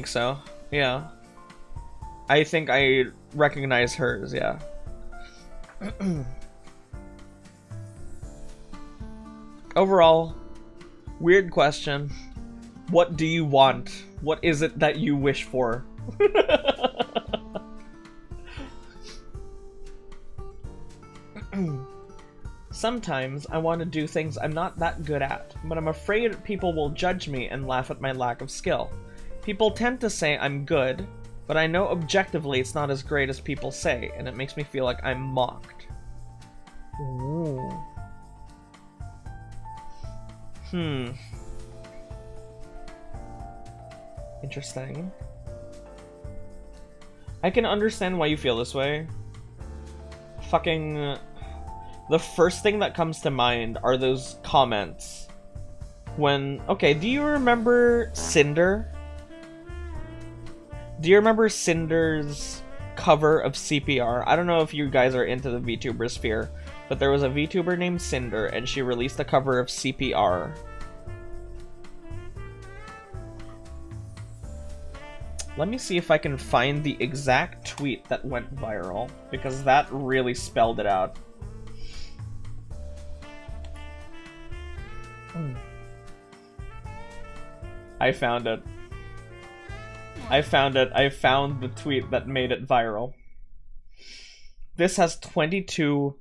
so. Yeah. I think I recognize hers, yeah. Overall, weird question. What do you want? What is it that you wish for? Sometimes I want to do things I'm not that good at, but I'm afraid people will judge me and laugh at my lack of skill. People tend to say I'm good, but I know objectively it's not as great as people say, and it makes me feel like I'm mocked. Ooh. Interesting. I can understand why you feel this way. Fucking... The first thing that comes to mind are those comments. When... Okay, do you remember Cinder? Do you remember Cinder's cover of CPR? I don't know if you guys are into the VTuber sphere, but there was a VTuber named Cinder, and she released a cover of CPR. Let me see if I can find the exact tweet that went viral, because that really spelled it out. I found it. I found it. I found the tweet that made it viral. This has 22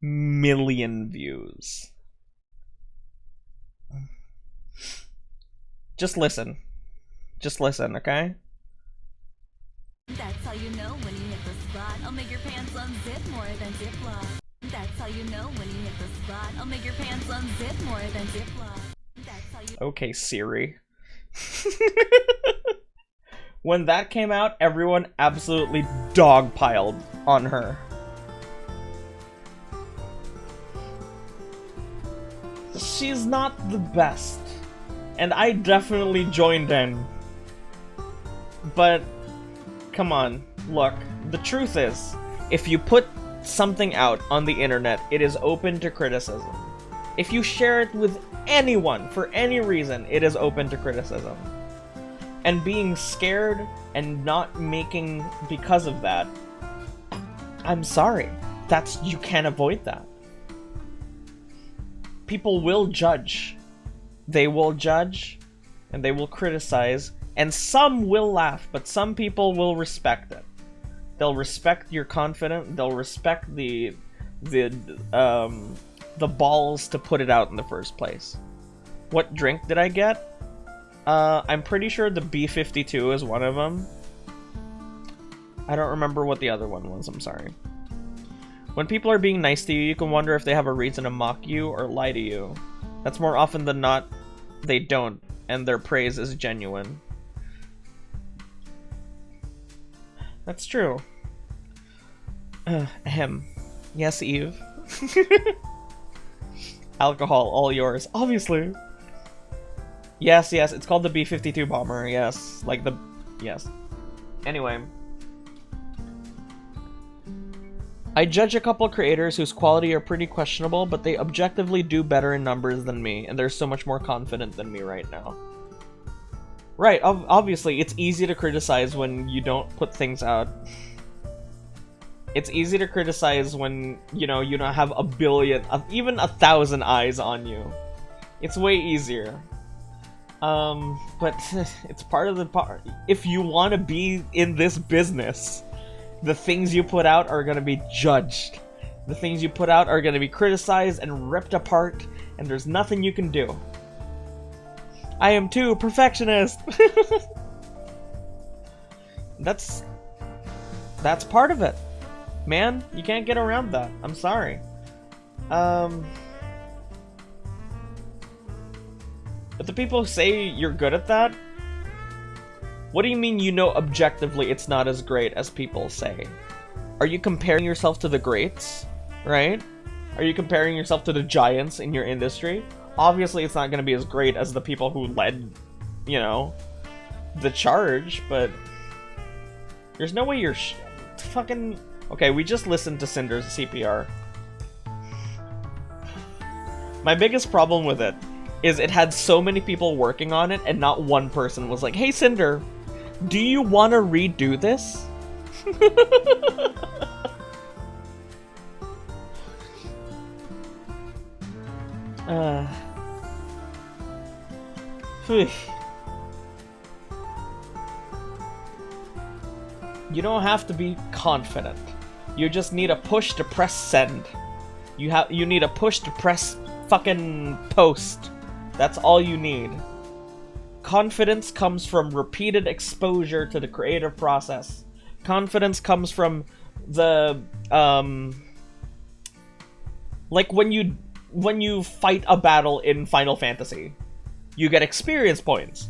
million views. Just listen. Just listen, okay? That's how you know when you hit the spot. I'll make your pants unzip more than Ziploc. That's how you know when you hit the spot. I'll make your pants unzip more than Ziploc. That's how you... Okay, Siri. When that came out, everyone absolutely dogpiled on her. She's not the best. And I definitely joined in. But, come on, look, the truth is, if you put something out on the internet, it is open to criticism. If you share it with anyone for any reason, it is open to criticism. And being scared and not making because of that, I'm sorry. You can't avoid that. People will judge. They will judge and they will criticize, and some will laugh, but some people will respect it. They'll respect your confidence, they'll respect the balls to put it out in the first place. What drink did I get? I'm pretty sure the B52 is one of them. I don't remember what the other one was, I'm sorry. When people are being nice to you, you can wonder if they have a reason to mock you or lie to you. That's more often than not, they don't, and their praise is genuine. That's true. Ahem. Yes, Eve. Alcohol, all yours. Obviously. Yes, yes, it's called the B-52 bomber, yes. Like the... yes. Anyway. I judge a couple creators whose quality are pretty questionable, but they objectively do better in numbers than me, and they're so much more confident than me right now. Right, obviously, it's easy to criticize when you don't put things out. It's easy to criticize when, you know, you don't have a billion, even 1,000 eyes on you. It's way easier. But it's part of the part. If you want to be in this business, the things you put out are going to be judged. The things you put out are going to be criticized and ripped apart, and there's nothing you can do. I am too perfectionist. That's part of it. Man, you can't get around that. I'm sorry. But the people who say you're good at that, what do you mean you know objectively it's not as great as people say? Are you comparing yourself to the greats, right? Are you comparing yourself to the giants in your industry? Obviously it's not going to be as great as the people who led, you know, the charge, but there's no way you're fucking... Okay, we just listened to Cinder's CPR. My biggest problem with it is it had so many people working on it, and not one person was like, "Hey Cinder, do you want to redo this?" You don't have to be confident. You just need a push to press send. You need a push to press fucking post. That's all you need. Confidence comes from repeated exposure to the creative process. Confidence comes from the like when you fight a battle in Final Fantasy, you get experience points.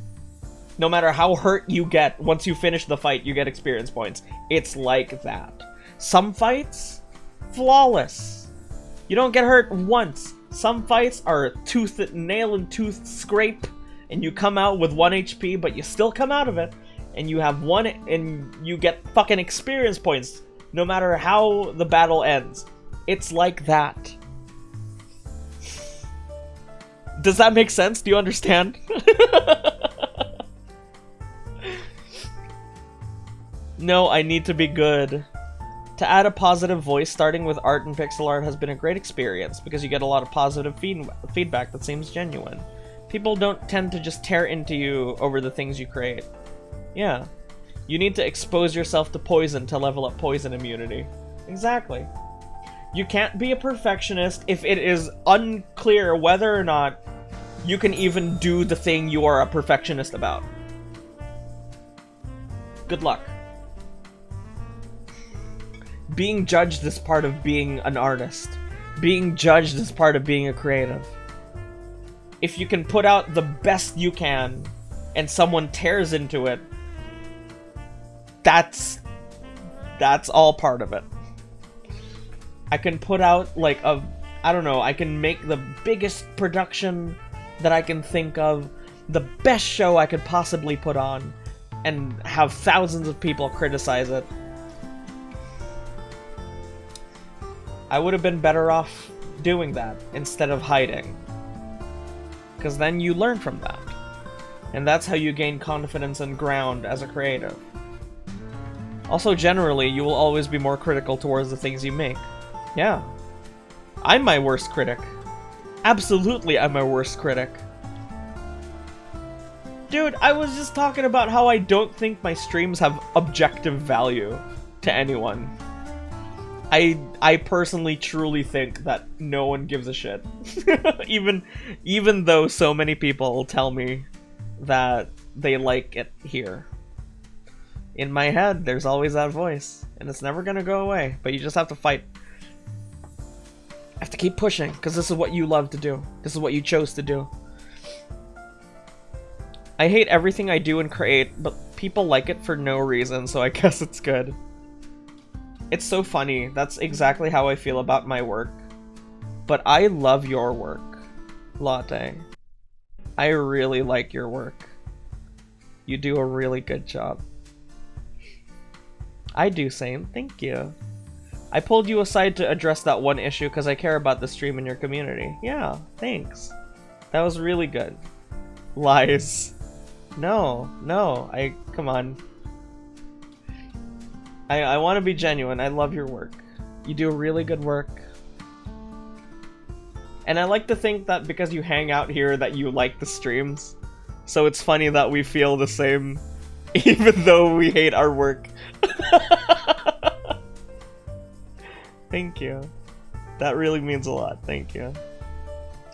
No matter how hurt you get, once you finish the fight, you get experience points. It's like that. Some fights, flawless. You don't get hurt once. Some fights are nail and tooth scrape, and you come out with 1 HP, but you still come out of it, and you have and you get fucking experience points, no matter how the battle ends. It's like that. Does that make sense? Do you understand? No, I need to be good. To add a positive voice, starting with art and pixel art has been a great experience because you get a lot of positive feedback that seems genuine. People don't tend to just tear into you over the things you create. Yeah. You need to expose yourself to poison to level up poison immunity. Exactly. You can't be a perfectionist if it is unclear whether or not you can even do the thing you are a perfectionist about. Good luck. Being judged is part of being an artist. Being judged is part of being a creative. If you can put out the best you can and someone tears into it, that's all part of it. I can put out like I don't know, I can make the biggest production that I can think of, the best show I could possibly put on, and have thousands of people criticize it. I would have been better off doing that instead of hiding. Because then you learn from that. And that's how you gain confidence and ground as a creative. Also, generally, you will always be more critical towards the things you make. Yeah. I'm my worst critic. Absolutely, I'm my worst critic. Dude, I was just talking about how I don't think my streams have objective value to anyone. I personally truly think that no one gives a shit. even though so many people tell me that they like it here. In my head, there's always that voice, and it's never gonna go away, but you just have to fight. I have to keep pushing, because this is what you love to do. This is what you chose to do. I hate everything I do and create, but people like it for no reason, so I guess it's good. It's so funny. That's exactly how I feel about my work. But I love your work, Latte. I really like your work. You do a really good job. I do same. Thank you. I pulled you aside to address that one issue because I care about the stream and your community. Yeah, thanks. That was really good. Lies. No, come on. I want to be genuine. I love your work. You do really good work. And I like to think that because you hang out here that you like the streams. So it's funny that we feel the same even though we hate our work. Thank you. That really means a lot. Thank you.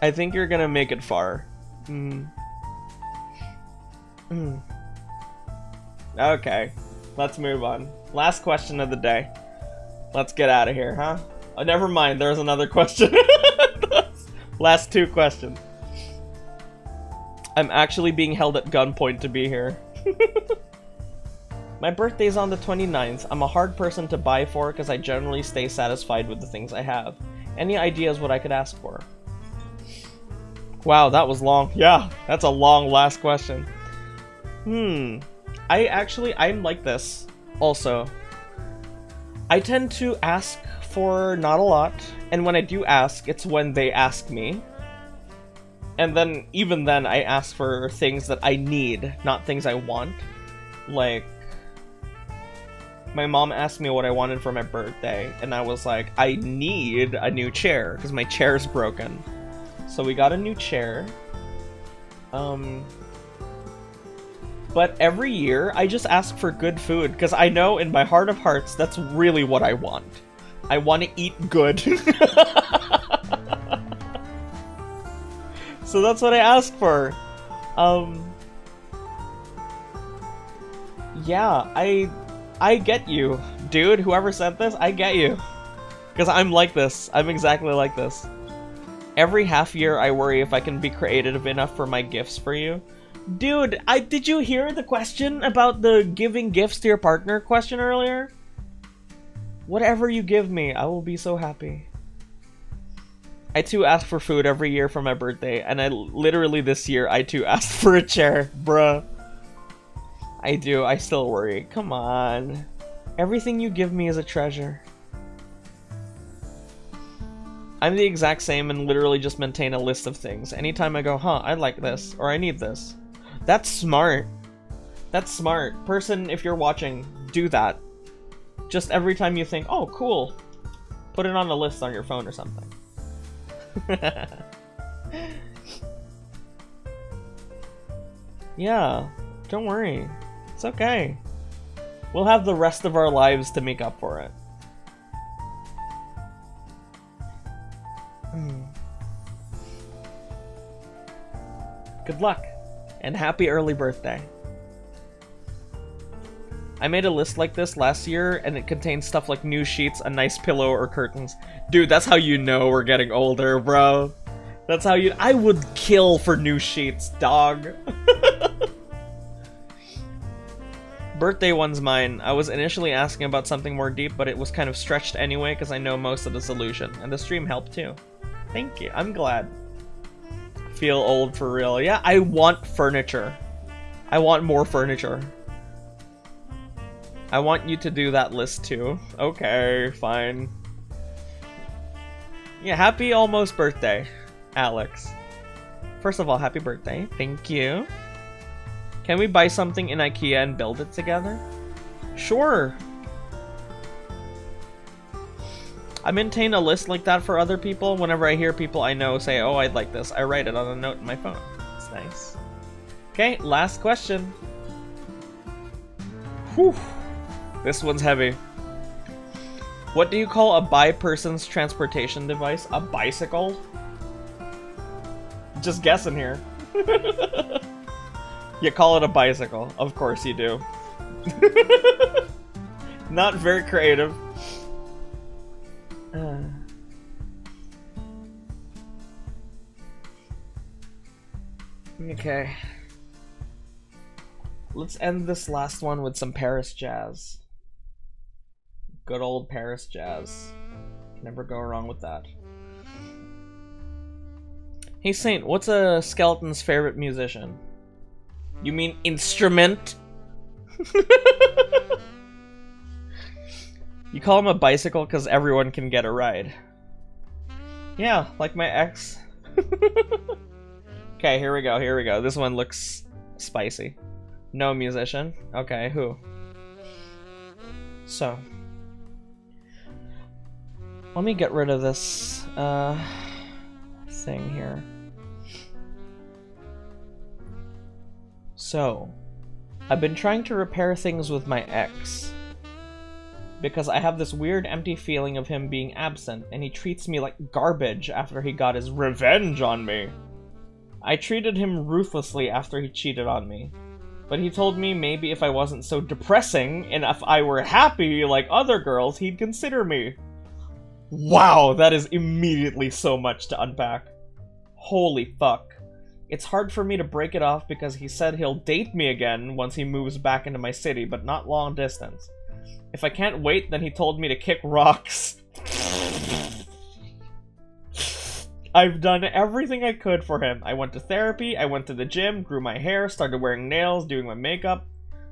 I think you're gonna make it far. Okay. Let's move on. Last question of the day. Let's get out of here, huh? Oh, never mind. There's another question. Last 2 questions. I'm actually being held at gunpoint to be here. My birthday's on the 29th. I'm a hard person to buy for because I generally stay satisfied with the things I have. Any ideas what I could ask for? Wow, that was long. Yeah, that's a long last question. I'm like this, also. I tend to ask for not a lot, and when I do ask, it's when they ask me. And then, even then, I ask for things that I need, not things I want. Like, my mom asked me what I wanted for my birthday, and I was like, I need a new chair, because my chair's broken. So we got a new chair. But every year, I just ask for good food, because I know in my heart of hearts, that's really what I want. I want to eat good. So that's what I ask for. Yeah, I get you. Dude, whoever sent this, I get you. Because I'm like this. I'm exactly like this. Every half year, I worry if I can be creative enough for my gifts for you. Dude, did you hear the question about the giving gifts to your partner question earlier? Whatever you give me, I will be so happy. I too ask for food every year for my birthday, and I literally this year, I too asked for a chair, bruh. I do, I still worry. Come on. Everything you give me is a treasure. I'm the exact same and literally just maintain a list of things. Anytime I go, huh, I like this, or I need this. That's smart. That's smart. Person, if you're watching, do that. Just every time you think, oh, cool. Put it on a list on your phone or something. Yeah, don't worry. It's okay. We'll have the rest of our lives to make up for it. Good luck, and happy early birthday. I made a list like this last year, and it contains stuff like new sheets, a nice pillow, or curtains. Dude, that's how you know we're getting older, bro. That's how you— I would kill for new sheets, dog. Birthday one's mine. I was initially asking about something more deep, but it was kind of stretched anyway because I know most of the solution. And the stream helped too. Thank you. I'm glad. Feel old for real. Yeah, I want furniture. I want more furniture. I want you to do that list too. Okay, fine. Yeah, happy almost birthday, Alex. First of all, happy birthday. Thank you. Can we buy something in IKEA and build it together? Sure. I maintain a list like that for other people. Whenever I hear people I know say, oh, I'd like this, I write it on a note in my phone. It's nice. Okay, last question. Whew. This one's heavy. What do you call a bi-person's transportation device? A bicycle? Just guessing here. You call it a bicycle. Of course you do. Not very creative. Okay. Let's end this last one with some Paris jazz. Good old Paris jazz. Never go wrong with that. Hey Saint, what's a skeleton's favorite musician? You mean instrument? You call him a bicycle because everyone can get a ride. Yeah, like my ex. Okay, here we go, here we go. This one looks spicy. No musician. Okay, who? So. Let me get rid of this thing here. So, I've been trying to repair things with my ex. Because I have this weird empty feeling of him being absent, and he treats me like garbage after he got his revenge on me. I treated him ruthlessly after he cheated on me. But he told me maybe if I wasn't so depressing, and if I were happy like other girls, he'd consider me. Wow, that is immediately so much to unpack. Holy fuck. It's hard for me to break it off because he said he'll date me again once he moves back into my city, but not long distance. If I can't wait, then he told me to kick rocks. I've done everything I could for him. I went to therapy, I went to the gym, grew my hair, started wearing nails, doing my makeup.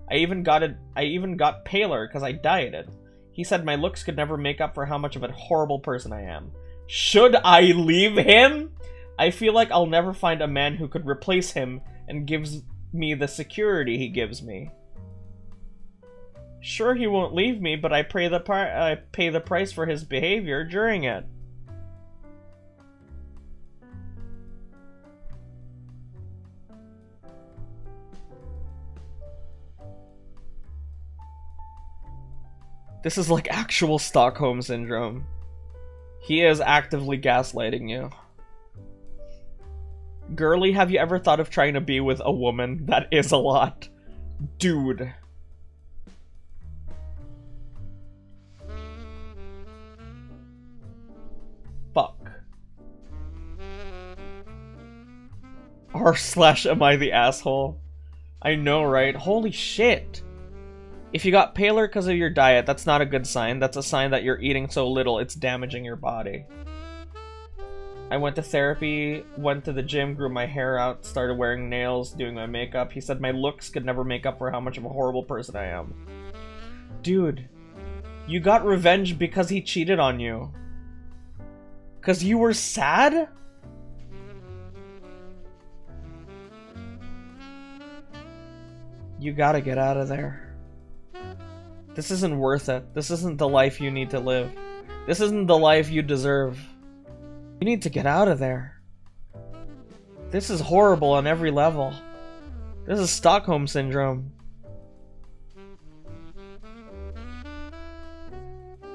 I even got paler because I dieted. He said my looks could never make up for how much of a horrible person I am. Should I leave him? I feel like I'll never find a man who could replace him and gives me the security he gives me. Sure, he won't leave me, but I pay the price for his behavior during it. This is like actual Stockholm Syndrome. He is actively gaslighting you. Girly, have you ever thought of trying to be with a woman? That is a lot. Dude. Fuck. R/ am I the asshole? I know, right? Holy shit. If you got paler because of your diet, that's not a good sign. That's a sign that you're eating so little, it's damaging your body. I went to therapy, went to the gym, grew my hair out, started wearing nails, doing my makeup. He said my looks could never make up for how much of a horrible person I am. Dude, you got revenge because he cheated on you. Because you were sad? You gotta get out of there. This isn't worth it. This isn't the life you need to live. This isn't the life you deserve. You need to get out of there. This is horrible on every level. This is Stockholm Syndrome.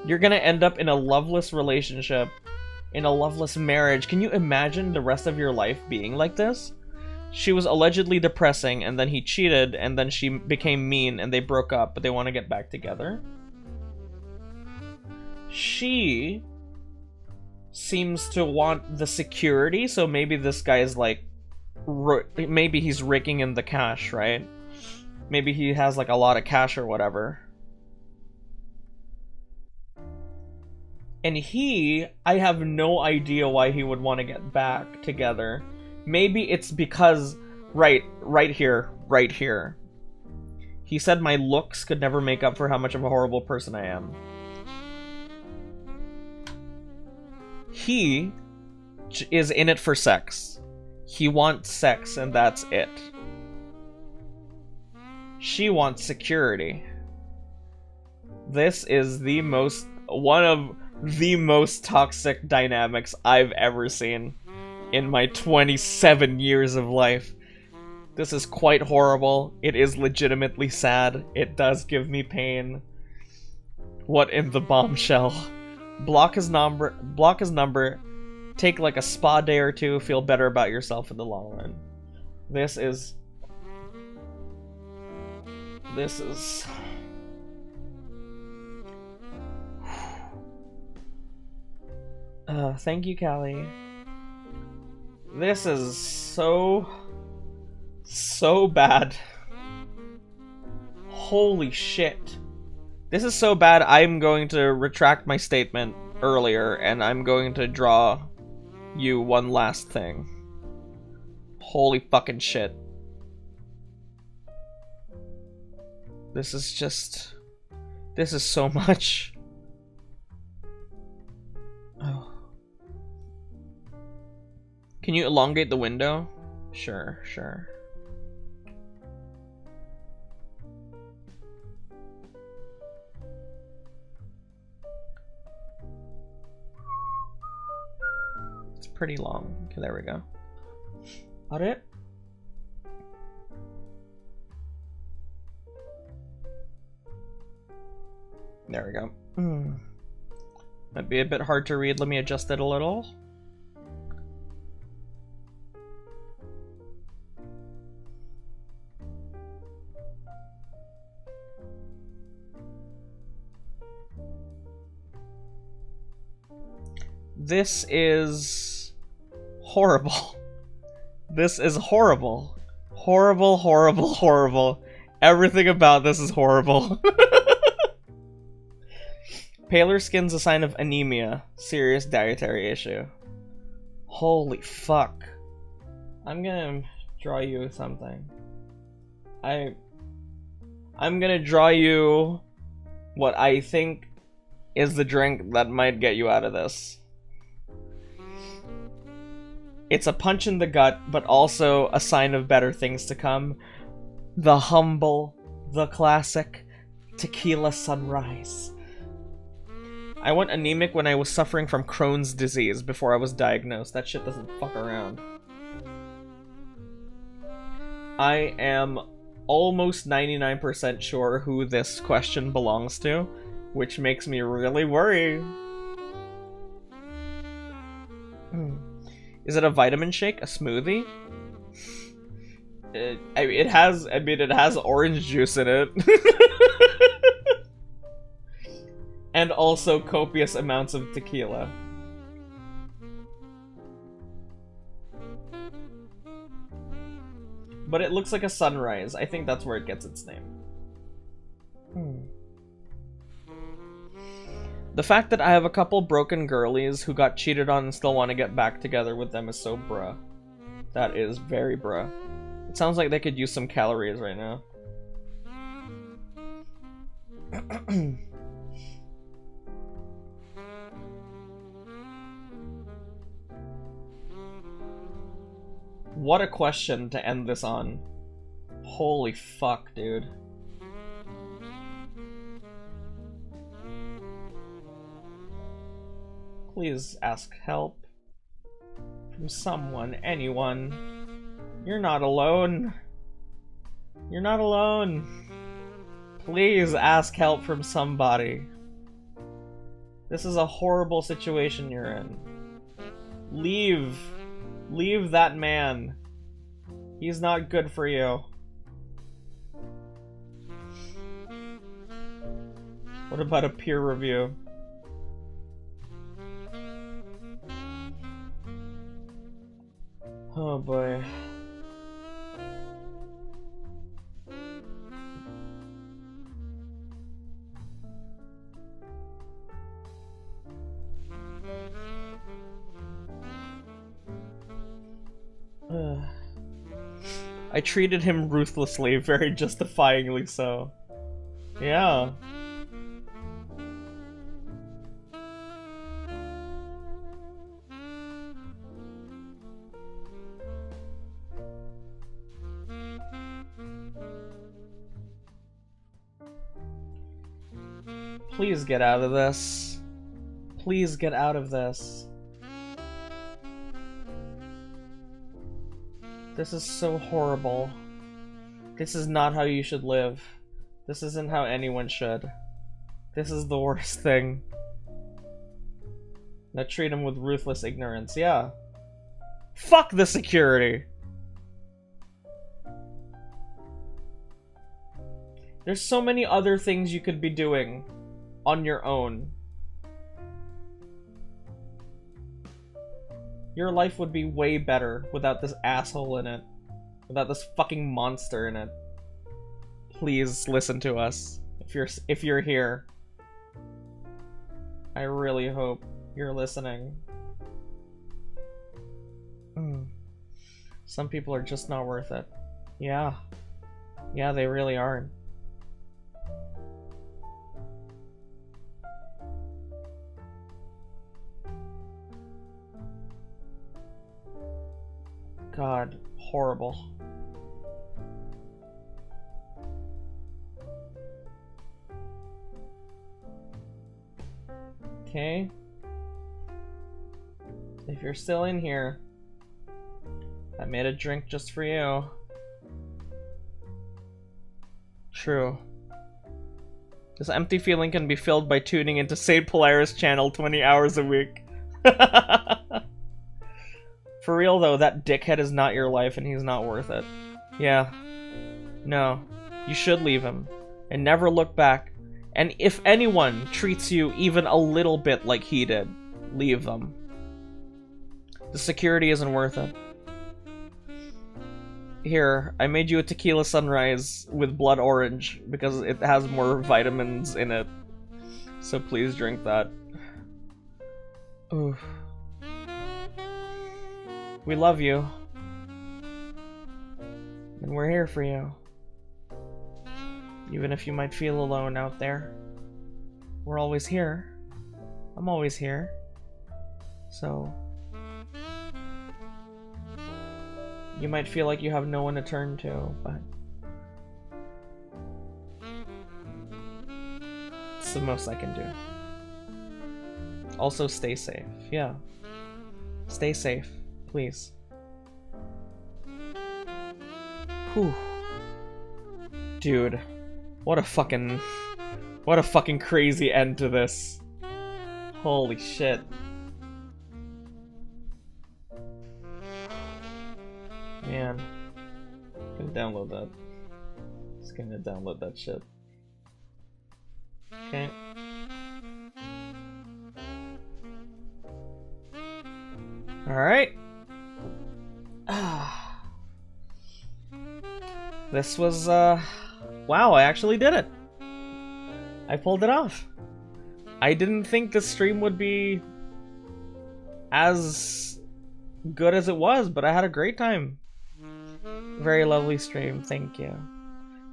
You're gonna end up in a loveless relationship, in a loveless marriage. Can you imagine the rest of your life being like this? She was allegedly depressing, and then he cheated, and then she became mean, and they broke up, but they want to get back together. She seems to want the security, so maybe this guy is like, maybe he's raking in the cash, right? Maybe he has like a lot of cash or whatever. And I have no idea why he would want to get back together. Maybe it's because, right here. He said my looks could never make up for how much of a horrible person I am. He is in it for sex. He wants sex and that's it. She wants security. This is one of the most toxic dynamics I've ever seen in my 27 years of life. This is quite horrible. It is legitimately sad. It does give me pain. What in the bombshell? Block his number. Take like a spa day or two. Feel better about yourself in the long run. This is... thank you, Callie. This is so bad. Holy shit. This is so bad, I'm going to retract my statement earlier, and I'm going to draw you one last thing. Holy fucking shit. This is so much. Oh. Can you elongate the window? Sure. It's pretty long. Okay, there we go. Got it? There we go. Might be a bit hard to read. Let me adjust it a little. This is horrible. This is horrible. Horrible. Everything about this is horrible. Paler skin's a sign of anemia. Serious dietary issue. Holy fuck. I'm gonna draw you something. I'm gonna draw you what I think is the drink that might get you out of this. It's a punch in the gut, but also a sign of better things to come. The humble, the classic, tequila sunrise. I went anemic when I was suffering from Crohn's disease before I was diagnosed. That shit doesn't fuck around. I am almost 99% sure who this question belongs to. which makes me really worry. Is it a vitamin shake? A smoothie? It has orange juice in it. And also copious amounts of tequila. But it looks like a sunrise. I think that's where it gets its name. The fact that I have a couple broken girlies who got cheated on and still want to get back together with them is so bruh. That is very bruh. It sounds like they could use some calories right now. What a question to end this on. Holy fuck, dude. Please ask help from someone, anyone. You're not alone. You're not alone. Please ask help from somebody. This is a horrible situation you're in. Leave. Leave that man. He's not good for you. What about a peer review? Oh boy. I treated him ruthlessly, very justifyingly so. Yeah. Please get out of this. Please get out of this. This is so horrible. This is not how you should live. This isn't how anyone should. This is the worst thing. Now treat him with ruthless ignorance. Yeah. Fuck the security! There's so many other things you could be doing on your own. Your life would be way better without this asshole in it. Without this fucking monster in it. Please listen to us. If you're here. I really hope you're listening. Some people are just not worth it. Yeah. Yeah, they really aren't. God, horrible. Okay. If you're still in here, I made a drink just for you. True. This empty feeling can be filled by tuning into Saint Polaris channel 20 hours a week. For real though, that dickhead is not your life and he's not worth it. Yeah. No. You should leave him. And never look back. And if anyone treats you even a little bit like he did, leave them. The security isn't worth it. Here, I made you a tequila sunrise with blood orange because it has more vitamins in it. So please drink that. Oof. We love you. And we're here for you. Even if you might feel alone out there. We're always here. I'm always here. So... you might feel like you have no one to turn to, but... it's the most I can do. Also, stay safe. Yeah. Stay safe. Please. Whew. Dude. What a fucking... What a fucking crazy end to this. Holy shit. Man. I'm gonna download that. Just gonna download that shit. Okay. Alright. This was, wow, I actually did it. I pulled it off. I didn't think the stream would be as good as it was, but I had a great time. Very lovely stream, thank you.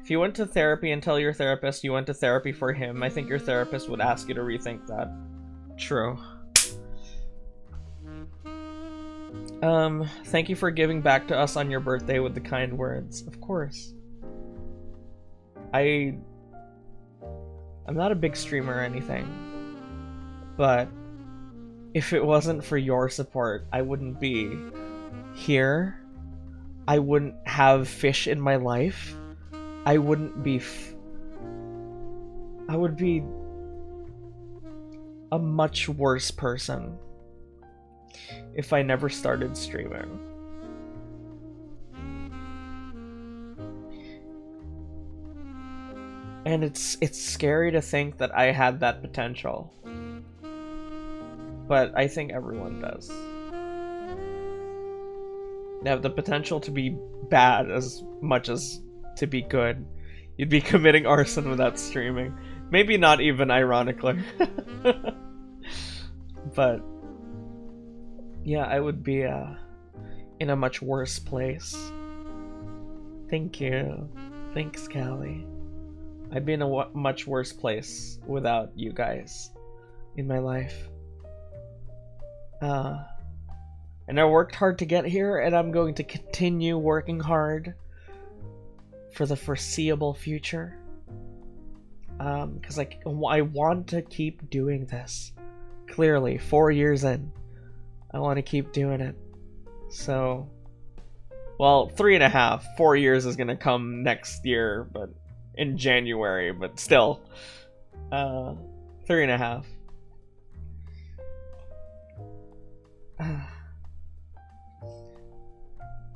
If you went to therapy and tell your therapist you went to therapy for him, I think your therapist would ask you to rethink that. True. Thank you for giving back to us on your birthday with the kind words. Of course. I'm not a big streamer or anything, but if it wasn't for your support, I wouldn't be here. I wouldn't have fish in my life. I wouldn't be I would be a much worse person if I never started streaming. And it's scary to think that I had that potential. But I think everyone does. They have the potential to be bad as much as to be good. You'd be committing arson without streaming. Maybe not even ironically. But yeah, I would be in a much worse place. Thank you. Thanks, Callie. I'd be in a much worse place without you guys in my life. And I worked hard to get here, and I'm going to continue working hard for the foreseeable future. Because I want to keep doing this. Clearly, 4 years in, I want to keep doing it. So, well, 3.5. 4 years is gonna come next year, but in January, but still, 3.5.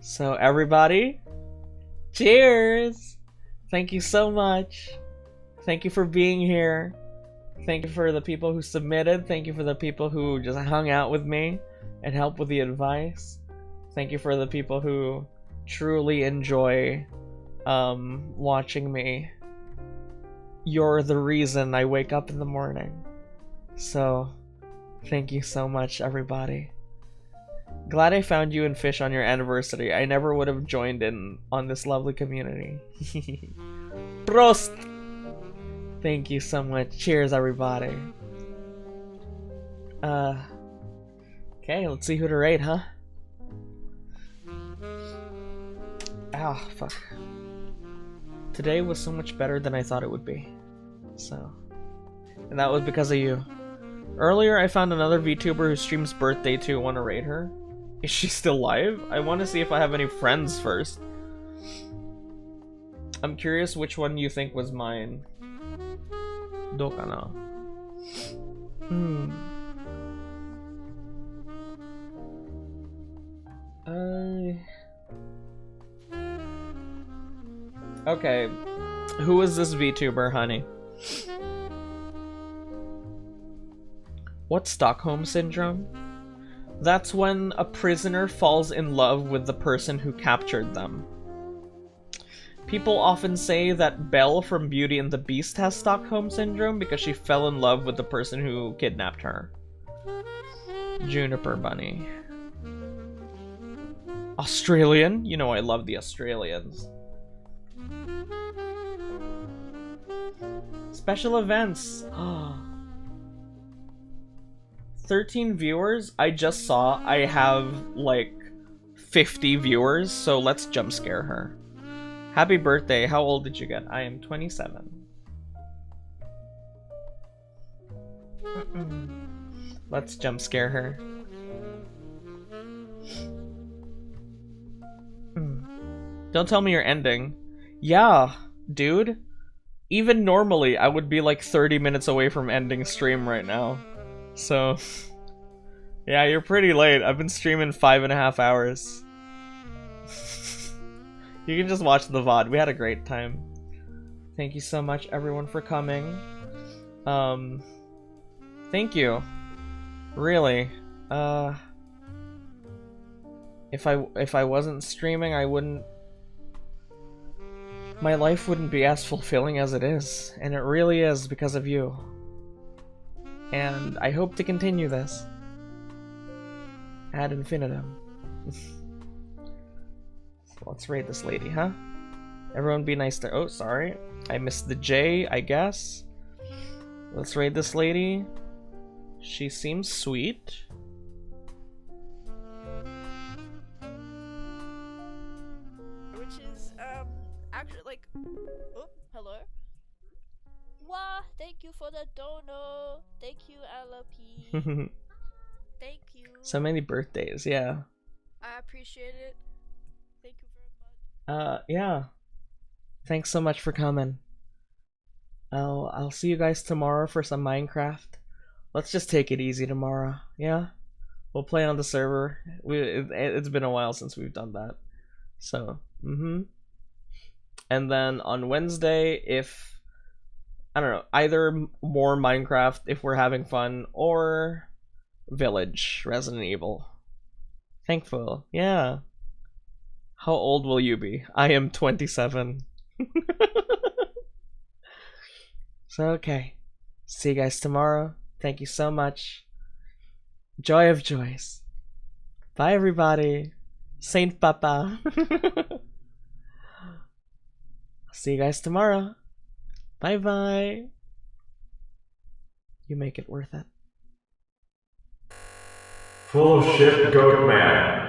So everybody, cheers! Thank you so much. Thank you for being here. Thank you for the people who submitted. Thank you for the people who just hung out with me and helped with the advice. Thank you for the people who truly enjoy watching me. You're the reason I wake up in the morning. So, thank you so much, everybody. Glad I found you and Fish on your anniversary. I never would have joined in on this lovely community. Prost! Thank you so much. Cheers, everybody. Okay, let's see who to rate, huh? Ah, fuck. Today was so much better than I thought it would be. So. And that was because of you. Earlier, I found another VTuber who streams birthday too. Want to rate her? Is she still live? I want to see if I have any friends first. I'm curious which one you think was mine. Dokana. Okay. Who is this VTuber, honey? What's Stockholm Syndrome? That's when a prisoner falls in love with the person who captured them. People often say that Belle from Beauty and the Beast has Stockholm Syndrome because she fell in love with the person who kidnapped her. Juniper Bunny. Australian? You know I love the Australians. Special events. 13 viewers? I just saw I have like 50 viewers, so let's jump scare her. Happy birthday. How old did you get? I am 27. Let's jump scare her. Don't tell me you're ending. Yeah, dude. even normally, I would be like 30 minutes away from ending stream right now. So, yeah, you're pretty late. I've been streaming 5.5 hours. You can just watch the VOD. We had a great time. Thank you so much, everyone, for coming. Thank you. Really. If I wasn't streaming, I wouldn't... My life wouldn't be as fulfilling as it is. And it really is because of you. And I hope to continue this. Ad infinitum. Let's raid this lady, huh? Everyone be nice to... Oh, sorry. I missed the J, I guess. Let's raid this lady. She seems sweet. Which is, actually, like... Oh, hello? Wow, thank you for the dono. Thank you, LP. Thank you. So many birthdays, yeah. I appreciate it. Thank you very much. Yeah. Thanks so much for coming. I'll see you guys tomorrow for some Minecraft. Let's just take it easy tomorrow, yeah? We'll play on the server. It's been a while since we've done that. So, And then on Wednesday, if... I don't know, either more Minecraft if we're having fun, or Village, Resident Evil. Thankful, yeah. How old will you be? I am 27. So, okay. See you guys tomorrow. Thank you so much. Joy of joys. Bye, everybody. Saint Papa. See you guys tomorrow. Bye-bye. You make it worth it. Full of shit, goat man.